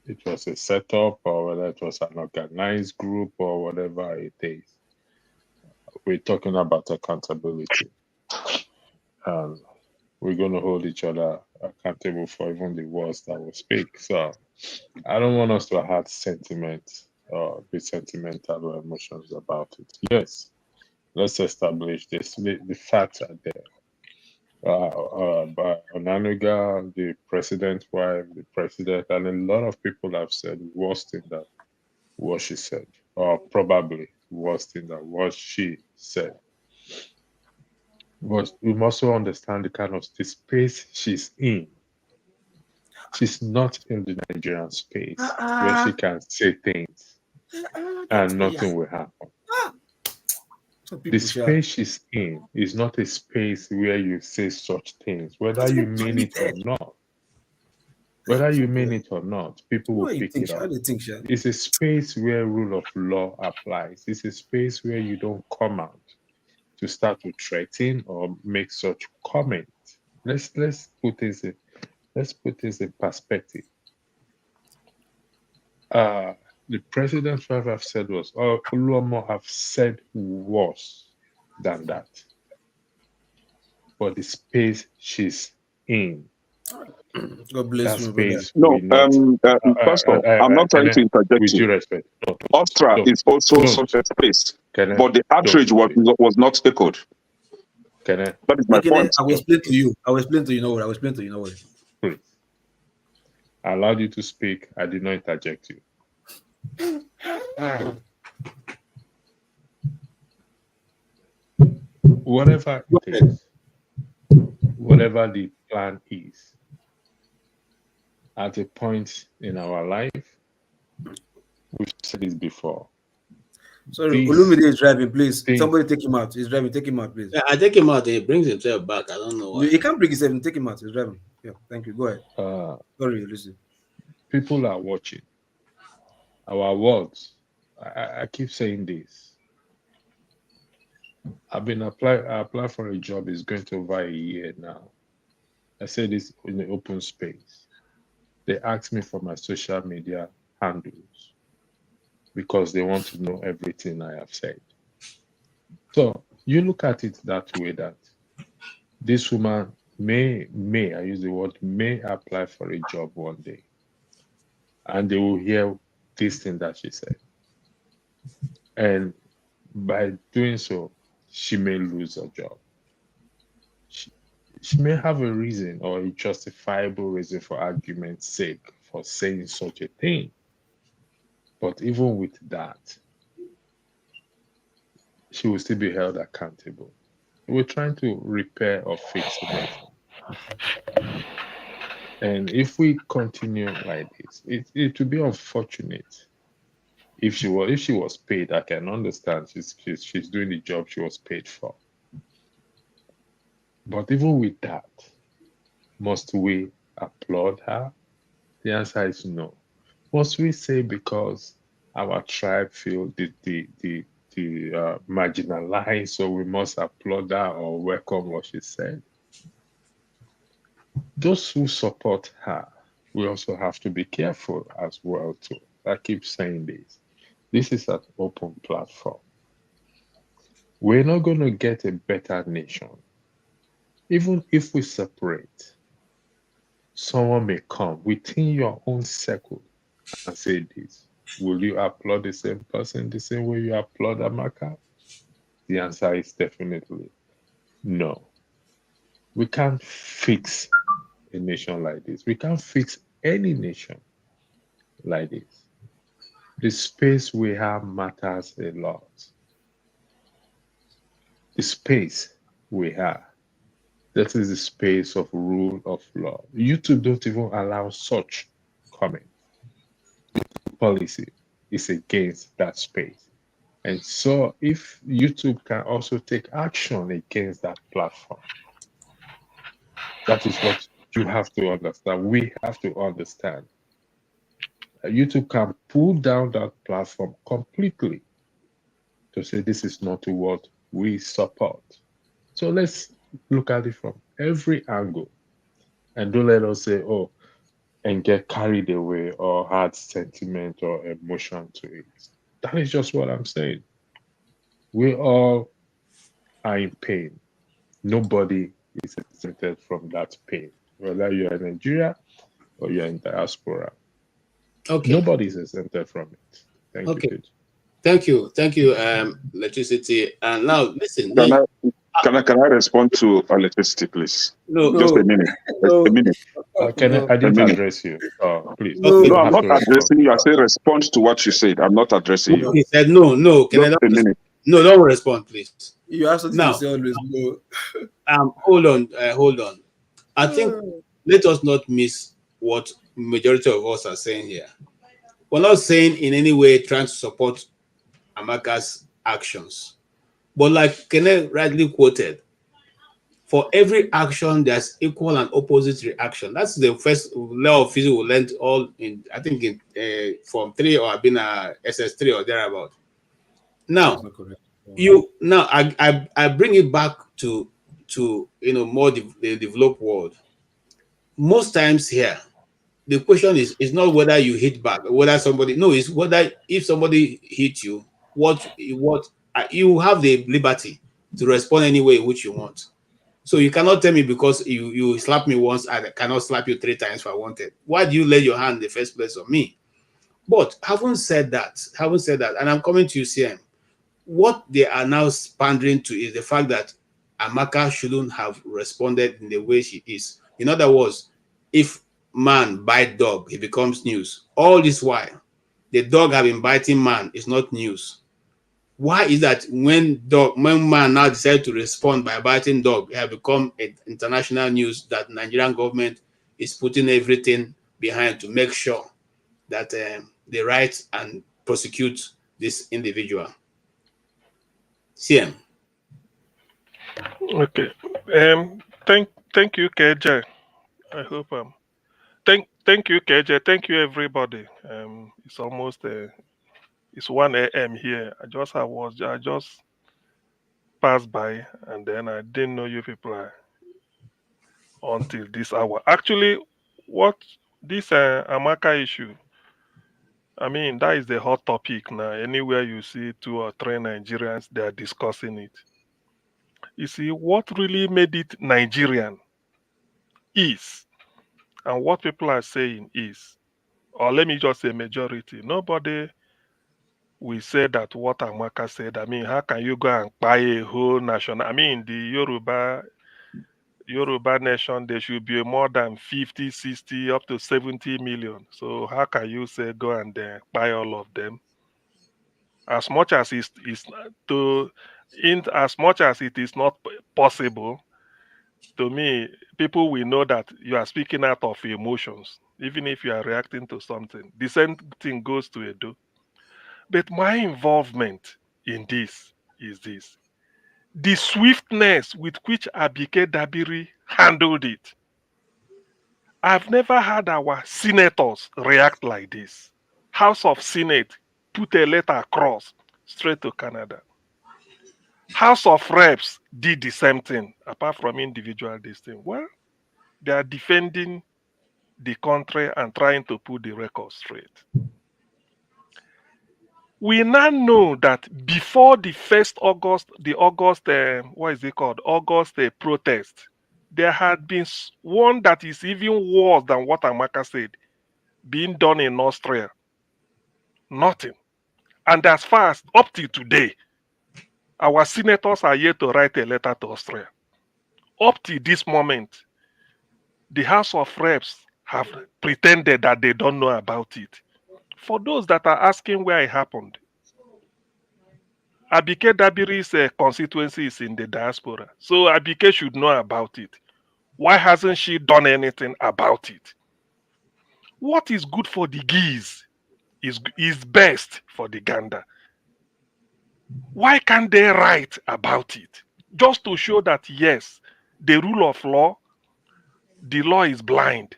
it was a setup or whether it was an organized group or whatever it is. We're talking about accountability. And we're going to hold each other accountable for even the words that we speak. So I don't want us to have sentiment or be sentimental or emotions about it. Yes, let's establish this. The facts are there. Onanuga, the president's wife, the president, and a lot of people have said worse thing than what she said, or probably worse thing than what she said. But we must also understand the kind of the space she's in. She's not in the Nigerian space where she can say things and nothing will happen. The space she's in is not a space where you say such things, whether you mean it or not. Whether you mean it or not, people will pick it up. It's a space where rule of law applies. It's a space where you don't come out to start to threaten or make such comments. Let's put this in perspective. The president's wife have said was, Uluomo have said worse than that. But the space she's in, God bless you, space no, Pastor, I'm not trying to interject with you. due respect. Austria is also such a space, but the outrage was not echoed. That is my point. I will explain to you. I will explain to you. No, I will explain to you. No way. Please. I allowed you to speak. I did not interject you. Whatever it is, whatever the plan is, at a point in our life, we've said this before. Sorry, Olumide is driving, please. Somebody take him out. He's driving. Take him out, please. Yeah, I take him out. He brings himself back. I don't know why. He can't bring himself. Take him out. He's driving. Yeah, thank you. Go ahead. Sorry, listen. People are watching. Our words. I keep saying this. I applied for a job. It's going to over a year now. I said this in the open space. They asked me for my social media handles because they want to know everything I have said. So you look at it that way, that this woman may, I use the word may, apply for a job one day. And they will hear this thing that she said. And by doing so, she may lose her job. She may have a reason or a justifiable reason for argument's sake for saying such a thing. But even with that, she will still be held accountable. We're trying to repair or fix the nation. And if we continue like this, it would be unfortunate. If she was paid, I can understand. She's doing the job she was paid for. But even with that, must we applaud her? The answer is no. Must we say because our tribe feel the marginalized, so we must applaud her or welcome what she said? Those who support her, we also have to be careful as well too. I keep saying this. This is an open platform. We're not going to get a better nation. Even if we separate, someone may come within your own circle and say this. Will you applaud the same person the same way you applaud Amaka? The answer is definitely no. We can't fix a nation like this. We can't fix any nation like this. The space we have matters a lot. The space we have, that is the space of rule of law. YouTube don't even allow such comment. Policy is against that space. And so if YouTube can also take action against that platform, that is what you have to understand. We have to understand. YouTube can pull down that platform completely to say this is not what we support. So let's look at it from every angle and don't let us say, oh, and get carried away or add sentiment or emotion to it. That is just what I'm saying. We all are in pain. Nobody is exempted from that pain, whether you're in Nigeria or you're in diaspora. Okay. Nobody is exempted from it. Thank Okay. you, Thank you, electricity. And now listen. Can I respond to electricity, please? No, Just a minute. no, A minute. I didn't address you. Please. Okay. No, I'm not addressing you. I say respond to what you said. I'm not addressing you. He said no. Can I Just not a minute. No, don't respond, please. You have something to say always. No. Hold on. I think let us not miss what majority of us are saying here. We're not saying in any way trying to support Amaka's actions, but like Kenneth rightly quoted, for every action there's equal and opposite reaction. That's the first law of physics we learned all in, I think, in Form 3 or been a SS3 or thereabout. Now, I bring it back to more the developed world. Most times here, the question is not whether you hit back, whether somebody it's whether if somebody hit you, what you have the liberty to respond any way in which you want. So you cannot tell me because you slap me once, I cannot slap you 3 times if I wanted. Why do you lay your hand in the first place on me? But having said that, and I'm coming to you, CM, what they are now pandering to is the fact that Amaka shouldn't have responded in the way she is. In other words, if man bite dog, it becomes news. All this while, the dog have been biting man is not news. Why is that when man now decided to respond by biting dog, it has become international news that Nigerian government is putting everything behind to make sure that they right and prosecute this individual? CM. Okay. Thank you, KJ. I hope thank you, KJ. Thank you, everybody. It's almost it's 1 a.m. here. I just passed by and then I didn't know you people are until this hour. Actually, what this Amaka issue, I mean, that is the hot topic now. Anywhere you see 2 or 3 Nigerians, they are discussing it. You see, what really made it Nigerian is, and what people are saying is, or let me just say majority, nobody will say that what Amaka said. I mean, how can you go and buy a whole nation? I mean, the Yoruba nation, there should be more than 50, 60, up to 70 million. So how can you say go and buy all of them? As much as as much as it is not possible, to me, people will know that you are speaking out of emotions, even if you are reacting to something. The same thing goes to Edo. But my involvement in this is this: the swiftness with which Abike Dabiri handled it. I've never had our senators react like this. House of Senate put a letter across straight to Canada. House of Reps did the same thing, apart from individual this thing. Well, they are defending the country and trying to put the record straight. We now know that before the first August, what is it called? August protest, there had been one that is even worse than what Amaka said, being done in Austria. Nothing. And as far as up till today, our senators are yet to write a letter to Austria. Up till this moment, the House of Reps have pretended that they don't know about it. For those that are asking where it happened, Abike Dabiri's constituency is in the diaspora. So Abike should know about it. Why hasn't she done anything about it? What is good for the geese is best for the gander. Why can't they write about it? Just to show that, yes, the rule of law, the law is blind.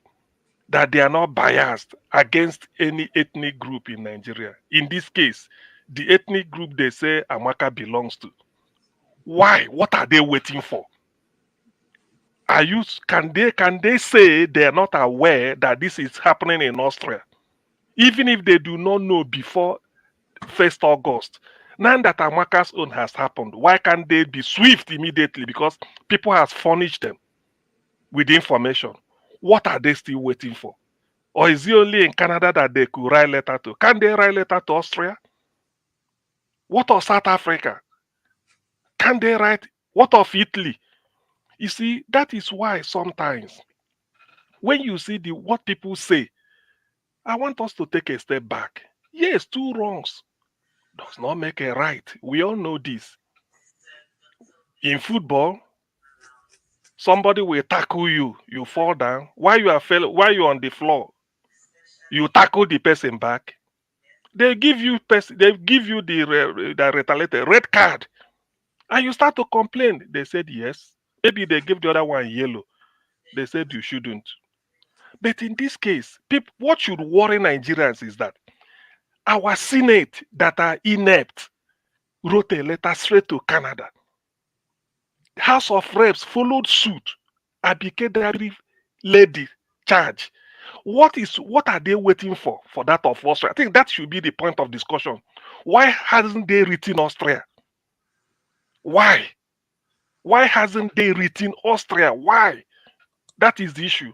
that they are not biased against any ethnic group in Nigeria. In this case, the ethnic group they say Amaka belongs to. Why? What are they waiting for? Can they say they are not aware that this is happening in Austria? Even if they do not know before 1st August. Now that Amaka's own has happened, why can't they be swift immediately? Because people has furnished them with information. What are they still waiting for? Or is it only in Canada that they could write letter to? Can they write letter to Austria? What of South Africa? Can they write? What of Italy? You see, that is why sometimes when you see what people say, I want us to take a step back. Yes, two wrongs does not make a right. We all know this. In football, somebody will tackle you, you fall down. While you are on the floor, you tackle the person back. They give you the retaliated red card, and you start to complain. They said yes. Maybe they give the other one yellow. They said you shouldn't. But in this case, what should worry Nigerians is that our Senate that are inept wrote a letter straight to Canada. House of Reps followed suit. Abike lady charge. What are they waiting for that of Austria? I think that should be the point of discussion. Why hasn't they written Austria? Why? Why hasn't they written Austria? Why? That is the issue.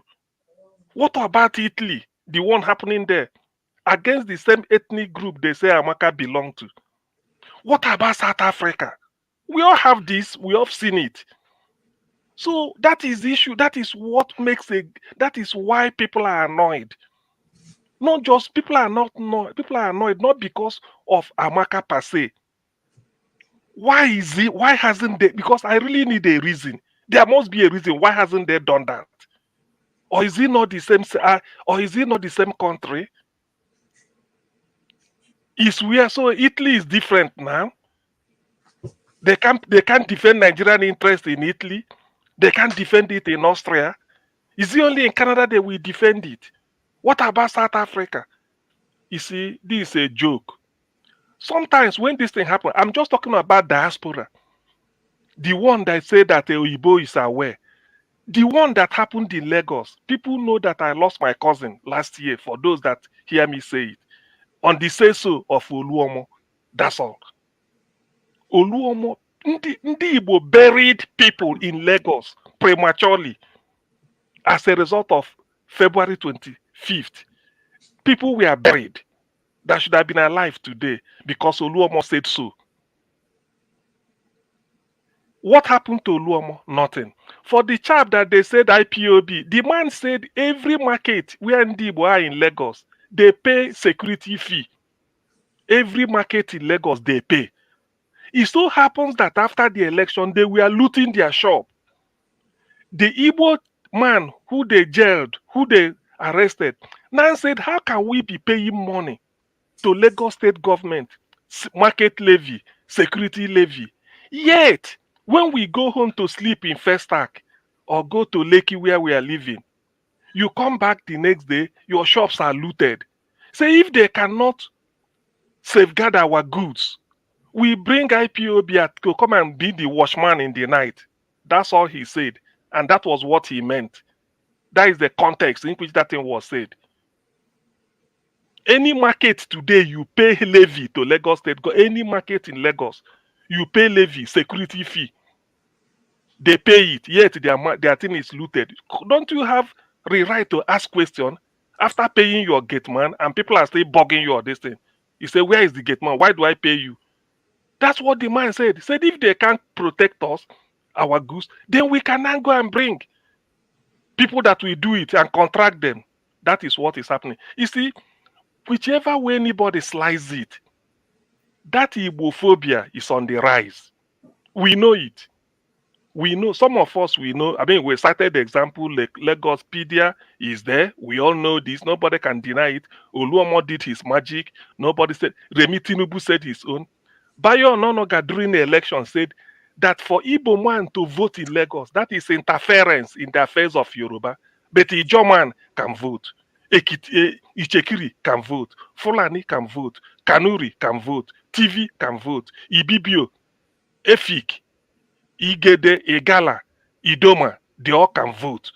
What about Italy? The one happening there against the same ethnic group they say Amaka belong to. What about South Africa? We all have this. We all seen it. So that is the issue. That is what makes that is why people are annoyed. Not just people are annoyed not because of Amaka per se. Why is it? Why hasn't they? Because I really need a reason. There must be a reason. Why hasn't they done that? Or is it not the same? Or is it not the same country? Is where so Italy is different now. They can't defend Nigerian interest in Italy. They can't defend it in Austria. Is it only in Canada they will defend it? What about South Africa? You see, this is a joke. Sometimes when this thing happens, I'm just talking about diaspora. The one that said that Oyibo is aware. The one that happened in Lagos. People know that I lost my cousin last year, for those that hear me say it. On the say-so of Oluomo. That's all. Oluomo, Ndi Igbo buried people in Lagos prematurely as a result of February 25th. People were buried that should have been alive today because Oluomo said so. What happened to Oluomo? Nothing. For the chap that they said IPOB, the man said every market where Ndibo are in Lagos, they pay security fee. Every market in Lagos, they pay. It so happens that after the election, they were looting their shop. The Igbo man who they jailed, who they arrested, now said, how can we be paying money to Lagos state government, market levy, security levy? Yet, when we go home to sleep in Festac or go to Lekki where we are living, you come back the next day, your shops are looted. Say if they cannot safeguard our goods, we bring IPOB to come and be the watchman in the night. That's all he said. And that was what he meant. That is the context in which that thing was said. Any market today, you pay levy to Lagos State. Any market in Lagos, you pay levy, security fee. They pay it, yet their thing is looted. Don't you have the right to ask question after paying your gate man and people are still bugging you or this thing? You say, where is the gate man? Why do I pay you? That's what the man said. He said, if they can't protect us, our goods, then we can now go and bring people that will do it and contract them. That is what is happening. You see, whichever way anybody slices it, that Igbophobia is on the rise. We know it. We know, some of us, we know. I mean, we cited the example, like Lagospedia is there. We all know this. Nobody can deny it. Oluomo did his magic. Nobody said. Remi Tinubu said his own. Bayo Ononoga during the election said that for Igbo man to vote in Lagos, that is interference in the affairs of Yoruba. But Ijo man can vote. Ichekiri can vote, Fulani can vote, Kanuri can vote, TV can vote, Ibibio, Efik, Igede, Igala, Idoma, they all can vote.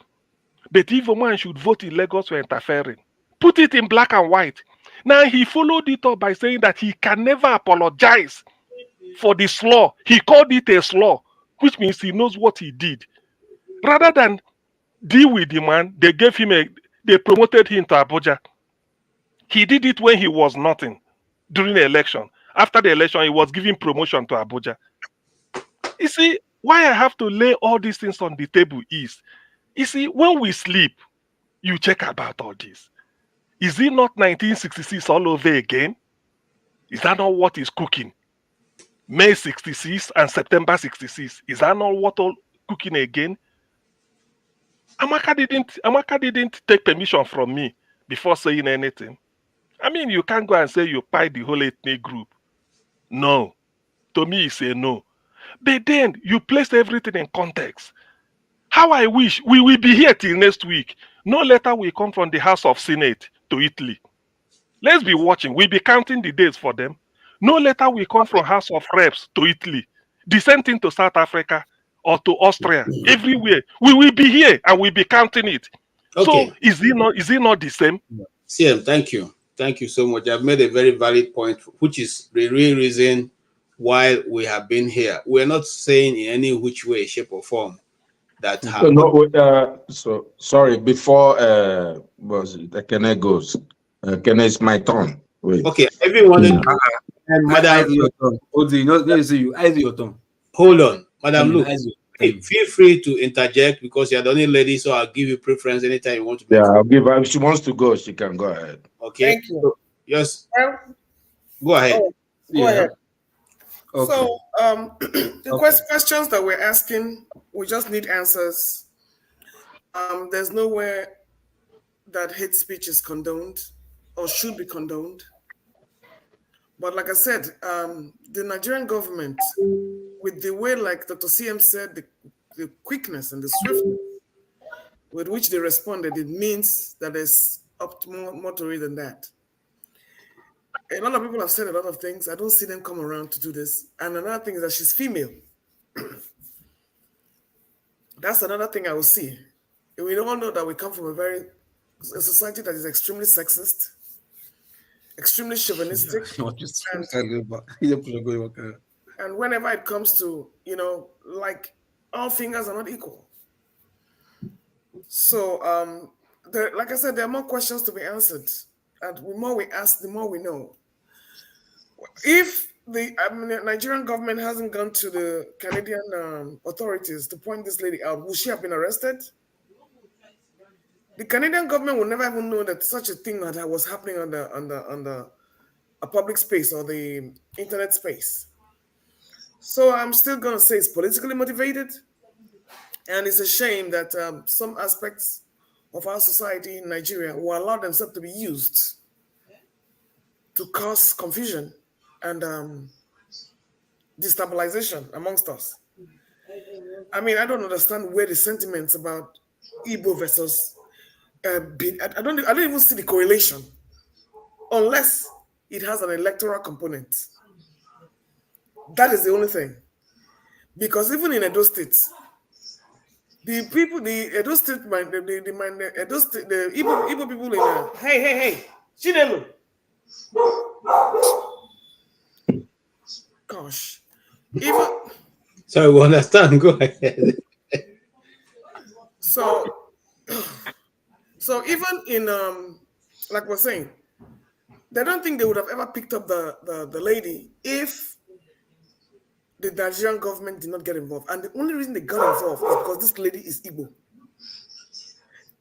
But if a man should vote in Lagos for interfering, put it in black and white. Now he followed it up by saying that he can never apologize for the slaw. He called it a slaw, which means he knows what he did. Rather than deal with the man, they promoted him to Abuja. He did it when he was nothing during the election. After the election, he was given promotion to Abuja. You see, why I have to lay all these things on the table is, you see, when we sleep, you check about all this. Is it not 1966 all over again? Is that not what is cooking? May 66 and September 66. Is that not what all cooking again? Amaka didn't take permission from me before saying anything. I mean, you can't go and say you pie the whole ethnic group. No. To me, it's a no. But then you place everything in context. How I wish we will be here till next week. No letter will come from the House of Senate to Italy. Let's be watching. We'll be counting the days for them. No letter will come from House of Reps to Italy. The same thing to South Africa or to Austria. Everywhere. We will be here and we'll be counting it. Okay. So is it not the same? CM, thank you. Thank you so much. I've made a very valid point, which is the real reason why we have been here. We're not saying in any which way, shape, or form that so sorry, before Kene goes. Kene, it's my turn. Wait. Okay, everyone. And Madam, your turn. Your turn. Hold on, Madam Luke. Feel free to interject because you're the only lady, so I'll give you preference anytime you want to. Yeah, I'll give her. If she wants to go, she can go ahead. Okay. Thank you. So, yes. Go ahead. Go ahead. Okay. So the questions that we're asking, we just need answers. There's nowhere that hate speech is condoned or should be condoned. But like I said, the Nigerian government, with the way, like Dr. CM said, the quickness and the swiftness with which they responded, it means that there's up to more to it than that. A lot of people have said a lot of things. I don't see them come around to do this. And another thing is that she's female. That's another thing I will see. We all know that we come from a society that is extremely sexist, extremely chauvinistic. And whenever it comes to, like, all fingers are not equal. So, like I said, there are more questions to be answered. And the more we ask, the more we know. If the Nigerian government hasn't gone to the Canadian authorities to point this lady out, would she have been arrested? The Canadian government will never even know that such a thing that was happening on the public space or the internet space. So I'm still going to say it's politically motivated, and it's a shame that some aspects of our society in Nigeria will allow themselves to be used to cause confusion and destabilization amongst us. I mean, I don't understand where the sentiments about Igbo versus I don't even see the correlation, unless it has an electoral component. That is the only thing. Because even in Edo State, the Edo State, the Igbo people in hey, Chinelo. Gosh. Even sorry, we understand. Go ahead. So even in like we're saying, they don't think they would have ever picked up the lady if the Nigerian government did not get involved. And the only reason they got involved is because this lady is Igbo.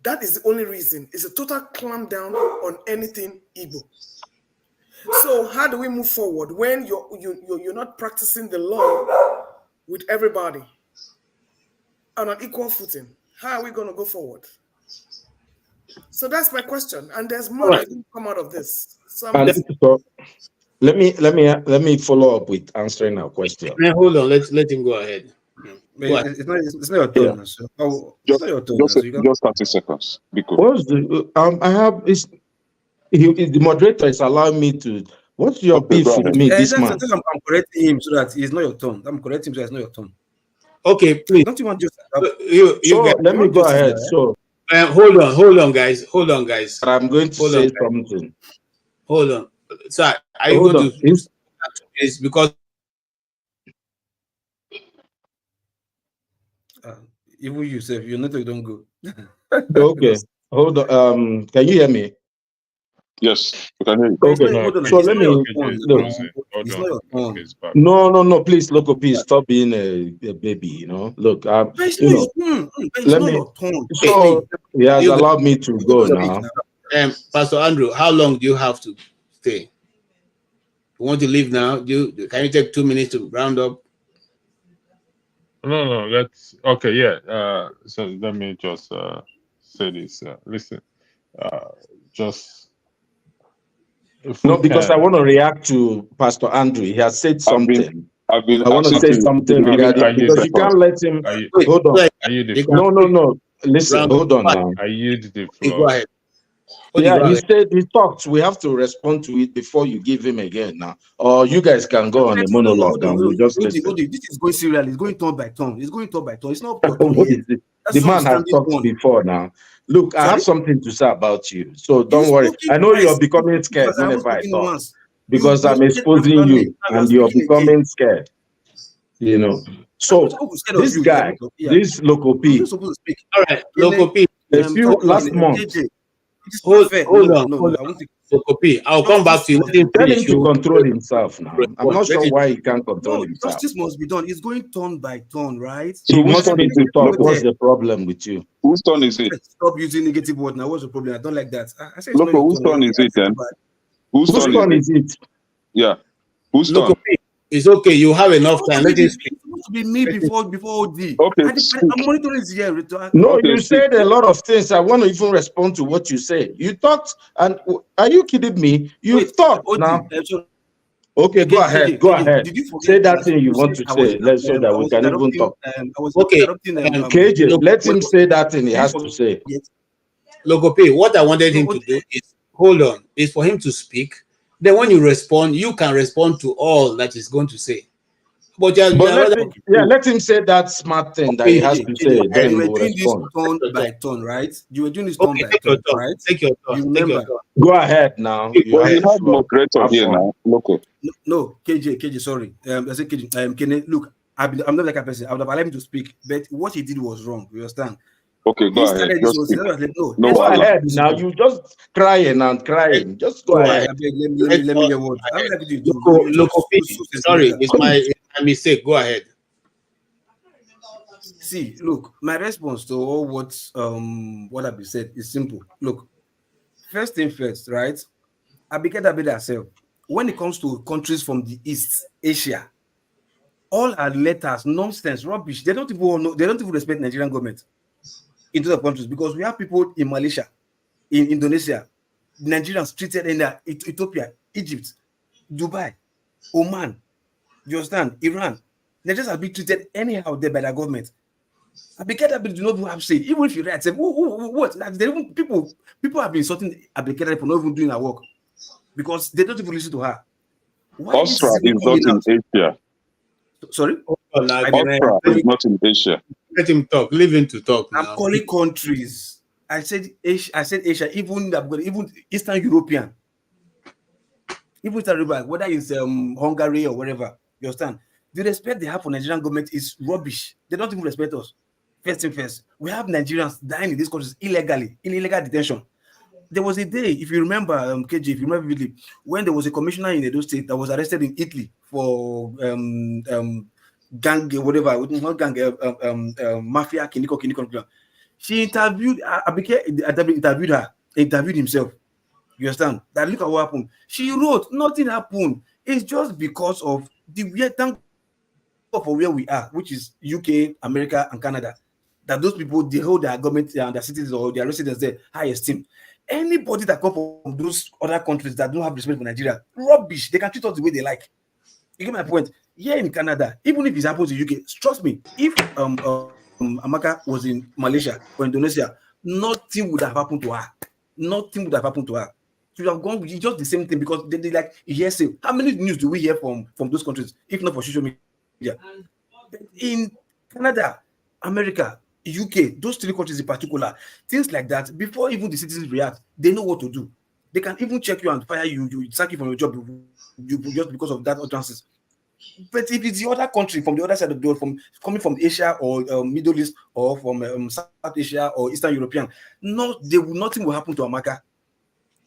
That is the only reason. It's a total clamp down on anything Igbo. So how do we move forward when you're not practicing the law with everybody on an equal footing? How are we going to go forward? So that's my question, and there's more that can come out of this. So let me follow up with answering our question. Hold on, let him go ahead. It's not your turn. Yeah. So. Oh, it's not your turn. So you can... just 30 seconds. Because What's the I have is the moderator is allowing me to. What's your beef with me, this man? I'm correcting him so that it's not your turn. I'm correcting him so that it's not your turn. Okay, please. Don't you want just you guys, let me go ahead. So hold on, guys. I'm going to say something. Hold on. So are you going to is because even you say you know you don't go. Okay. Hold on. Can you hear me? Yes, we can hear you. Okay. So let me look. It's not your turn. No. Please, Loco, please stop being a baby. You know. Look, It's you not know. your turn. It's Let not me. your turn. So he has allowed me to go now. Pastor Andrew, how long do you have to stay? You want to leave now? Can you take 2 minutes to round up? No, that's okay. Yeah. So let me just say this. Listen, just No, because I want to react to Pastor Andrew. He has said something. I've been I want to say something regarding because you can't let him. Hold on. No. Listen, hold on now. I yield the floor. Go ahead. Yeah, he talked. We have to respond to it before you give him again now. Or you guys can go on a monologue and we'll just listen. This is going serial. It's going turn by turn. It's going turn by turn. It's not your turn What yet. is it? The man has talked before now. Look, I have something to say about you. So don't worry. I know you're becoming scared whenever I talk. Because I'm exposing you and you're becoming scared. You know. So this guy, this Loco P. All right, Loco P. Last month. Hold on. Loco P. I'll come back to you. Tell him to control himself now. I'm not sure why he can't control himself. Justice must be done. It's going turn by turn, right? So who's turn to talk? What's the problem with you? Whose turn is it? Stop using negative words now. What's the problem? I don't like that. I say it's Look, whose turn is it then? Whose turn is it? Yeah. Whose turn? It's okay. You have enough time. Let him speak. It's supposed to be me before OD. Okay. I'm monitoring this here. No, you said a lot of things. I want to even respond to what you said. You talked, and are you kidding me? You talked now. Okay, go ahead. Go ahead. Say that thing you want to say. So that we can even talk. Okay. KJ, let him say that thing he has to say. Loco P, what I wanted him to do is for him to speak. Then when you respond, you can respond to all that he's going to say. But let him say that smart thing that he has to say. Then You were we'll doing this respond. turn by turn, right? You were doing this turn by turn, right? Take your turn. You remember? Go ahead now. You have moderator here now. Loco. No, KJ, sorry. I said KJ. Kene, look, I'm not like a person. I would have allowed him to speak, but what he did was wrong. You understand? Okay, go ahead. Go ahead now. You just crying and crying. Just go ahead. Let me hear what. Loco P, sorry, it's my mistake. Go ahead. See, look, my response to all what I've been said is simple. Look, first thing first, right? Abike herself. When it comes to countries from the East Asia, all our letters, nonsense, rubbish. They don't even respect Nigerian government in those countries because we have people in Malaysia, in Indonesia, Nigerians treated in Ethiopia, Egypt, Dubai, Oman. You understand? Iran. Nigerians have been treated anyhow there by the government. Abike do not have say. Even if you write, say, what? Like, people have been insulting Abike for not even doing her work because they don't even listen to her. Why Austria is not in Asia. Sorry? Austria is not in Asia. Let him talk. Leave him to talk now. I'm calling countries. I said Asia, even Eastern European. Even whether it's Hungary or wherever. You understand? The respect they have for Nigerian government is rubbish. They don't even respect us. First thing first, we have Nigerians dying in these countries illegally, in illegal detention. There was a day, if you remember, KJ, if you remember vividly, when there was a commissioner in Edo State that was arrested in Italy for gang, whatever, not gang, mafia, kiniko. She interviewed Abike interviewed himself. You understand? That look at what happened. She wrote, nothing happened. It's just because of the weird thing for where we are, which is UK, America, and Canada. That those people, they hold their government and their citizens or their residents there high esteem. Anybody that come from those other countries that don't have respect for Nigeria, rubbish. They can treat us the way they like. You get my point? Here in Canada, even if it happens in UK, trust me, if Amaka was in Malaysia or Indonesia, nothing would have happened to her. Nothing would have happened to her. She would have gone with just the same thing because they like hearsay. How many news do we hear from those countries, if not for social media? In Canada, America, UK, those three countries in particular, things like that, before even the citizens react, they know what to do. They can even check you and fire you, sack you from your job just because of that utterances. But if it's the other country from the other side of the world, coming from Asia or Middle East or from South Asia or Eastern European, nothing will happen to Amaka.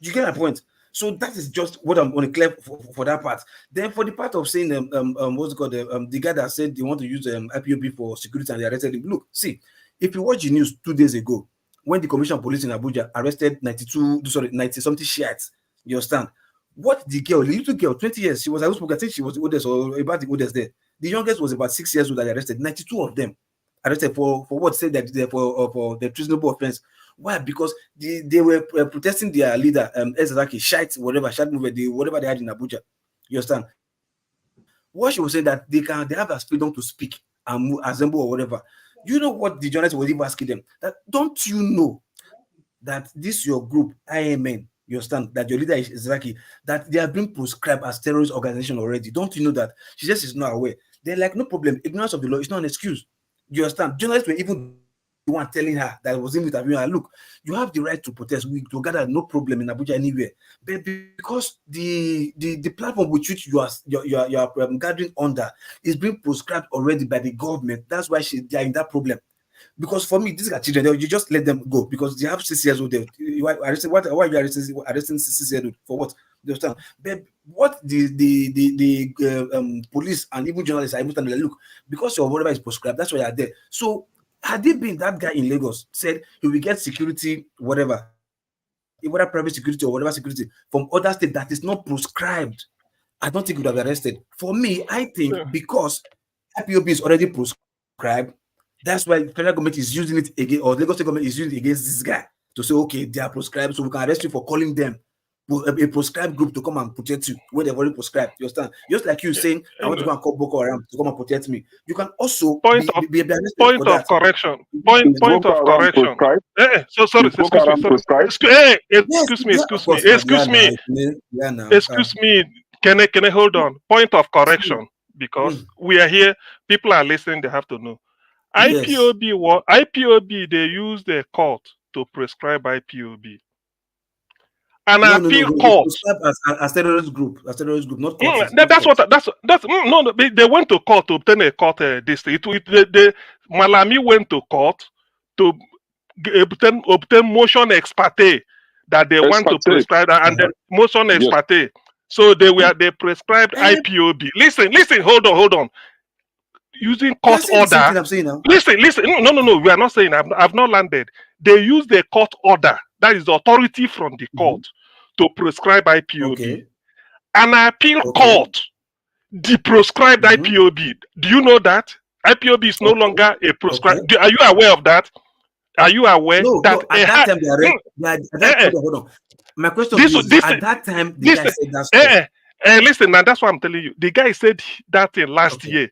You get my point? So that is just what I'm going to clear for that part. Then for the part of saying what's it called, the guy that said they want to use IPOB for security and they arrested him. Look, see, if you watch the news 2 days ago, when the Commission of Police in Abuja arrested 90 something Shiites, you understand? What the little girl, 20 years, she was, I think she was the oldest or about the oldest there. The youngest was about 6 years old that they arrested. 92 of them arrested for what said that they're for the treasonable offense. Why? Because they were protesting their leader, Ezazaki, Shiite movement, whatever they had in Abuja. You understand? What she was saying that they have a freedom to speak and assemble or whatever. You know what the journalist was even asking them? That don't you know that this your group, IMN, you understand, that your leader is Zaki, that they have been proscribed as terrorist organization already. Don't you know that? She says she's not aware. They're like, no problem. Ignorance of the law is not an excuse. You understand? Journalists were even the one telling her that was interviewing her, look, you have the right to protest. We together, no problem in Abuja anywhere. But because the platform with which you are gathering under is being proscribed already by the government, that's why they are in that problem. Because for me, these are children. You just let them go because they have 6 years old. Why are you arresting 6 years old for what? You understand? But what the police and even journalists are able to look, because your whatever is prescribed, that's why you are there. So had it been that guy in Lagos said he will get security, whatever private security or whatever security from other states that is not prescribed, I don't think he would have arrested. For me, I think because IPOB is already prescribed, that's why the federal government is using it again, or Lagos state government is using it against this guy to say, okay, they are prescribed, so we can arrest you for calling them a prescribed group to come and protect you when they've already prescribed. You understand? Just like you saying, I want to go and call Boko Haram to come and protect me. You can also point of correction. Point of correction. So sorry, excuse me. Can I hold on? Point of correction, because we are here. People are listening. They have to know. IPOB, they use the court to prescribe IPOB. An appeal court as terrorist group, not court. They went to court to obtain a court the Malami went to court to obtain motion ex parte that they want to prescribe, and the motion ex parte. So they prescribed IPOB. Listen, hold on. Using court order. Listen. No. We are not saying I've not landed. They use the court order, that is the authority from the court, to prescribe IPOB. Okay. An appeal court deprescribed IPOB. Do you know that? IPOB is no longer a prescribed. Are you aware of that? Are you aware that at that time they are hold on. My question is at that time the guy said that. Listen, and that's what I'm telling you. The guy said that in last year.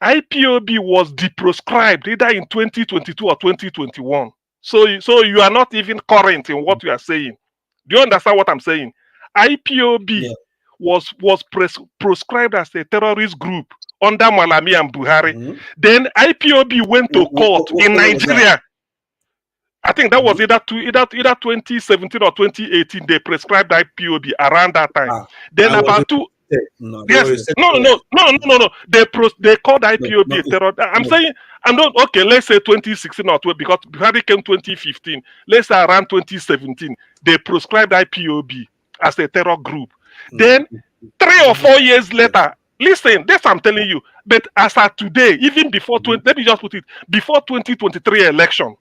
IPOB was deprescribed either in 2022 or 2021. So you are not even current in what you are saying. Do you understand what I'm saying? IPOB was proscribed as a terrorist group under Malami and Buhari. Then IPOB went to court in Nigeria. I think that was either 2017 or 2018. They prescribed IPOB around that time. Then about two. No. They called IPOB a terror. I'm saying, okay, let's say 2016 or 12, because Buhari came 2015. Let's say around 2017, they prescribed IPOB as a terror group. Then 3 or 4 years later, listen, this I'm telling you. But as of today, even before let me just put it, before 2023 election,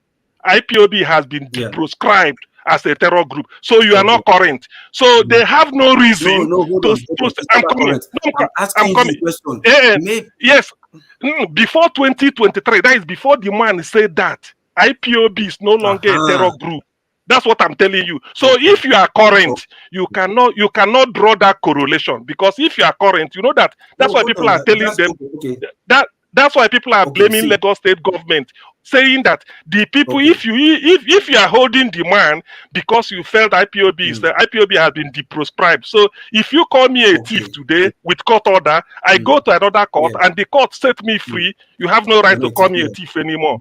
IPOB has been proscribed as a terror group. So you are not current. So they have no reason I'm coming. Yes. Before 2023, that is before the man said that IPOB is no longer a terror group. That's what I'm telling you. So if you are current, you cannot draw that correlation, because if you are current, you know that that's No, why hold people on. are telling That's them okay. that's why people are Okay, blaming see. Lagos state government, saying that the people, Okay. if you are holding the man because you felt IPOB is the IPOB has been deproscribed. So if you call me a thief today with court order, I go to another court Yeah. and the court set me free. You have no right You're to not a call thief, me a yeah. thief anymore.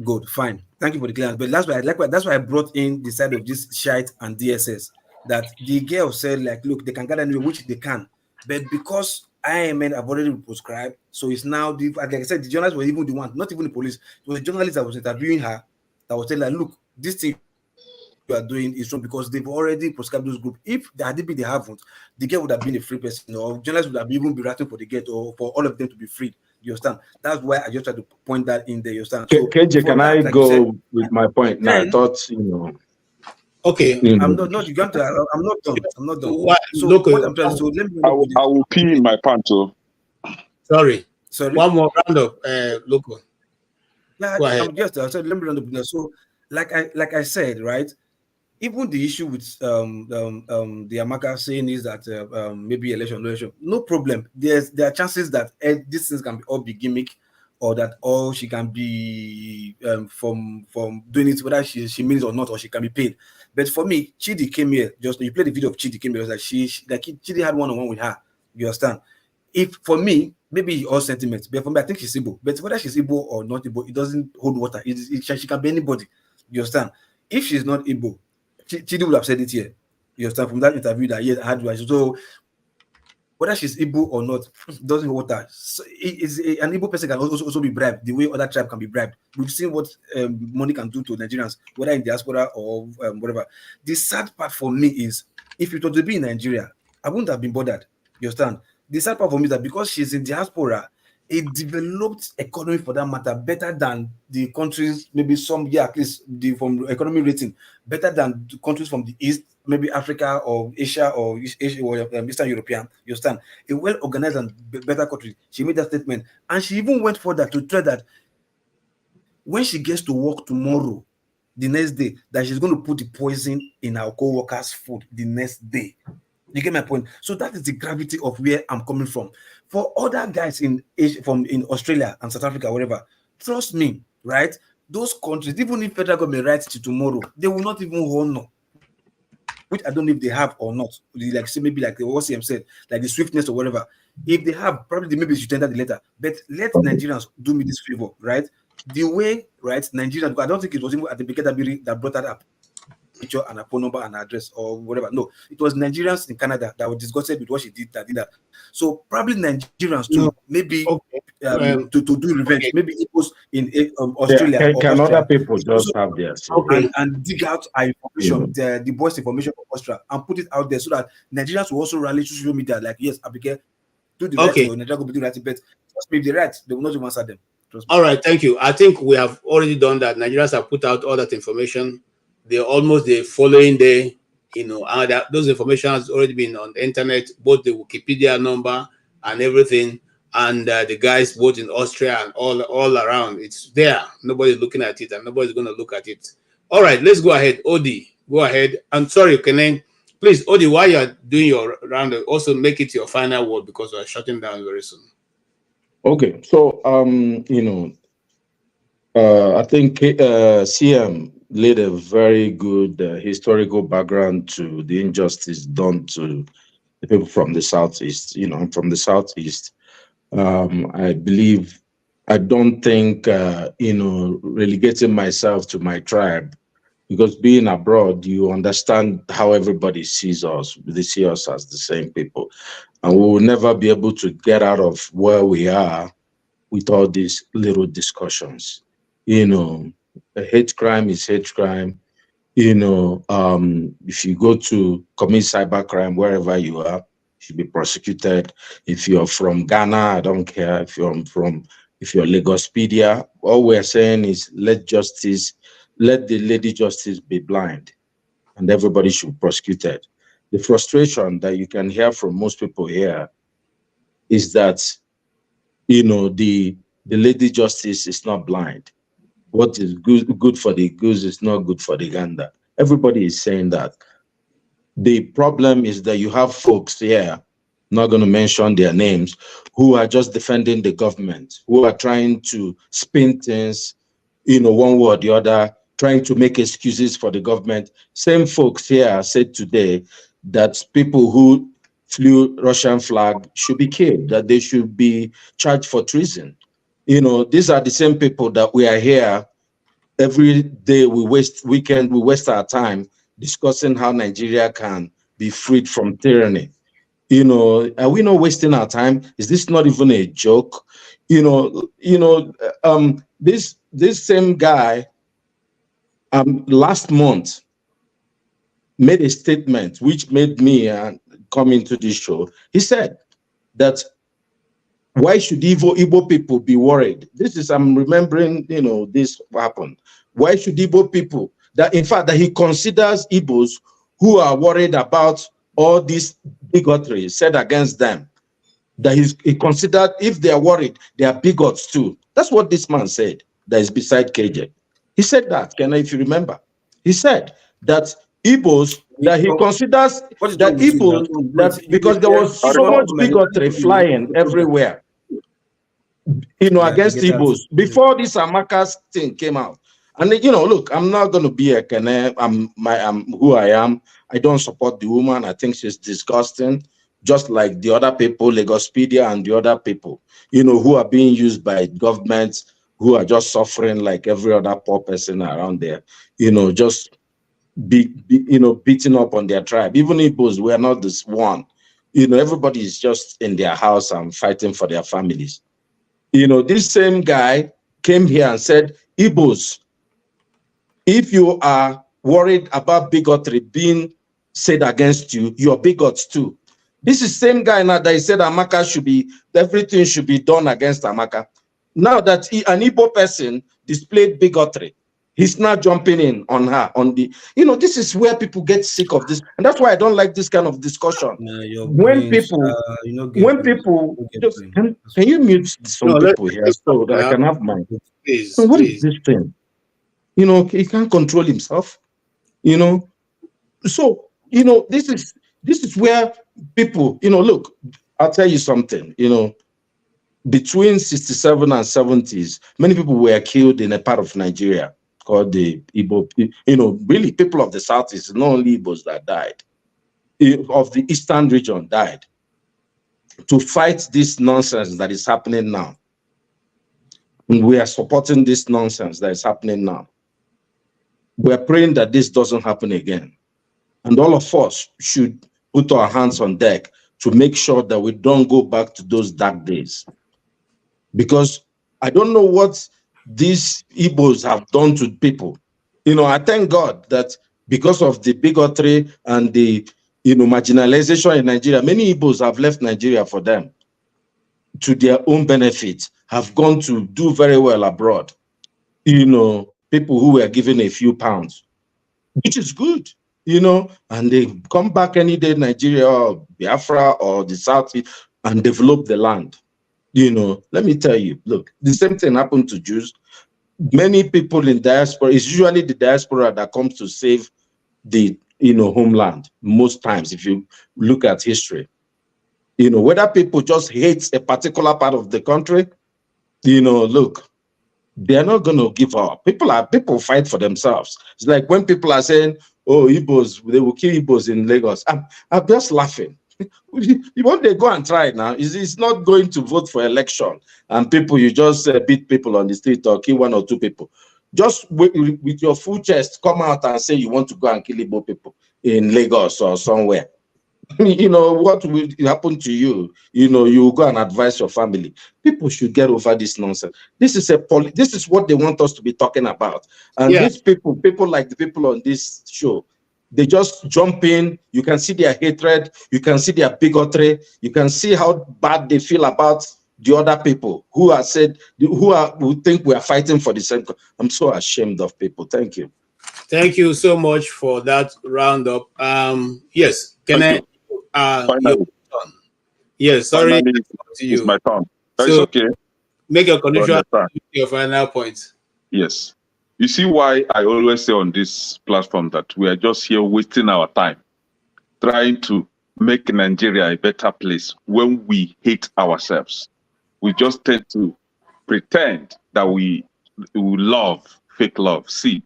Good, fine. Thank you for the clearance. But that's why I brought in the side of this shite and DSS. That the girl said, like, look, they can gather anywhere, which they can. But because IMN have already prescribed, so it's now the, like I said, the journalists were even the one, not even the police. It was the journalist that was interviewing her that was telling her, look, this thing you are doing is wrong because they've already prescribed those groups. If the ADB they haven't, the girl would have been a free person, or journalists would have even been writing for the get, or for all of them to be freed. You understand? That's why I just tried to point that in there. You understand? So KJ, for can I that, like you said, go with my point now? I then thought, you know. Okay. I'm not you got to, I'm not done. I'm not done. What, So look, what I'm trying to, so let me I will pee in my pants. sorry. Sorry. One more round of local. Yeah, Go ahead. I'm just I said let me run the business. So like I said, right? Even the issue with the Amaka saying is that maybe election, no problem. There are chances that these things can all be gimmick, or that all she can be from doing it whether she means or not, or she can be paid. But for me, Chidi came here. Just you play the video of Chidi came here. It was like she like Chidi had one-on-one with her. You understand? If for me, maybe all sentiments, but for me, I think she's Igbo. But whether she's Igbo or not Igbo, it doesn't hold water. She can be anybody. You understand? If she's not Igbo, Chidi would have said it here. You understand from that interview that yes, I had. So whether she's Igbo or not, doesn't hold that. So an Igbo person can also be bribed the way other tribe can be bribed. We've seen what money can do to Nigerians, whether in diaspora or whatever. The sad part for me is, if it were to be in Nigeria, I wouldn't have been bothered. You understand? The sad part for me is that because she's in diaspora, a developed economy for that matter, better than the countries, maybe some, at least from economy rating, better than the countries from the East, maybe Africa or Asia or Eastern European. You understand? A well-organized and better country. She made that statement. And she even went further to tell that when she gets to work tomorrow, the next day, that she's going to put the poison in our co-workers' food the next day. You get my point? So that is the gravity of where I'm coming from. For other guys in Asia, in Australia and South Africa, whatever, trust me, right? Those countries, even if federal government writes to tomorrow, they will not even honor, which I don't know if they have or not. Like say maybe like the OCM said, like the swiftness or whatever. If they have, probably maybe they should tender the letter. But let Nigerians do me this favor, right? The way, right, Nigerians, I don't think it was even at the beginning that brought that up. Picture and a phone number and address or whatever. No, it was Nigerians in Canada that were disgusted with what she did. That did that. So probably Nigerians too, maybe to do revenge. Okay. Maybe it was in Australia or Can Austria. other people just have their say? And dig out our information, the voice information from Austria, and put it out there so that Nigerians will also rally to social media. Like, yes, Abigail, do the right thing, or Nigeria will do the right thing, but just maybe the right, they will not even answer them. All right, thank you. I think we have already done that. Nigerians have put out all that information. They're almost the following day, and those information has already been on the internet, both the Wikipedia number and everything, and the guys both in Austria and all around. It's there. Nobody's looking at it, and nobody's going to look at it. All right, let's go ahead. Odi, go ahead. I'm sorry, Kenen. Please, Odi, while you're doing your round, also make it your final word because we're shutting down very soon. Okay, so I think CM laid a very good historical background to the injustice done to the people from the Southeast. I'm from the Southeast. I believe, I don't think, relegating myself to my tribe, because being abroad, you understand how everybody sees us. They see us as the same people. And we will never be able to get out of where we are with all these little discussions. A hate crime is hate crime. If you go to commit cybercrime wherever you are, you should be prosecuted. If you're from Ghana, I don't care. If you're Lagospedia, all we're saying is let the lady justice be blind, and everybody should be prosecuted. The frustration that you can hear from most people here is that the lady justice is not blind. What is good for the goose is not good for the gander. Everybody is saying that. The problem is that you have folks here, not going to mention their names, who are just defending the government, who are trying to spin things, one way or the other, trying to make excuses for the government. Same folks here said today that people who flew Russian flag should be killed, that they should be charged for treason. These are the same people that we are here every day. We waste our time discussing how Nigeria can be freed from tyranny. Are we not wasting our time? Is this not even a joke? This same guy last month made a statement which made me come into this show. He said that why should Igbo people be worried? I'm remembering, this happened. Why should Igbo people, that in fact, that he considers Igbos who are worried about all this bigotry said against them, that he considered if they are worried, they are bigots too. That's what this man said that is beside KJ. He said that, if you remember. He said that Igbos, that he considers that Igbos, that because there was so much bigotry flying everywhere, against Igbos before this Amaka's thing came out. And look, I'm not going to be a Kene. I'm who I am. I don't support the woman. I think she's disgusting, just like the other people, Lagospedia and the other people, who are being used by governments, who are just suffering like every other poor person around there, just beating up on their tribe. Even Igbos, we are not this one. Everybody is just in their house and fighting for their families. This same guy came here and said, Igbos, if you are worried about bigotry being said against you, you're bigots too. This is the same guy now that he said everything should be done against Amaka. Now that an Igbo person displayed bigotry, he's now jumping in on her, this is where people get sick of this. And that's why I don't like this kind of discussion. When people just, can you mute some people here so that I can have mine? So what is this thing? He can't control himself, So, this is where people, look, I'll tell you something, between 67 and 70s, many people were killed in a part of Nigeria called the Igbo, really people of the Southeast, not only Igbos that died, of the Eastern region died to fight this nonsense that is happening now. And we are supporting this nonsense that is happening now. We're praying that this doesn't happen again. And all of us should put our hands on deck to make sure that we don't go back to those dark days. Because I don't know what these Igbos have done to people. I thank God that because of the bigotry and the marginalization in Nigeria, many Igbos have left Nigeria for them to their own benefit, have gone to do very well abroad. People who were given a few pounds, which is good, and they come back any day, Nigeria or Biafra or the South, and develop the land. Let me tell you, look, the same thing happened to Jews. Many people in diaspora, it's usually the diaspora that comes to save the homeland most times. If you look at history, whether people just hate a particular part of the country, look, they're not going to give up. People fight for themselves. It's like when people are saying, oh, Igbos, they will kill Igbos in Lagos. I'm just laughing. When they go and try it now, it's not going to vote for election and you just beat people on the street or kill one or two people. Just with your full chest, come out and say you want to go and kill Igbo people in Lagos or somewhere. What will happen to you? You go and advise your family. People should get over this nonsense. This is what they want us to be talking about. And these people like the people on this show, they just jump in. You can see their hatred. You can see their bigotry. You can see how bad they feel about the other people who think we are fighting for the same. I'm so ashamed of people. Thank you. Thank you so much for that roundup. Yes, can I? Yes, sorry. Finally, it's my turn. That's okay. Make your condition your final point. Yes. You see why I always say on this platform that we are just here wasting our time, trying to make Nigeria a better place when we hate ourselves. We just tend to pretend that we love fake love. See,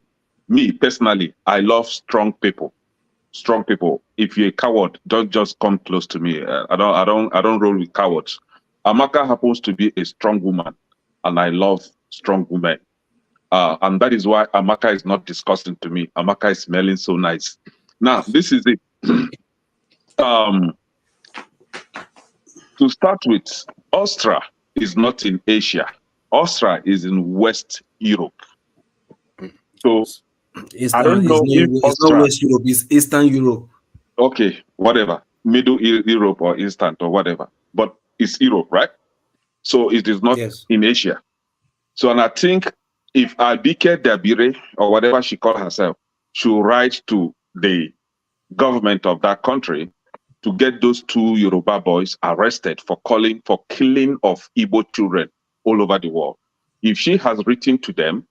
me personally, I love strong people. Strong people. If you're a coward, don't just come close to me. I don't roll with cowards. Amaka happens to be a strong woman, and I love strong women. And that is why Amaka is not disgusting to me. Amaka is smelling so nice. Now, this is it. To start with, Austria is not in Asia. Austria is in West Europe. So Eastern, I don't know if it's not West Europe, it's Eastern Europe. Okay, whatever. Middle Europe or Eastern or whatever. But it's Europe, right? So it is not in Asia. So, and I think if Abike Dabire or whatever she called herself should write to the government of that country to get those 2 Yoruba boys arrested for killing of Igbo children all over the world. If she has written to them,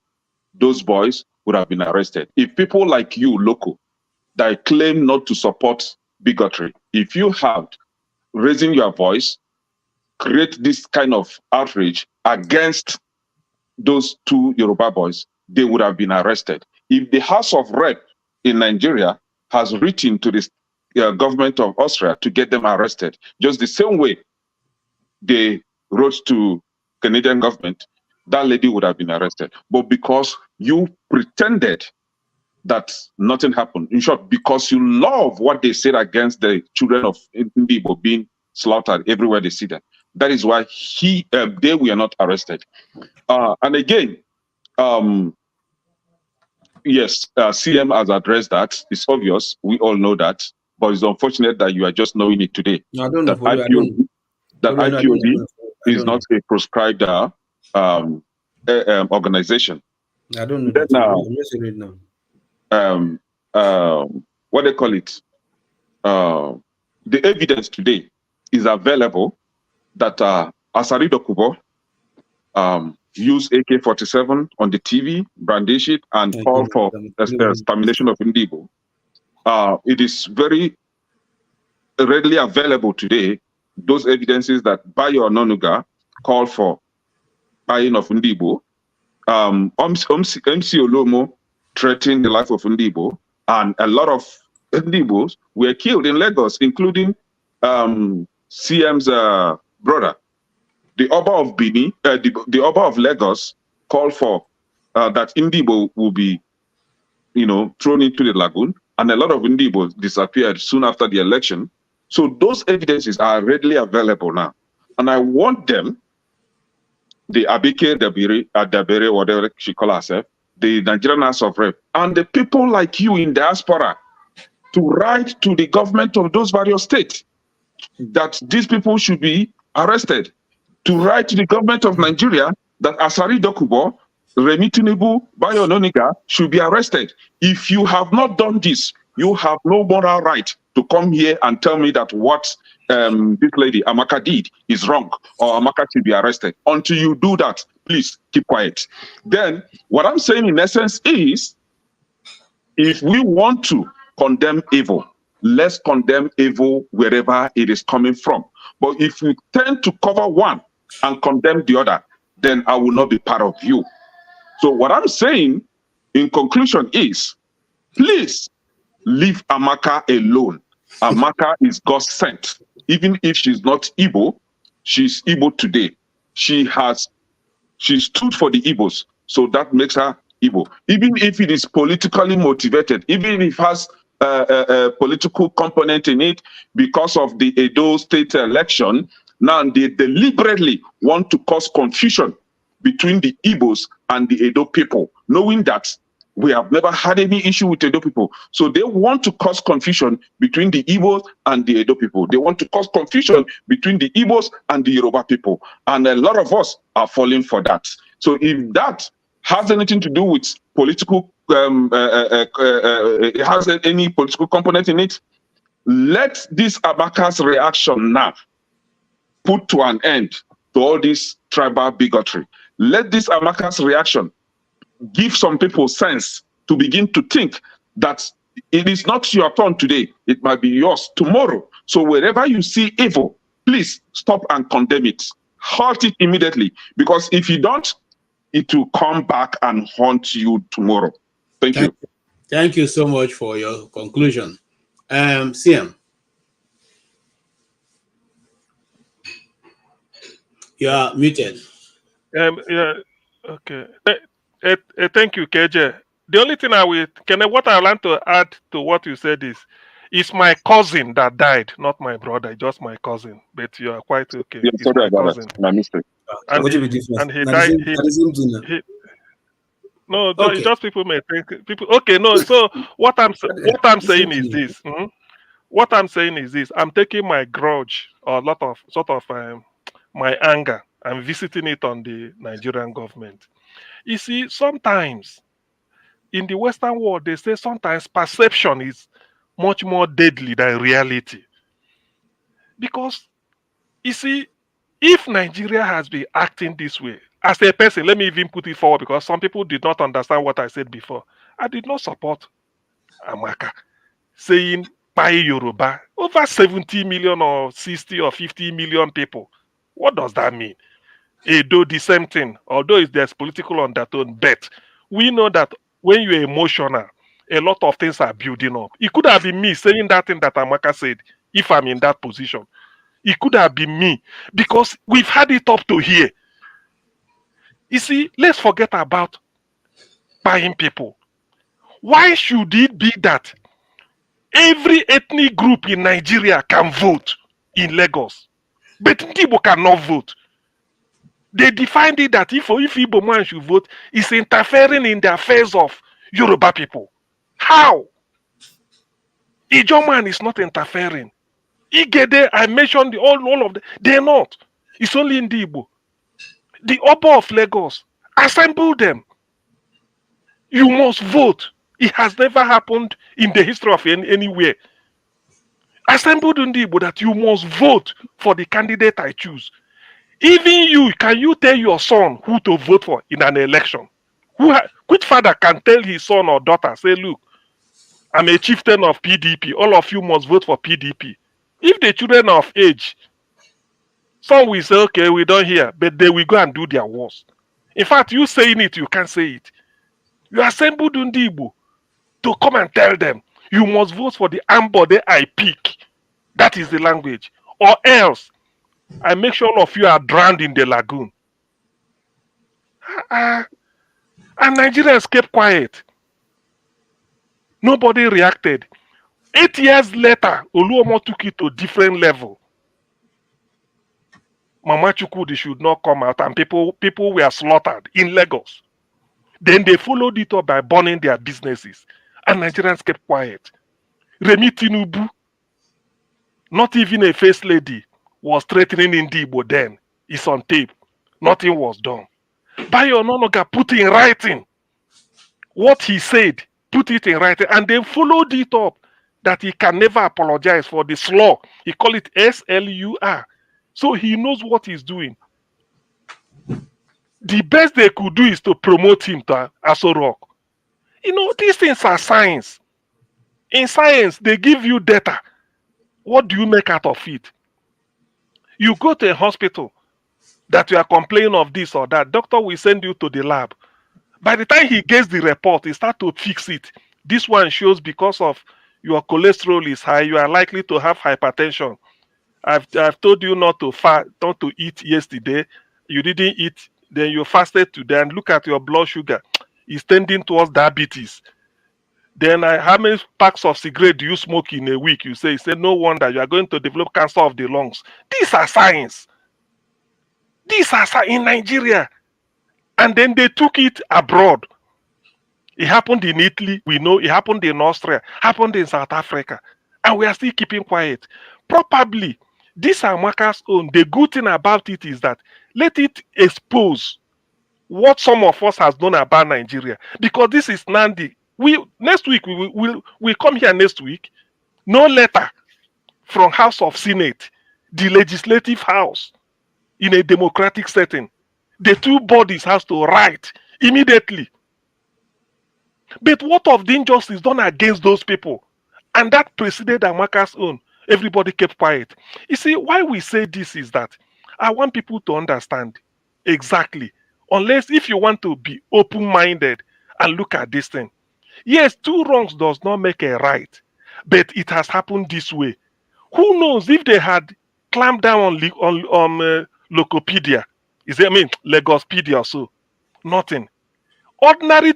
those boys would have been arrested. If people like you, local, that claim not to support bigotry, if you have raising your voice, create this kind of outrage against those 2 Yoruba boys, they would have been arrested. If the House of Rep in Nigeria has written to the government of Austria to get them arrested, just the same way they wrote to Canadian government, that lady would have been arrested. But because you pretended that nothing happened, in short, because you love what they said against the children of Igbo being slaughtered everywhere they see them, that is why they were not arrested. And again, yes, CM has addressed that. It's obvious. We all know that. But it's unfortunate that you are just knowing it today. No, I don't know. That IPOD is not a proscribed organization. I don't know Then, that. what they call it? The evidence today is available that Asari Dokubo use AK-47 on the TV, brandish it, and call for extermination of Indigo. It is very readily available today, those evidences that Bayo Ononuga called for buying of Ndibo. MC Olomo threatened the life of Ndibo, and a lot of Ndibos were killed in Lagos, including CM's brother. The Oba of Bini, the Oba of Lagos called for that Ndibo will be, thrown into the lagoon, and a lot of Ndibos disappeared soon after the election. So those evidences are readily available now, and I want them, the Abike Dabere, whatever she calls herself, the Nigerian House of Rep, and the people like you in diaspora to write to the government of those various states that these people should be arrested, to write to the government of Nigeria that Asari Dokubo, Remi Tinubu, Bayo Ononuga should be arrested. If you have not done this, you have no moral right to come here and tell me that what this lady Amaka did is wrong, or Amaka should be arrested. Until you do that, please keep quiet. Then what I'm saying in essence is, if we want to condemn evil, let's condemn evil wherever it is coming from. But if we tend to cover one and condemn the other, then I will not be part of you. So what I'm saying in conclusion is, please leave Amaka alone. Amaka is God sent. Even if she's not Igbo, she's Igbo today. She stood for the Igbos, so that makes her Igbo. Even if it is politically motivated, even if it has a political component in it because of the Edo state election, now they deliberately want to cause confusion between the Igbos and the Edo people, knowing that we have never had any issue with Edo people. So they want to cause confusion between the Igbos and the Edo people. They want to cause confusion between the Igbos and the Yoruba people. And a lot of us are falling for that. So if that has anything to do with political, it has any political component in it, let this Amaka's reaction now put to an end to all this tribal bigotry. Let this Amaka's reaction give some people sense to begin to think that it is not your turn today, it might be yours tomorrow. So wherever you see evil, please stop and condemn it. Halt it immediately, because if you don't, it will come back and haunt you tomorrow. Thank you. Thank you so much for your conclusion. CM. You are muted. Yeah. Okay. Thank you, KJ. The only thing what I want to add to what you said is, it's my cousin that died, not my brother, just my cousin. But you are quite okay. Yeah, It's sorry my about cousin. that. My mistake. And What he, will be different? and he Now, died. No, Okay. just people may think people. Okay, no. So what I'm saying is this. What I'm saying is this. I'm taking my grudge or a lot of sort of my anger. I'm visiting it on the Nigerian government. You see, sometimes in the Western world, they say sometimes perception is much more deadly than reality. Because you see, if Nigeria has been acting this way, as a person, let me even put it forward because some people did not understand what I said before. I did not support Amaka saying Pai Yoruba. Over 70 million or 60 or 50 million people. What does that mean? Do the same thing, although there's political undertone, but we know that when you're emotional, a lot of things are building up. It could have been me saying that thing that Amaka said if I'm in that position. It could have been me because we've had it up to here. You see, let's forget about buying people. Why should it be that every ethnic group in Nigeria can vote in Lagos, but Igbo cannot vote? They defined it that if Igbo man should vote, it's interfering in the affairs of Yoruba people. How? Ijo man is not interfering. Igede, I mentioned all of them. They're not. It's only in the Igbo. The Oba of Lagos, assemble them. You must vote. It has never happened in the history of anywhere. Assembled in the Igbo that you must vote for the candidate I choose. Even you, can you tell your son who to vote for in an election? Which father can tell his son or daughter, say, look, I'm a chieftain of PDP. All of you must vote for PDP. If the children are of age, some will say, okay, we don't hear, but they will go and do their worst. In fact, you saying it, you can't say it. You assembled Ndi Igbo to come and tell them, you must vote for the Ambode I pick. That is the language. Or else, I make sure all of you are drowned in the lagoon. And Nigerians kept quiet. Nobody reacted. 8 years later, Oluomo took it to a different level. Mama Chukwudi should not come out, and people were slaughtered in Lagos. Then they followed it up by burning their businesses, and Nigerians kept quiet. Remi Tinubu, not even a first lady, was threatening Ndi Igbo then. It's on tape. Nothing was done. Bayo Ononoga put in writing what he said, put it in writing, and they followed it up that he can never apologize for the slur. He called it SLUR. So he knows what he's doing. The best they could do is to promote him to Aso Rock. You know, these things are science. In science, they give you data. What do you make out of it? You go to a hospital that you are complaining of this or that, doctor will send you to the lab. By the time he gets the report, he starts to fix it. This one shows because of your cholesterol is high, you are likely to have hypertension. I've told you not to eat yesterday. You didn't eat, then you fasted today, and look at your blood sugar. It's tending towards diabetes. Then how many packs of cigarette do you smoke in a week? You say no wonder you are going to develop cancer of the lungs. These are science. These are in Nigeria. And then they took it abroad. It happened in Italy, we know. It happened in Austria, happened in South Africa. And we are still keeping quiet. Probably, this are Amaka's own. The good thing about it is that let it expose what some of us has done about Nigeria. Because this is Nandi. Next week, we come here next week. No letter from House of Senate, the legislative house, in a democratic setting. The two bodies has to write immediately But what of the injustice done against those people? And that preceded Amaka's own. Everybody kept quiet. You see, why we say this is that I want people to understand exactly. Unless if you want to be open-minded and look at this thing. Yes, two wrongs does not make a right, but it has happened this way. Who knows if they had clamped down on Locopedia? I mean Lagospedia or so? Nothing. Ordinary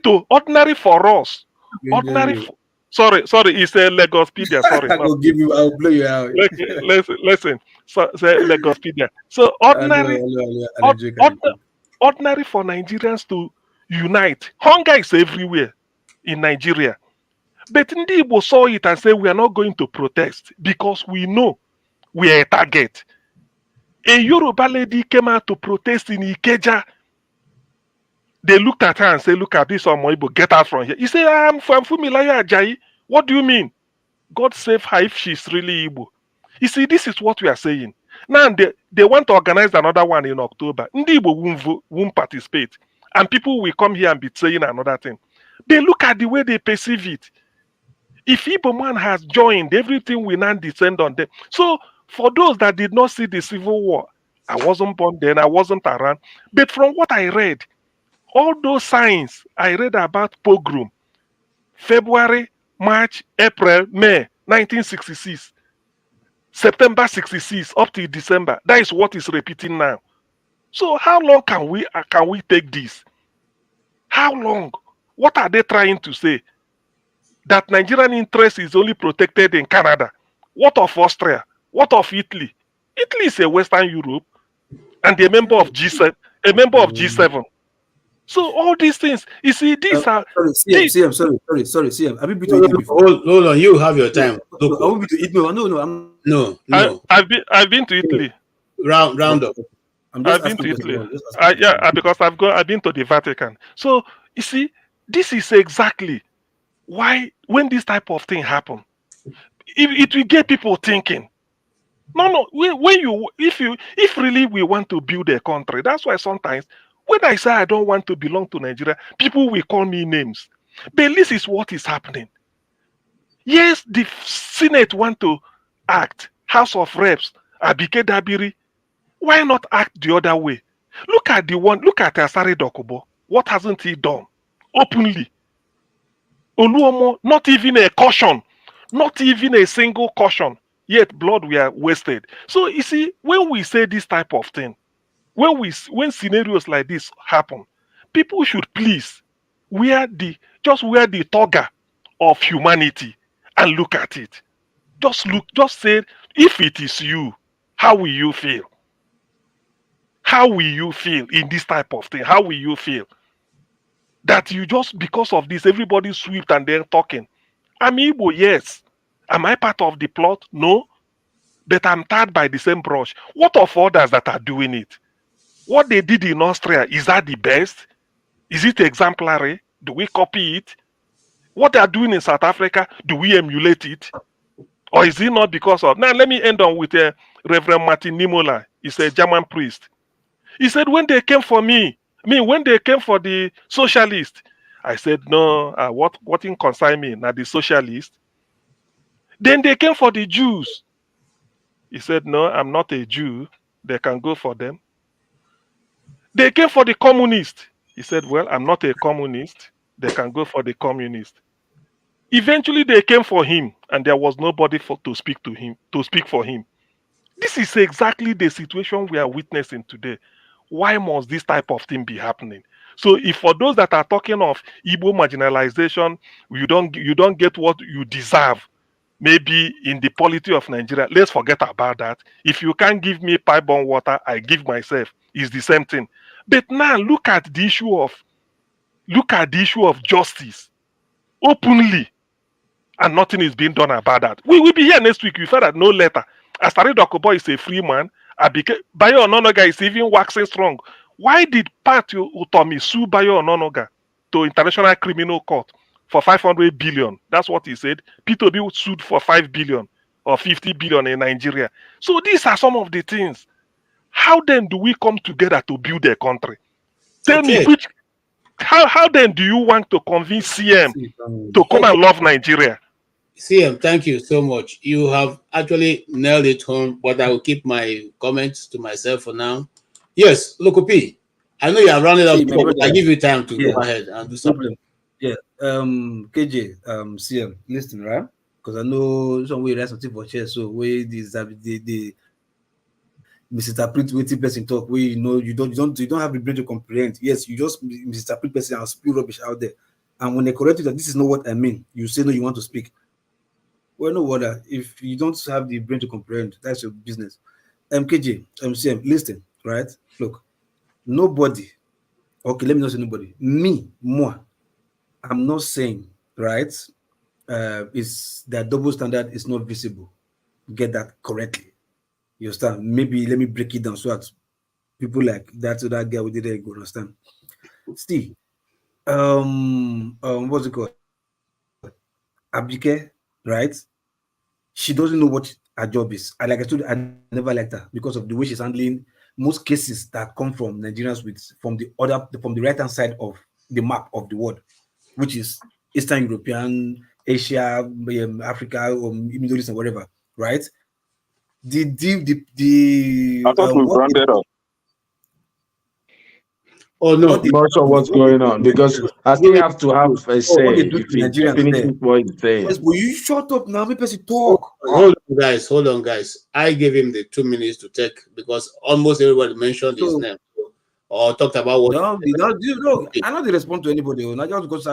for us. Ordinary. Sorry, it's a Lagospedia. Sorry, I will give you. I will blow you out. Listen. So Lagospedia. So ordinary for Nigerians to unite. Hunger is everywhere in Nigeria. But Ndi Igbo saw it and said, we are not going to protest because we know we are a target. A Yoruba lady came out to protest in Ikeja. They looked at her and said, look at this Omoibo, get out from here. He said, I'm Adeola Ajayi. What do you mean? God save her if she's really Igbo. You see, this is what we are saying. Now they want to organize another one in October. Ndi Igbo won't participate. And people will come here and be saying another thing. They look at the way they perceive it. If Igbo man has joined, everything will now descend on them. So for those that did not see the Civil War, I wasn't born then, I wasn't around. But from what I read, all those signs I read about pogrom, February, March, April, May, 1966, September 66, up to December. That is what is repeating now. So how long can we take this? How long? What are they trying to say? That Nigerian interest is only protected in Canada. What of Austria? What of Italy? Italy is a Western Europe and a member of G7. A member of G7. So all these things, you see, these are. CM, sorry, CM. Have you been to Italy before? Hold on, you have your time. I won't be to Italy. No, I've been to Italy. Round up. I've been to Italy. Because I've been to the Vatican. So you see, this is exactly why when this type of thing happen, it will get people thinking. No. If really we want to build a country, that's why sometimes when I say I don't want to belong to Nigeria, people will call me names. But this is what is happening. Yes, the Senate want to act. House of Reps, Abike Dabiri. Why not act the other way? Look at Asari Dokubo. What hasn't he done? Openly. Oluomo, not even a caution. Not even a single caution. Yet blood were wasted. So you see, when we say this type of thing, when scenarios like this happen, people should please wear the toga of humanity and look at it. Just say, if it is you, how will you feel? How will you feel in this type of thing? How will you feel? That you just, because of this, everybody swept and they're talking. I'm Igbo, yes. Am I part of the plot? No. But I'm tied by the same brush. What of others that are doing it? What they did in Austria, is that the best? Is it exemplary? Do we copy it? What they are doing in South Africa, do we emulate it? Or is it not because of... Now, let me end on with Reverend Martin Niemöller. He's a German priest. He said, when they came for when they came for the socialists, I said, no, what in concern me? Now the socialists. Then they came for the Jews. He said, no, I'm not a Jew. They can go for them. They came for the communists. He said, well, I'm not a communist. They can go for the communist. Eventually, they came for him, and there was nobody to speak for him. This is exactly the situation we are witnessing today. Why must this type of thing be happening? So, if for those that are talking of Igbo marginalization, you don't get what you deserve, maybe in the polity of Nigeria, let's forget about that. If you can't give me pipe-borne water, I give myself. It's the same thing. But now look at the issue of justice openly, and nothing is being done about that. We will be here next week. We found that no letter. Asari Dokubo is a free man. Bayo Ononoga is even waxing strong. Why did Pat Utomi sue Bayo Ononoga to International Criminal Court for 500 billion? That's what he said. P2B sued for 5 billion or 50 billion in Nigeria. So these are some of the things. How then do we come together to build a country? Tell me How then do you want to convince CM to come Okay. and love Nigeria? CM, thank you so much. You have actually nailed it home, but I will keep my comments to myself for now. Yes, Lokopi, I know you are running out See, of my talk, but I brother. give you time to Yeah, go ahead and do no something. problem. Yeah. KJ, CM, listen, right? Because I know some way write something for chair, so way this the misinterpret waiting person talk where you don't have the brain to comprehend. Yes, you just misinterpret person and spew rubbish out there. And when they correct you that this is not what I mean, you say no, you want to speak. Well, no wonder. If you don't have the brain to comprehend, that's your business. MKJ, MCM, listen, right? Look, nobody, okay, let me not say nobody. Me, moi, I'm not saying, right? Is that double standard is not visible. Get that correctly. You understand? Maybe let me break it down so that people like that guy we didn't go understand. See, what's it called? Abike, right? She doesn't know what her job is. I like I told you, I never liked her because of the way she's handling most cases that come from Nigerians with from the right hand side of the map of the world, which is Eastern European, Asia, Africa, or Middle East, and whatever, right? I thought we What rounded up. Oh what no, they I'm not sure do, what's what they going do on to because Nigerians, I still have to have a what say they do if to he Nigerians there. finishes what he's saying. Yes, will you shut up now? Make person hold talk. hold on, guys. I gave him the 2 minutes to take because almost everybody mentioned his So name or talked about what. no, I not respond to anybody. Not just because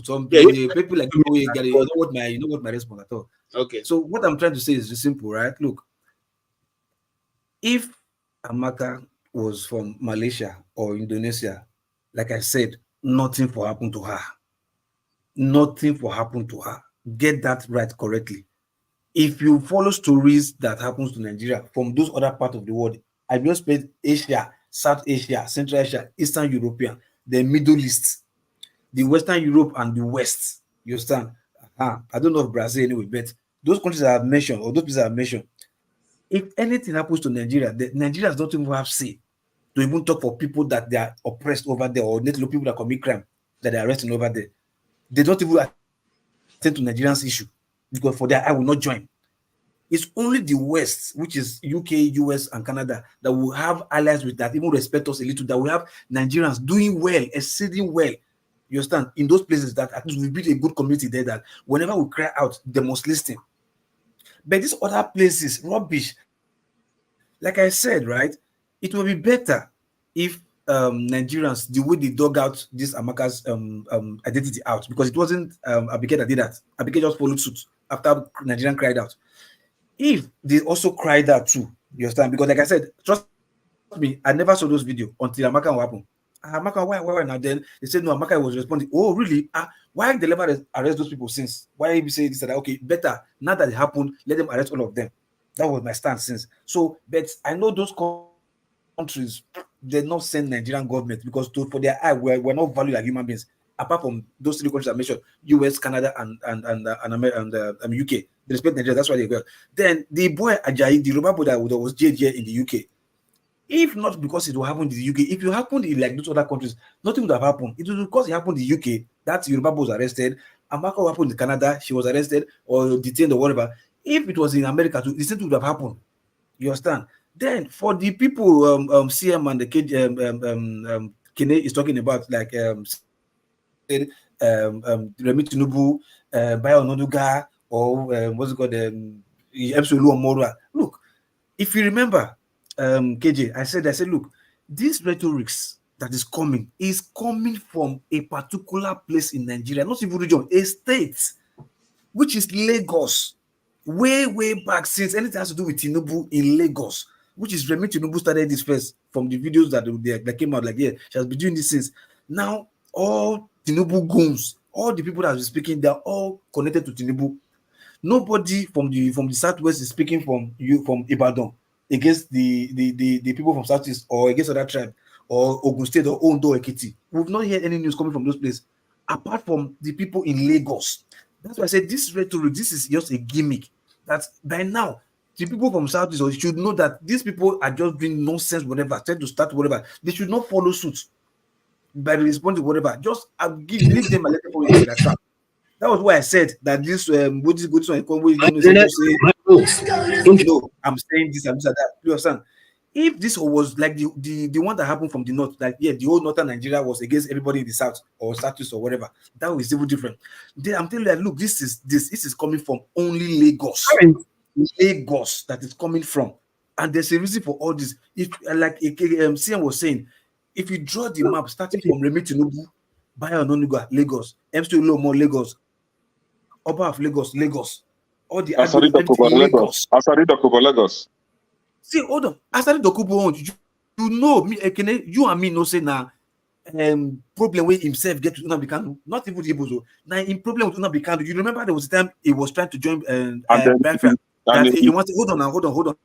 some Yeah, people like you you get it. You know what my response at all. okay. So what I'm trying to say is simple, right? Look, if Amaka was from Malaysia or Indonesia, like I said, nothing for happen to her. Nothing for happen to her. Get that right correctly. If you follow stories that happens to Nigeria from those other parts of the world, I just spent Asia, South Asia, Central Asia, Eastern European, the Middle East, the Western Europe, and the West. You understand? I don't know if Brazil anyway, but those countries I have mentioned, or those places I have mentioned, if anything happens to Nigeria, the Nigerians don't even have say to even talk for people that they are oppressed over there, or people that commit crime that they are arresting over there. They don't even attend to Nigerians issue because for that I will not join. It's only the West, which is UK, US, and Canada, that will have allies with that, even respect us a little, that will have Nigerians doing well, exceeding well. You understand? In those places that at least we build a good community there that whenever we cry out, they must listen. But these other places, rubbish. Like I said, right? It will be better if Nigerians, the way they dug out this Amaka's identity out, because it wasn't Abike that did that. Abike just followed suit after Nigerian cried out. If they also cried out too, you understand? Because like I said, trust me, I never saw those videos until Amaka what happened. Amaka, why now? Then they said no, Amaka was responding. Oh, really? Why they never arrest those people since? Why you say this? That okay, better now that it happened, let them arrest all of them. That was my stance since. So, but I know those countries they not send Nigerian government because for their eye we're not valued like human beings. Apart from those three countries I mentioned, US, Canada, and UK, they respect Nigeria. That's why they go. Then the boy Ajayi, the Yoruba boy that was jailed here in the UK. If not because it will happen in the UK, if it happened in like those other countries, nothing would have happened. It was because it happened in the UK that Yoruba boy was arrested. Amaka happened in Canada, she was arrested or detained or whatever. If it was in America, the same thing would have happened. You understand? Then for the people CM and the Kene is talking about, like Remi Tinubu, Bayo Noduga, or what's it called, Epsolu Omorua. Look, if you remember, KJ, I said, look, this rhetorics that is coming from a particular place in Nigeria, not even region, a state, which is Lagos. Way back since anything has to do with Tinubu in Lagos, which is Remi Tinubu started this first from the videos that came out, like, yeah, she has been doing this since. Now, all Tinubu goons, all the people that have been speaking, they're all connected to Tinubu. Nobody from the southwest is speaking from Ibadan against the people from southeast or against other tribe or Ogun State or Ondo Ekiti. We've not heard any news coming from those places apart from the people in Lagos. That's why I said this rhetoric, this is just a gimmick. That by now the people from southeast should know that these people are just doing nonsense, whatever, trying to start whatever. They should not follow suit. by responding whatever. Just leave them a little bit in their trap. That was why I said that this what is good one say, no, I'm saying this and this and that. You understand? If this was like the one that happened from the north, like the whole northern Nigeria was against everybody in the south or status or whatever, that was even different. Then I'm telling you that, look, this is coming from only Lagos. Lagos that is coming from, and there's a reason for all this. If like CM was saying, if you draw the map starting from Remi Tinubu, Bayo Ononuga, Lagos, M2 Lomo, Lagos, Oba of Lagos, all the Asari Dokubo Lagos. See, hold on. Asari Dokubo, you know me, you and me know say now problem with himself get to Unabikando, not even the Ibozo. Now in problem with Unabikando, you remember there was a time he was trying to join Biafra. He wanted hold on.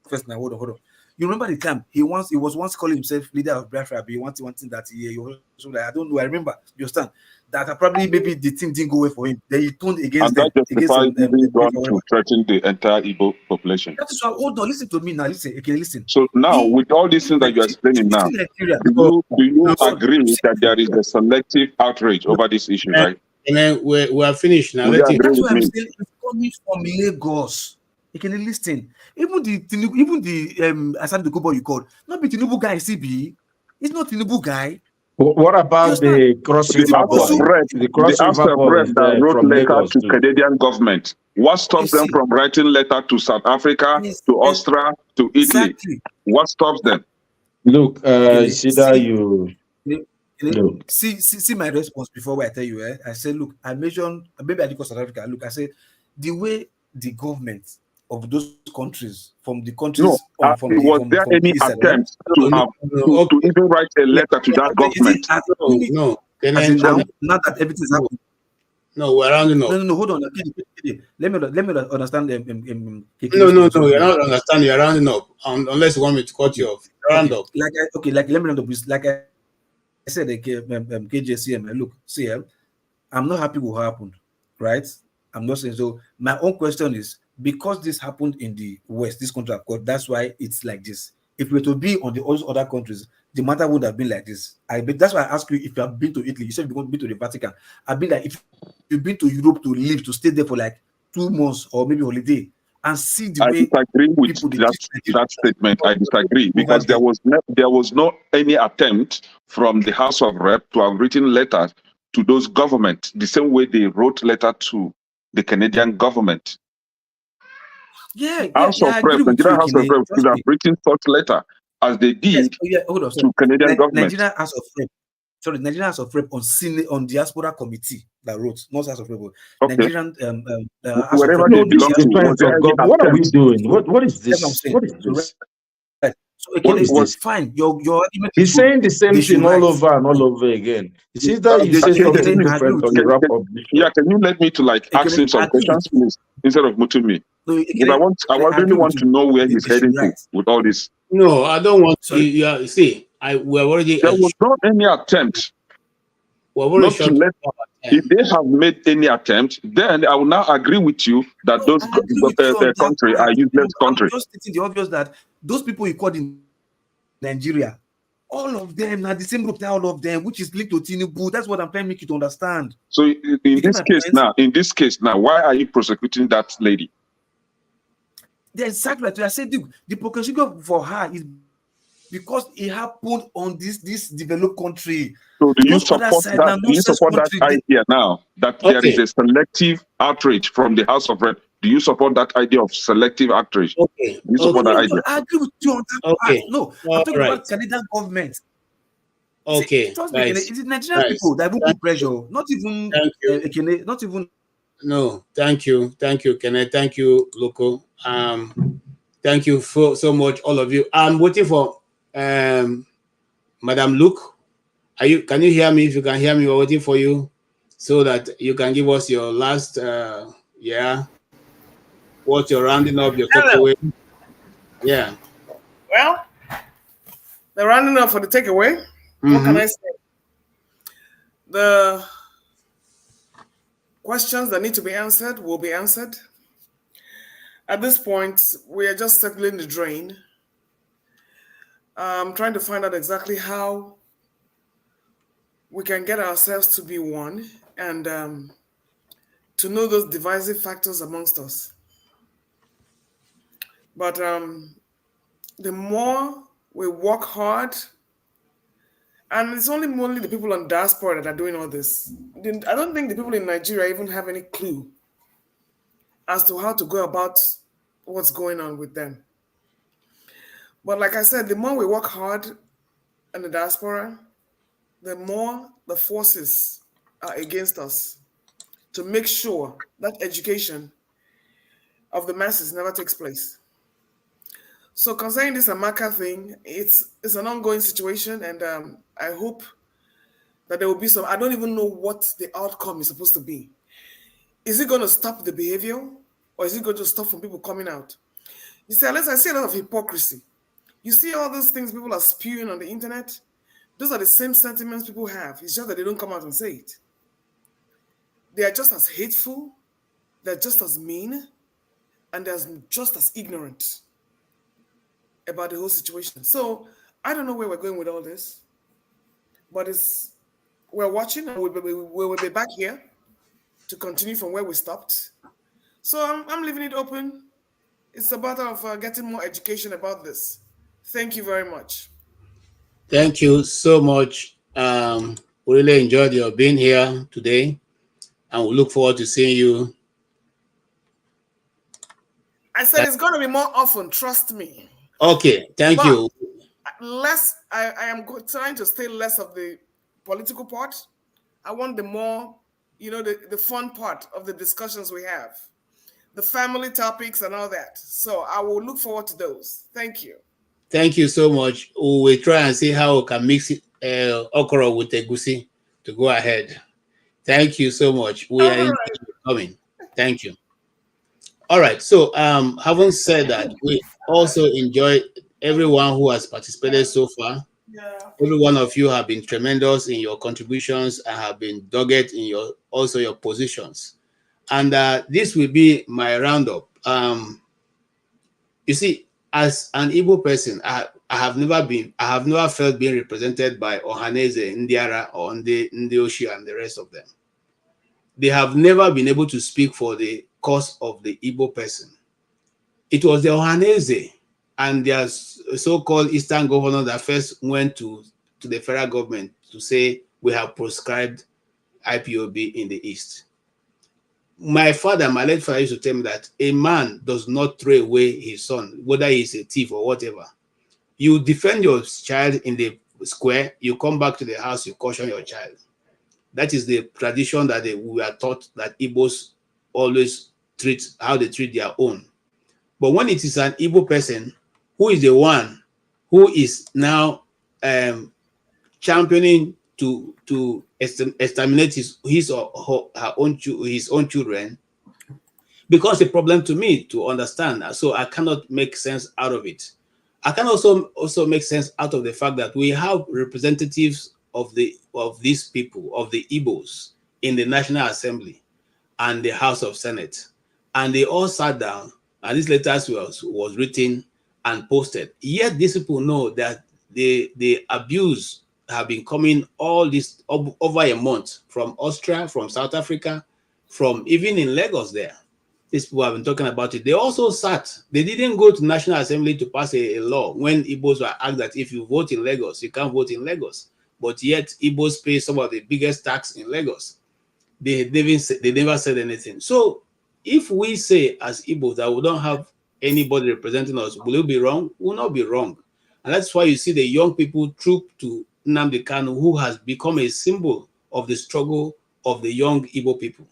First now, hold on. You remember the time he was once calling himself leader of Biafra, but he wanted one thing that he was so like, I don't know. I remember. You understand that probably maybe the team didn't go well for him. Then he turned against them. And that justified to threaten the entire Igbo population. That is why. Hold on, listen to me now. Listen. So now, with all these things that you are explaining now, do you agree that there is a selective outrage over this issue, right? And then we are finished now. That's why I'm saying it's coming from Lagos. You can listen. Even the Asante Dokubo you called, not be Tinubu guy, CB. It's not Tinubu guy. What about the Cross River boy? The House of Rep that wrote letter to Canadian government. What stops them from writing letter to South Africa, to Austria, to Italy? Exactly. What stops them? Look, see my response before where I tell you. I said, look, I mentioned maybe I did South Africa. Look, I said the way the government of those countries, from the countries, was there any attempt to even write a letter to that government? No. Now that everything is happening. No, we're rounding up. No, hold on. Let me understand. No, you're not understanding. You're rounding up, unless you want me to cut you off. Round up. Let me round up. Like I said, KJCM. Look, see, I'm not happy with what happened, right? I'm not saying so. My own question is, because this happened in the West, this country, of course, that's why it's like this. If we were to be on the other countries, the matter would have been like this. That's why I ask you if you have been to Italy. You said you've been to the Vatican. I've been like, if you've been to Europe to live, to stay there for like 2 months or maybe holiday, and see the way I disagree with that statement. I disagree because there was no any attempt from the House of Rep to have written letters to those governments the same way they wrote letter to the Canadian government. House of Rep should have written such letter as they did to Canadian government. Nigerian House of Rep on diaspora committee that wrote, not House of Rep. Nigerian wherever they belong to. What are we doing? What is this? What is this? So again, it's fine. Your argument he's saying the same thing all over and all over again. It's either you say something different or you wrap up. Yeah, can you let me to ask him some questions, please, instead of muting me? Because I really want to know where he's heading to with all this. No, I don't want to. You see, we're already. There was not any attempt. If they have made any attempt, then I will now agree with you that those countries are useless countries. I'm just stating the obvious that those people you called in Nigeria, all of them are the same group, all of them, which is linked to Tinubu. That's what I'm trying to make you to understand. So in this case now, why are you prosecuting that lady? Exactly. I said the prosecution for her is because it happened on this developed country. So do you support that idea now that there is a selective outrage from the House of Rep? Do you support that idea of selective outrage? Okay. Do you support that idea? I agree with you on that part. No, I'm talking about Canadian government. Okay. It's Nigerian people that will put pressure, not even not even. No, thank you, Kenneth. Thank you, Loco. Thank you so much, all of you. I'm waiting for Madam Luke. Can you hear me? If you can hear me, we're waiting for you so that you can give us your last what you're rounding up your takeaway. Yeah. Well, the rounding up for the takeaway. What can I say? The questions that need to be answered will be answered. At this point, we are just circling the drain. I'm trying to find out exactly how we can get ourselves to be one and to know those divisive factors amongst us. But the more we work hard, and it's only the people on diaspora that are doing all this. I don't think the people in Nigeria even have any clue as to how to go about what's going on with them. But like I said, the more we work hard in the diaspora, the more the forces are against us to make sure that education of the masses never takes place. So concerning this Amaka thing, it's an ongoing situation, and I hope that there will be some. I don't even know what the outcome is supposed to be. Is it going to stop the behavior, or is it going to stop from people coming out? You see, I see a lot of hypocrisy. You see all those things people are spewing on the internet. Those are the same sentiments people have. It's just that they don't come out and say it. They are just as hateful, they're just as mean, and they're just as ignorant about the whole situation. So I don't know where we're going with all this, but we're watching, and we'll be back here to continue from where we stopped. So I'm leaving it open. It's a matter of getting more education about this. Thank you very much. Thank you so much. We really enjoyed your being here today, and we look forward to seeing you. I said it's going to be more often, trust me. Okay, thank you. I am trying to stay less of the political part. I want the more, the fun part of the discussions we have, the family topics and all that. So I will look forward to those. Thank you. Thank you so much. We will try and see how we can mix okra with egusi to go ahead. Thank you so much. We are coming. Thank you. All right. So having said that, we also enjoy everyone who has participated so far. Every one of you have been tremendous in your contributions and have been dogged in your positions. And this will be my roundup. You see, as an Igbo person, I have never felt being represented by Ohaneze, Ndiara, or Ndioshi and the rest of them. They have never been able to speak for the cause of the Igbo person. It was the Ohaneze and their so-called Eastern governor that first went to the federal government to say we have proscribed IPOB in the East. My late father used to tell me that a man does not throw away his son, whether he's a thief or whatever. You defend your child in the square, you come back to the house, you caution your child. That is the tradition that we are taught that Igbos always how they treat their own. But when it is an Igbo person who is the one who is now championing to exterminate his own children, becomes a problem to me to understand. So I cannot make sense out of it. I can also make sense out of the fact that we have representatives of these people, of the Igbos, in the National Assembly and the House of Senate, and they all sat down, and this letter was written and posted. Yet these people know that the abuse have been coming all this over a month from Austria, from South Africa, from even in Lagos there. These people have been talking about it. They also sat. They didn't go to National Assembly to pass a law when Igbos were asked that if you vote in Lagos, you can't vote in Lagos. But yet Igbos pay some of the biggest tax in Lagos. They never said anything. So if we say as Igbos that we don't have anybody representing us, will it be wrong? Will not be wrong. And that's why you see the young people troop to Nnamdi Kanu, who has become a symbol of the struggle of the young Igbo people.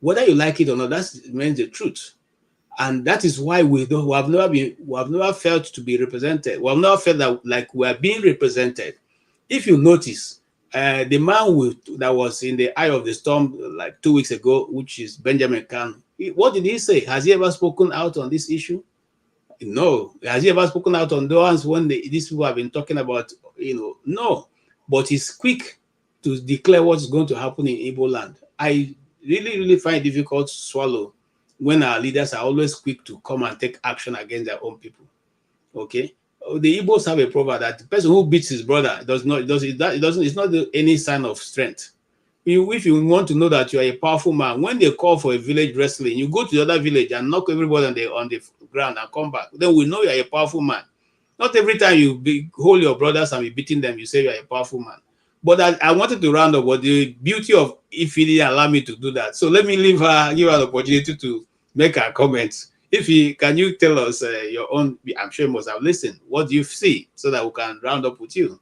Whether you like it or not, that remains the truth. And that is why we have never felt to be represented. We have never felt that like we are being represented. If you notice, the man that was in the eye of the storm like 2 weeks ago, which is Benjamin Kanu, what did he say? Has he ever spoken out on this issue? No. Has he ever spoken out on the ones when these people have been talking about, no. But he's quick to declare what's going to happen in Igbo land. I really, really find it difficult to swallow when our leaders are always quick to come and take action against their own people. Okay? the Igbos have a proverb that the person who beats his brother it's not any sign of strength. If you want to know that you are a powerful man, when they call for a village wrestling, you go to the other village and knock everybody on the ground and come back. Then we know you are a powerful man. Not every time you hold your brothers and be beating them, you say you are a powerful man. But I wanted to round up, but the beauty of if he didn't allow me to do that. So let me give her the opportunity to make her comments. Can you tell us your own? I'm sure you must have listened. What do you see so that we can round up with you?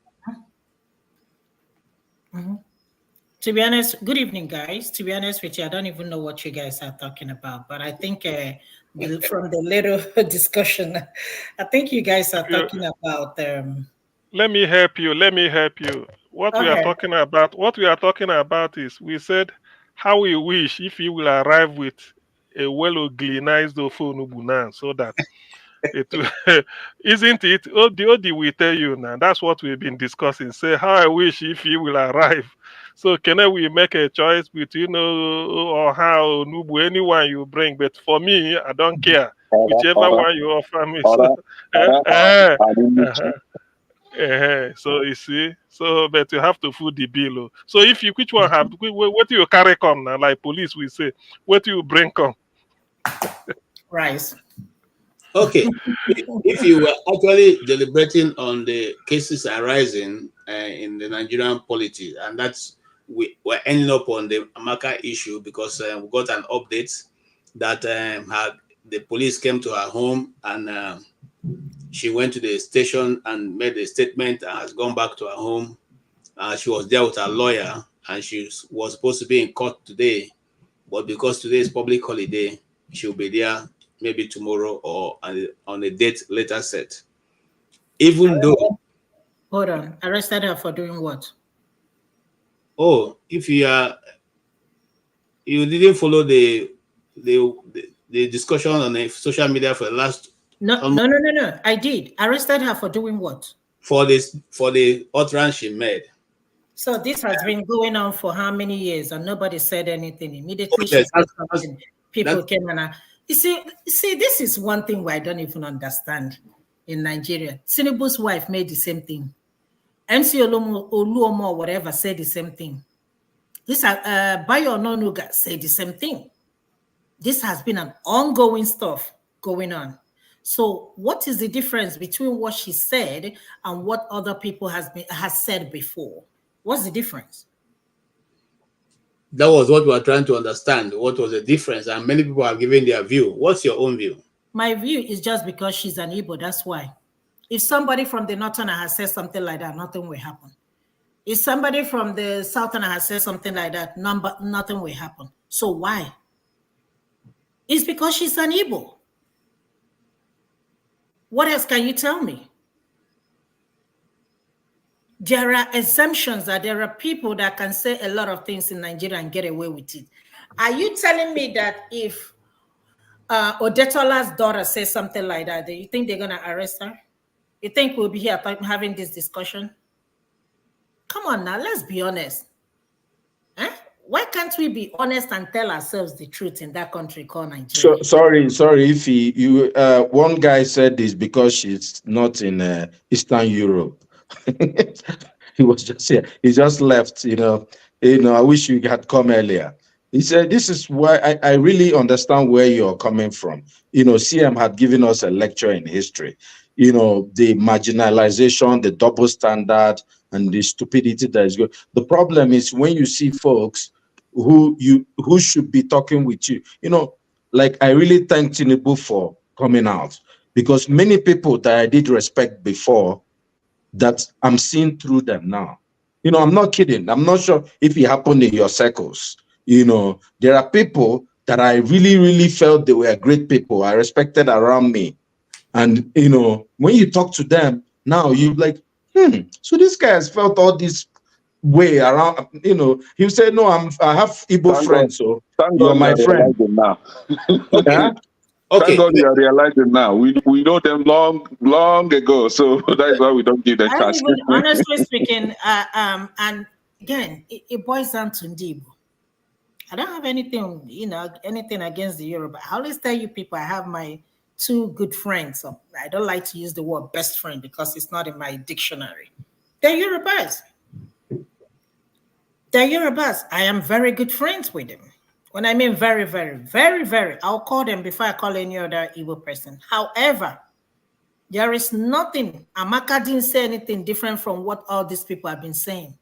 To be honest, good evening, guys. To be honest with you, I don't even know what you guys are talking about, but I think from the little discussion, I think you guys are talking about. Let me help you. What we are talking about is we said how we wish if he will arrive with a well-organized phone so that it isn't it? Odi will tell you now. That's what we've been discussing. Say how I wish if he will arrive. So can we make a choice between or how Nubu anyone you bring? But for me, I don't care whichever one you offer me. So you see, but you have to foot the bill. So if you which one have what do you carry come now? Like police will say, what do you bring come? Rice. Okay, if you were actually deliberating on the cases arising in the Nigerian polity, and that's we're ending up on the Amaka issue because we got an update that the police came to her home and she went to the station and made a statement and has gone back to her home. She was there with her lawyer and she was supposed to be in court today, but because today is public holiday, she'll be there maybe tomorrow or on a date later set. Even though... Hold on. Arrested her for doing what? Oh, if you didn't follow the discussion on the social media for the last... No. I did. Arrested her for doing what? For the utterance she made. So this has been going on for how many years and nobody said anything. Immediately she said something, people came and... You see, this is one thing where I don't even understand in Nigeria. Tinubu's wife made the same thing. MC Oluomo or whatever said the same thing. This Bayo Ononuga said the same thing. This has been an ongoing stuff going on. So what is the difference between what she said and what other people has said before? What's the difference? That was what we were trying to understand. What was the difference? And many people have given their view. What's your own view? My view is just because she's an Igbo, that's why. If somebody from the Northerner has said something like that, nothing will happen. If somebody from the Southerner has said something like that, nothing will happen. So why? It's because she's an Igbo. What else can you tell me? There are exemptions that there are people that can say a lot of things in Nigeria and get away with it. Are you telling me that if Odetola's daughter says something like that, do you think they're going to arrest her? You think we'll be here having this discussion? Come on now, let's be honest. Why can't we be honest and tell ourselves the truth in that country called Nigeria? Sorry, if you one guy said this because she's not in Eastern Europe. He was just here. He just left. I wish you had come earlier. He said, "This is why I really understand where you're coming from." CM had given us a lecture in history. The marginalization, the double standard, and the stupidity that is good. The problem is when you see folks who should be talking with you. Like I really thank Tinubu for coming out because many people that I did respect before, that I'm seeing through them now. I'm not kidding. I'm not sure if it happened in your circles. There are people that I really, really felt they were great people. I respected around me. And, when you talk to them now, you're like, so this guy has felt all this way around, he'll say, no, I have Igbo friends, so you're my friend. Now. Okay. Thank God you are realizing now. We know them long ago, so that is why we don't give them chance. Honestly speaking, and again, it boils down to Ndibo. I don't have anything, anything against the Yoruba. I always tell you people, I have my two good friends. I don't like to use the word best friend because it's not in my dictionary. They're Yorubas. They're Yorubas. I am very good friends with them. When I mean very, very, very, very, I'll call them before I call any other evil person. However, there is nothing. Amaka didn't say anything different from what all these people have been saying.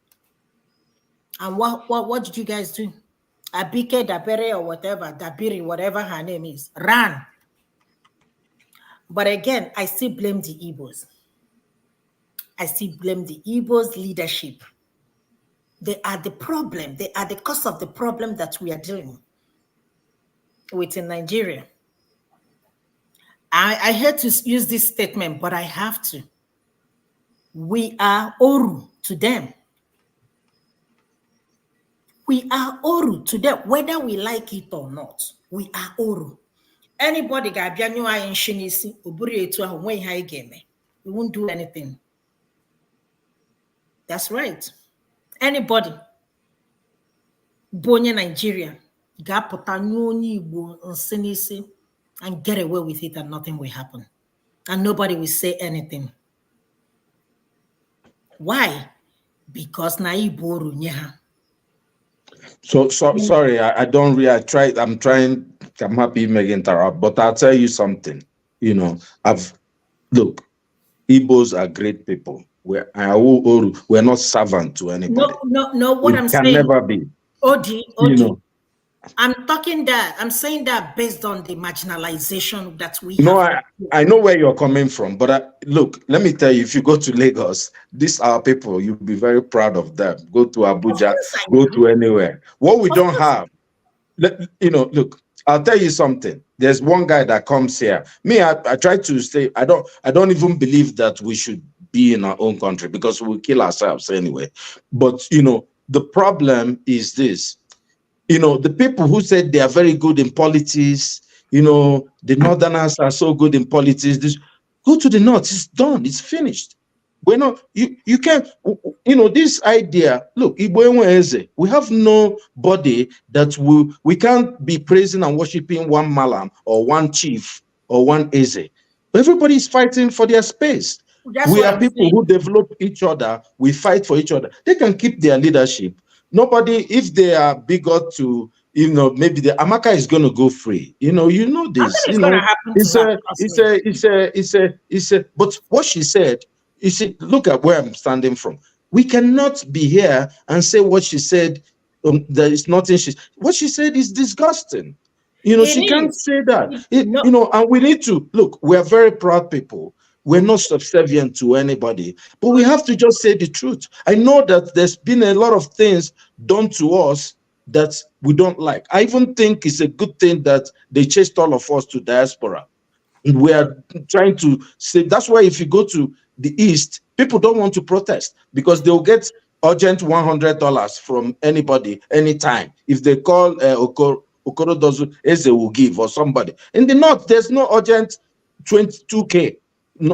And what did you guys do? Abike Dabere or whatever, Dabiri, whatever her name is, ran. But again, I still blame the Igbos. I still blame the Igbos leadership. They are the problem. They are the cause of the problem that we are dealing with in Nigeria. I hate to use this statement, but I have to. We are Oru to them. We are Oru to them, whether we like it or not. We are Oru. Anybody got Bianua in Shinisi, Uburi to away high game. We won't do anything. That's right. Anybody, Bonya Nigeria, Gapota Nuni Sinisi, and get away with it, and nothing will happen. And nobody will say anything. Why? Because Naiboru Nyaha. So sorry, I don't really. I'm trying. I'm happy Meg interrupt, but I'll tell you something. You know, look. Igbos are great people. We're not servant to anybody. No. What I'm saying, can never be. Odi. You know. I'm saying that based on the marginalization that we No, have. I know where you're coming from, but look, let me tell you, if you go to Lagos, these are people, you'll be very proud of them. Go to Abuja, go to anywhere. What we don't have, look, I'll tell you something. There's one guy that comes here. Me, I try to say, I don't even believe that we should be in our own country because we'll kill ourselves anyway. But, the problem is this. The people who said they are very good in politics, the Northerners are so good in politics. Go to the North, it's done, it's finished. We're not, you can't, this idea, look, we have nobody that we can't be praising and worshiping one Malam or one chief or one Eze. Everybody is fighting for their space. We are people who develop each other, we fight for each other. They can keep their leadership. Nobody, if they are bigot to, maybe the Amaka is going to go free. You know this. But what she said, look at where I'm standing from. We cannot be here and say what she said. There is nothing. What she said is disgusting. She can't say that. And we need to look. We are very proud people. We're not subservient to anybody, but we have to just say the truth. I know that there's been a lot of things done to us that we don't like. I even think it's a good thing that they chased all of us to diaspora. We are trying to say, that's why if you go to the East, people don't want to protest because they'll get urgent $100 from anybody, anytime. If they call Okoro Dozu, Eze will give or somebody. In the North, there's no urgent 22K.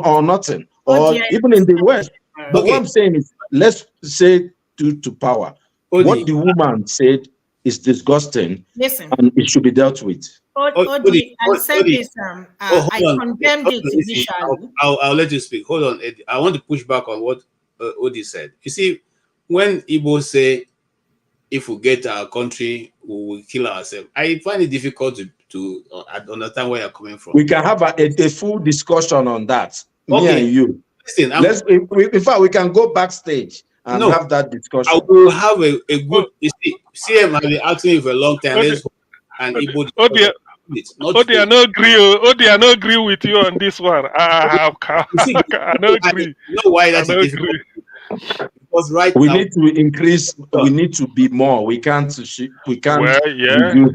Or nothing, or even in the West. But what I'm saying is, let's say to power. What the woman said is disgusting. Listen, and it should be dealt with. I said this. I condemned it initially. I'll let you speak. Hold on, Eddie. I want to push back on what Odi said. You see, when Igbo say, if we get our country, we will kill ourselves, I find it difficult to understand where you're coming from. We can have a full discussion on that. Me and you. Listen, in fact, we can go backstage and have that discussion. I will have a good. You see, CM has been asking you for a long time. And Igbo. I no agree with you on this one. I no agree. You know why that's difficult? Because we need to increase. We need to be more. We can't. Reduce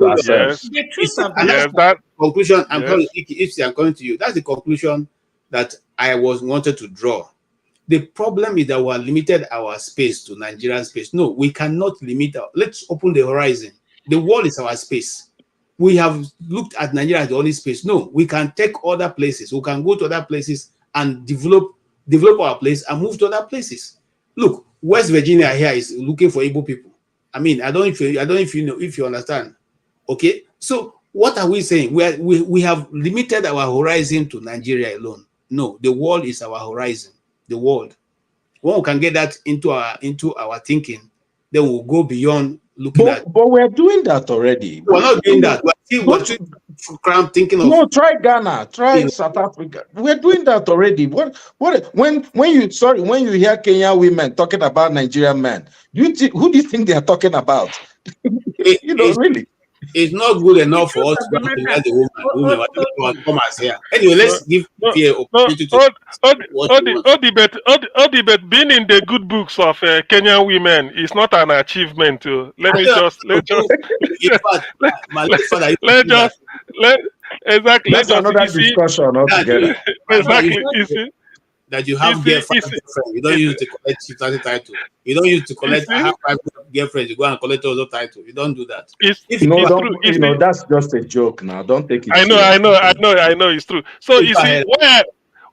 ourselves. The truth of that conclusion. I'm coming to you. That's the conclusion that I wanted to draw. The problem is that we are limited our space to Nigerian space. No, we cannot limit. Let's open the horizon. The world is our space. We have looked at Nigeria as the only space. No, we can take other places. We can go to other places and develop our place and move to other places. Look, West Virginia here is looking for Igbo people. I mean, I don't know if you understand. Okay, so What are we saying? We have limited our horizon to Nigeria alone. No, the world is our horizon. The world. When we can get that into our thinking, then we'll go beyond looking at. But we're doing that already. We're not doing that. We're still thinking of. No, try Ghana, try South Africa. We're doing that already. When you hear Kenyan women talking about Nigerian men, who do you think they are talking about? Really. It's not good enough for us to let the woman come as here. Anyway, let's give Pierre opportunity to Odibet being in the good books of Kenyan women is not an achievement. That's another discussion altogether. Exactly. You see? That you have girlfriend. You don't use to collect chieftain title. You don't use to collect. I have 5 girlfriends. You go and collect all the title. You don't do that. That's just a joke now. Don't take it. I know. It's true. So you see,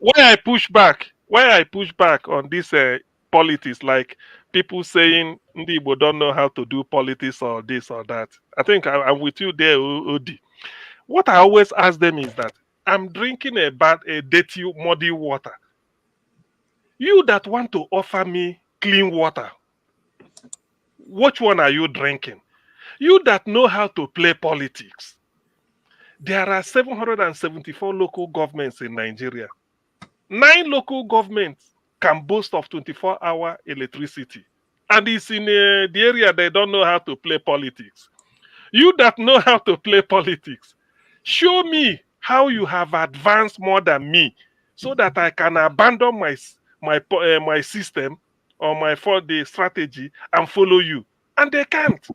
why I push back on this politics, like people saying Ndibo don't know how to do politics or this or that. I think I'm with you there, Odi. What I always ask them is that I'm drinking a dirty, muddy water. You that want to offer me clean water, which one are you drinking? You that know how to play politics. There are 774 local governments in Nigeria. 9 local governments can boast of 24-hour electricity. And it's in the area they don't know how to play politics. You that know how to play politics, show me how you have advanced more than me so that I can abandon my system or the strategy and follow you. And they can't.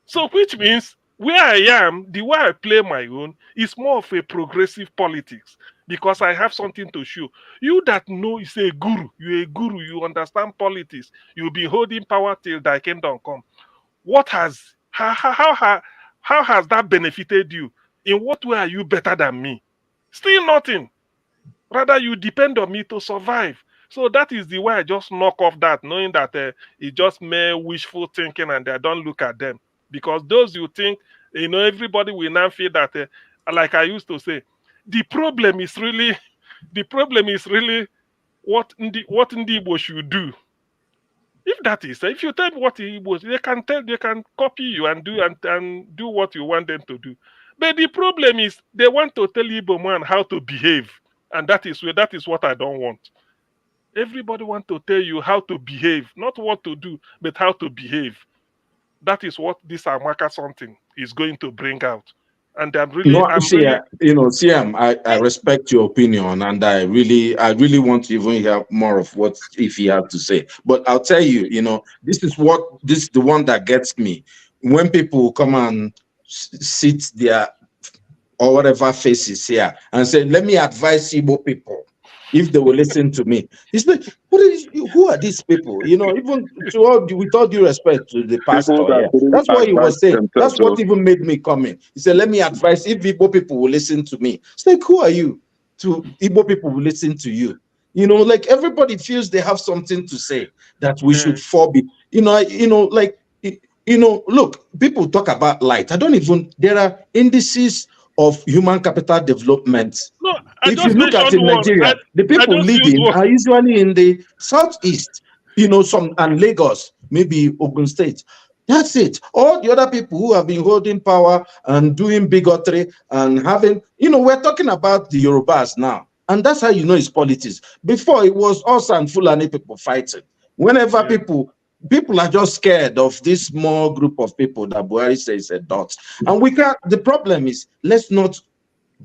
So which means where I am, the way I play my own is more of a progressive politics because I have something to show. You that know is a guru, you're a guru, you understand politics, you'll be holding power till thy kingdom come. How has that benefited you? In what way are you better than me? Still nothing. Rather, you depend on me to survive. So that is the way I just knock off that, knowing that it's just mere wishful thinking and I don't look at them. Because those you think, everybody will now feel that, like I used to say, the problem is really what Ndibo should do. If that is, if you tell what Igbo, they can copy you and do what you want them to do. But the problem is they want to tell Igbo man how to behave, and that is what I don't want. Everybody want to tell you how to behave, not what to do, but how to behave. That is what this Amaka something is going to bring out. And I respect your opinion, and I really want to even hear more of what if he had to say. But I'll tell you, this is the one that gets me when people come and sit there or whatever faces here and say, "Let me advise Igbo people." If they will listen to me, it's like, who are these people? Even with all due respect to the pastor, that's what he was saying. That's what even made me come in. He said, "Let me advise if Igbo people will listen to me." It's like, who are you to Igbo people will listen to you? Like everybody feels they have something to say that we should forbid. Look, people talk about light. There are indices of human capital development. No, if you look at in Nigeria, the people living are usually in the southeast, and Lagos, maybe Ogun State. That's it. All the other people who have been holding power and doing bigotry and having, we're talking about the Yorubas now. And that's how it's politics. Before, it was us and Fulani people fighting. Whenever people are just scared of this small group of people that Buhari says a dot. And we can't, the problem is, let's not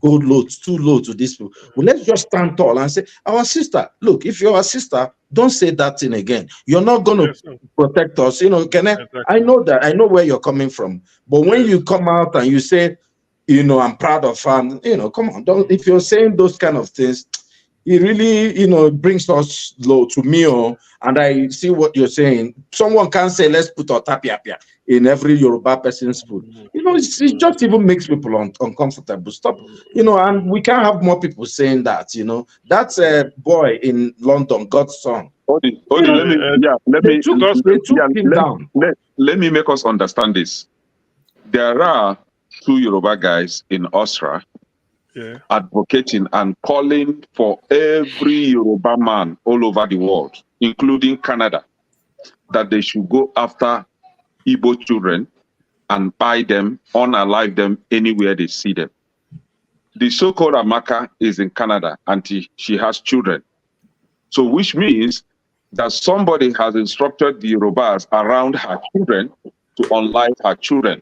go too low to these people. Well, let's just stand tall and say, our sister, look, if you're our sister, don't say that thing again. You're not going to protect us. I know that. I know where you're coming from. But when you come out and you say, I'm proud of her, come on, if you're saying those kind of things, it really, brings us low to me. And I see what you're saying. Someone can say, let's put otapia in every Yoruba person's food. It just even makes people uncomfortable. Stop, and we can't have more people saying that, That's a boy in London, God's son. Let me make us understand this. There are two Yoruba guys in Osra, advocating and calling for every Yoruba man all over the world, including Canada, that they should go after Igbo children and buy them, unalive them anywhere they see them. The so-called Amaka is in Canada and she has children. So which means that somebody has instructed the Yorubas around her children to unalive her children.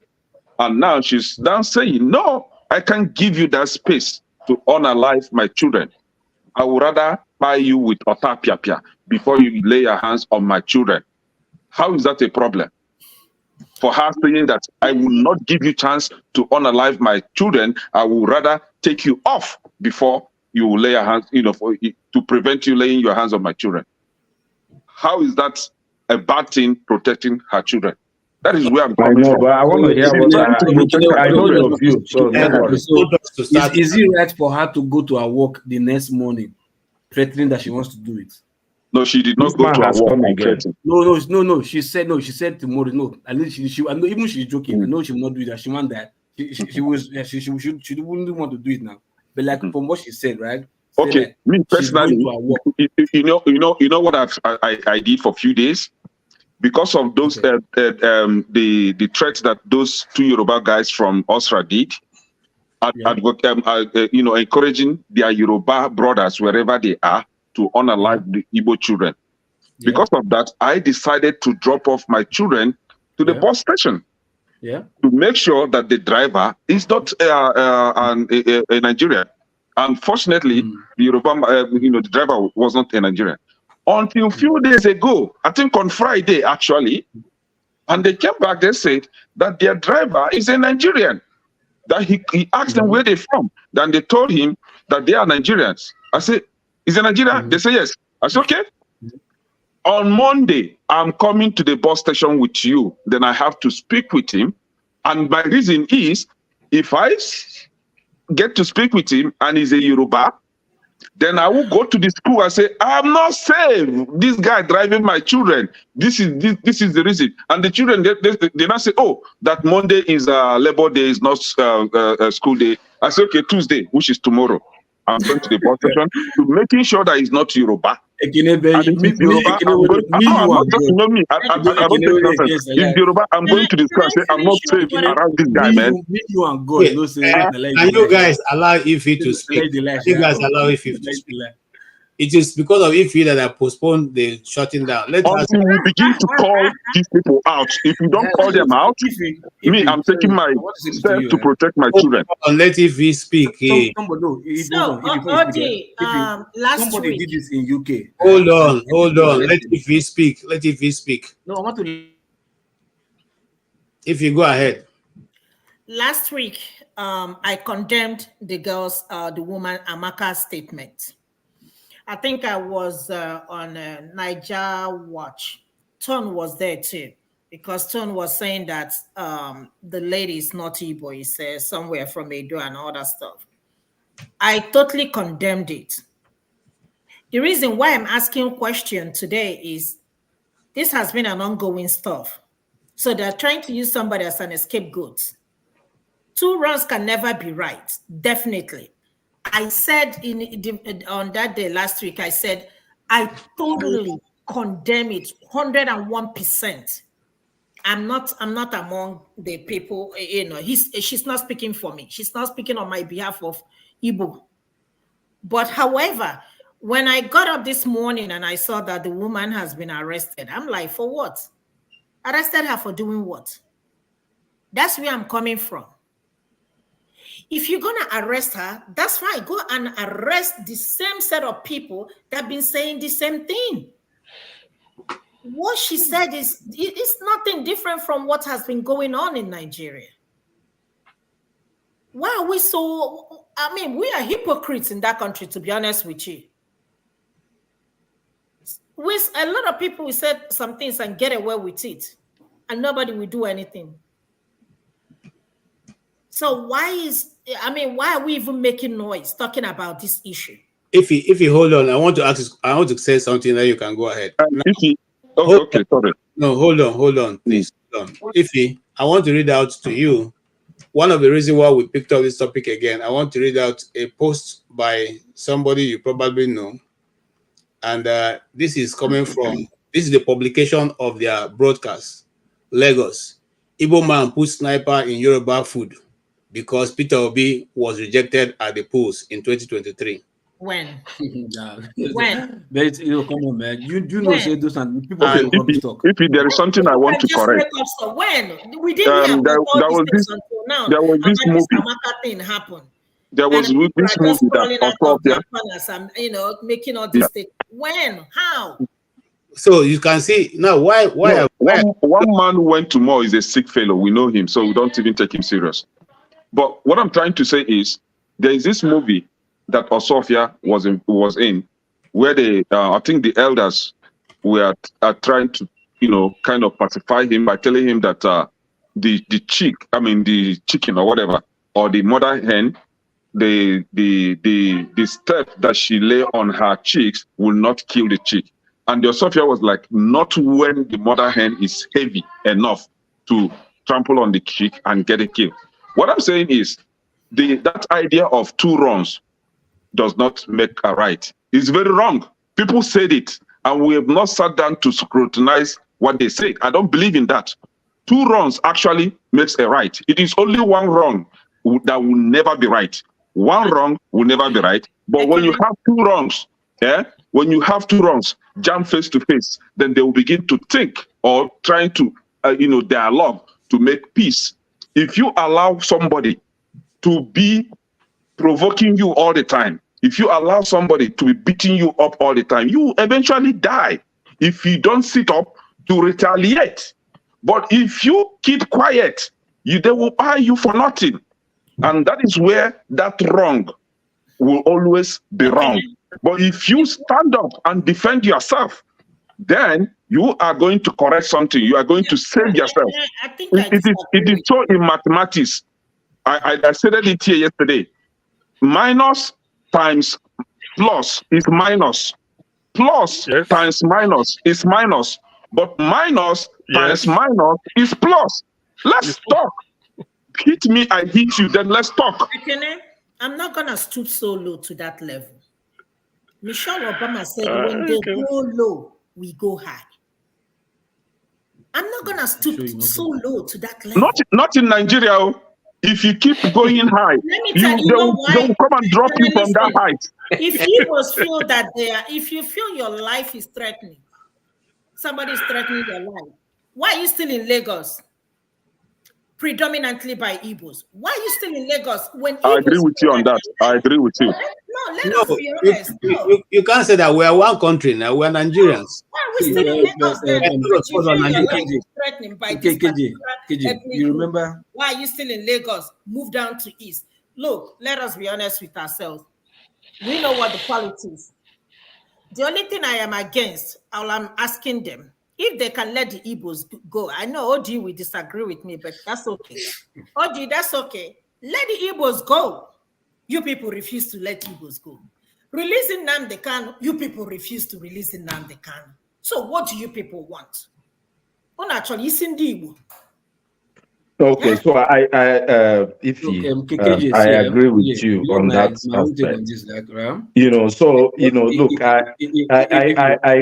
And now she's now saying, no, I can't give you that space to unalive my children. I would rather buy you with otapiapia before you lay your hands on my children. How is that a problem? For her saying that I will not give you chance to unalive my children, I will rather take you off before you lay your hands, to prevent you laying your hands on my children. How is that a bad thing protecting her children? That is where I'm coming from. But I want to hear what I know your view. So is it right for her to go to her work the next morning, threatening that she wants to do it? No, she did not go to her work and threaten. No. She said no. She said tomorrow. No, at least I know even she's joking. I know she will not do that. She want that. She wouldn't want to do it now. But like from what she said, right? Okay, me personally, you know what I did for a few days because of those the threats that those two Yoruba guys from Osra did. Encouraging their Yoruba brothers wherever they are to unalive the Igbo children. Because of that, I decided to drop off my children to the bus station. To make sure that the driver is not a Nigerian. Unfortunately, the Yoruba, the driver was not a Nigerian. Until a few days ago, I think on Friday actually, and they came back, they said that their driver is a Nigerian. That he asked them where they're from. Then they told him that they are Nigerians. I said, is a Nigerian? They say yes. I said, okay. On Monday, I'm coming to the bus station with you. Then I have to speak with him. And my reason is, if I get to speak with him and he's a Yoruba, then I will go to the school and say, I'm not safe. This guy driving my children. This is the reason. And the children, they now say, oh, that Monday is Labor Day, is not school day. I say, okay, Tuesday, which is tomorrow. I'm going to the bus station to making sure that he's not Yoruba. If Yoruba, I'm not just me. I don't take nonsense. If Yoruba, I'm going to the school and say, I'm not safe around this guy, man. And you guys allow Ify to speak. You guys allow Ify to speak. It is because of Ify that I postponed the shutting down. Until we begin to call these people out. If you don't call them out, I'm taking my step to protect my children. Let Ify speak. Last somebody week did this in UK. Hold on. Let Ify speak. No, I want to. If you go ahead. Last week, I condemned the woman Amaka's statement. I think I was on Niger Watch. Ton was there too, because Ton was saying that the lady is not Igbo. He says somewhere from Edo and all that stuff. I totally condemned it. The reason why I'm asking a question today is this has been an ongoing stuff. So they're trying to use somebody as an scapegoat. Two wrongs can never be right, definitely. I said on that day last week, I said, I totally condemn it 101%. I'm not among the people, she's not speaking for me. She's not speaking on my behalf of Igbo. But however, when I got up this morning and I saw that the woman has been arrested, I'm like, for what? Arrested her for doing what? That's where I'm coming from. If you're going to arrest her, that's fine. Go and arrest the same set of people that have been saying the same thing. What she said it's nothing different from what has been going on in Nigeria. Why are we so, we are hypocrites in that country, to be honest with you. With a lot of people, we said some things and get away with it, and nobody will do anything. So why are we even making noise talking about this issue? If you hold on, I want to say something, then you can go ahead. Okay, sorry. No, hold on, please. Hold on. Ify, I want to read out to you one of the reasons why we picked up this topic again, I want to read out a post by somebody you probably know. And this is coming from, this is the publication of their broadcast. Lagos, Igbo man put sniper in Yoruba food because Peter Obi was rejected at the polls in 2023. When? When? But come on, man. You know, say those and people talk. If there is something I want to correct. When? We didn't hear about all these things until now. There was this movie. Amaka thing happened. There was this movie that making all these things. When? How? So you can see now why one man who went to more is a sick fellow. We know him, so we don't even take him serious. But what I'm trying to say is there is this movie that Osofia was in, where they I think the elders were trying to kind of pacify him by telling him that the chicken or whatever, or the mother hen, the step that she lay on her cheeks will not kill the chick. And the Osofia was like, not when the mother hen is heavy enough to trample on the chick and get it killed. What I'm saying is that idea of 2 wrongs does not make a right. It's very wrong. People said it, and we have not sat down to scrutinize what they said. I don't believe in that. 2 wrongs actually makes a right. It is only 1 wrong that will never be right. 1 wrong will never be right. But when you have 2 wrongs, when you have 2 wrongs, jam face to face, then they will begin to think or trying to, dialogue to make peace. If you allow somebody to be provoking you all the time, if you allow somebody to be beating you up all the time, you will eventually die if you don't sit up to retaliate. But if you keep quiet, they will buy you for nothing. And that is where that wrong will always be wrong. But if you stand up and defend yourself, then you are going to correct something. You are going to save yourself. It is so in mathematics. I said it here yesterday. Minus times plus is minus. Plus times minus is minus. But minus times minus is plus. Let's talk. Hit me, I hit you, then let's talk. I'm not going to stoop so low to that level. Michelle Obama said, when they go low, we go high. I'm not going to stoop so low to that level. Not in Nigeria. If you keep going high, they will come and drop you from that height. If you feel your life is threatening, somebody is threatening your life, why are you still in Lagos? Predominantly by Igbos. Why are you still in Lagos when Igbos? I agree with you on that. I agree with you. Let us be honest. You can't say that we are one country now. We are Nigerians. Why are we still in Lagos then? You remember? Why are you still in Lagos? Move down to East. Look, let us be honest with ourselves. We know what the quality is. The only thing I am against, I'm asking them, if they can let the Igbos go. I know OG will disagree with me, but that's okay. OG, that's okay. Let the Igbos go. You people refuse to let Igbos go. Releasing Nnamdi Kanu, you people refuse to release Nnamdi Kanu. So what do you people want? Actually, it's in the Igbo. Okay, so I agree with you on that aspect.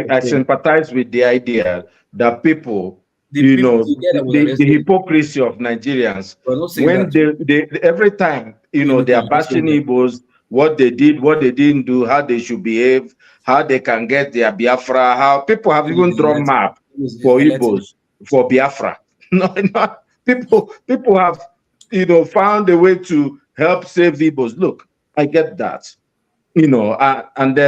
I sympathize with the idea that people, the hypocrisy of Nigerians, when they every time they are bashing Igbos, what they did, what they didn't do, how they should behave, how they can get their Biafra, how people have even drawn map for Igbos for Biafra. People have, found a way to help save Igbos. Look, I get that, and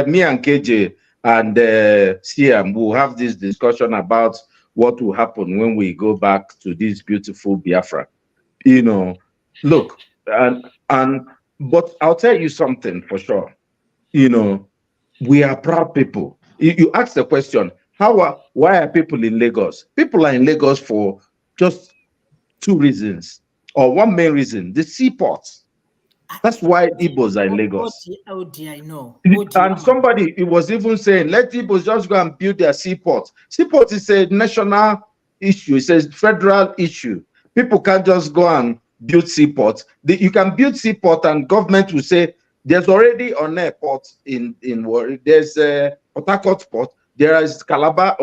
me and KJ and CM will have this discussion about what will happen when we go back to this beautiful Biafra. Look, but I'll tell you something for sure. We are proud people. You ask the question, why are people in Lagos? People are in Lagos for just 2 reasons, or one main reason: the seaports. That's why Igbos are in Lagos. I know. And somebody was even saying, let Igbos just go and build their seaports. Seaport is a national issue. It's a federal issue. People can't just go and build seaport. You can build seaport, and government will say there's already on airport in Warri. There's a Port Harcourt port. There is Calabar,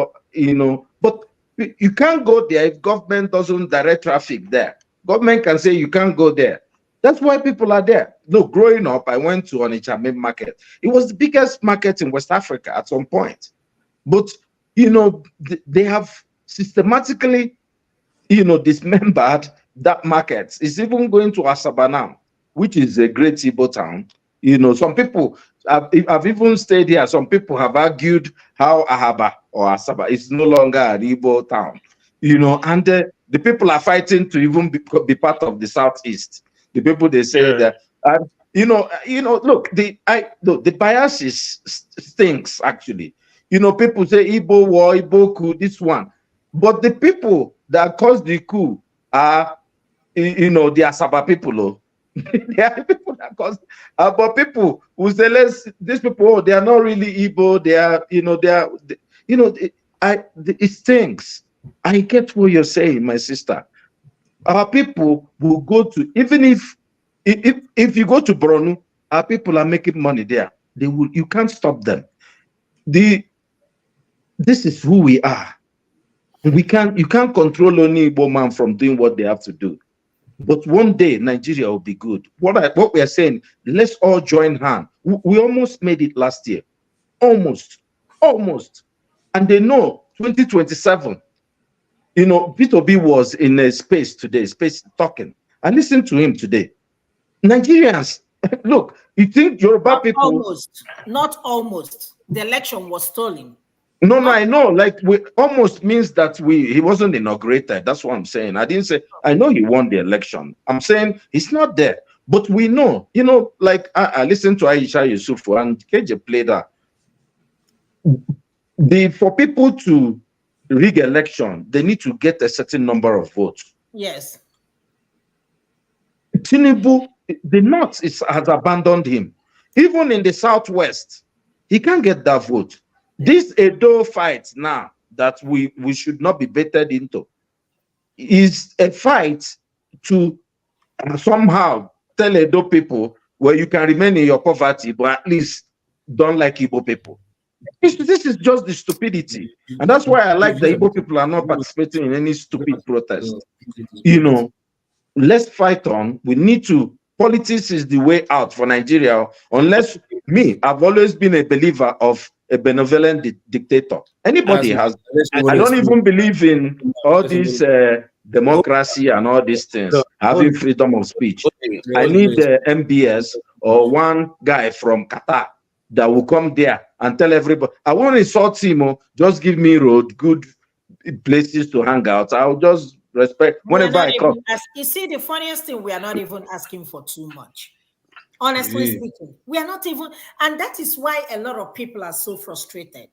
but you can't go there if government doesn't direct traffic there. Government can say you can't go there. That's why people are there. Look, growing up, I went to Onitsha main market. It was the biggest market in West Africa at some point. But, they have systematically, dismembered that market. It's even going to Asaba now, which is a great Igbo town. Some people have even stayed here. Some people have argued how Ahaba or Asaba is no longer an Igbo town. And the people are fighting to even be part of the Southeast. The people, they say that, look, the bias stinks, actually. People say Igbo war, Igbo coup, this one. But the people that caused the coup are, the Asaba people. They are people that caused, but people who say, these people, they are not really Igbo. They are, it stinks. I get what you're saying, my sister. Our people will go to, even if you go to Borno, our people are making money there. You can't stop them. This is who we are. You can't control only Igbo man from doing what they have to do. But one day Nigeria will be good. What we are saying, let's all join hands. We almost made it last year. Almost. And they know 2027. Peter B was in a space today, talking. I listened to him today. Nigerians, look, you think Yoruba people... Not almost. The election was stolen. No, I know. Like, we almost means that he wasn't inaugurated. That's what I'm saying. I didn't say, I know he won the election. I'm saying he's not there. But we know, like I listened to Aisha Yusufu and KJ played that. For people to rig election, they need to get a certain number of votes. Yes. Tinubu, the North has abandoned him. Even in the Southwest, he can't get that vote. This Edo fight now that we should not be baited into is a fight to somehow tell Edo people, well, you can remain in your poverty, but at least don't like Igbo people. This is just the stupidity. And that's why I like the Igbo people are not participating in any stupid protest. Let's fight on. We need to. Politics is the way out for Nigeria. Unless I've always been a believer of a benevolent dictator. Anybody has. I don't even believe in all this democracy and all these things, having freedom of speech. I need the MBS or one guy from Qatar that will come there and tell everybody, I want to insult him, just give me road, good places to hang out. I'll just respect whenever I come. You see, the funniest thing, we are not even asking for too much. Honestly speaking, we are not even, and that is why a lot of people are so frustrated.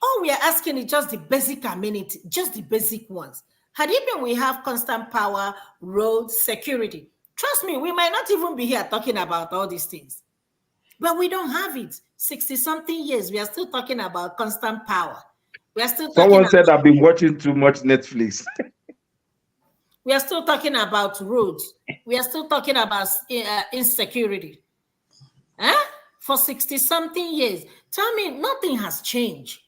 All we are asking is just the basic amenity, just the basic ones. Had it been we have constant power, roads, security, trust me, we might not even be here talking about all these things. But we don't have it. 60-something years, we are still talking about constant power. We are still talking. Someone said I've been watching too much Netflix. We are still talking about roads. We are still talking about insecurity. For 60-something years. Tell me, nothing has changed.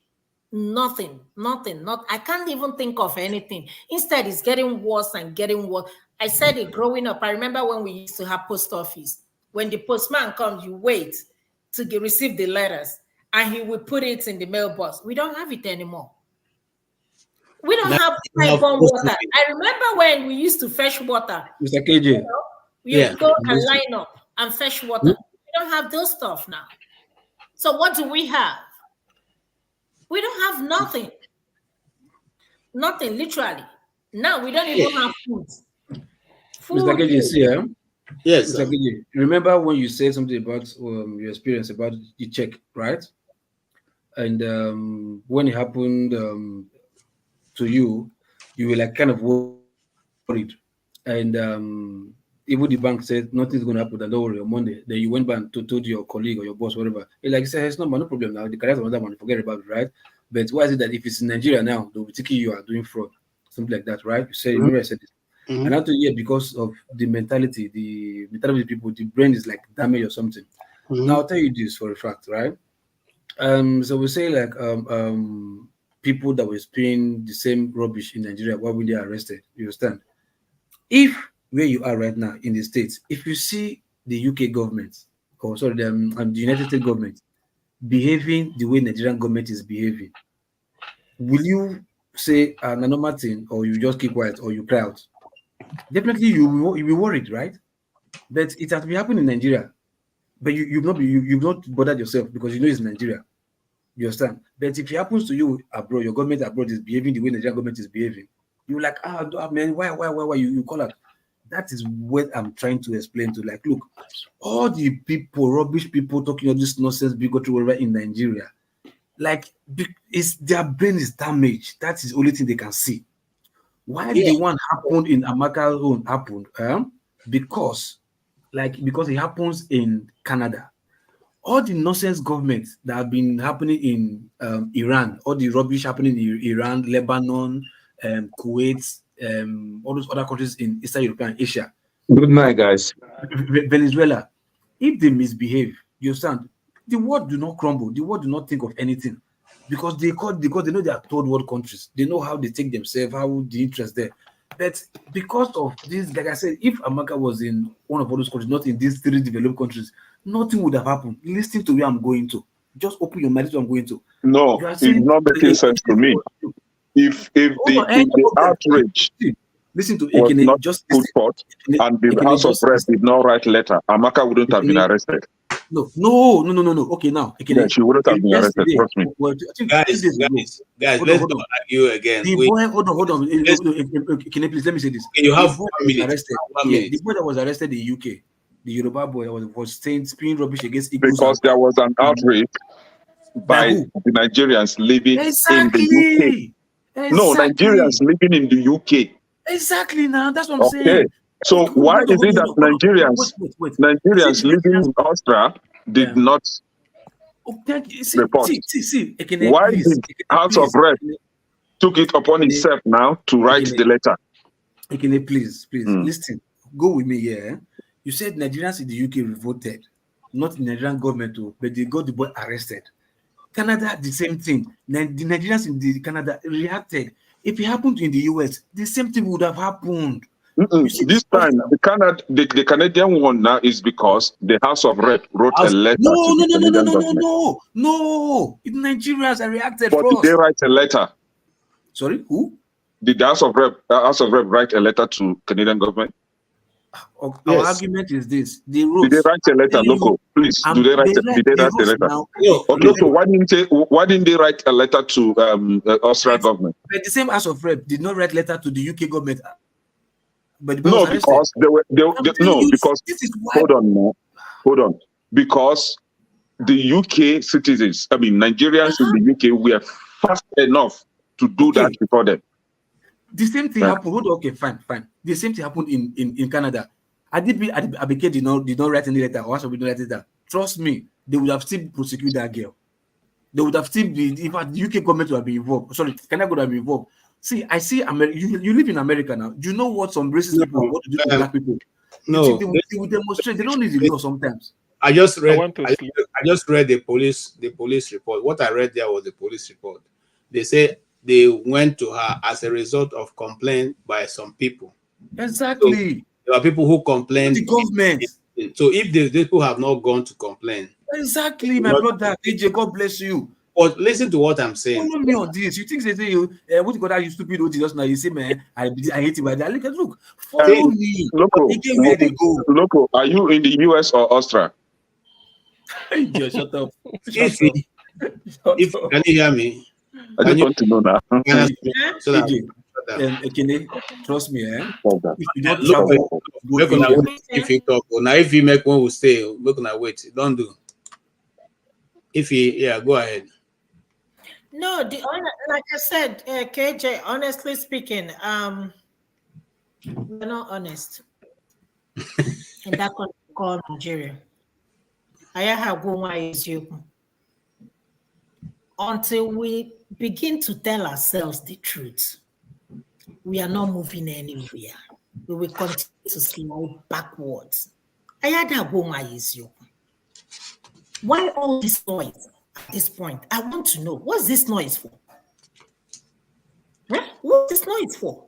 Nothing. I can't even think of anything. Instead, it's getting worse and getting worse. I said it growing up. I remember when we used to have post office. When the postman comes, you wait to receive the letters, and he will put it in the mailbox. We don't have it anymore. We don't have pipe-borne water. I remember when we used to fetch water. Mr. KJ. You go and line up and fetch water. We don't have those stuff now. So what do we have? We don't have nothing. Nothing, literally. Now we don't even have food. Mr. KJ, see, yes. Mr. KJ, remember when you said something about your experience about the check, right? And when it happened to you, you were like kind of worried. And even the bank said nothing's going to happen, and don't worry, on Monday. Then you went back and told your colleague or your boss, whatever. He like said, it's no problem now. The correct another one, forget about it, right? But why is it that if it's in Nigeria now, they'll be thinking you are doing fraud, something like that, right? You said, remember I said this. And after because of the mentality of the people, the brain is like damaged or something. Now I'll tell you this for a fact, right? So we say like people that were spewing the same rubbish in Nigeria, why were they arrested? You understand? If where you are right now in the States, if you see the UK government, or sorry, the United States government behaving the way Nigerian government is behaving, will you say an normal thing, or you just keep quiet, or you cry out? Definitely you'll be worried, right? But it has been happening in Nigeria. But you've not bothered yourself because you know it's Nigeria. You understand? But if it happens to you abroad, your government abroad is behaving the way Nigerian government is behaving, you're like, man, why you call out? That is what I'm trying to explain to. Like, look, all the people, rubbish people talking all this nonsense, bigotry, whatever in Nigeria, like, it's their brain is damaged. That is the only thing they can see. Why the one happened in Amaka's own happened? Because it happens in Canada. All the nonsense governments that have been happening in Iran, all the rubbish happening in Iran, Lebanon, Kuwait, all those other countries in Eastern Europe and Asia. Good night, guys. Venezuela, if they misbehave, you understand, the world do not crumble. The world do not think of anything because they know they are third world countries. They know how they take themselves, how the interest there. But because of this, like I said, if Amaka was in one of all those countries, not in these 3 developed countries, nothing would have happened. Listen to where I'm going to. Just open your mind to where I'm going to. No, it's not making sense to me. If the outrage listen to was Ekene, not just put forth and the House of Reps did not write letter, Amaka wouldn't have been arrested. No. Okay, now Ekene, Yeah, she wouldn't have been arrested. Trust me. Well, Guys, let's not argue again. The boy, hold on. Ekene, please let me say this. You have the boy the boy that was arrested in UK, the Yoruba boy that was spewing rubbish against Igbos. Because there was an outrage by the Nigerians living in the UK. No, Nigerians living in the UK. Exactly, now that's what I'm saying. So why is it that Nigerians living in Austria did not report? Ekene, Why please, did House of Reps took it upon itself now to write the letter? Ekene, please, listen. Go with me here. You said Nigerians in the UK voted, not the Nigerian government, but they got the boy arrested. Canada, the same thing. The Nigerians in Canada reacted. If it happened in the US, the same thing would have happened. This time, the Canadian one now is because the House of Reps wrote a letter to the Canadian government. No. The Nigerians reacted but first. Did they write a letter? Sorry, who? Did the House of Reps write a letter to Canadian government? Our argument is this: they wrote. Did they write a letter, local? Please, did they write a letter? Why didn't they write a letter to Austrian government? But the same House of Reps did not write letter to the UK government. But no, because because hold on, because the UK citizens, Nigerians in the UK were fast enough to do that before them. The same thing happened. Okay, fine. The same thing happened in Canada. Abike did not write any letter, or also we don't write letter. Trust me, they would have still prosecuted that girl. They would have still been, in fact, the UK government would have been involved. Sorry, Canada would have been involved. See, I see you live in America now. Do you know what some racist people want to do to black people? No, they will demonstrate. They don't need the law sometimes. I just read the police report. What I read there was the police report. They say they went to her as a result of complaint by some people. Exactly. So there are people who complained. The government. So if the people have not gone to complain. Exactly, my brother. AJ, God bless you. But listen to what I'm saying. Follow me on this. You think they say you what you got that you stupid OT just now? You say, man, I hate you by that. Look, follow me. Loco, are you in the US or Austria? Shut up. If can you hear me? I just want to know now. Trust me, if you don't travel, if you talk, now if you make one will stay, we're gonna wait. Don't do. If you go ahead. No, like I said, KJ, honestly speaking, we're not honest in that country called Nigeria. I have one until we begin to tell ourselves the truth. We are not moving anywhere. we will continue to slide backwards. Why all this noise at this point? I want to know, what's this noise for? Huh? What's this noise for?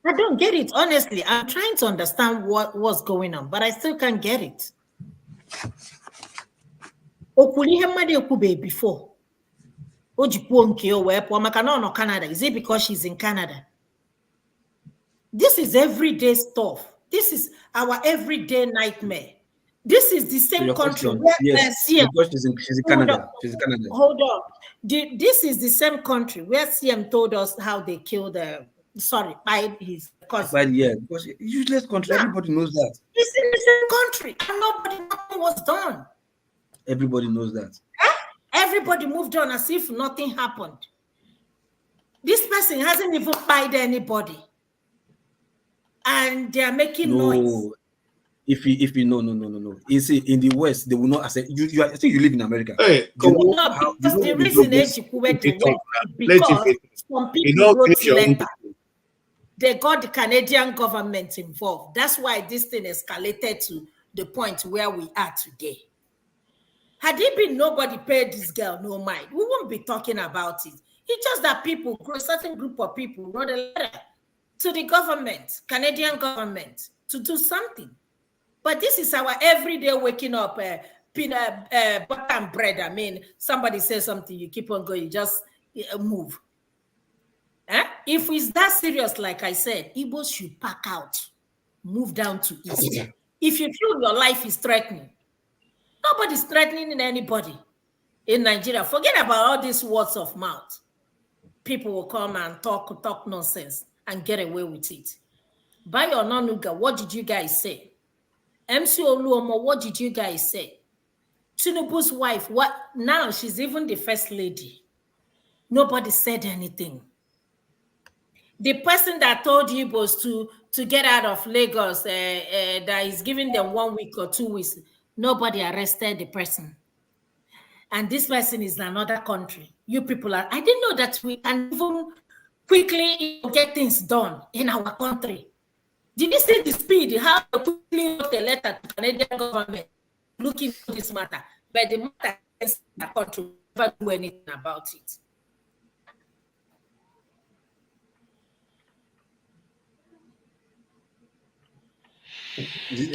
I don't get it, honestly. I'm trying to understand what's going on, but I still can't get it. Before. Canada. Is it because she's in Canada? This is everyday stuff. This is our everyday nightmare. This is the same country where yes, because she's in Canada. She's in Canada. Hold on. This is the same country where CM told us how they killed by his cousin. Yeah, because useless country, everybody knows that. It's in the same country, and nothing was done. Everybody knows that. Everybody moved on as if nothing happened. This person hasn't even fired anybody. And they are making noise. If you no. You see, in the West, they will not accept you. I think you live in America. Hey, because the reason because some people wrote letter. They got the Canadian government involved. That's why this thing escalated to the point where we are today. Had it been nobody paid this girl no mind, we won't be talking about it. It's just that a certain group of people wrote a letter to the government, Canadian government, to do something. But this is our everyday waking up, peanut butter and bread. I mean, somebody says something, you keep on going, you just move. If it's that serious, like I said, Igbos should pack out, move down to East. If you feel your life is threatening, nobody's threatening anybody in Nigeria. Forget about all these words of mouth. People will come and talk nonsense and get away with it. Bayo Nanuga, what did you guys say? MC Oluomo, what did you guys say? Tinubu's wife, what? Now she's even the first lady. Nobody said anything. The person that told Igbos to get out of Lagos, that is giving them 1 week or 2 weeks, nobody arrested the person. And this person is in another country. You people I didn't know that we can even quickly get things done in our country. Did you see the speed? How quickly wrote a letter to the Canadian government looking into this matter? But the matter is the country never do anything about it.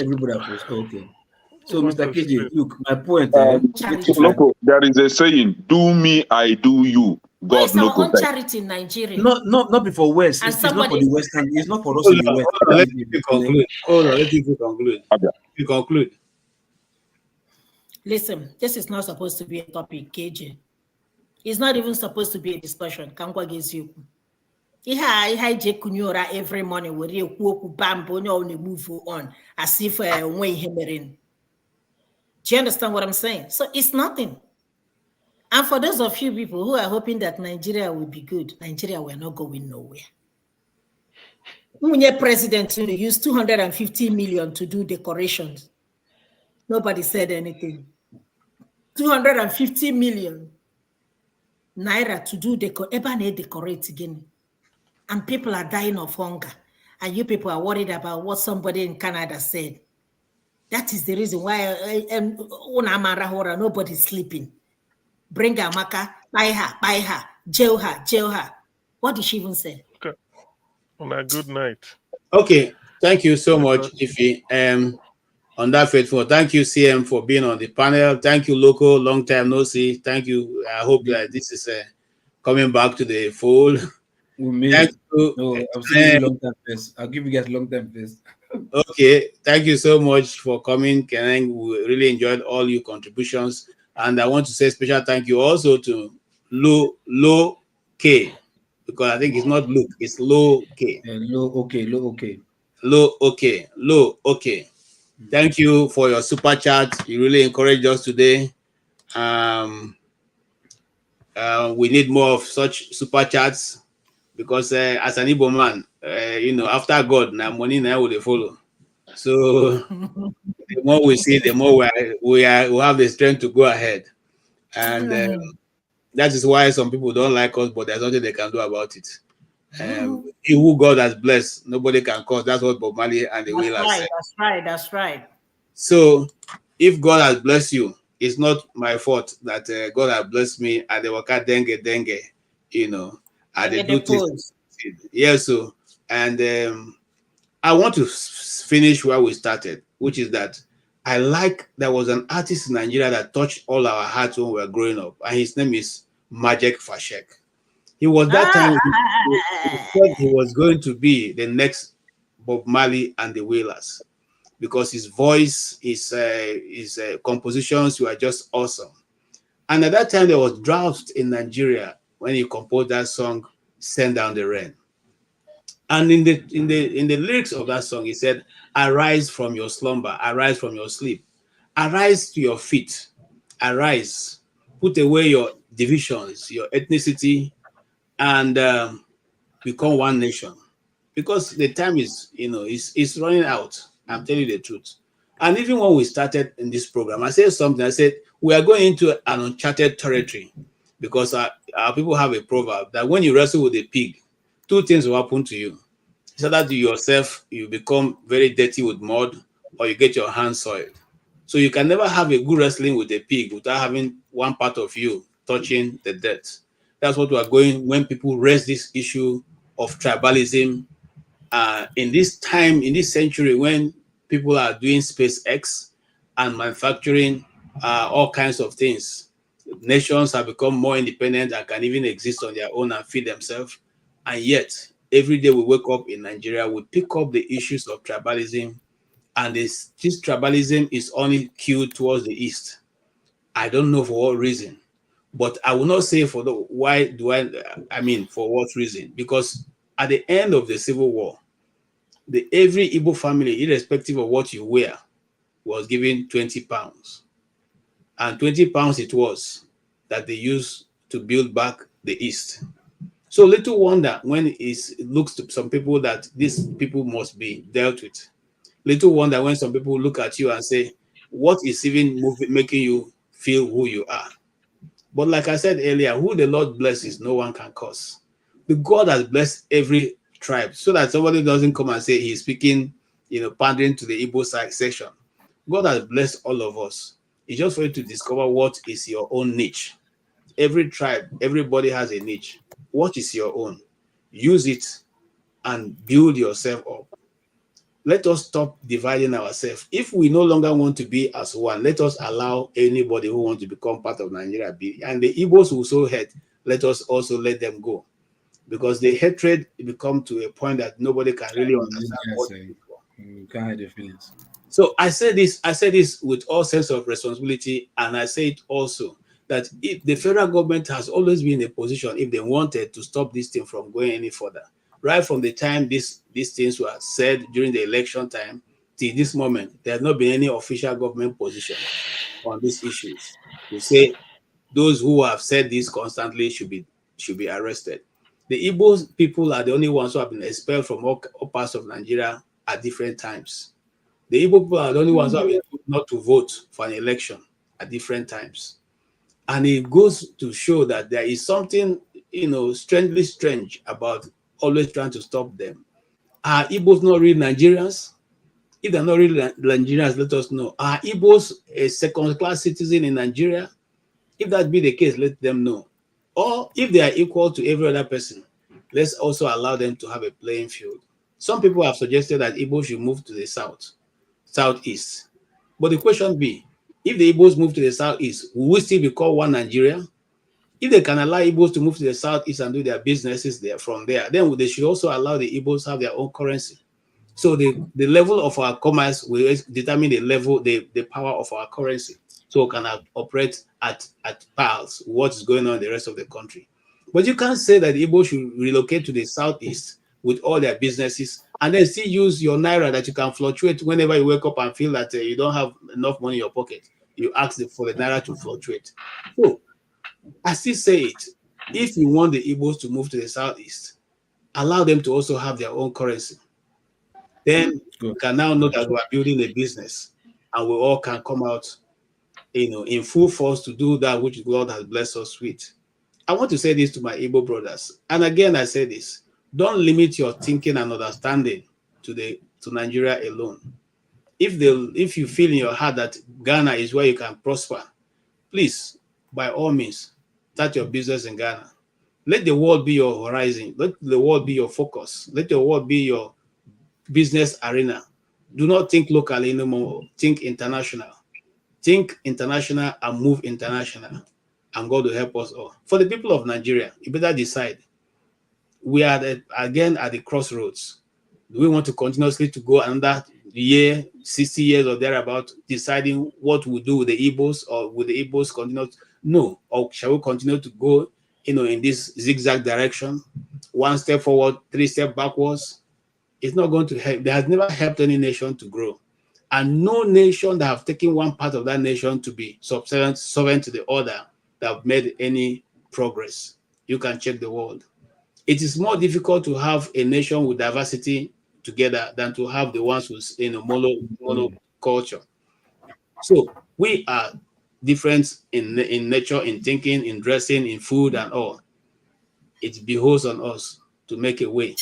Everybody was okay. So, Mr. KJ, look, my point. There is a saying: "Do me, I do you." God no own charity in Nigeria. Not before West. It's not for the Western. It's not for us in the West. Let me conclude. Let me conclude. You conclude. Listen, this is not supposed to be a topic, KJ. It's not even supposed to be a discussion. Kangwa gives you. Every morning we move on as if when him. Do you understand what I'm saying? So it's nothing. And for those of you people who are hoping that Nigeria will be good, Nigeria will not going nowhere. When your president used 250 million to do decorations, nobody said anything. 250 million naira to do decorate again. And people are dying of hunger. And you people are worried about what somebody in Canada said. That is the reason why nobody's sleeping. Bring Amaka, buy her, jail her. What did she even say? Okay. Good night. Okay, thank you so much, Ify. On that faithful, thank you, CM, for being on the panel. Thank you, Loco, long time no see. Thank you. I hope that this is coming back to the fold. Thank you. No, I'm saying long time first. I'll give you guys long time first. Okay, thank you so much for coming, Ken. We really enjoyed all your contributions. And I want to say special thank you also to Low K, because I think it's not Luke, it's Low K. Low Okay. Thank you for your super chat. You really encouraged us today. We need more of such super chats because as an Igbo man, after God, now money now will follow. So the more we see, the more we have the strength to go ahead. And that is why some people don't like us, but there's nothing they can do about it. He who God has blessed, nobody can curse. That's what Bob Marley and the That's Wailers right. said. That's right. That's right. So, if God has blessed you, it's not my fault that God has blessed me and the waka dengue, you know, and they do things. Yeah, so, and I want to finish where we started, which is that I like there was an artist in Nigeria that touched all our hearts when we were growing up, and his name is Majek Fashek. He was that time he said he was going to be the next Bob Marley and the Wailers because his voice, his compositions were just awesome. And at that time, there was drought in Nigeria when he composed that song, "Send Down the Rain." And in the lyrics of that song, he said, "Arise from your slumber, arise from your sleep, arise to your feet, arise, put away your divisions, your ethnicity, and become one nation." Because the time is, it's running out. I'm telling you the truth. And even when we started in this program, I said something. I said we are going into an uncharted territory because our people have a proverb that when you wrestle with a pig, two things will happen to you. It's either you yourself, you become very dirty with mud, or you get your hands soiled. So you can never have a good wrestling with a pig without having one part of you touching the dirt. That's what we are going when people raise this issue of tribalism. In this time, in this century, when people are doing SpaceX and manufacturing all kinds of things, nations have become more independent and can even exist on their own and feed themselves. And yet, every day we wake up in Nigeria, we pick up the issues of tribalism, and this tribalism is only skewed towards the east. I don't know for what reason, but I will not say for the why do I mean for what reason? Because at the end of the Civil War, every Igbo family, irrespective of what you wear, was given 20 pounds. And 20 pounds it was that they used to build back the East. So little wonder when it looks to some people that these people must be dealt with. Little wonder when some people look at you and say, what is even making you feel who you are? But like I said earlier, who the Lord blesses, no one can curse. The God has blessed every tribe so that somebody doesn't come and say he's speaking, pandering to the Igbo section. God has blessed all of us. It's just for you to discover what is your own niche. Every tribe, everybody has a niche. What is your own? Use it and build yourself up. Let us stop dividing ourselves. If we no longer want to be as one, let us allow anybody who wants to become part of Nigeria be. And the Igbos who so hate, let us also let them go. Because the hatred become to a point that nobody can really understand what it is. You can't hide your feelings. So I say this with all sense of responsibility, and I say it also that if the federal government has always been in a position, if they wanted to stop this thing from going any further, right from the time these things were said during the election time till this moment, there has not been any official government position on these issues to say those who have said this constantly should be arrested. The Igbo people are the only ones who have been expelled from all parts of Nigeria at different times. The Igbo people are the only ones who have been told not to vote for an election at different times. And it goes to show that there is something, strangely strange about always trying to stop them. Are Igbos not really Nigerians? If they're not really Nigerians, let us know. Are Igbos a second-class citizen in Nigeria? If that be the case, let them know. Or if they are equal to every other person, let's also allow them to have a playing field. Some people have suggested that Igbo should move to the southeast. But the question be, if the Igbos move to the southeast, will we still be called one Nigeria? If they can allow Igbos to move to the southeast and do their businesses there from there, then they should also allow the Igbos to have their own currency. So the level of our commerce will determine the power of our currency. So we can operate at pals what is going on in the rest of the country. But you can't say that the Igbo should relocate to the southeast with all their businesses and then still use your naira that you can fluctuate whenever you wake up and feel that you don't have enough money in your pocket. You ask for the naira to fluctuate. So I still say it. If you want the Igbos to move to the southeast, allow them to also have their own currency. Then we can now know that we are building a business and we all can come out, in full force to do that which God has blessed us with. I want to say this to my Igbo brothers. And again, I say this. Don't limit your thinking and understanding to Nigeria alone. If you feel in your heart that Ghana is where you can prosper, please, by all means, start your business in Ghana. Let the world be your horizon. Let the world be your focus. Let the world be your business arena. Do not think locally anymore. Think international. Think international and move international. And God will help us all. For the people of Nigeria, you better decide. We are again at the crossroads. Do we want to continuously to go another year, 60 years or thereabout, deciding what we do with the Igbos, or will the Igbos continue? No. Or shall we continue to go, in this zigzag direction, one step forward, 3 steps backwards? It's not going to help. It has never helped any nation to grow. And no nation that have taken one part of that nation to be sovereign to the other that have made any progress. You can check the world. It is more difficult to have a nation with diversity together than to have the ones with mono culture. So we are different in nature, in thinking, in dressing, in food, and all. It behoves on us to make a way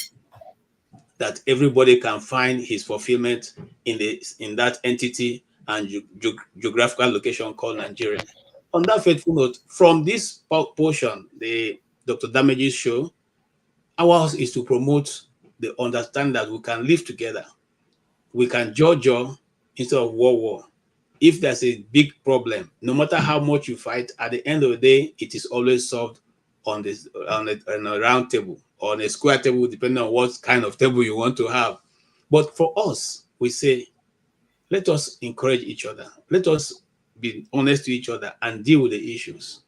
that everybody can find his fulfillment in that entity and geographical location called Nigeria. On that faithful note, from this portion, the Dr. Damage's show, ours is to promote the understanding that we can live together. We can judge instead of war. If there's a big problem, no matter how much you fight, at the end of the day, it is always solved on a round table or on a square table, depending on what kind of table you want to have. But for us, we say, let us encourage each other. Let us be honest to each other and deal with the issues.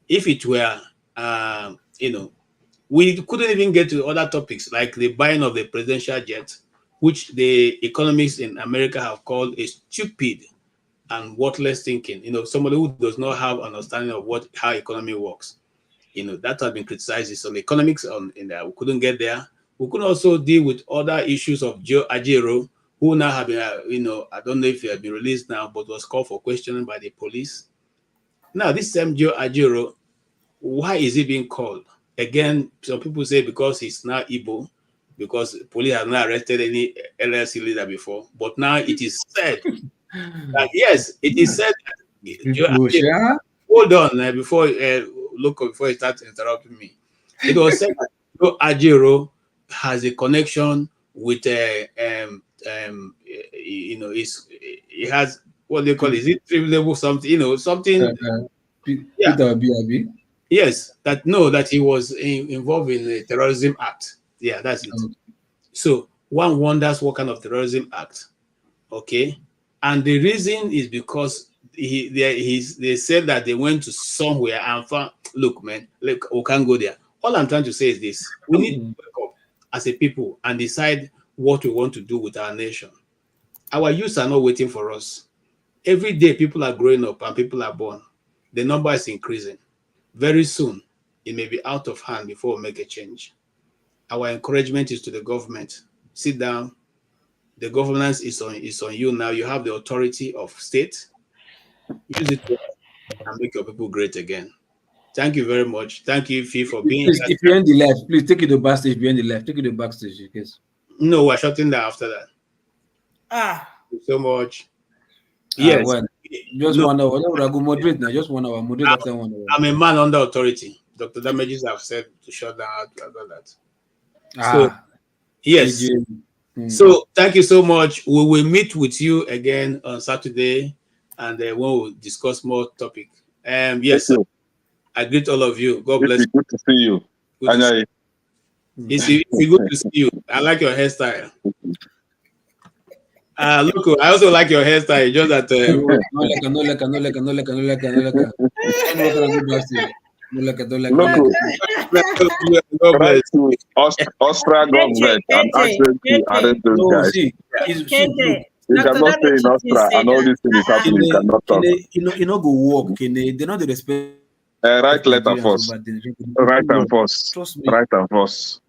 If it were, we couldn't even get to other topics like the buying of the presidential jet, which the economists in America have called a stupid and worthless thinking. Somebody who does not have understanding of how economy works. That has been criticized. Some economics in there. We couldn't get there. We could also deal with other issues of Joe Ajaero, who now have been, I don't know if he has been released now, but was called for questioning by the police. Now, this same Joe Ajaero, why is he being called? Again, some people say because he's now Igbo, because police have not arrested any LLC leader before. But now it is said that, yes, it is said that hold on, before you start interrupting me. It was said that Joe Ajaero has a connection with he has what they call, is it triple something, something. Peter B. Yes, that he was involved in the terrorism act. Yeah, that's it. So one wonders what kind of terrorism act. Okay, and the reason is because they said that they went to somewhere and found. Look, man, we can't go there. All I'm trying to say is this: we need to wake up as a people and decide what we want to do with our nation. Our youths are not waiting for us. Every day, people are growing up and people are born. The number is increasing. Very soon, it may be out of hand before we make a change. Our encouragement is to the government. Sit down. The governance is on you now. You have the authority of state. Use it and make your people great again. Thank you very much. Thank you, Fee, for being here. If you're in the live, please take it to backstage. If you're in the live, take it to backstage. Yes. No, we're shutting down after that. Thank you so much. Yes. Just 1 hour. I go moderate now. Just 1 hour. Moderate after 1 hour. I'm a man under authority. Dr. Damages have said to shut down about that. So, yes. So thank you so much. We will meet with you again on Saturday, and then we'll discuss more topic. Yes, sir. I greet all of you. God bless you. Good to see you. It's good to see you. I like your hairstyle. Look, I also like your hairstyle. Just that. Austria government and access to arrest those guys. You cannot stay in Austria and all these things happening. You cannot talk. You know, go work. They not the respect. Right letter first. Right and first. Right and first.